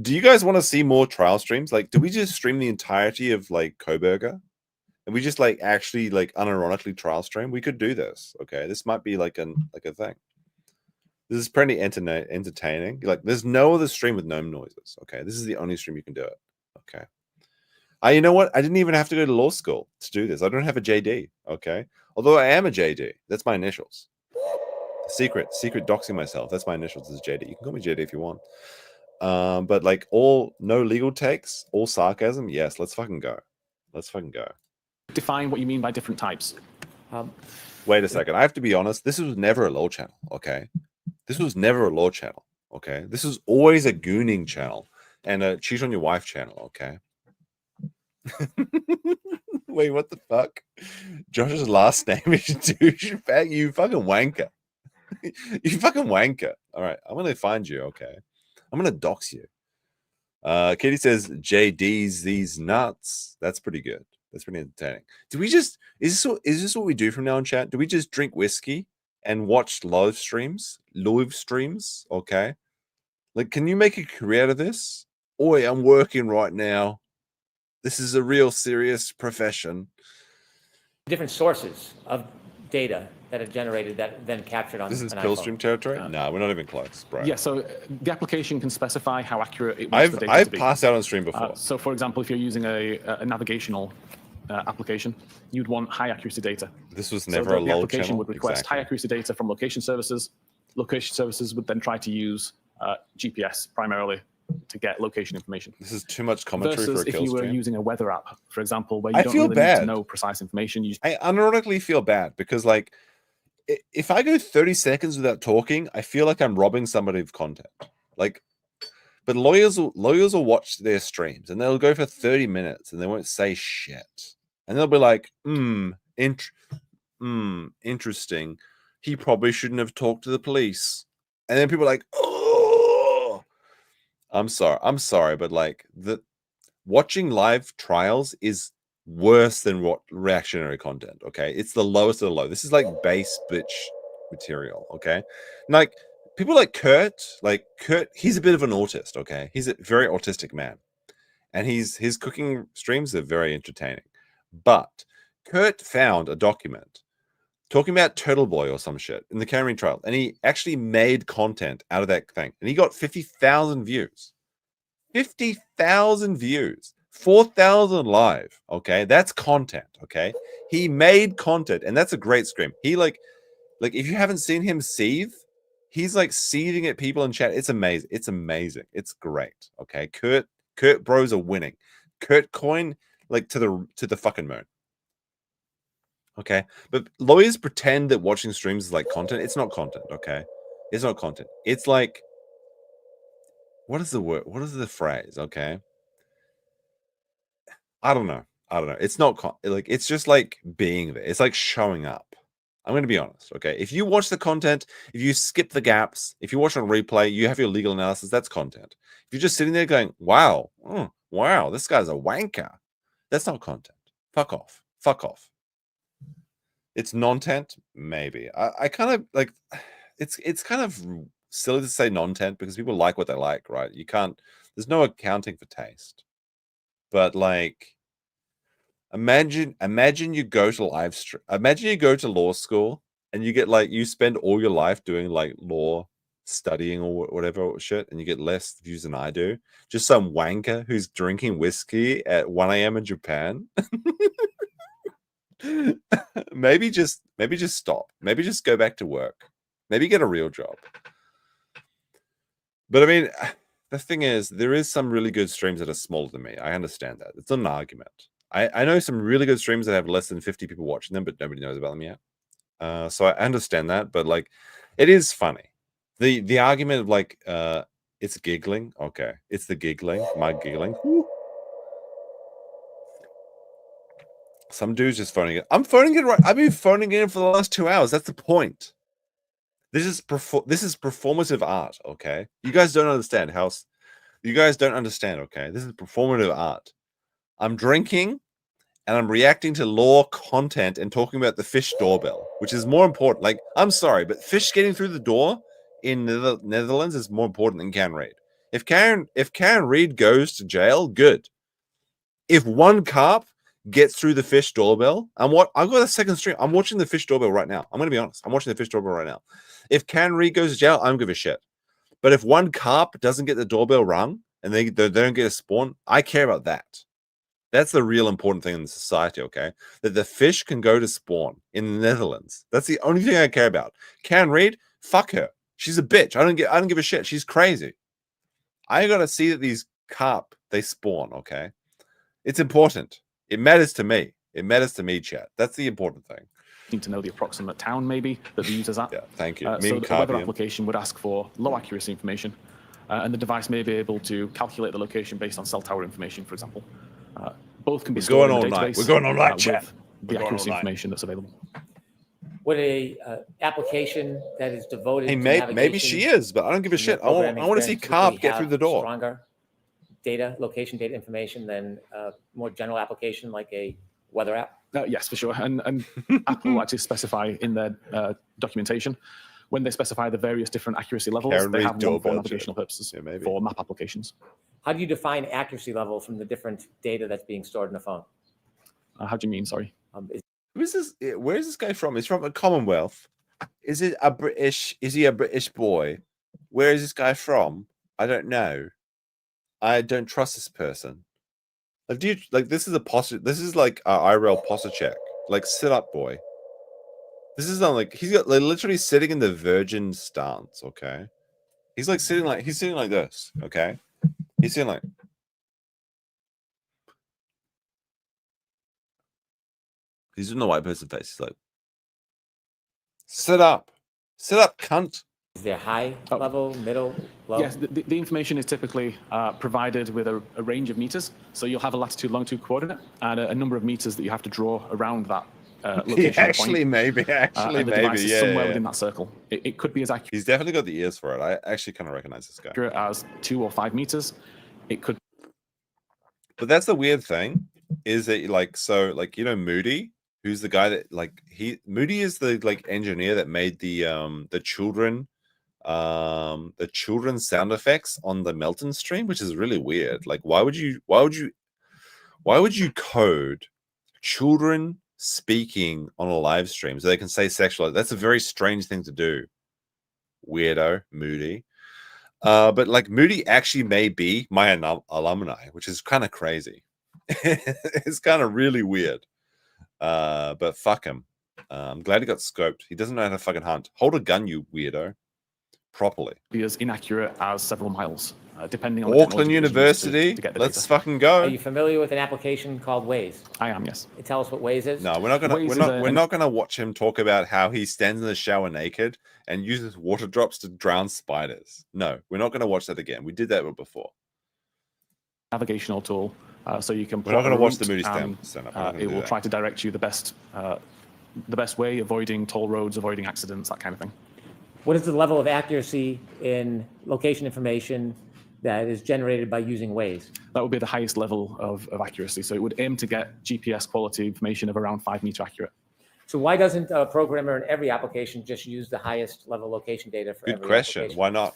Do you guys want to see more trial streams? Like, do we just stream the entirety of like Koberger? And we just like actually like unironically trial stream? We could do this. Okay, this might be like a thing. This is pretty entertaining. Like, there's no other stream with gnome noises. Okay, this is the only stream you can do it. Okay. You know what? I didn't even have to go to law school to do this. I don't have a JD. Okay, although I am a JD. That's my initials. Secret doxing myself. That's my initials. Is JD. You can call me JD if you want. But like no legal takes, all sarcasm. Yes, let's fucking go. Let's fucking go. define what you mean by different types. Wait a second. I have to be honest. This was never a law channel. Okay. This was never a law channel. Okay. This was always a gooning channel and a cheat on your wife channel. Okay. Wait, what the fuck? Josh's last name is douchebag. You fucking wanker. You fucking wanker. All right. I'm going to find you. Okay. I'm going to dox you. Katie says, JD's these nuts. That's pretty good. That's pretty entertaining. Do we just, is this what we do from now on, chat? Do we just drink whiskey and watch live streams? Okay. Like, can you make a career out of this? Oi, I'm working right now. This is a real serious profession. Different sources of data that are generated that then captured on This is an Pillstream iPhone. territory? No, we're not even close, bro. Yeah, so the application can specify how accurate it wants the data to I've be. passed out on stream before. So, for example, if you're using a navigational application, you'd want high accuracy data. This was So never the a LOL application channel. would request Exactly. high accuracy data from location services. Location services would then try to use GPS primarily to get location information. This is too much commentary Versus for a if kill you were stream. using a weather app, for example, where you I don't feel really need to bad. know precise information. You I unironically feel bad because, like, if I go 30 seconds without talking, I feel like I'm robbing somebody of content. Like, but lawyers will watch their streams and they'll go for 30 minutes and they won't say shit. And they'll be like, interesting. He probably shouldn't have talked to the police. And then people are like, oh, I'm sorry, but like watching live trials is worse than what reactionary content. Okay, it's the lowest of the low. This is like base bitch material. Okay, like people like Kurt, he's a bit of an autist. Okay, he's a very autistic man, and his cooking streams are very entertaining. But Kurt found a document talking about Turtle Boy or some shit in the Karen Read trial, and he actually made content out of that thing, and he got 50,000 views. 50,000 views, 4,000 live. Okay, that's content. Okay, he made content, and that's a great stream. He like if you haven't seen him seethe, he's like seething at people in chat. It's amazing. It's amazing. It's great. Okay, Kurt bros are winning. Kurt coin like to the fucking moon. Okay, but lawyers pretend that watching streams is like content. It's not content. Okay, it's not content. It's like, what is the word? What is the phrase? Okay, I don't know. It's not like, it's just like being there. It's like showing up. I'm going to be honest. Okay, if you watch the content, if you skip the gaps, if you watch on replay, you have your legal analysis. That's content. If you're just sitting there going, "Wow, wow, this guy's a wanker," that's not content. Fuck off. Fuck off. It's non-tent, maybe. I kind of like. It's kind of silly to say non-tent because people like what they like, right? You can't. There's no accounting for taste. But like, imagine you go to live stream. Imagine you go to law school and you get like you spend all your life doing like law studying or whatever shit, and you get less views than I do. Just some wanker who's drinking whiskey at 1 a.m. in Japan. maybe just stop. Maybe just go back to work. Maybe get a real job. But I mean, the thing is, there is some really good streams that are smaller than me. I understand that. It's not an argument. I know some really good streams that have less than 50 people watching them, but nobody knows about them yet. So I understand that, but like, it is funny. The argument of like, it's giggling. Okay, it's the giggling. My giggling. Woo. Some dude's just phoning it. I'm phoning it right. I've been phoning it in for the last 2 hours. That's the point. This is performative art. Okay, you guys don't understand how. You guys don't understand. Okay, this is performative art. I'm drinking, and I'm reacting to law content and talking about the fish doorbell, which is more important. Like, I'm sorry, but fish getting through the door in the Netherlands is more important than Karen Read. If Karen Read goes to jail, good. If one cop gets through the fish doorbell, I've got a second stream. I'm watching the fish doorbell right now. I'm going to be honest. I'm watching the fish doorbell right now. If Karen Read goes to jail, I don't give a shit. But if one cop doesn't get the doorbell rung and they don't get a spawn, I care about that. That's the real important thing in society, okay? That the fish can go to spawn in the Netherlands. That's the only thing I care about. Karen Read, fuck her. She's a bitch. I don't give a shit. She's crazy. I gotta see that these carp, they spawn, okay? It's important. It matters to me. It matters to me, chat. That's the important thing. Need to know the approximate town, maybe, that the user's at. Yeah, thank you. So the weather application would ask for low accuracy information, and the device may be able to calculate the location based on cell tower information, for example. Both can be stored in the database. We're going all night, chat. The accuracy information that's available. Would a application that is devoted hey, to maybe she is, but I don't give a shit. I want to see carp get through the door. Stronger location data information than a more general application like a weather app? Yes, for sure. And Apple actually specify in their documentation, when they specify the various different accuracy levels, they have one for navigational purposes for map applications. How do you define accuracy level from the different data that's being stored in a phone? How do you mean? Sorry. Who is this? Where is this guy from? He's from a Commonwealth. Is he a British boy? Where is this guy from? I don't know. I don't trust this person. Like, this is a posture. This is like a IRL posture check. Like, sit up, boy. This is not like he's got literally sitting in the virgin stance. Okay, he's sitting like this. Okay, he's sitting like. He's doing the white person face. He's like, sit up, cunt. Is there high level, middle, low? Yes, the information is typically provided with a range of meters. So you'll have a latitude, longitude coordinate and a number of meters that you have to draw around that location. Actually, maybe. The device is somewhere within that circle. It could be as accurate. He's definitely got the ears for it. I actually kind of recognize this guy. Accurate as 2 or 5 meters. It could. But that's the weird thing, is that Moody, who's the guy that Moody is the engineer that made the children sound effects on the Melton stream, which is really weird. Like, why would you code children speaking on a live stream so they can say sexual? That's a very strange thing to do, weirdo Moody. But like, Moody actually may be my alumni, which is kind of crazy. It's kind of really weird. But fuck him. I'm glad he got scoped. He doesn't know how to fucking hunt. Hold a gun, you weirdo. Properly. Be as inaccurate as several miles, depending on Auckland University. Let's fucking go. Are you familiar with an application called Waze? I am, yes. Tell us what Waze is. No, we're not gonna watch him talk about how he stands in the shower naked and uses water drops to drown spiders. No, we're not gonna watch that again. We did that before. Navigational tool, so you can. We're not gonna watch the Moody stand up. It will try to direct you the best way, avoiding toll roads, avoiding accidents, that kind of thing. What is the level of accuracy in location information that is generated by using Waze? That would be the highest level of accuracy. So it would aim to get GPS quality information of around 5 meter accurate. So why doesn't a programmer in every application just use the highest level location data for Good every question. application? Why not?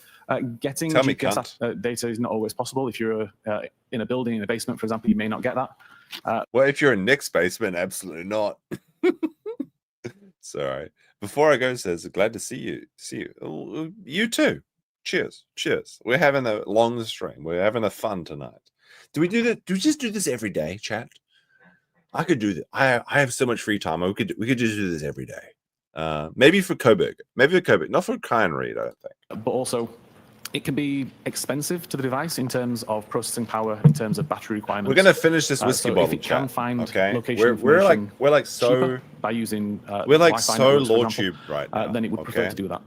Getting Tell me, GPS data is not always possible. If you're in a building, in a basement, for example, you may not get that. Well, if you're in Nick's basement, absolutely not. Sorry. Before I go, says glad to see you. See you. Oh, you too. Cheers. Cheers. We're having a long stream. We're having a fun tonight. Do we do that? Do we just do this every day, chat? I could do that. I have so much free time. We could just do this every day. Maybe for Coburg. Maybe for Coburg. Not for Karen Read, I don't think. But also, it can be expensive to the device in terms of processing power, in terms of battery requirements. We're gonna finish this whiskey so bottle. if it can chat, find okay? location We're like information so cheaper by using we're like Wi-Fi so networks, for Lord example, Tube right now. then it would prefer okay? to do that.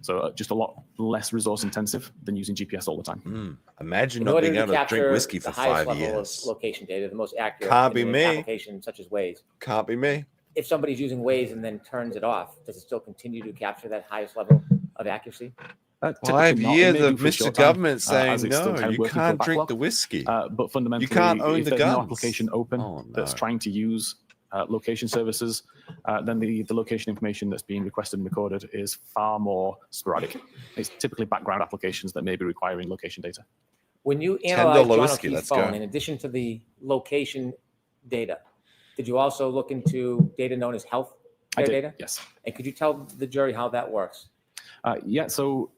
So just a lot less resource intensive than using GPS all the time. Imagine In not order being to able to drink capture whiskey the for highest 5 level years. of location data, the most accurate Can't be in an me. application such as Waze. Can't be me. If somebody's using Waze and then turns it off, does it still continue to capture that highest level of accuracy? 5 years of Mr. Government as saying it's still no, kind of you working can't for drink backlog. the whiskey. But fundamentally, You can't own if the there's guns. no application open that's trying to use location services, then the location information that's being requested and recorded is far more sporadic. It's typically background applications that may be requiring location data. When you analyzed John whiskey, O'Keefe's let's phone, go. in addition to the location data, did you also look into data known as health care data? Yes. And could you tell the jury how that works? Yeah, so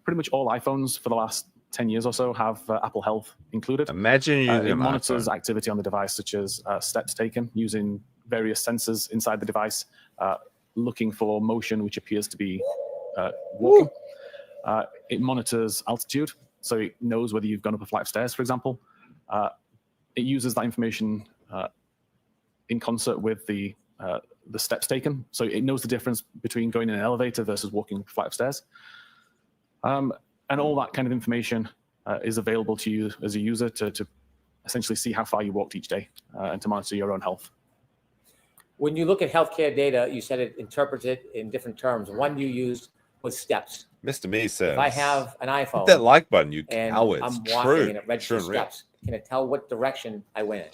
pretty much all iPhones for the last 10 years or so have Apple Health included. Imagine using it an monitors iPhone. activity on the device, such as steps taken using various sensors inside the device, looking for motion which appears to be walking. It monitors altitude, so it knows whether you've gone up a flight of stairs, for example. It uses that information in concert with the steps taken, so it knows the difference between going in an elevator versus walking up a flight of stairs. And all that kind of information is available to you as a user to essentially see how far you walked each day and to monitor your own health. When you look at healthcare data, you said it interprets it in different terms. One you used was steps. Mr. Me says. If I have an iPhone, hit that like button, you and cowards. I'm walking True. and it registers True and real. steps, can it tell what direction I went in?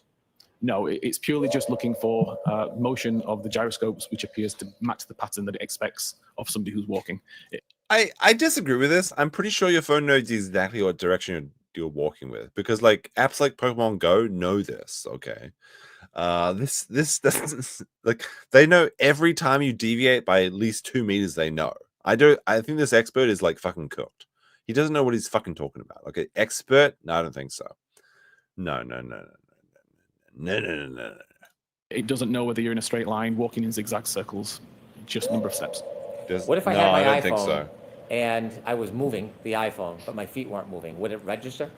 No, it's purely just looking for motion of the gyroscopes, which appears to match the pattern that it expects of somebody who's walking. I disagree with this. I'm pretty sure your phone knows exactly what direction you're walking with, because like apps like Pokemon Go know this. Okay, this doesn't like they know every time you deviate by at least 2 meters. They know. I think this expert is like fucking cooked. He doesn't know what he's fucking talking about. Okay, expert? No, I don't think so. No. It doesn't know whether you're in a straight line, walking in zigzag circles, just number of steps. What if I no, had my I don't iPhone think so. and I was moving the iPhone, but my feet weren't moving? Would it register?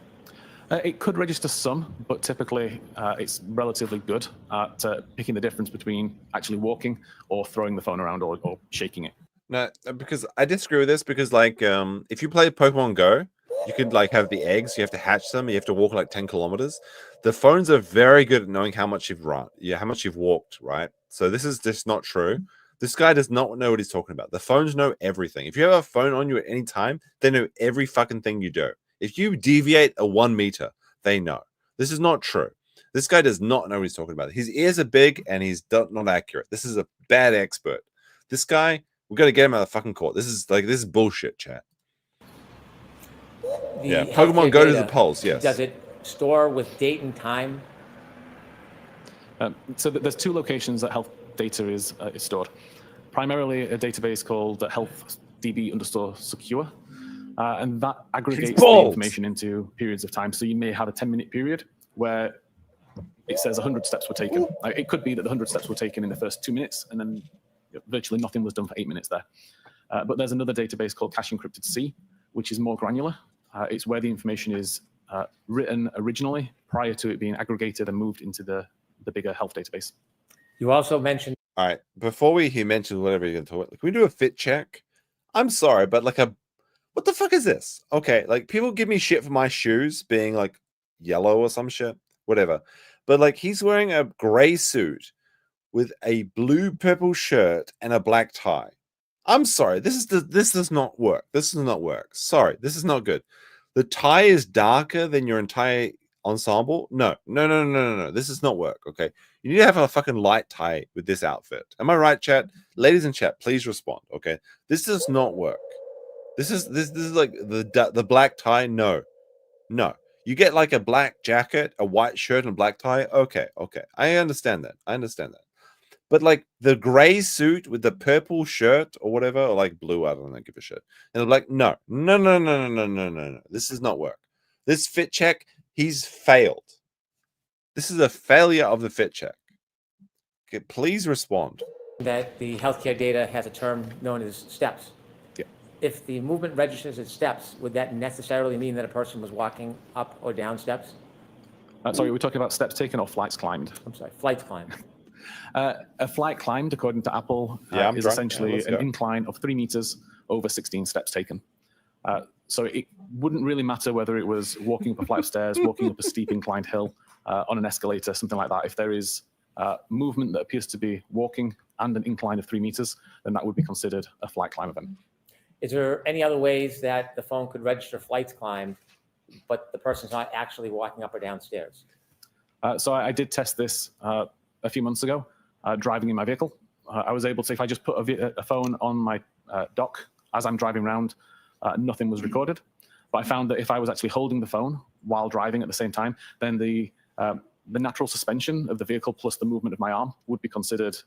It could register some, but typically it's relatively good at picking the difference between actually walking or throwing the phone around or shaking it. No, because I disagree with this, because like if you play Pokemon Go, you could like have the eggs, you have to hatch them, you have to walk like 10 kilometers. The phones are very good at knowing how much you've run, how much you've walked, right? So this is just not true. This guy does not know what he's talking about. The phones know everything. If you have a phone on you at any time, they know every fucking thing you do. If you deviate a 1 meter, they know. This is not true. This guy does not know what he's talking about. His ears are big and he's not accurate. This is a bad expert. This guy, we got to get him out of the fucking court. This is bullshit, chat. Yeah, Pokemon Go to the polls, yes. Does it store with date and time? So there's two locations that health data is stored. Primarily a database called healthdb_secure, and that aggregates the information into periods of time. So you may have a 10-minute period where it says 100 steps were taken. It could be that the 100 steps were taken in the first 2 minutes, and then virtually nothing was done for 8 minutes there. But there's another database called Cache Encrypted C, which is more granular. It's where the information is written originally prior to it being aggregated and moved into the bigger health database. You also mentioned. All right, before he mentions whatever you're going to talk about, can we do a fit check? I'm sorry, but like what the fuck is this? Okay, like people give me shit for my shoes being like yellow or some shit, whatever. But like he's wearing a gray suit with a blue purple shirt and a black tie. I'm sorry, this does not work. This does not work. Sorry, this is not good. The tie is darker than your entire ensemble. No. This does not work. Okay, you need to have a fucking light tie with this outfit. Am I right, chat? Ladies in chat, please respond. Okay, this does not work. This is like the black tie. No. You get like a black jacket, a white shirt, and a black tie. Okay. I understand that. But like the gray suit with the purple shirt or whatever, or like blue, I don't give a shit. And I'm like, no. This does not work. This fit check, he's failed. This is a failure of the fit check. Okay, please respond. That the healthcare data has a term known as steps. Yeah. If the movement registers as steps, would that necessarily mean that a person was walking up or down steps? Sorry, we're talking about steps taken or flights climbed? I'm sorry, flights climbed. A flight climbed, according to Apple, is essentially an incline of 3 meters over 16 steps taken. So it wouldn't really matter whether it was walking up a flight of stairs, walking up a steep inclined hill, on an escalator, something like that. If there is movement that appears to be walking and an incline of 3 meters, then that would be considered a flight climb event. Is there any other ways that the phone could register flights climbed, but the person's not actually walking up or down stairs? So I did test this a few months ago, driving in my vehicle. I was able to, if I just put a phone on my dock as I'm driving around, nothing was recorded. But I found that if I was actually holding the phone while driving at the same time, then the natural suspension of the vehicle plus the movement of my arm would be considered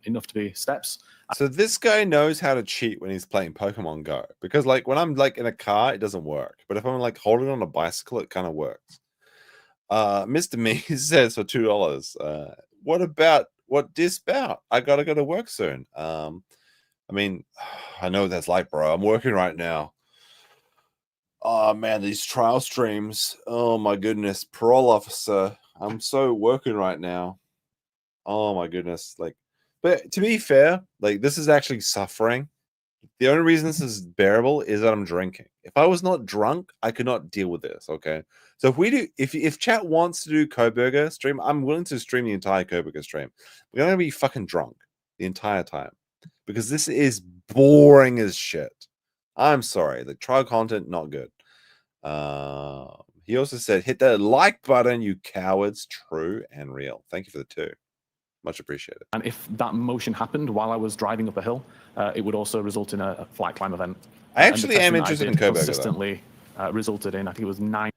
enough to be steps. So this guy knows how to cheat when he's playing Pokemon Go, because like when I'm like in a car, it doesn't work. But if I'm like holding on a bicycle, it kind of works. Mr. Me says for $2. What disbout? I gotta go to work soon. I mean, I know what that's like, bro. I'm working right now. Oh man, these trial streams. Oh my goodness, parole officer. I'm so working right now. Oh my goodness. Like, but to be fair, like this is actually suffering. The only reason this is bearable is that I'm drinking. If I was not drunk, I could not deal with this. Okay. So if chat wants to do Coburger stream, I'm willing to stream the entire Coburger stream. We're gonna be fucking drunk the entire time because this is boring as shit. I'm sorry. The trial content not good. He also said, hit that like button, you cowards. True and real. Thank you for the 2. Much appreciated. And if that motion happened while I was driving up a hill, it would also result in a flight climb event. I actually am interested in Coburger. Consistently resulted in, I think it was 9.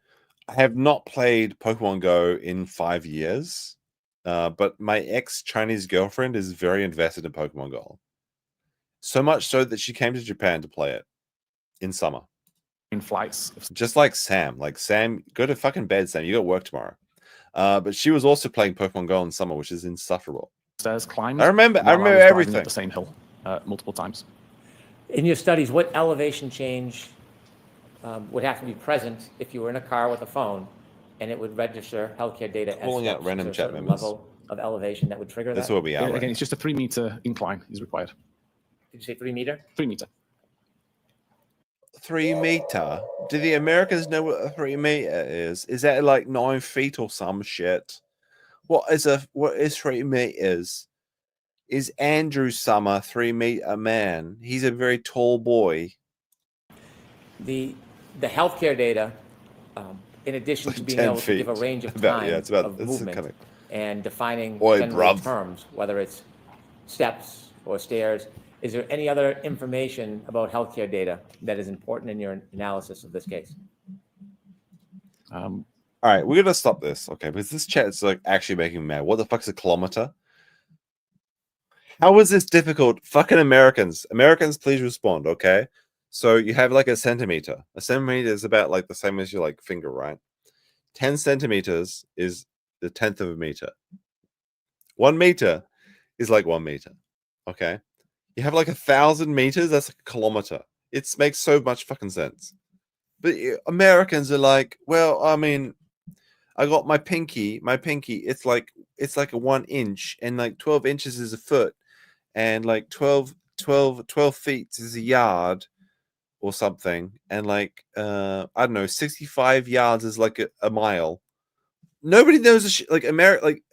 I have not played Pokemon Go in 5 years, but my ex-Chinese girlfriend is very invested in Pokemon Go. So much so that she came to Japan to play it in summer. In flights. Just like Sam. Like, Sam, go to fucking bed, Sam. You got work tomorrow. But she was also playing Pokemon Go in summer, which is insufferable. Stairs climbed. I remember everything. Up the same hill multiple times. In your studies, what elevation change would have to be present if you were in a car with a phone and it would register healthcare data as Pulling out random chat members. level of elevation that would trigger That's that? where we are. Again, it's just a 3 meter incline is required. Did you say 3 meter? 3 meter. 3 meter. Do the Americans know what a 3 meter is? Is that like 9 feet or some shit? What is 3 meters? Is Andrew Summer 3 meter man? He's a very tall boy. The healthcare data, in addition to being able to give a range of time of movement and defining general terms, whether it's steps or stairs, is there any other information about healthcare data that is important in your analysis of this case? All right, we're gonna stop this, okay? Because this chat is like actually making me mad. What the fuck's a kilometer? How is this difficult? Fucking Americans, please respond, okay? So you have like a centimeter. A centimeter is about like the same as your like finger, right? 10 centimeters is the 10th of a meter. 1 meter is like 1 meter, okay? You have like 1,000 meters, that's like a kilometer. It makes so much fucking sense. But Americans are like, well, I mean, I got my pinky, it's like a 1 inch, and like 12 inches is a foot, and like 12 feet is a yard or something, and like I don't know, 65 yards is like a mile. Nobody knows like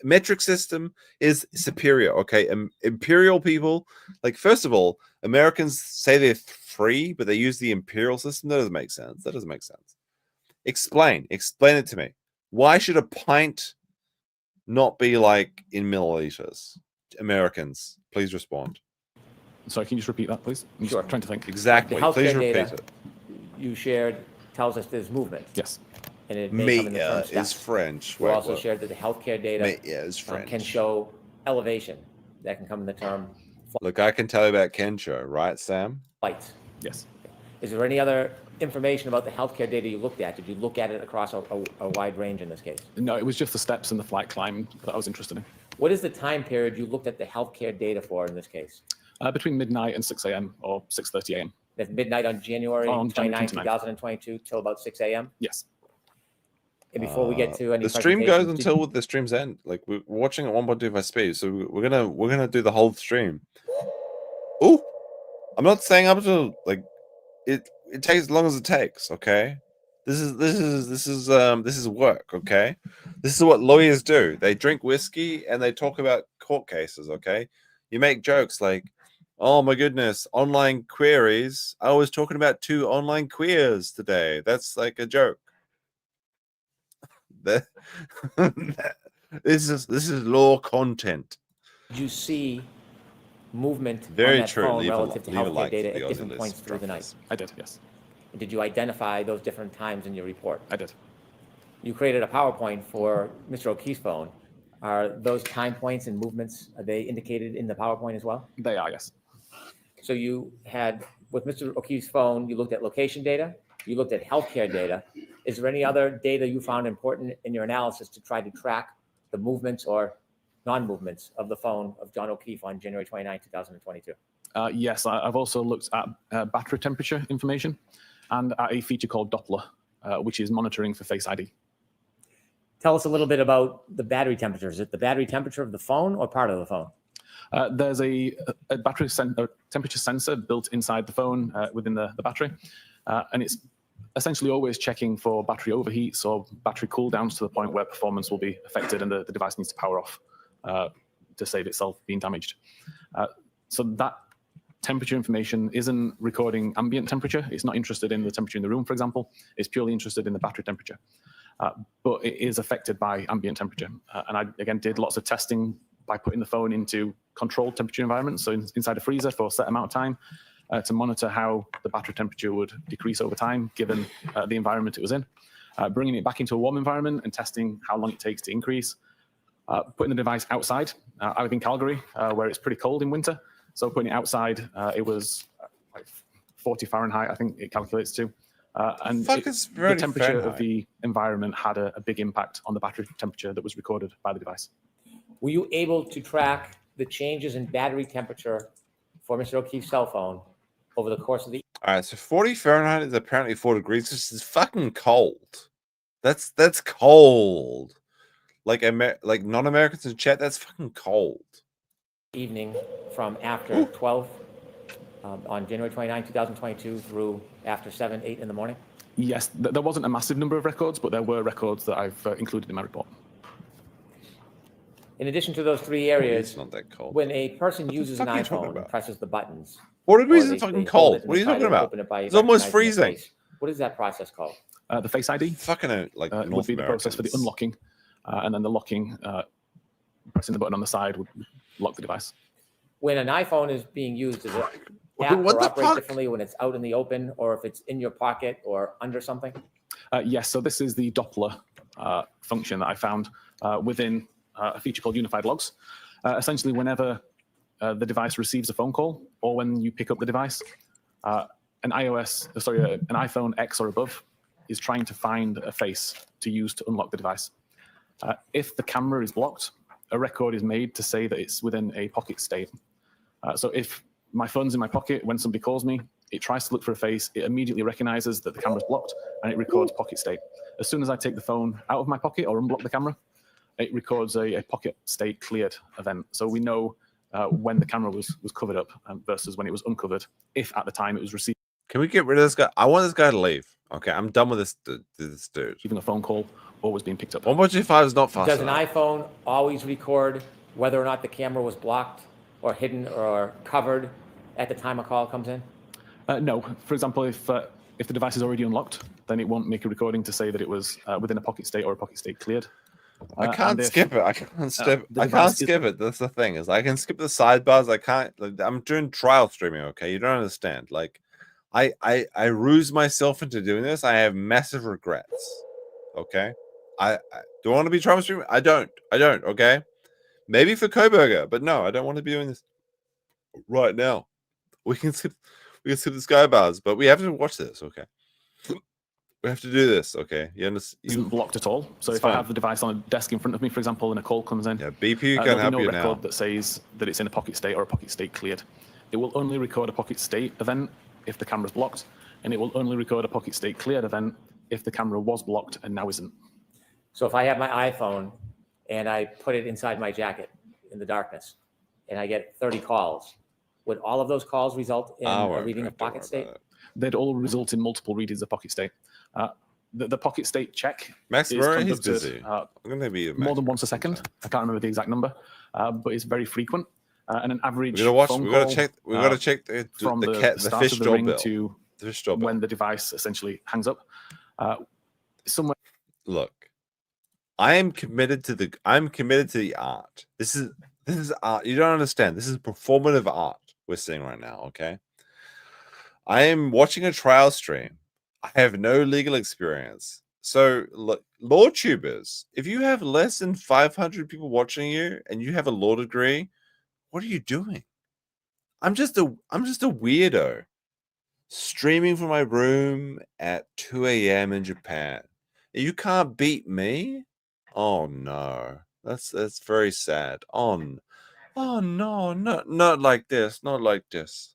metric system is superior, okay? Imperial people, like, first of all, Americans say they're free, but they use the imperial system. That doesn't make sense. Explain it to me. Why should a pint not be like in milliliters? Americans, please respond. Sorry, can you just repeat that, please? I'm Sure. just trying to think. Exactly. The healthcare Please repeat data it. you shared tells us there's movement. Yes. And it may come in the term Mate is steps. French. You Wait, also what? shared that the healthcare data Mate is French. can show elevation. That can come in the term Look, I can tell you about Kencho, right, Sam? flights. Yes. Is there any other information about the healthcare data you looked at? Did you look at it across a wide range in this case? No, it was just the steps and the flight climb that I was interested in. What is the time period you looked at the healthcare data for in this case? Between midnight and 6 a.m. or 6:30 a.m. That's midnight on January On 29, 29th. 2022 till about 6 a.m.? Yes. And before we get to any the stream goes presentations, until the stream's end. Like we're watching at 1.25 speed, so we're gonna do the whole stream. Ooh, I'm not saying up to like it. It takes as long as it takes. Okay, this is work. Okay, this is what lawyers do. They drink whiskey and they talk about court cases. Okay, you make jokes like, "Oh my goodness, online queries. I was talking about 2 online queers today." That's like a joke. This is law content. did you see movement Very on that true. phone Leave a relative to leave a healthcare like data to the at different Aussie points list. through the night? I did, yes. And did you identify those different times in your report? I did. You created a PowerPoint for Mr. O'Keefe's phone. Are those time points and movements, are they indicated in the PowerPoint as well? They are, yes. So you had, with Mr. O'Keefe's phone, you looked at location data, you looked at healthcare data. Is there any other data you found important in your analysis to try to track the movements or non-movements of the phone of John O'Keefe on January 29, 2022? Yes, I've also looked at battery temperature information and at a feature called Doppler, which is monitoring for Face ID. Tell us a little bit about the battery temperature. Is it the battery temperature of the phone or part of the phone? There's a battery temperature sensor built inside the phone within the battery, and it's essentially always checking for battery overheats or battery cooldowns to the point where performance will be affected and the device needs to power off to save itself being damaged. So that temperature information isn't recording ambient temperature. It's not interested in the temperature in the room, for example. It's purely interested in the battery temperature. But it is affected by ambient temperature. And I, again, did lots of testing by putting the phone into controlled temperature environments, so inside a freezer for a set amount of time, to monitor how the battery temperature would decrease over time, given the environment it was in. Bringing it back into a warm environment and testing how long it takes to increase. Putting the device outside. I live in Calgary, where it's pretty cold in winter. So putting it outside, it was like 40 Fahrenheit, I think it calculates to. And the temperature of the environment had a big impact on the battery temperature that was recorded by the device. Were you able to track the changes in battery temperature for Mr. O'Keefe's cell phone over the course of the... All right, so 40 Fahrenheit is apparently 4 degrees. This is fucking cold. That's cold. Like non-Americans in chat, that's fucking cold. Evening from after 12 on January 29, 2022 through after 7, 8 in the morning? Yes, there wasn't a massive number of records, but there were records that I've included in my report. In addition to those 3 areas, it's not that cold. when a person uses an fuck are you talking iPhone and about? presses the buttons... 4 degrees or is they fucking hold cold. it and What are you try talking to about? open it by It's almost recognizing their freezing. face. What is that process called? The Face ID fucking like would be the process for the unlocking, and then the locking, pressing the button on the side would lock the device. When an iPhone is being used, does it What act or the operate fuck? differently when it's out in the open or if it's in your pocket or under something? Yes, so this is the Doppler function that I found within a feature called Unified Logs. Essentially, whenever the device receives a phone call or when you pick up the device, an iPhone X or above is trying to find a face to use to unlock the device. If the camera is blocked, a record is made to say that it's within a pocket state. So if my phone's in my pocket, when somebody calls me, it tries to look for a face, it immediately recognizes that the camera's blocked, and it records pocket state. As soon as I take the phone out of my pocket or unblock the camera, it records a pocket state cleared event. So we know when the camera was covered up versus when it was uncovered, if at the time it was received. Can we get rid of this guy? I want this guy to leave. Okay, I'm done with this dude. Even a phone call or was being picked up. 1.25 is not fast Does an enough. iPhone always record whether or not the camera was blocked or hidden or covered at the time a call comes in? No. For example, if the device is already unlocked then it won't make a recording to say that it was within a pocket state or a pocket state cleared. I can't skip it. I can't skip. the I can't device skip it. That's the thing is I can skip the sidebars. I can't. Like, I'm doing trial streaming. Okay, you don't understand. Like, I ruse myself into doing this. I have massive regrets. Okay, I do I want to be trial streaming. I don't. Okay, maybe for Koberger, but no, I don't want to be doing this right now. We can skip the skybars, but we have to watch this. Okay. We have to do this, okay? You understand? Isn't blocked at all. So It's if fine. I have the device on a desk in front of me, for example, and a call comes in, Yeah, BP can there'll be help no you record now. that says that it's in a pocket state or a pocket state cleared. It will only record a pocket state event if the camera's blocked, and it will only record a pocket state cleared event if the camera was blocked and now isn't. So if I have my iPhone and I put it inside my jacket in the darkness and I get 30 calls, would all of those calls result in a reading of pocket state? They'd all result in multiple readings of pocket state. The pocket state check Max is Murray, he's conducted busy. I'm gonna be more than once a second. I can't remember the exact number, but it's very frequent. And an average We gotta watch. phone We gotta call, check. We gotta check the from the, the cat, the start fish of the door ring bill. to The fish door bill. when the device essentially hangs up. Somewhere. Look, I am committed to the. I'm committed to the art. This is art. You don't understand. This is performative art we're seeing right now. Okay. I am watching a trial stream. I have no legal experience. So, look, law tubers, if you have less than 500 people watching you and you have a law degree, what are you doing? I'm just a weirdo streaming from my room at 2 a.m. in Japan. You can't beat me? Oh no. That's very sad. Oh no, not like this. Not like this.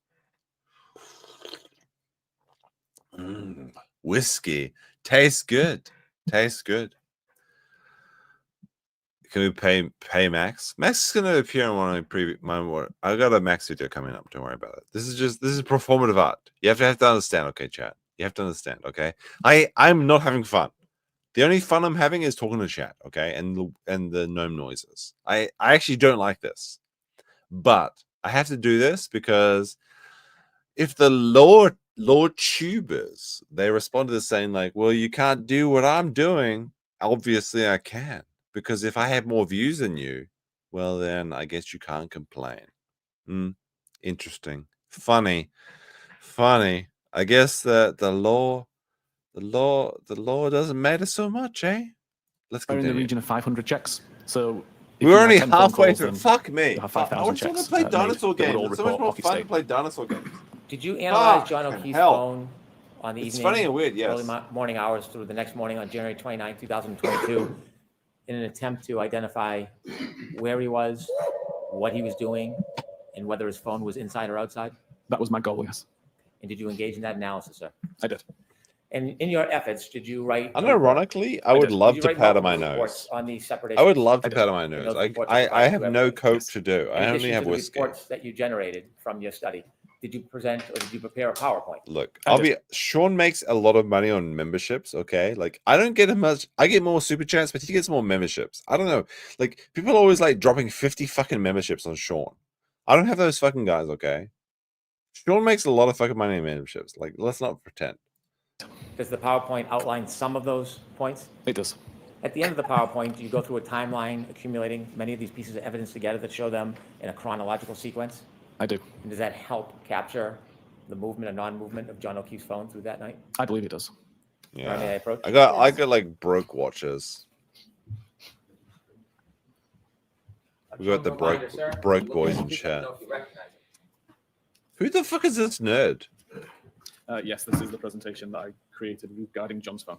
Whiskey. Tastes good. Tastes good. Can we pay Max? Max is gonna appear on one of my I got a Max video coming up. Don't worry about it. This is performative art. You have to understand, okay, chat. You have to understand, okay? I'm not having fun. The only fun I'm having is talking to chat, okay, and the gnome noises. I actually don't like this, but I have to do this because if the law tubers they respond to this saying like, well, you can't do what I'm doing. Obviously, I can, because if I have more views than you, well, then I guess you can't complain. Interesting, funny. I guess that the law doesn't matter so much, eh? Let's Are in the continue. region of 500 checks. So if We're you only had 10 phone halfway calls, through. then Fuck me. you have I 5,000 want to checks. play made dinosaur that would games. all It's so much report more pocket fun state. to play dinosaur games. Did you analyze Fuck, John O'Keefe's hell. phone on the It's evening, funny and weird, yes. early morning hours through the next morning on January 29, 2022, in an attempt to identify where he was, what he was doing, and whether his phone was inside or outside? That was my goal, yes. And did you engage in that analysis, sir? I did. And in your efforts, did you write? Unironically, I would love to powder my nose. On these separate I would issues? love to powder my nose. I have no coke to do. I In only addition have to the whiskey. reports that you generated from your study, did you present or did you prepare a PowerPoint? Look, Sean makes a lot of money on memberships, okay? Like, I don't get as much. I get more super chats, but he gets more memberships. I don't know. Like, people are always like dropping 50 fucking memberships on Sean. I don't have those fucking guys, okay? Sean makes a lot of fucking money in memberships. Like, let's not pretend. Does the PowerPoint outline some of those points? It does. At the end of the PowerPoint, do you go through a timeline accumulating many of these pieces of evidence together that show them in a chronological sequence? I do. And does that help capture the movement and non-movement of John O'Keefe's phone through that night? I believe it does. Yeah. May I approach? I got like broke watches. We got the broke boys in chat. Who the fuck is this nerd? Yes, this is the presentation that I created regarding John's phone.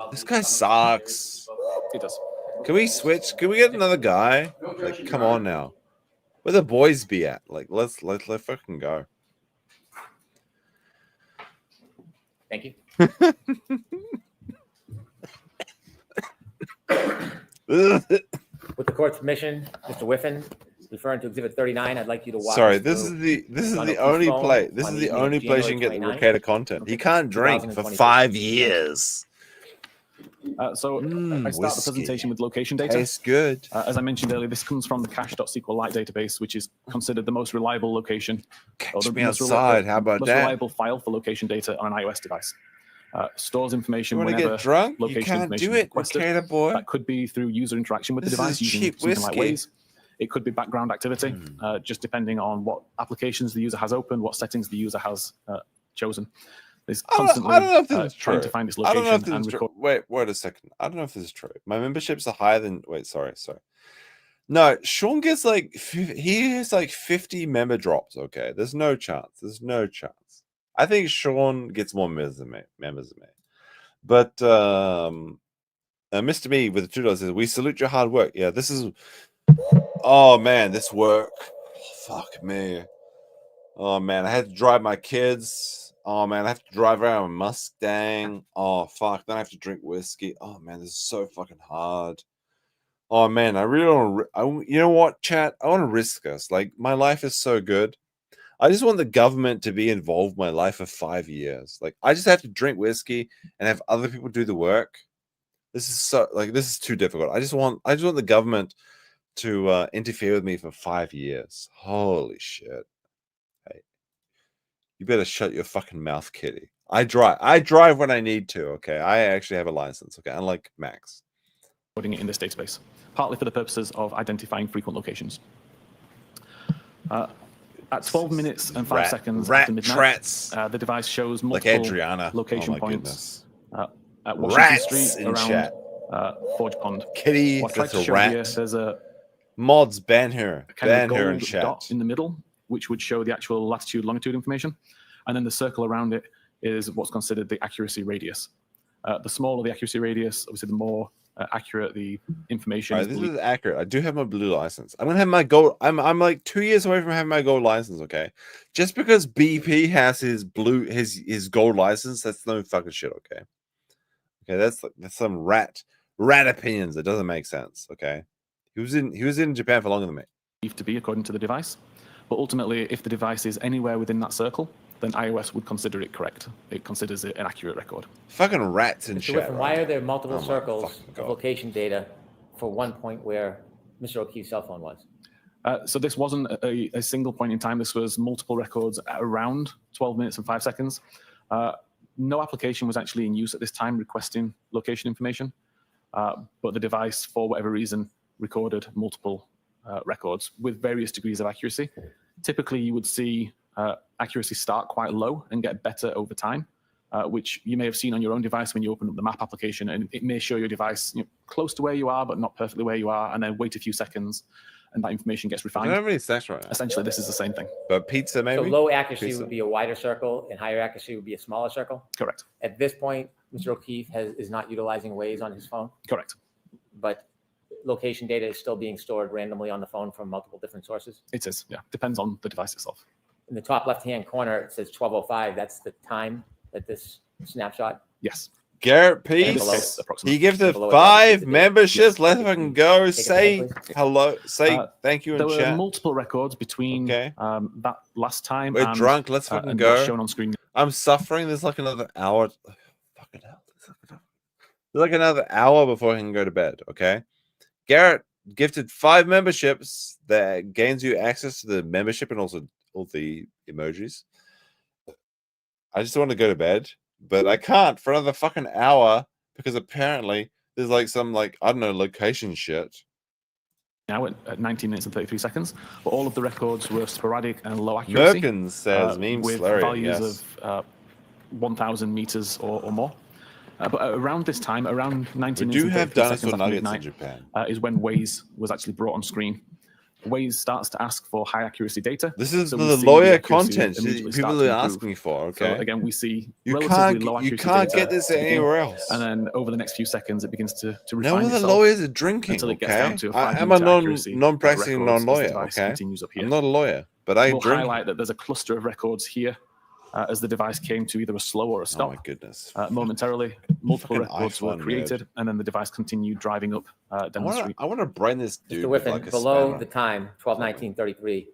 This guy sucks. It does. Can we switch? Can we get another guy? Like, come on now. Where the boys be at? Like, let's fucking go. Thank you. With the court's permission, Mr. Whiffen, referring to Exhibit 39, I'd like you to watch. Sorry, this is the only place. This is the only place you can get the Rekieta content. He can't drink for 5 years. So I start the presentation with location data. Tastes good. As I mentioned earlier, this comes from the cache.sqlite database, which is considered the most reliable location. Catch me outside. How about most that? reliable file for location data on an iOS device. stores information You want to whenever get drunk? You location can't information do is it, requested. Rekieta boy. That could be through user interaction with This the device is using cheap something like whiskey. Waze. It could be background activity, just depending on what applications the user has open, what settings the user has chosen. It's constantly I don't know if this is trying true. to find its I don't know if location this and is true. record. Wait a second. I don't know if this is true. My memberships are higher than. Wait, sorry. No, Sean gets like he has like 50 member drops. Okay, there's no chance. I think Sean gets more members than me. But Mr. Me with the $2 says, "We salute your hard work." Yeah, this is. Oh man, this work. Fuck me. Oh man, I had to drive my kids. Oh man, I have to drive around a Mustang. Oh fuck, then I have to drink whiskey. Oh man, this is so fucking hard. Oh man, I really don't. You know what, chat? I want to risk this. Like my life is so good. I just want the government to be involved in my life for 5 years. Like I just have to drink whiskey and have other people do the work. This is too difficult. I just want the government to interfere with me for 5 years. Holy shit. Hey, you better shut your fucking mouth, kitty. I drive when I need to, okay? I actually have a license, okay? Unlike Max. Putting it in this database, partly for the purposes of identifying frequent locations. At 12 minutes and 5 seconds after midnight, the device shows multiple location points at Washington Street around Forge Pond. Kitty, what I tried that's to a show rat. here, there's a Mods, ban her. kind Ban of her in gold chat. dot in the middle, which would show the actual latitude, longitude information. And then the circle around it is what's considered the accuracy radius. The smaller the accuracy radius, obviously the more accurate the information All is. right, this is accurate. I do have my blue license. I'm gonna have my gold. I'm like 2 years away from having my gold license. Okay, just because BP has his gold license, that's no fucking shit. Okay, that's some rat opinions. That doesn't make sense. Okay, he was in Japan for longer than me. To be according to the device, but ultimately, if the device is anywhere within that circle, then iOS would consider it correct. It considers it an accurate record. Fucking rats in Mr. chat. Whitman, why are there multiple Oh my circles fucking of God. location data for one point where Mr. O'Keefe's cell phone was? So this wasn't a single point in time. This was multiple records at around 12 minutes and 5 seconds. No application was actually in use at this time requesting location information, but the device, for whatever reason, recorded multiple records with various degrees of accuracy. Typically, you would see accuracy start quite low and get better over time, which you may have seen on your own device when you open up the map application, and it may show your device close to where you are, but not perfectly where you are, and then wait a few seconds, and that information gets I refined. don't have any snacks right now. Essentially, this is the same thing. But pizza, maybe. So low accuracy Pizza. would be a wider circle, and higher accuracy would be a smaller circle? Correct. At this point, Mr. O'Keefe is not utilizing Waze on his phone, Correct. but location data is still being stored randomly on the phone from multiple different sources? It is, yeah. Depends on the device itself. In the top left-hand corner, it says 12:05. That's the time that this snapshot? Yes. Garrett And Peace, below- he gifted below it, 5 that's the date. memberships. Let's fucking go. Take a Say minute, please. hello. Say thank you in There were chat. multiple records between that last time We're and, drunk. Let's fucking and go. what's shown on screen. I'm suffering. There's like another hour. Fucking hell. There's like another hour before I can go to bed. Okay. Garrett gifted 5 memberships that gains you access to the membership and also all the emojis. I just want to go to bed, but I can't for another fucking hour because apparently there's like some I don't know, location shit. Now at 19 minutes and 33 seconds, but all of the records were sporadic and low accuracy. Merkins says meme with slurry, values yes. of 1,000 meters or more. But around this time, around 19 We minutes do and have 33 dinosaur seconds after nuggets in midnight, Japan. is when Waze was actually brought on screen. Waze starts to ask for high accuracy data. This is so we the see lawyer accuracy content immediately people start to are improve. asking for. So Okay. again, we see You relatively low can't accuracy get data this to begin, anywhere else. and then over the next few seconds, it begins to refine No other itself lawyers are drinking. until it gets Okay. down to a I am a 5-meter accuracy non-practicing records as the non-lawyer. device Okay. continues up here. I'm not a lawyer, but I We'll drink. highlight that there's a cluster of records here as the device came to either a slow or a stop. Oh my goodness. Momentarily, multiple Fucking records were iPhone, created, and then the device continued driving up down the street. I want to brain this dude Mr. with Whiffen, like a below spanner. the time, 12/19/33,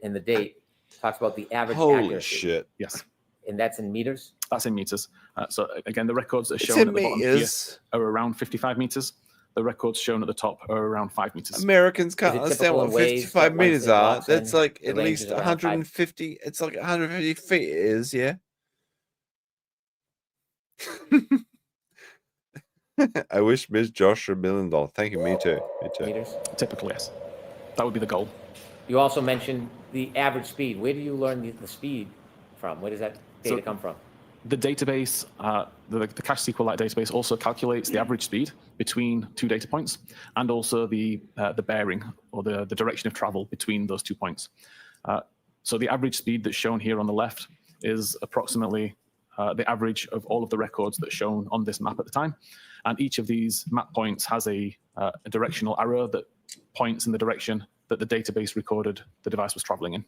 in the date, talks about the average Holy accuracy. shit. Yes. And that's in meters? That's in meters. So again, the records that are It's shown in at the bottom here meters. are around 55 meters. The records shown at the top are around 5 meters. Americans can't Is it understand typical what in Waze 55 that once meters it are. locks That's in, like the at range least is around 5? 150. It's like 150 feet. It is, yeah. I wish Miss Joshua $1 million. Thank you. Me too. Me too. Meters? Typically, yes. That would be the goal. You also mentioned the average speed. Where do you learn the speed from? Where does that data come from? The database, the cache SQLite database also calculates the average speed between 2 data points, and also the bearing or the direction of travel between those 2 points. So the average speed that's shown here on the left is approximately the average of all of the records that's shown on this map at the time. And each of these map points has a directional arrow that points in the direction that the database recorded the device was traveling in.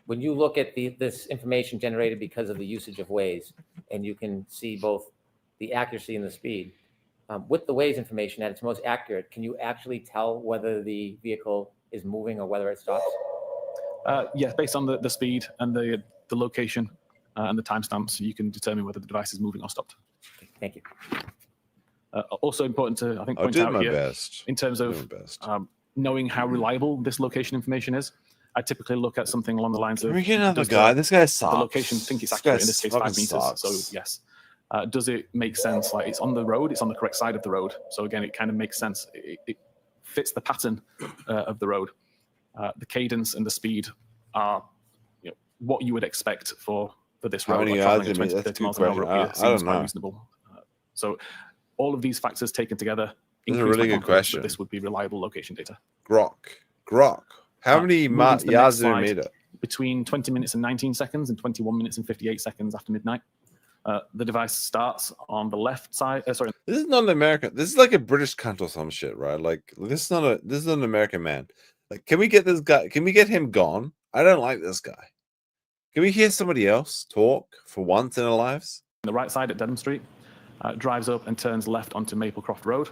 When you look at this information generated because of the usage of Waze, and you can see both the accuracy and the speed, with the Waze information at its most accurate, can you actually tell whether the vehicle is moving or whether it stops? Yes, based on the speed and the location and the timestamps, you can determine whether the device is moving or stopped. Thank you. Also important to, I think, I point did out my here, best. in terms of knowing how reliable this location information is, I typically look at something along the lines of... Can we get another does guy? This guy sucks. The location think it's This accurate, guy in this case, fucking 5 meters. sucks. So yes. Does it make sense? Like, it's on the road, it's on the correct side of the road. So again, it kind of makes sense. It fits the pattern of the road. The cadence and the speed are what you would expect for this road. How many like yards? traveling at 20 to 30 miles an hour up here seems quite reasonable. So all of these factors taken together This is a increase really my good confidence that question. this would be reliable location data. Grok. How many Moving to the yards next do we slide, meter? Between 20 minutes and 19 seconds and 21 minutes and 58 seconds after midnight. The device starts on the left side. Sorry. This is not an American. This is like a British cunt or some shit, right? Like this is not an American man. Like, can we get this guy? Can we get him gone? I don't like this guy. Can we hear somebody else talk for once in our lives? On the right side at Dedham Street, drives up and turns left onto Maplecroft Road.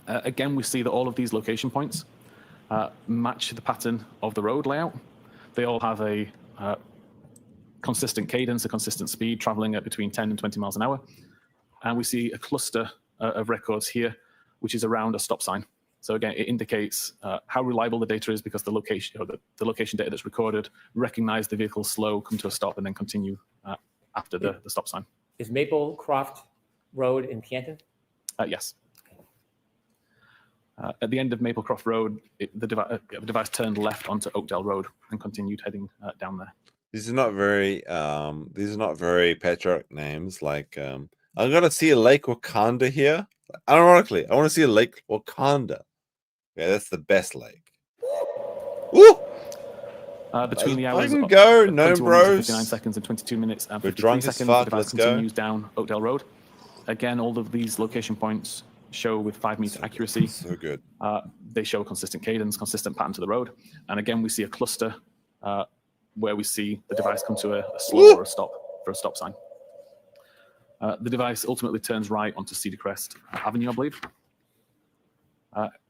Again, we see that all of these location points match the pattern of the road layout. They all have a consistent cadence, a consistent speed, traveling at between 10 and 20 miles an hour. And we see a cluster of records here, which is around a stop sign. So again, it indicates how reliable the data is, because the location, the location data that's recorded recognize the vehicle slow, come to a stop, and then continue after the stop sign. Is Maplecroft Road in Canton? Yes. At the end of Maplecroft Road, the device turned left onto Oakdale Road and continued heading down there. These are not very patriotic names. Like I'm gonna see a Lake Wakanda here. Ironically, I want to see a Lake Wakanda. Yeah, that's the best lake. Woo! Between the hours can go, of no 21 minutes, bros. 59 seconds and 22 minutes and We're 53 drunk as seconds, fuck, the device let's go. continues down Oakdale Road. Again, all of these location points show with 5-meter accuracy. So good. They show a consistent cadence, consistent pattern to the road. And again, we see a cluster where we see the device come to a slow or a stop for a stop sign. The device ultimately turns right onto Cedar Crest Avenue, I believe,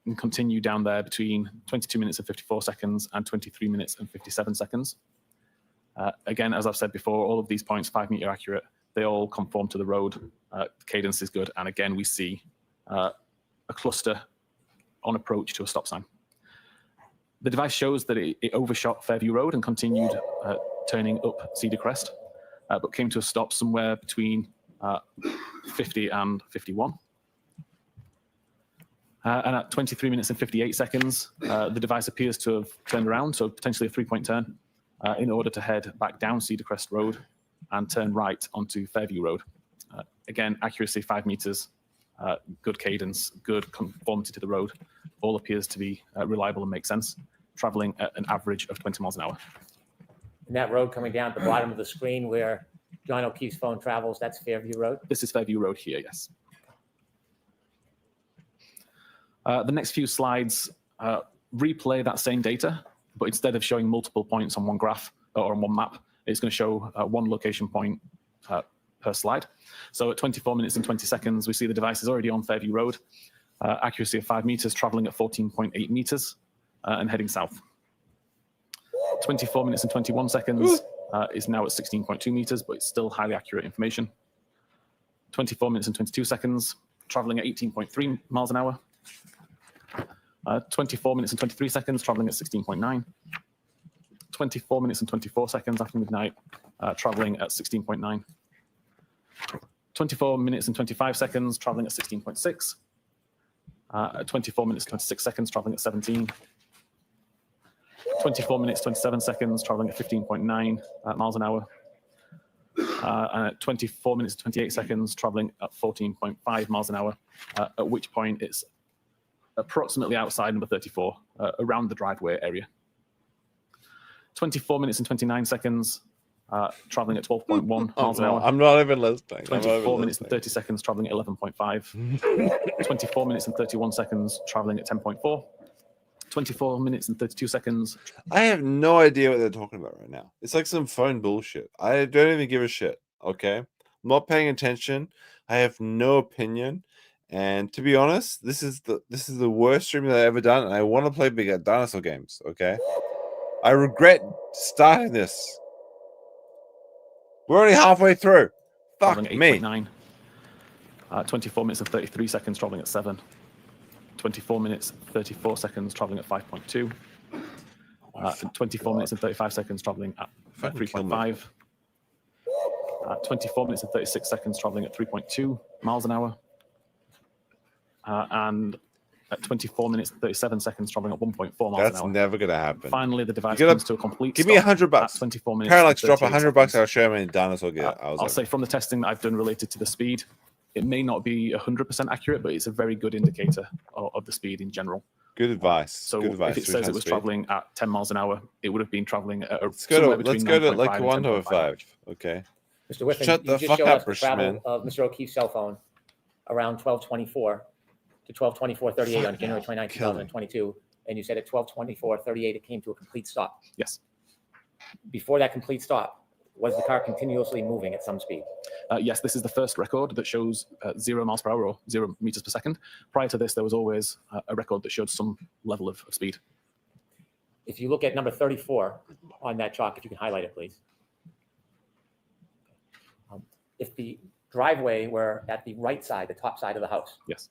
and continue down there between 22 minutes and 54 seconds and 23 minutes and 57 seconds. Again, as I've said before, all of these points, 5-meter accurate, they all conform to the road. The cadence is good. And again, we see a cluster on approach to a stop sign. The device shows that it overshot Fairview Road and continued turning up Cedar Crest, but came to a stop somewhere between 50 and 51. And at 23 minutes and 58 seconds, the device appears to have turned around, so potentially a 3-point turn, in order to head back down Cedar Crest Road and turn right onto Fairview Road. Again, accuracy 5 meters, good cadence, good conformity to the road, all appears to be reliable and make sense, traveling at an average of 20 miles an hour. And that road coming down at the bottom of the screen where John O'Keefe's phone travels, that's Fairview Road? This is Fairview Road here, yes. The next few slides replay that same data, but instead of showing multiple points on one graph or on one map, it's going to show one location point per slide. So at 24 minutes and 20 seconds, we see the device is already on Fairview Road, accuracy of 5 meters, traveling at 14.8 meters and heading south. 24 minutes and 21 seconds is now at 16.2 meters, but it's still highly accurate information. 24 minutes and 22 seconds, traveling at 18.3 miles an hour. 24 minutes and 23 seconds, traveling at 16.9. 24 minutes and 24 seconds after midnight, traveling at 16.9. 24 minutes and 25 seconds, traveling at 16.6. 24 minutes, 26 seconds, traveling at 17. 24 minutes, 27 seconds, traveling at 15.9 miles an hour. And at 24 minutes, 28 seconds, traveling at 14.5 miles an hour, at which point it's approximately outside number 34, around the driveway area. 24 minutes and 29 seconds, traveling at 12.1 miles an hour. I'm not even listening. 24 minutes and 30 seconds, traveling at 11.5. 24 minutes and 31 seconds, traveling at 10.4. 24 minutes and 32 seconds. I have no idea what they're talking about right now. It's like some phone bullshit. I don't even give a shit. Okay, I'm not paying attention. I have no opinion. And to be honest, this is the worst stream that I've ever done. And I want to play bigger dinosaur games. Okay, I regret starting this. We're only halfway through. Fuck me. 8.9. 24 minutes and 33 seconds, traveling at 7. 24 minutes, 34 seconds, traveling at 5.2. 24 minutes and 35 seconds, traveling at 3.5. 24 minutes and 36 seconds, traveling at 3.2 miles an hour. And at 24 minutes and 37 seconds, traveling at 1.4 miles an hour. That's never gonna happen. Finally, the device comes to a complete Give me stop $100. at 24 minutes. Parallax, drop $100. I'll show you how many dinosaur get. I'll say from the testing that I've done related to the speed, it may not be 100% accurate, but it's a very good indicator of the speed in general. Good advice. So Good advice. if it says it was traveling at 10 miles an hour, it would have been traveling at let's go to like 105. Okay. Mr. Whiffen, Shut you the just fuck showed up, us the Richard, man. travel of Mr. O'Keefe's cell phone around 12:24 to 12:24:38 on January 29, 2022, and you said at 12:24:38 it came to a complete stop. Yes. Before that complete stop, was the car continuously moving at some speed? Yes, this is the first record that shows 0 miles per hour or 0 meters per second. Prior to this, there was always a record that showed some level of speed. If you look at number 34 on that chalk, if you can highlight it, please. If the driveway were at the right side, the top side of the house. Yes.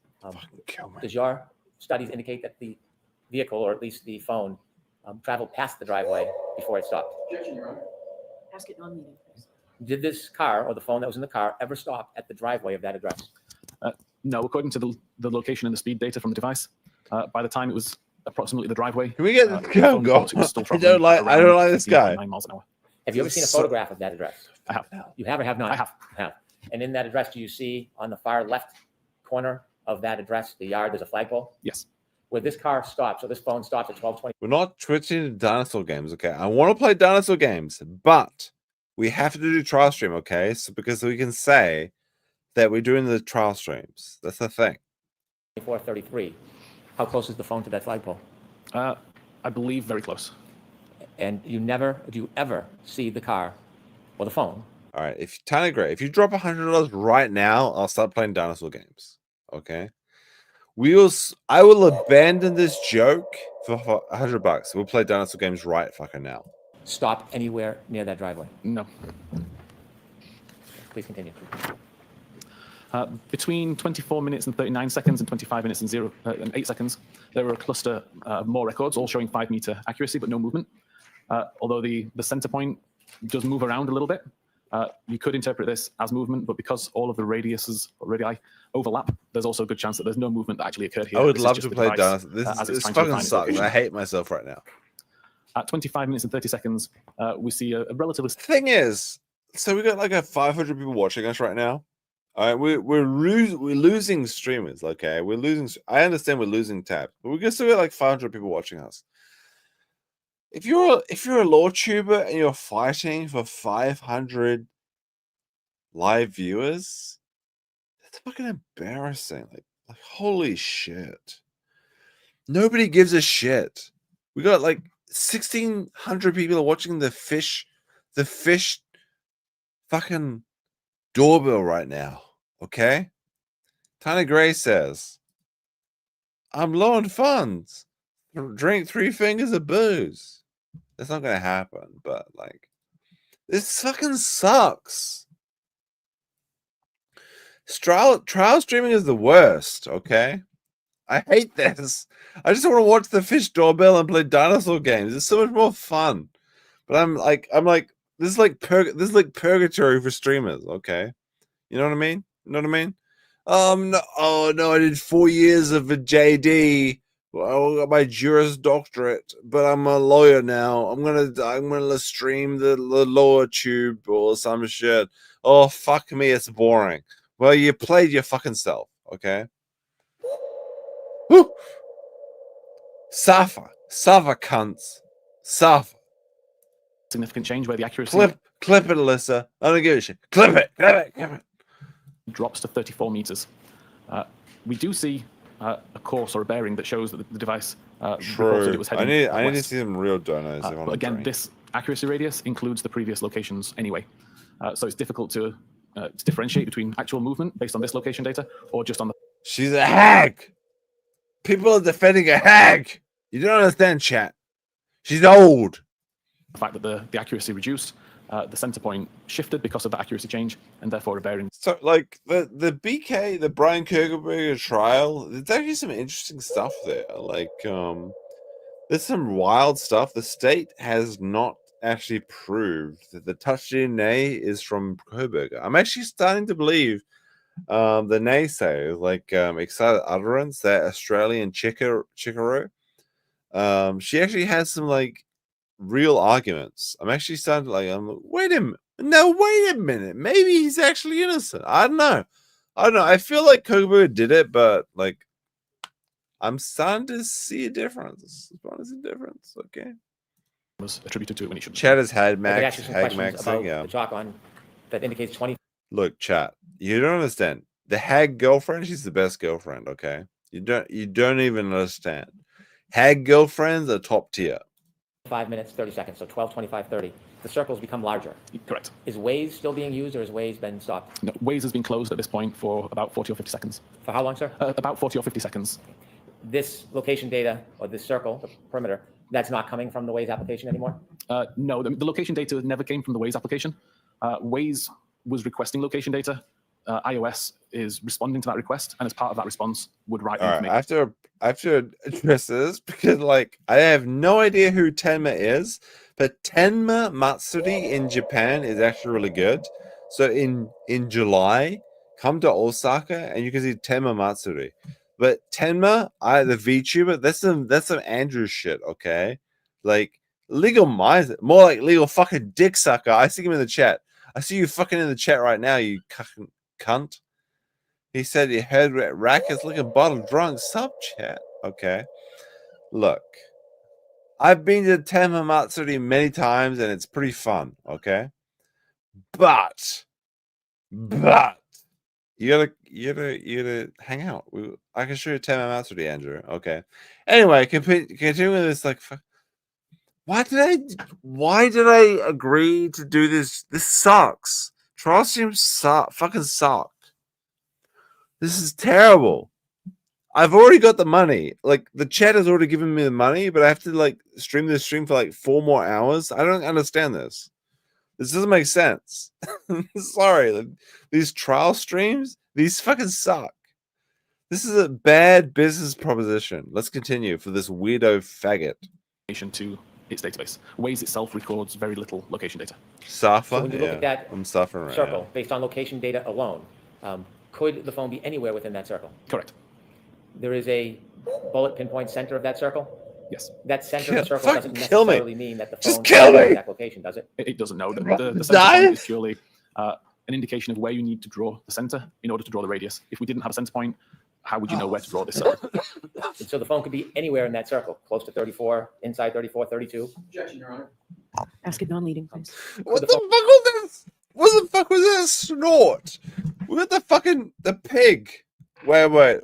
Does your studies indicate that the vehicle, or at least the phone, traveled past the driveway before it stopped? Ask it non-meeting, please. Did this car or the phone that was in the car ever stop at the driveway of that address? No, according to the location and the speed data from the device, by the time it was approximately the driveway. Can we get this guy go? I don't like this guy. 9 miles an hour. Have you ever seen a photograph of that address? I have. You have or have not? I have. And in that address, do you see on the far left corner of that address, the yard, there's a flagpole? Yes. Where this car stops, or this phone stops at 12:20. We're not switching to dinosaur games, okay? I want to play dinosaur games, but we have to do trial stream, okay? So because we can say that we're doing the trial streams. That's the thing. 24:33. How close is the phone to that flagpole? I believe very close. And do you ever see the car or the phone? All right, if Tiny Gray, if you drop $100 right now, I'll start playing dinosaur games. Okay, I will abandon this joke for $100. We'll play dinosaur games right fucking now. Stop anywhere near that driveway? No. Please continue. Between 24 minutes and 39 seconds and 25 minutes and 8 seconds, there were a cluster of more records, all showing 5-meter accuracy, but no movement. Although the center point does move around a little bit. You could interpret this as movement, but because all of the radii overlap, there's also a good chance that there's no movement that actually occurred here. I would This is love just to the play device, dinosaur. as it's This trying to fucking refine its sucks. location. I hate myself right now. At 25 minutes and 30 seconds, we see a relatively... Thing is, so we got like 500 people watching us right now. All right, we're losing streamers. Okay, we're losing. I understand we're losing tabs, but we still got like 500 people watching us. If you're a law tuber and you're fighting for 500 live viewers, that's fucking embarrassing. Like holy shit. Nobody gives a shit. We got like 1,600 people watching the fish fucking doorbell right now. Okay? Tiny Gray says, I'm low on funds. Drink 3 fingers of booze. That's not gonna happen, but like this fucking sucks. Trial streaming is the worst, okay? I hate this. I just want to watch the fish doorbell and play dinosaur games. It's so much more fun. But I'm like, this is like purgatory for streamers, okay? You know what I mean? You know what I mean? No, oh no, I did 4 years of a JD. Well, I got my Juris Doctorate, but I'm a lawyer now. I'm gonna stream the law tube or some shit. Oh fuck me, it's boring. Well, you played your fucking self, okay? Woo! Suffer, cunts, suffer. Significant change where the accuracy Clip it, Alyssa. I don't give a shit. Clip it. Drops to 34 meters. We do see a course or a bearing that shows that the device reported it was heading I need to west. see some real donos. But again, this accuracy radius includes the previous locations anyway. So it's difficult to differentiate between actual movement based on this location data or just on the... She's a hag. People are defending a hag. You don't understand, chat. She's old. The fact that the accuracy reduced, the center point shifted because of the accuracy change, and therefore a bearing. So, like the BK, the Brian Kirkeberger trial, there's actually some interesting stuff there. Like, there's some wild stuff. The state has not actually proved that the touch DNA is from Kirkeberger. I'm actually starting to believe the naysayers, like Excited Utterance, that Australian Chickaroo. She actually has some like real arguments. I'm actually starting to wait a minute. Maybe he's actually innocent. I don't know. I feel like Kirkeberger did it, but like I'm starting to see a difference. Okay. Was attributed to it when he should. Chat has had Okay, Max, actually some Hag questions Max, about yeah. the chalk on that indicates 20. Look, chat. You don't understand. The hag girlfriend, she's the best girlfriend. Okay, you don't even understand. Hag girlfriends are top tier. 5 minutes, 30 seconds, so 12, 25, 30. The circles become larger. Correct. Is Waze still being used, or has Waze been stopped? No, Waze has been closed at this point for about 40 or 50 seconds. For how long, sir? About 40 or 50 seconds. This location data, or this circle, the perimeter, that's not coming from the Waze application anymore? No, the location data never came from the Waze application. Waze was requesting location data. iOS is responding to that request, and as part of that response, would write All right, information. I have to address this because, like, I have no idea who Tenma is, but Tenma Matsuri in Japan is actually really good. So in July, come to Osaka and you can see Tenma Matsuri. But Tenma, the VTuber, that's some Andrew shit, okay? Like legal miser, more like legal fucking dick sucker. I see him in the chat. I see you fucking in the chat right now, you cunt. He said he heard rackets looking bottle drunk. Sub chat. Okay. Look. I've been to Tenma Matsuri many times and it's pretty fun, okay? But you gotta hang out. I can show you Tenma Matsuri, Andrew. Okay. Anyway, continuing with this, like, why did I agree to do this? This sucks. Trial streams fucking suck. This is terrible. I've already got the money. Like, the chat has already given me the money, but I have to like stream this stream for like 4 more hours. I don't understand this. This doesn't make sense. Sorry. Like, these trial streams, these fucking suck. This is a bad business proposition. Let's continue for this weirdo faggot. To its database. Waze itself records very little location data. Suffer? So when you look at that I'm suffering right circle, now. based on location data alone, could the phone be anywhere within that circle? Correct. There is a bullet pinpoint center of that circle? Yes. That center of the circle doesn't kill me. necessarily mean that the phone Just kill is me. that location, does it? It doesn't know. The center point is purely an indication of where you need to draw the center in order to draw the radius. If we didn't have a center point, how would you know where to draw this circle? And so the phone could be anywhere in that circle, close to 34, inside 34, 32. Objection, Your Honor. Ask it non-leading, please. What the fuck was this? What the fuck was this snort? We got the pig. Wait.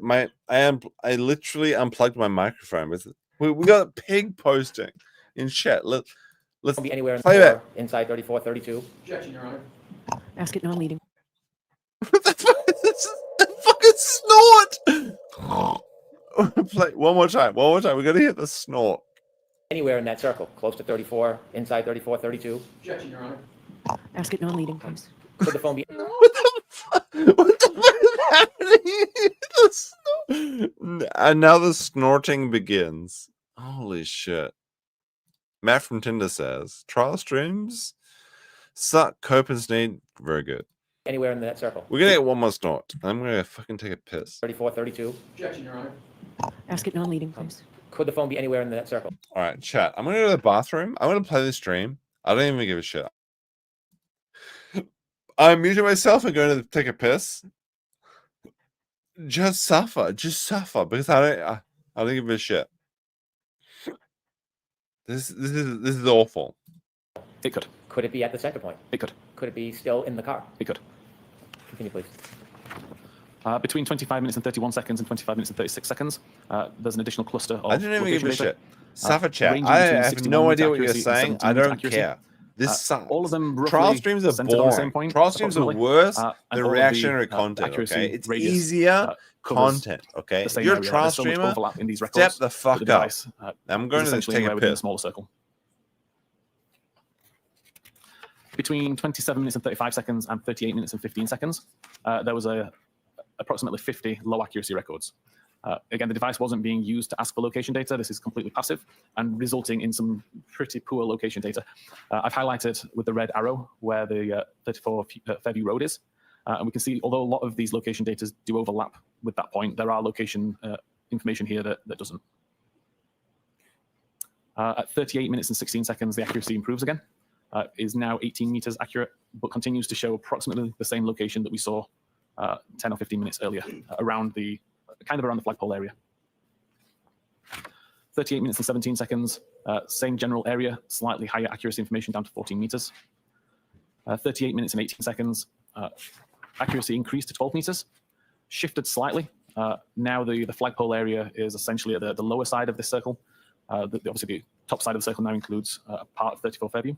I literally unplugged my microphone. We got a pig posting in chat. Let's Be anywhere in play that. inside 34, 32. Objection, Your Honor. Ask it non-leading. What the fuck is this? The fucking snort. Play one more time. We gotta hear the snort. Anywhere in that circle, close to 34, inside 34, 32. Objection, Your Honor. Ask it non-leading, please. Could the phone be What the fuck is happening? And now the snorting begins. Holy shit. Matt from Tinder says, trial streams suck, cope and sneed. Very good. Anywhere in that circle. We're gonna get one more snort. I'm gonna fucking take a piss. 34, 32. Objection, Your Honor. Ask it non-leading, please. Could the phone be anywhere in that circle? All right, chat. I'm gonna go to the bathroom. I'm gonna play the stream. I don't even give a shit. I'm muting myself and going to take a piss. Just suffer, because I don't give a shit. This is awful. It could. Could it be at the center point? It could. Could it be still in the car? It could. Continue, please. Between 25 minutes and 31 seconds and 25 minutes and 36 seconds, there's an additional cluster of I don't even give a location shit. data, Suffer chat. ranging I between have 61 no meters idea what you're accuracy and saying. 17 I meters don't accuracy. care. This sucks. All of them Trial roughly streams are centered on the same boring. point, Trial streams are approximately, worse and than all of the, reactionary content. accuracy Okay, it's radius, easier covers content. Okay, the same you're a area. trial There's so much streamer. overlap in these Step records the that fuck the up. device, I'm going is to essentially take anywhere a within a piss. smaller circle. Between 27 minutes and 35 seconds and 38 minutes and 15 seconds, there was approximately 50 low accuracy records. Again, the device wasn't being used to ask for location data. This is completely passive and resulting in some pretty poor location data. I've highlighted with the red arrow where the 34 Fairview Road is. And we can see, although a lot of these location data do overlap with that point, there are location information here that doesn't. At 38 minutes and 16 seconds, the accuracy improves again. Is now 18 meters accurate, but continues to show approximately the same location that we saw 10 or 15 minutes earlier, around the flagpole area. 38 minutes and 17 seconds, same general area, slightly higher accuracy information down to 14 meters. 38 minutes and 18 seconds, accuracy increased to 12 meters, shifted slightly. Now the flagpole area is essentially at the lower side of this circle. Obviously, the top side of the circle now includes part of 34 Fairview.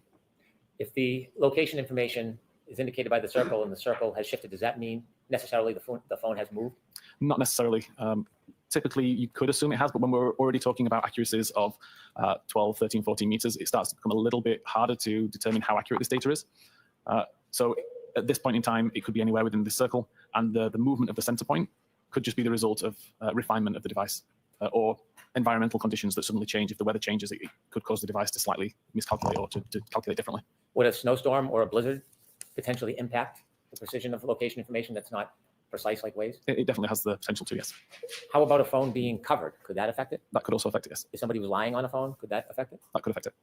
If the location information is indicated by the circle and the circle has shifted, does that mean necessarily the phone has moved? Not necessarily. Typically, you could assume it has, but when we're already talking about accuracies of 12, 13, 14 meters, it starts to become a little bit harder to determine how accurate this data is. So at this point in time, it could be anywhere within this circle, and the movement of the center point could just be the result of refinement of the device or environmental conditions that suddenly change. If the weather changes, it could cause the device to slightly miscalculate or to calculate differently. Would a snowstorm or a blizzard potentially impact the precision of location information that's not precise like Waze? It definitely has the potential to, yes. How about a phone being covered? Could that affect it? That could also affect it, yes. If somebody was lying on a phone, could that affect it? That could affect it.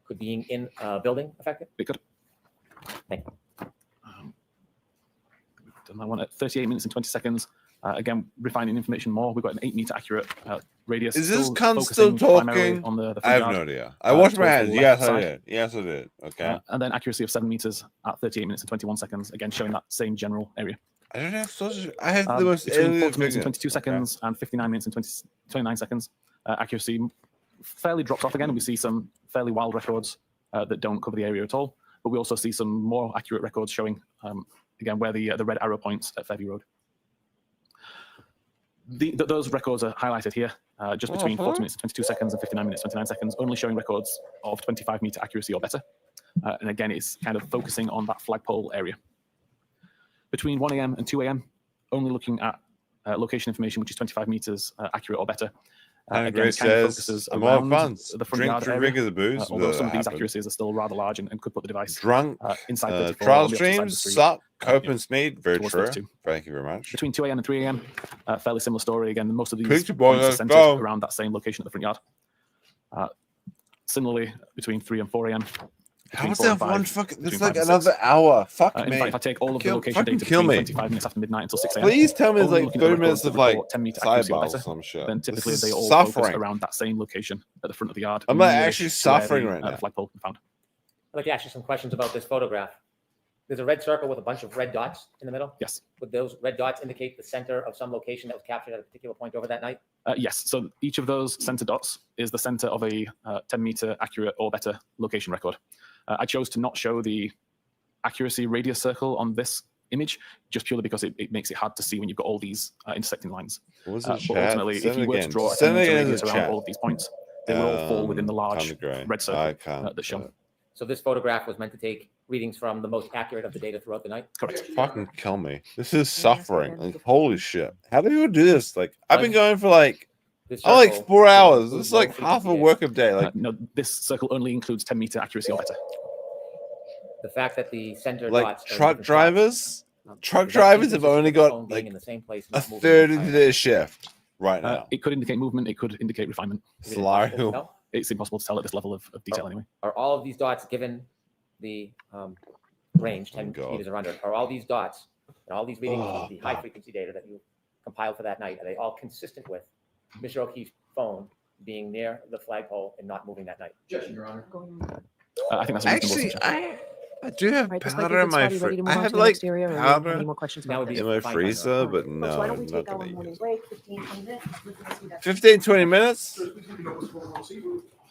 Could being in a building affect it? It could. Thank you. Done that one at 38 minutes and 20 seconds. Again, refining information more. We've got an 8 meter accurate radius. Is this cunt focusing still primarily talking? on the I have front no yard, idea. I washed my towards hands. the Yes, left I side. did. Yes, I did. Okay. And then accuracy of 7 meters at 38 minutes and 21 seconds. Again, showing that same general area. I don't have such. I have the most between alien 40 minutes and figure. 22 seconds and 59 minutes and 29 seconds. Accuracy fairly drops off again. We see some fairly wild records that don't cover the area at all. But we also see some more accurate records showing, again, where the red arrow points at Fairview Road. Those records are highlighted here, just between 40 minutes and 22 seconds and 59 minutes, 29 seconds, only showing records of 25 meter accuracy or better. And again, it's kind of focusing on that flagpole area. Between 1 a.m. and 2 a.m., only looking at location information, which is 25 meters accurate or better. And Again, Grace kind of says, focuses I'm all around fun. the front Drink yard three area, big of the booze. although some of these happen. accuracies are still rather large and could put the device Drunk. inside 34 Trial on the opposite side of the streams street, suck. Cope yeah, and Smead. Very towards true. 32. Thank you very much. Between 2 a.m. and 3 a.m., fairly similar story. Again, most of these Picture boy, points are let's centered go. around that same location at the front yard. Similarly, between 3 and 4 a.m. How is 4 and that one 5, fucking? That's between like 5 and another 6. hour. Fuck In me. fact, if I take all of the location fucking data kill between me. 25 minutes after midnight until 6 a.m. Please tell me it's only like looking at 30 minutes records of that like report 10 meter accuracy or sidebars or better, some shit. then This typically is they all focus suffering. around that same location at the front of the yard. I'm not nearest actually to where suffering the, right now. The flagpole found. I'd like to ask you some questions about this photograph. There's a red circle with a bunch of red dots in the middle. Yes. Would those red dots indicate the center of some location that was captured at a particular point over that night? Yes. So each of those center dots is the center of a 10 meter accurate or better location record. I chose to not show the accuracy radius circle on this image just purely because it makes it hard to see when you've got all these intersecting lines. What was But the chat? ultimately, Send if it you were to again. draw a 10 Send it meter again in radius the around chat. all of these points, they will all fall within the large red circle that's shown. So this photograph was meant to take readings from the most accurate of the data throughout the night? Correct. Fucking kill me. This is suffering. Like, holy shit. How do you do this? Like, I've been going for like, like 4 hours. This is like half a work of day. Like, no, this circle only includes 10 meter accuracy or better. The fact that the center like dots are in truck different drivers, Truck Is that drivers have inconsistent only with the got phone being like in the same place, a not moving the third entire of time? their shift right now. It could indicate movement. It could indicate refinement. Is it impossible to Slaru. tell? It's impossible to tell at this level of detail anyway. Are all of these dots given the range, 10 meters or under, are all these dots and all these readings of the high frequency data that you compiled for that night, are they all consistent with Mr. O'Keefe's phone being near the flagpole and not moving that night? Yes, Your Honor. I think that's a reasonable Actually, assumption. I do have Right, this might be powder a in good my spot. Are you ready to move I on have to the like next area, or do you have powder any more questions That about would be this? in my fine, freezer, but Folks, no, why don't we I'm not take our gonna use morning it. break, 15, 20 minutes? We can see that. 15, 20 minutes.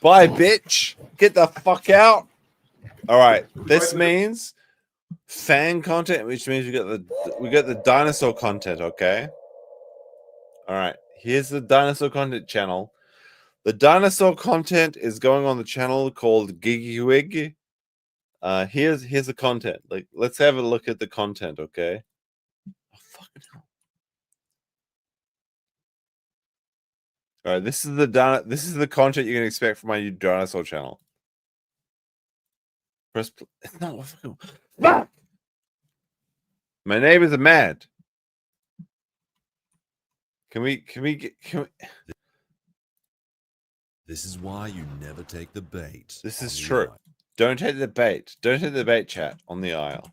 Bye, bitch. Get the fuck out. All right. This means fan content, which means we get the dinosaur content. Okay. All right. Here's the dinosaur content channel. The dinosaur content is going on the channel called Gigwig. Here's the content. Like, let's have a look at the content. Okay. Oh, fucking hell. All right. This is the content you can expect from my new dinosaur channel. Press. It's not fucking. Fuck! My neighbors are mad. Can we? This is why you never take the bait. This is on the true. aisle. Don't take the bait. Don't take the bait, chat, on the aisle.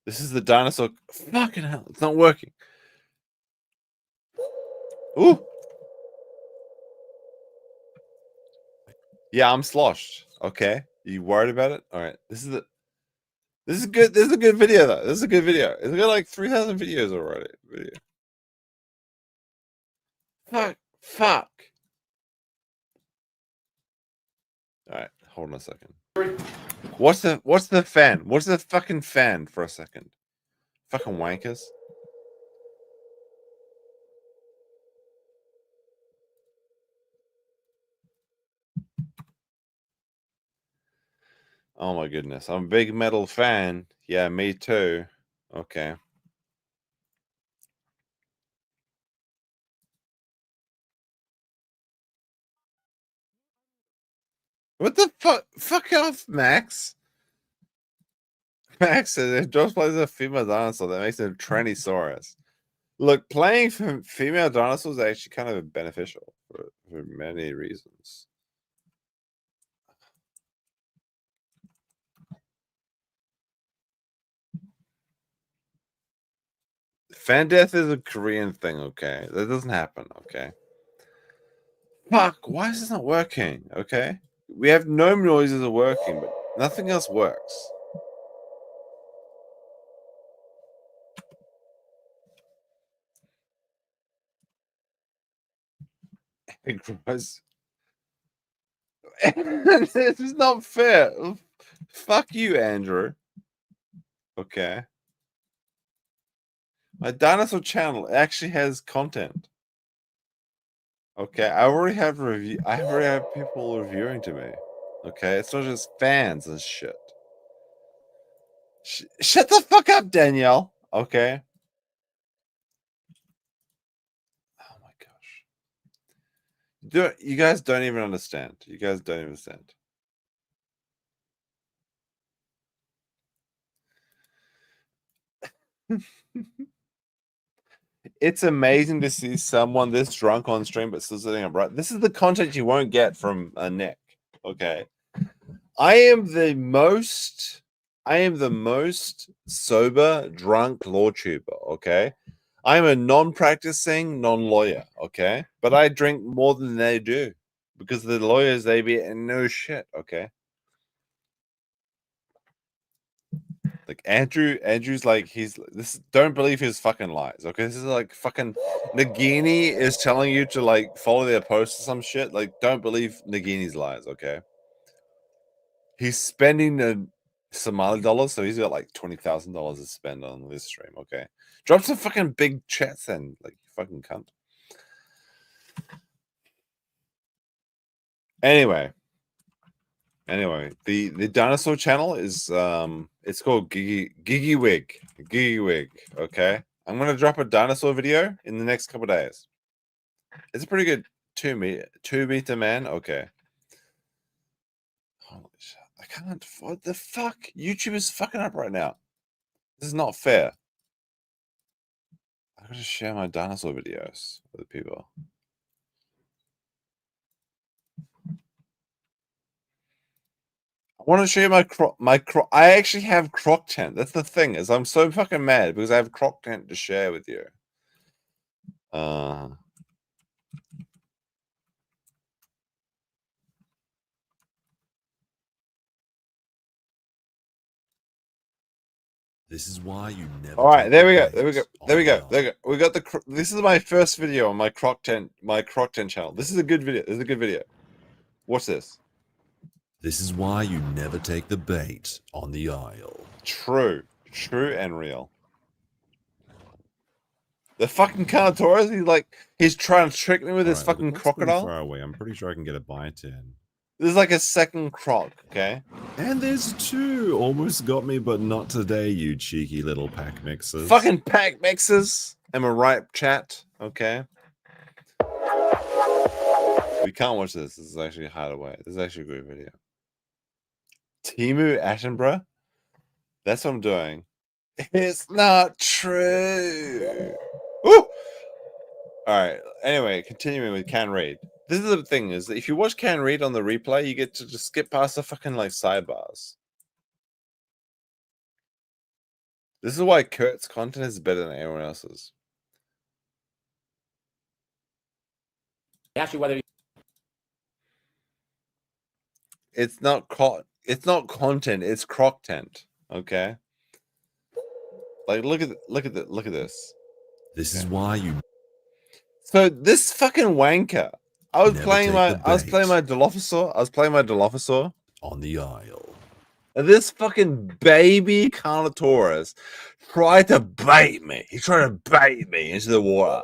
This is the dinosaur. Fucking hell. It's not working. Ooh. Yeah, I'm sloshed. Okay. You worried about it? All right. This is good. This is a good video, though. This is a good video. It's got like 3,000 videos already. Fuck. All right. Hold on a second. What's the fan? What's the fucking fan for a second? Fucking wankers. Oh my goodness. I'm a big metal fan. Yeah, me too. Okay. What the fuck? Fuck off, Max. Max says if Josh plays a female dinosaur, that makes him a Tyrannosaurus. Look, playing for female dinosaurs is actually kind of beneficial for many reasons. Fan death is a Korean thing, okay? That doesn't happen, okay? Fuck, why is this not working? Okay. We have no noises are working, but nothing else works. This is not fair. Fuck you, Andrew. Okay. My dinosaur channel actually has content. Okay, I already have people reviewing to me. Okay, it's not just fans and shit. Shut the fuck up, Danielle. Okay. Oh my gosh. You guys don't even understand. You guys don't even understand. It's amazing to see someone this drunk on stream but still sitting upright. This is the content you won't get from Nick. Okay. I am the most sober drunk law tuber, okay? I'm a non-practicing non-lawyer, okay? But I drink more than they do because the lawyers, they be in no shit, okay? Like Andrew's like don't believe his fucking lies, okay? This is like fucking Nagini is telling you to like follow their posts or some shit. Like, don't believe Nagini's lies, okay? He's spending the Somali dollars, so he's got like $20,000 to spend on this stream, okay? Drop some fucking big chats then, like, you fucking cunt. Anyway, the dinosaur channel is it's called Gigwig, okay? I'm gonna drop a dinosaur video in the next couple days. It's a pretty good 2 meter man, okay. Holy shit. I can't. What the fuck? YouTube is fucking up right now. This is not fair. I gotta share my dinosaur videos with people. I want to show you I actually have croc tent. That's the thing, is I'm so fucking mad because I have croc tent to share with you. This is why you never. All right, take there the we go. bait There we go. on There we the go. There we go. We got the. This is my first video on my croc tent channel. This is a good video. This is a good video. Watch this. This is why you never take the bait on the aisle. True and real. The fucking Carnotaurus, he's trying to trick me with his fucking crocodile. Far away. I'm pretty sure I can get a bite in. This is like a second croc, okay? And there's two. Almost got me, but not today, you cheeky little pack mixers. Fucking pack mixers. Am I right, chat? Okay. We can't watch this. This is actually hard away. This is actually a great video. Timu Attenborough? That's what I'm doing. It's not true. Woo! Alright. Anyway, continuing with Karen Read. This is the thing, is that if you watch Karen Read on the replay, you get to just skip past the fucking sidebars. This is why Kurt's content is better than everyone else's. Ask you whether It's not content, it's croc tent. Okay. Look at this. This is why you. So this fucking wanker. I was playing my Dilophosaur. On the aisle. And this fucking baby Carnotaurus tried to bait me. He tried to bait me into the water.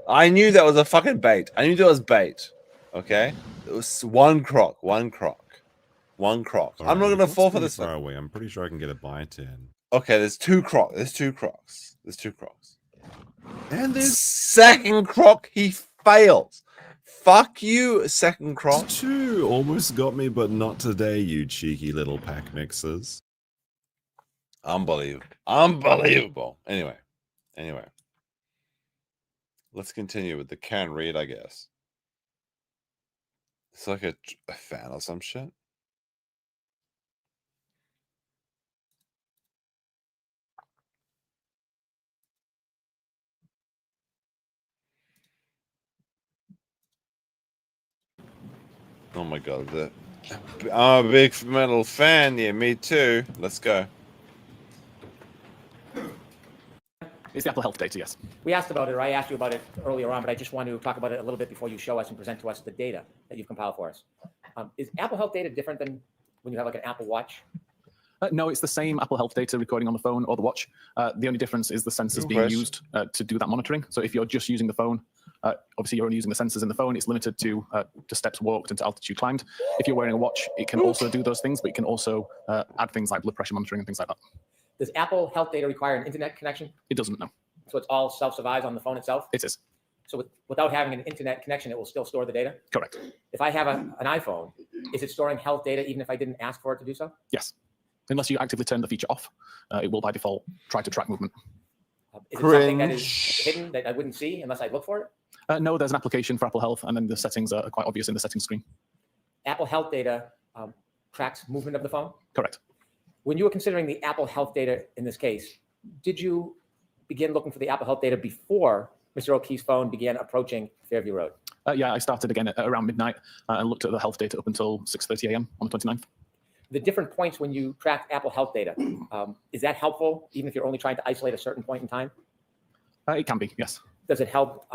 I knew that was a fucking bait. I knew that was bait. Okay? It was one croc. I'm not gonna fall for this. Far away. I'm pretty sure I can get a bite in. Okay, there's two crocs. And this second croc, he fails. Fuck you, second croc. Two. Almost got me, but not today, you cheeky little pack mixers. Unbelievable. Anyway. Let's continue with the Karen Read, I guess. It's like a fan or some shit. Oh my god, I'm a big metal fan. Yeah, me too. Let's go. It's the Apple Health data, yes. we asked about it, or I asked you about it earlier on, but I just want to talk about it a little bit before you show us and present to us the data that you've compiled for us. Is Apple Health data different than when you have like an Apple Watch? No, it's the same Apple Health data recording on the phone or the watch. The only difference is the sensors being used to do that monitoring. So if you're just using the phone, obviously you're only using the sensors in the phone. It's limited to steps walked and to altitude climbed. If you're wearing a watch, it can also do those things, but it can also add things like blood pressure monitoring and things like that. Does Apple Health data require an internet connection? It doesn't, no. So it's all self-survives on the phone itself? It is. So without having an internet connection, it will still store the data? Correct. If I have an iPhone, is it storing health data even if I didn't ask for it to do so? Yes. Unless you actively turn the feature off, it will by default try to track movement. Is it something that is hidden that I wouldn't see unless I look for it? No, there's an application for Apple Health, and then the settings are quite obvious in the settings screen. Apple Health data tracks movement of the phone? Correct. When you were considering the Apple Health data in this case, did you begin looking for the Apple Health data before Mr. O'Keefe's phone began approaching Fairview Road? Yeah, I started again at around midnight and looked at the health data up until 6:30 a.m. on the 29th. The different points when you track Apple Health data, is that helpful, even if you're only trying to isolate a certain point in time? It can be, yes. Does it help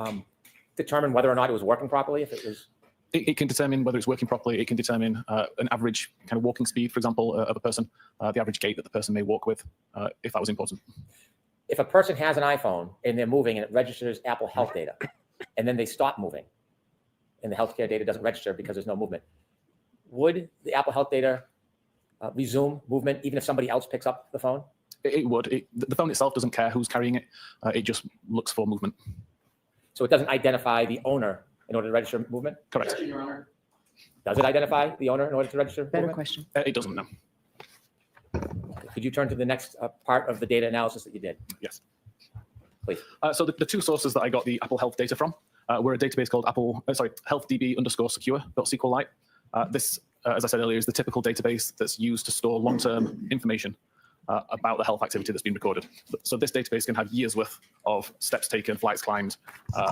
determine whether or not it was working properly? If it was, it can determine whether it's working properly. It can determine an average kind of walking speed, for example, of a person, the average gait that the person may walk with, if that was important. If a person has an iPhone and they're moving and it registers Apple Health data, and then they stop moving, and the healthcare data doesn't register because there's no movement, would the Apple Health data resume movement even if somebody else picks up the phone? It would. The phone itself doesn't care who's carrying it. It just looks for movement. So it doesn't identify the owner in order to register movement? Correct. Your Honor. Does it identify the owner in order to register? Better movement? question. It doesn't, no. Could you turn to the next part of the data analysis that you did? Yes. Please. So the two sources that I got the Apple Health data from were a database called HealthDB_secure.SQLite. This, as I said earlier, is the typical database that's used to store long-term information about the health activity that's been recorded. So this database can have years worth of steps taken, flights climbed,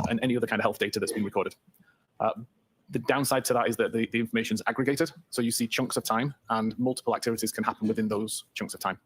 and any other kind of health data that's been recorded. The downside to that is that the information is aggregated. So you see chunks of time and multiple activities can happen within those chunks of time.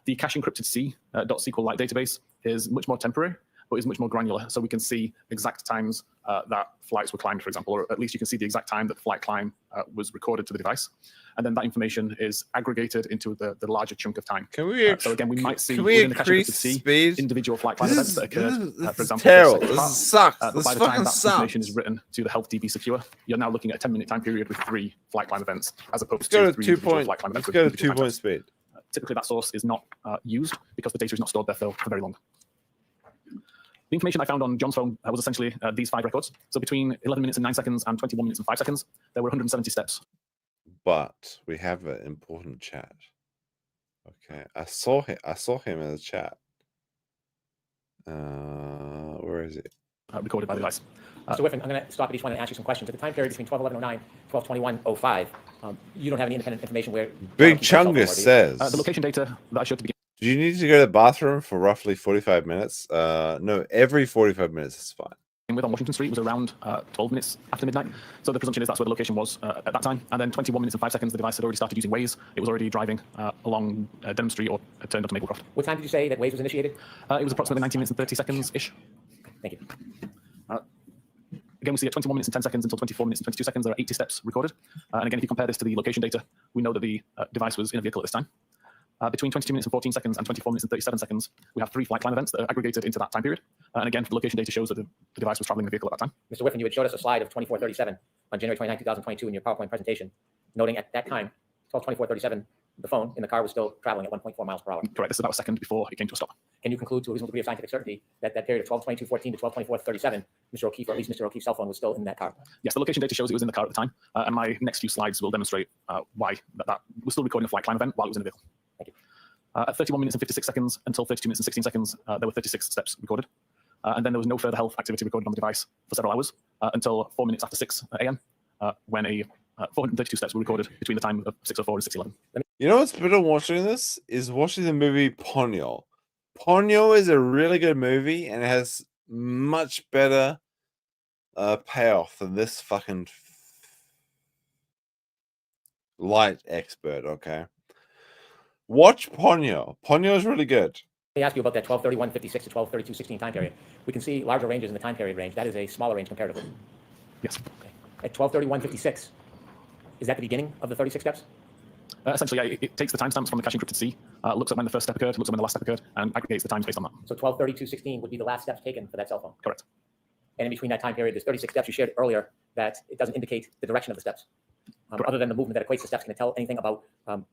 The cache encrypted C.SQLite database is much more temporary, but is much more granular. So we can see exact times that flights were climbed, for example, or at least you can see the exact time that flight climb was recorded to the device. And then that information is aggregated into the larger chunk of time. Can we? So again, we might see within the cache encrypted C individual flight climb events that occurred, for example. Terrible. For This sucks. but This by the time fucking that sucks. information is written to the HealthDB secure, you're now looking at a 10-minute time period with 3 flight climb events, as opposed Let's go to to 3 2 individual point. flight climb Let's events. go with to 2 individual point timestamps. speed. Typically, that source is not used because the data is not stored there for very long. The information I found on John's phone was essentially these 5 records. So between 11 minutes and 9 seconds and 21 minutes and 5 seconds, there were 170 steps. But we have an important chat. Okay, I saw him in the chat. Where is it? Recorded by the device. Mr. Whiffen, I'm going to stop at each one and ask you some questions. At the time period between 12:11:09, 12:21:05, you don't have any independent information where Big Chungus says. The location data that I showed to begin. Do you need to go to the bathroom for roughly 45 minutes? No, every 45 minutes is fine. With on Washington Street was around 12 minutes after midnight. So the presumption is that's where the location was at that time. And then 21 minutes and 5 seconds, the device had already started using Waze. It was already driving along Denham Street or turned up to Maplecroft. What time did you say that Waze was initiated? It was approximately 19 minutes and 30 seconds-ish. Thank you. Again, we see at 21 minutes and 10 seconds until 24 minutes and 22 seconds, there are 80 steps recorded. And again, if you compare this to the location data, we know that the device was in a vehicle at this time. Between 22 minutes and 14 seconds and 24 minutes and 37 seconds, we have 3 flight climb events that are aggregated into that time period. And again, the location data shows that the device was traveling in a vehicle at that time. Mr. Whiffen, you had showed us a slide of 24:37 on January 29, 2022 in your PowerPoint presentation, noting at that time, 12:24:37, the phone in the car was still traveling at 1.4 miles per hour. Correct. This is about a second before it came to a stop. Can you conclude to a reasonable degree of scientific certainty that that period of 12:22:14 to 12:24:37, Mr. O'Keefe, or at least Mr. O'Keefe's cell phone was still in that car? Yes, the location data shows it was in the car at the time. And my next few slides will demonstrate why that was still recording a flight climb event while it was in the vehicle. Thank you. At 31 minutes and 56 seconds until 32 minutes and 16 seconds, there were 36 steps recorded. And then there was no further health activity recorded on the device for several hours until 4 minutes after 6 a.m. When 432 steps were recorded between the time of 6:04 and 6:11. You know what's better watching this is watching the movie Ponyo. Ponyo is a really good movie and it has much better payoff than this fucking light expert. Okay, watch Ponyo. Ponyo is really good. Let me ask you about that 12:31:56 to 12:32:16 time period. We can see larger ranges in the time period range. That is a smaller range comparatively. Yes. Okay. At 12:31:56, is that the beginning of the 36 steps? Essentially, yeah, it takes the timestamps from the cache encrypted C, looks at when the first step occurred, looks at when the last step occurred, and aggregates the times based on that. So 12:32:16 would be the last steps taken for that cell phone. Correct. And in between that time period, there's 36 steps. You shared earlier that it doesn't indicate the direction of the steps. Other than the movement that equates the steps, can it tell anything about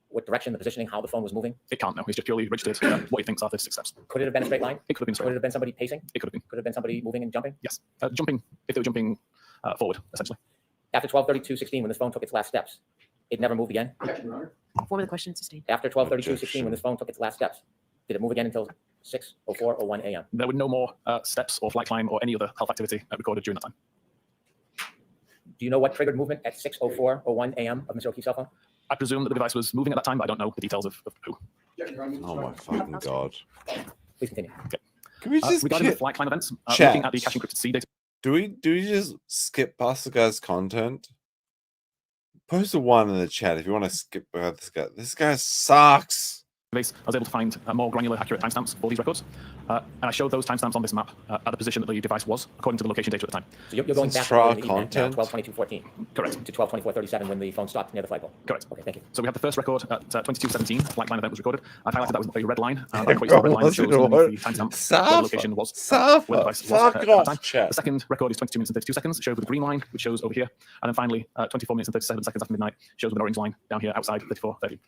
what direction, the positioning, how the phone was moving? It can't, no. It's just purely registered what it thinks are 36 steps. Could it have been a straight line? It could have been straight. Could it have been somebody pacing? It could have been. Could it have been somebody moving and jumping? Yes. Jumping, if they were jumping forward, essentially. After 12:32:16, when this phone took its last steps, it never moved again? Form of the question sustained. After 12:32:16, when this phone took its last steps, did it move again until 6:04:01 a.m.? There were no more steps or flight climb or any other health activity recorded during that time. Do you know what triggered movement at 6:04:01 a.m. of Mr. O'Keefe's cell phone? I presume that the device was moving at that time, but I don't know the details of who. Oh my fucking god. Please continue. Okay. Can we just regarding get the flight climb events, chat? looking at the cache encrypted C data. Do we just skip past the guy's content? Post a 1 in the chat if you want to skip past this guy. This guy sucks. I was able to find more granular, accurate timestamps for these records. And I showed those timestamps on this map at the position that the device was, according to the location data at the time. So you're going back to trial the evening, content. 12:22:14. Correct. To 12:24:37 when the phone stopped near the flight goal. Correct. Okay, thank you. So we have the first record at 22:17, flight climb event was recorded. I've highlighted that was a red line. That equates to a red line that shows underneath the timestamp where the location was. Where the device was at the time. Chat. The second record is 22 minutes and 32 seconds, showed with a green line, which shows over here. And then finally, 24 minutes and 37 seconds after midnight, shows with an orange line down here outside 34:30.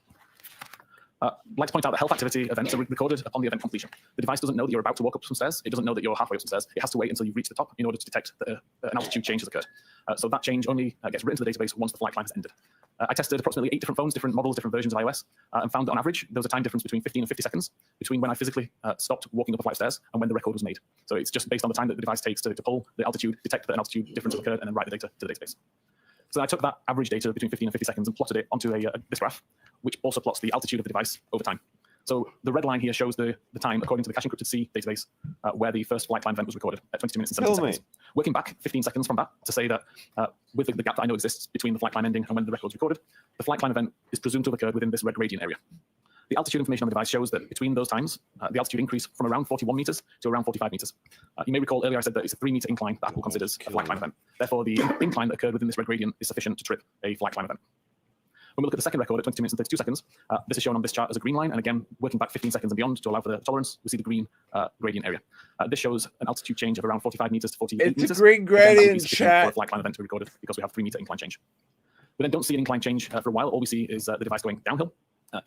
I'd like to point out that health activity events are recorded upon the event completion. The device doesn't know that you're about to walk up some stairs. It doesn't know that you're halfway up some stairs. It has to wait until you reach the top in order to detect that an altitude change has occurred. So that change only gets written to the database once the flight climb has ended. I tested approximately 8 different phones, different models, different versions of iOS, and found that on average, there was a time difference between 15 and 50 seconds between when I physically stopped walking up a flight of stairs and when the record was made. So it's just based on the time that the device takes to pull the altitude, detect that an altitude difference has occurred, and then write the data to the database. So I took that average data between 15 and 50 seconds and plotted it onto this graph, which also plots the altitude of the device over time. So the red line here shows the time according to the cache encrypted C database where the first flight climb event was recorded at 22 minutes and 17 seconds. Working back 15 seconds from that to say that with the gap that I know exists between the flight climb ending and when the record was recorded, the flight climb event is presumed to have occurred within this red gradient area. The altitude information on the device shows that between those times, the altitude increased from around 41 meters to around 45 meters. You may recall earlier I said that it's a 3-meter incline that Apple considers a flight climb event. Therefore, the incline that occurred within this red gradient is sufficient to trip a flight climb event. When we look at the second record at 22 minutes and 32 seconds, this is shown on this chart as a green line. And again, working back 15 seconds and beyond to allow for the tolerance, we see the green gradient area. This shows an altitude change of around 45 meters to 48 meters. It's a green gradient, for chat. a flight climb event to be recorded because we have 3-meter incline change. We then don't see an incline change for a while. All we see is the device going downhill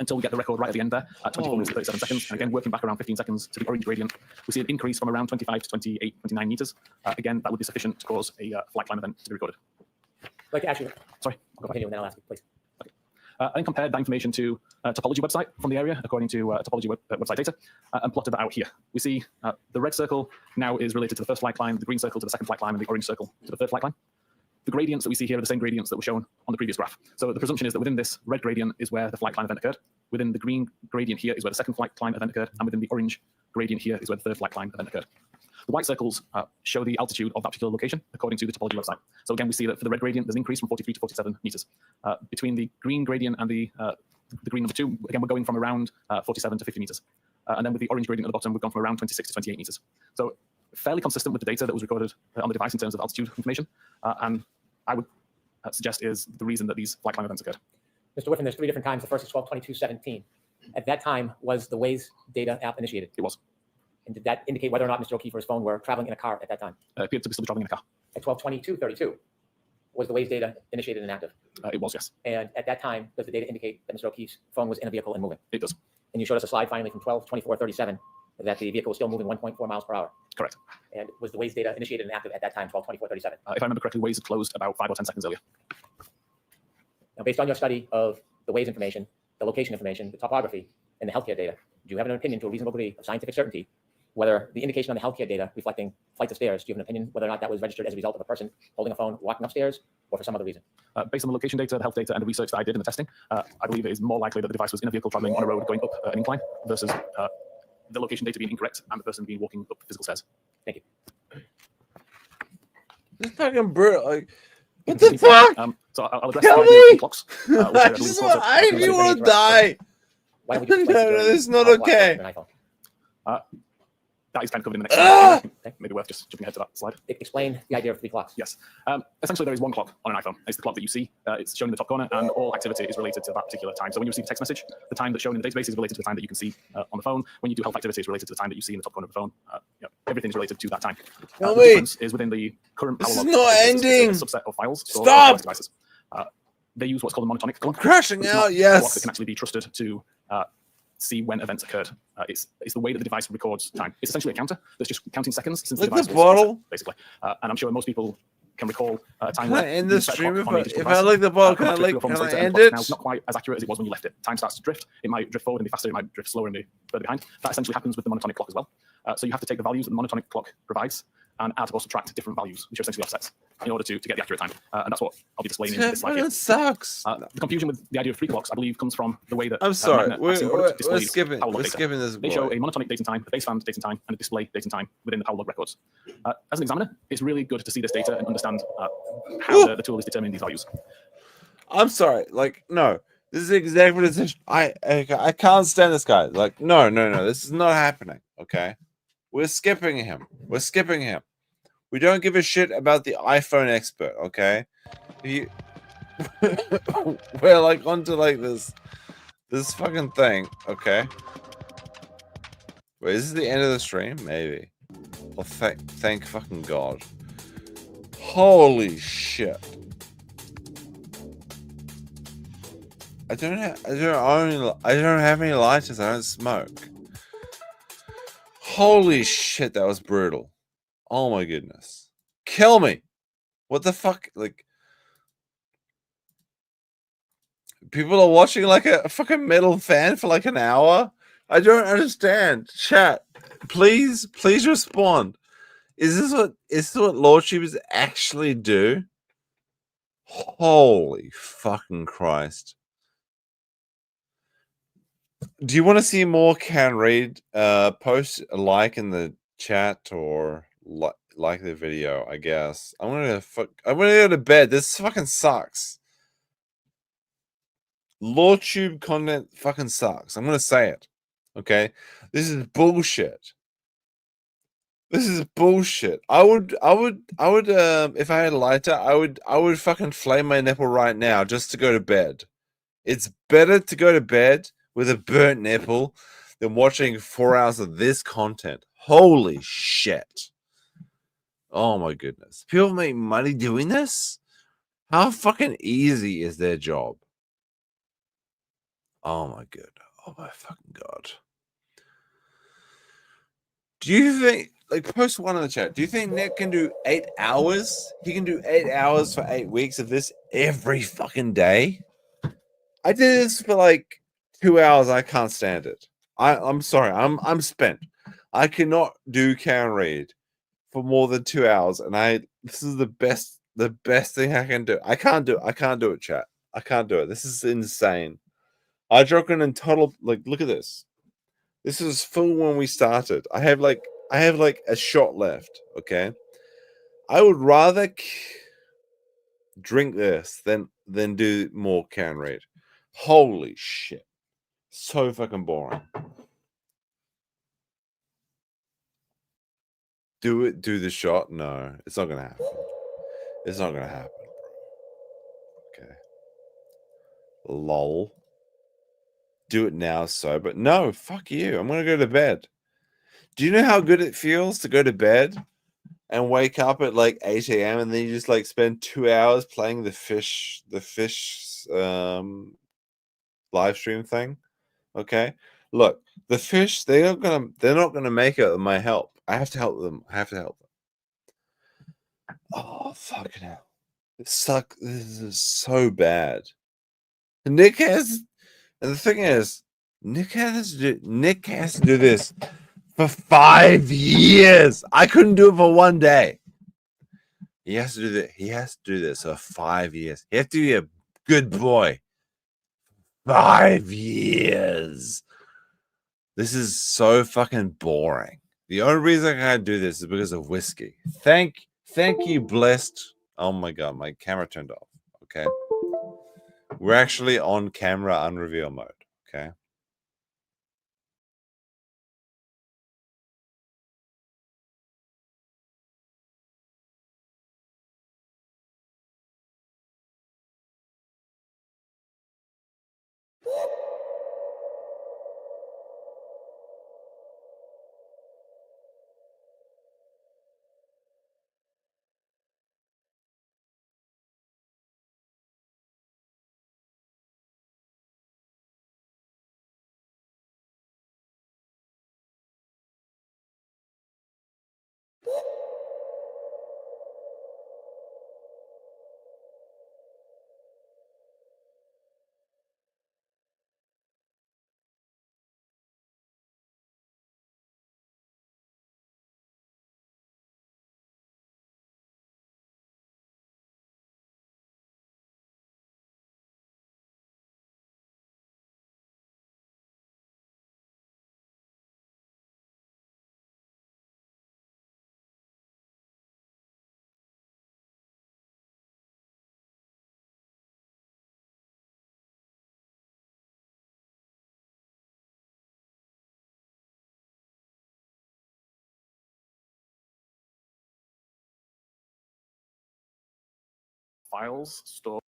until we get the record right at the end there at 24 minutes and 37 seconds. And again, working back around 15 seconds to the orange gradient, we see an increase from around 25 to 28, 29 meters. Again, that would be sufficient to cause a flight climb event to be recorded. I'd like to ask you. Sorry. Continue, and then I'll ask you, please. I then compared that information to a topology website from the area according to topology website data and plotted that out here. We see the red circle now is related to the first flight climb, the green circle to the second flight climb, and the orange circle to the third flight climb. The gradients that we see here are the same gradients that were shown on the previous graph. So the presumption is that within this red gradient is where the flight climb event occurred. Within the green gradient here is where the second flight climb event occurred. And within the orange gradient here is where the third flight climb event occurred. The white circles show the altitude of that particular location according to the topology website. So again, we see that for the red gradient, there's an increase from 43 to 47 meters. Between the green gradient and the green number 2, again, we're going from around 47 to 50 meters. And then with the orange gradient at the bottom, we've gone from around 26 to 28 meters. So fairly consistent with the data that was recorded on the device in terms of altitude information. And I would suggest is the reason that these flight climb events occurred. Mr. Whiffen, there's 3 different times. The first is 12/22/17. At that time, was the Waze data app initiated? It was. And did that indicate whether or not Mr. O'Keefe or his phone were traveling in a car at that time? Appeared to be still traveling in a car. At 12/22/32, was the Waze data initiated and active? It was, yes. And at that time, does the data indicate that Mr. O'Keefe's phone was in a vehicle and moving? It does. And you showed us a slide finally from 12/24/37 that the vehicle was still moving 1.4 miles per hour. Correct. And was the Waze data initiated and active at that time, 12/24/37? If I remember correctly, Waze had closed about 5 or 10 seconds earlier. Now, based on your study of the Waze information, the location information, the topography, and the healthcare data, do you have an opinion to a reasonable degree of scientific certainty whether the indication on the healthcare data reflecting flights of stairs, do you have an opinion whether or not that was registered as a result of a person holding a phone walking upstairs or for some other reason? Based on the location data, the health data, and the research that I did in the testing, I believe it is more likely that the device was in a vehicle traveling on a road going up an incline versus the location data being incorrect and the person being walking up physical stairs. Thank you. This fucking brutal. Like, what the fuck? So I'll address Tell the me! clocks. I just want. I even want to die. Why don't we just No, this is not okay. That is kind of covered in the next slide. Okay, maybe worth just jumping ahead to that slide. Explain the idea of 3 clocks. Yes. Essentially, there is one clock on an iPhone. It's the clock that you see. It's shown in the top corner, and all activity is related to that particular time. So when you receive a text message, the time that's shown in the database is related to the time that you can see on the phone. When you do health activity, it's related to the time that you see in the top corner of the phone. Everything's related to that time. The difference is within the current power This log. is not It's ending. a subset of files. stored on Stop. device devices. They use what's called a monotonic clock. I'm crashing It's out. not a Yes. clock that can actually be trusted to see when events occurred. It's the way that the device records time. It's essentially a counter that's just counting seconds since Like the device the was bottle? reset, basically. And I'm sure most people can recall a time Can when I end this set a stream clock if on a I- digital if I device, like the bottle, can I after like- 3 or 4 can months I later, end the clock it? Now it's not quite as accurate as it was when you left it. Time starts to drift. It might drift forward and be faster. It might drift slower and be further behind. That essentially happens with the monotonic clock as well. So you have to take the values that the monotonic clock provides and add or subtract different values, which are essentially offsets, in order to get the accurate time. And that's what I'll be displaying in this slide here. It sucks. The confusion with the idea of 3 clocks, I believe, comes from the way that I'm sorry. Magnet We're actually in order to display skipping. power log We're data. skipping this. They show boy. a monotonic date and time, a baseband date and time, and a display date and time within the power log records. As an examiner, it's really good to see this data and understand how the tool is determining these values. I'm sorry. Like, no. This is exactly the decision. I can't stand this guy. Like, no. This is not happening. Okay. We're skipping him. We're skipping him. We don't give a shit about the iPhone expert. Okay. We're like onto like this fucking thing. Okay. Wait, is this the end of the stream? Maybe. Well, thank fucking God. Holy shit. I don't have any lighters. I don't smoke. Holy shit, that was brutal. Oh my goodness. Kill me. What the fuck? Like, people are watching like a fucking metal fan for like an hour? I don't understand. Chat, please respond. Is this what lordships actually do? Holy fucking Christ. Do you want to see more Karen Read? Post a like in the chat or like the video, I guess. I'm gonna go to bed. This fucking sucks. LordTube content fucking sucks. I'm gonna say it. Okay? This is bullshit. This is bullshit. I would if I had a lighter, I would fucking flame my nipple right now just to go to bed. It's better to go to bed with a burnt nipple than watching 4 hours of this content. Holy shit. Oh my goodness. People make money doing this? How fucking easy is their job? Oh my god. Oh my fucking god. Do you think, like, post one in the chat, do you think Nick can do 8 hours? He can do 8 hours for 8 weeks of this every fucking day? I did this for like 2 hours. I can't stand it. I'm sorry. I'm spent. I cannot do Karen Read for more than 2 hours, and this is the best thing I can do. I can't do it, chat. I can't do it. This is insane. I dropped in total, like, look at this. This is full when we started. I have like a shot left. Okay, I would rather drink this than do more Karen Read. Holy shit, so fucking boring. Do the shot? No, it's not gonna happen. It's not gonna happen. Okay. Lol. Do it now, sober. No, fuck you. I'm gonna go to bed. Do you know how good it feels to go to bed and wake up at like 8 a.m. and then you just like spend 2 hours playing the fish live stream thing? Okay. Look, the fish, they're not gonna make it with my help. I have to help them. Oh fucking hell. This is so bad. Nick has, and the thing is, Nick has to do this for 5 years. I couldn't do it for one day. He has to do that. He has to do this for 5 years. He has to be a good boy. 5 years. This is so fucking boring. The only reason I can't do this is because of whiskey. Thank you, blessed. Oh my god, my camera turned off. Okay. We're actually on camera unreveal mode. Okay. Files stored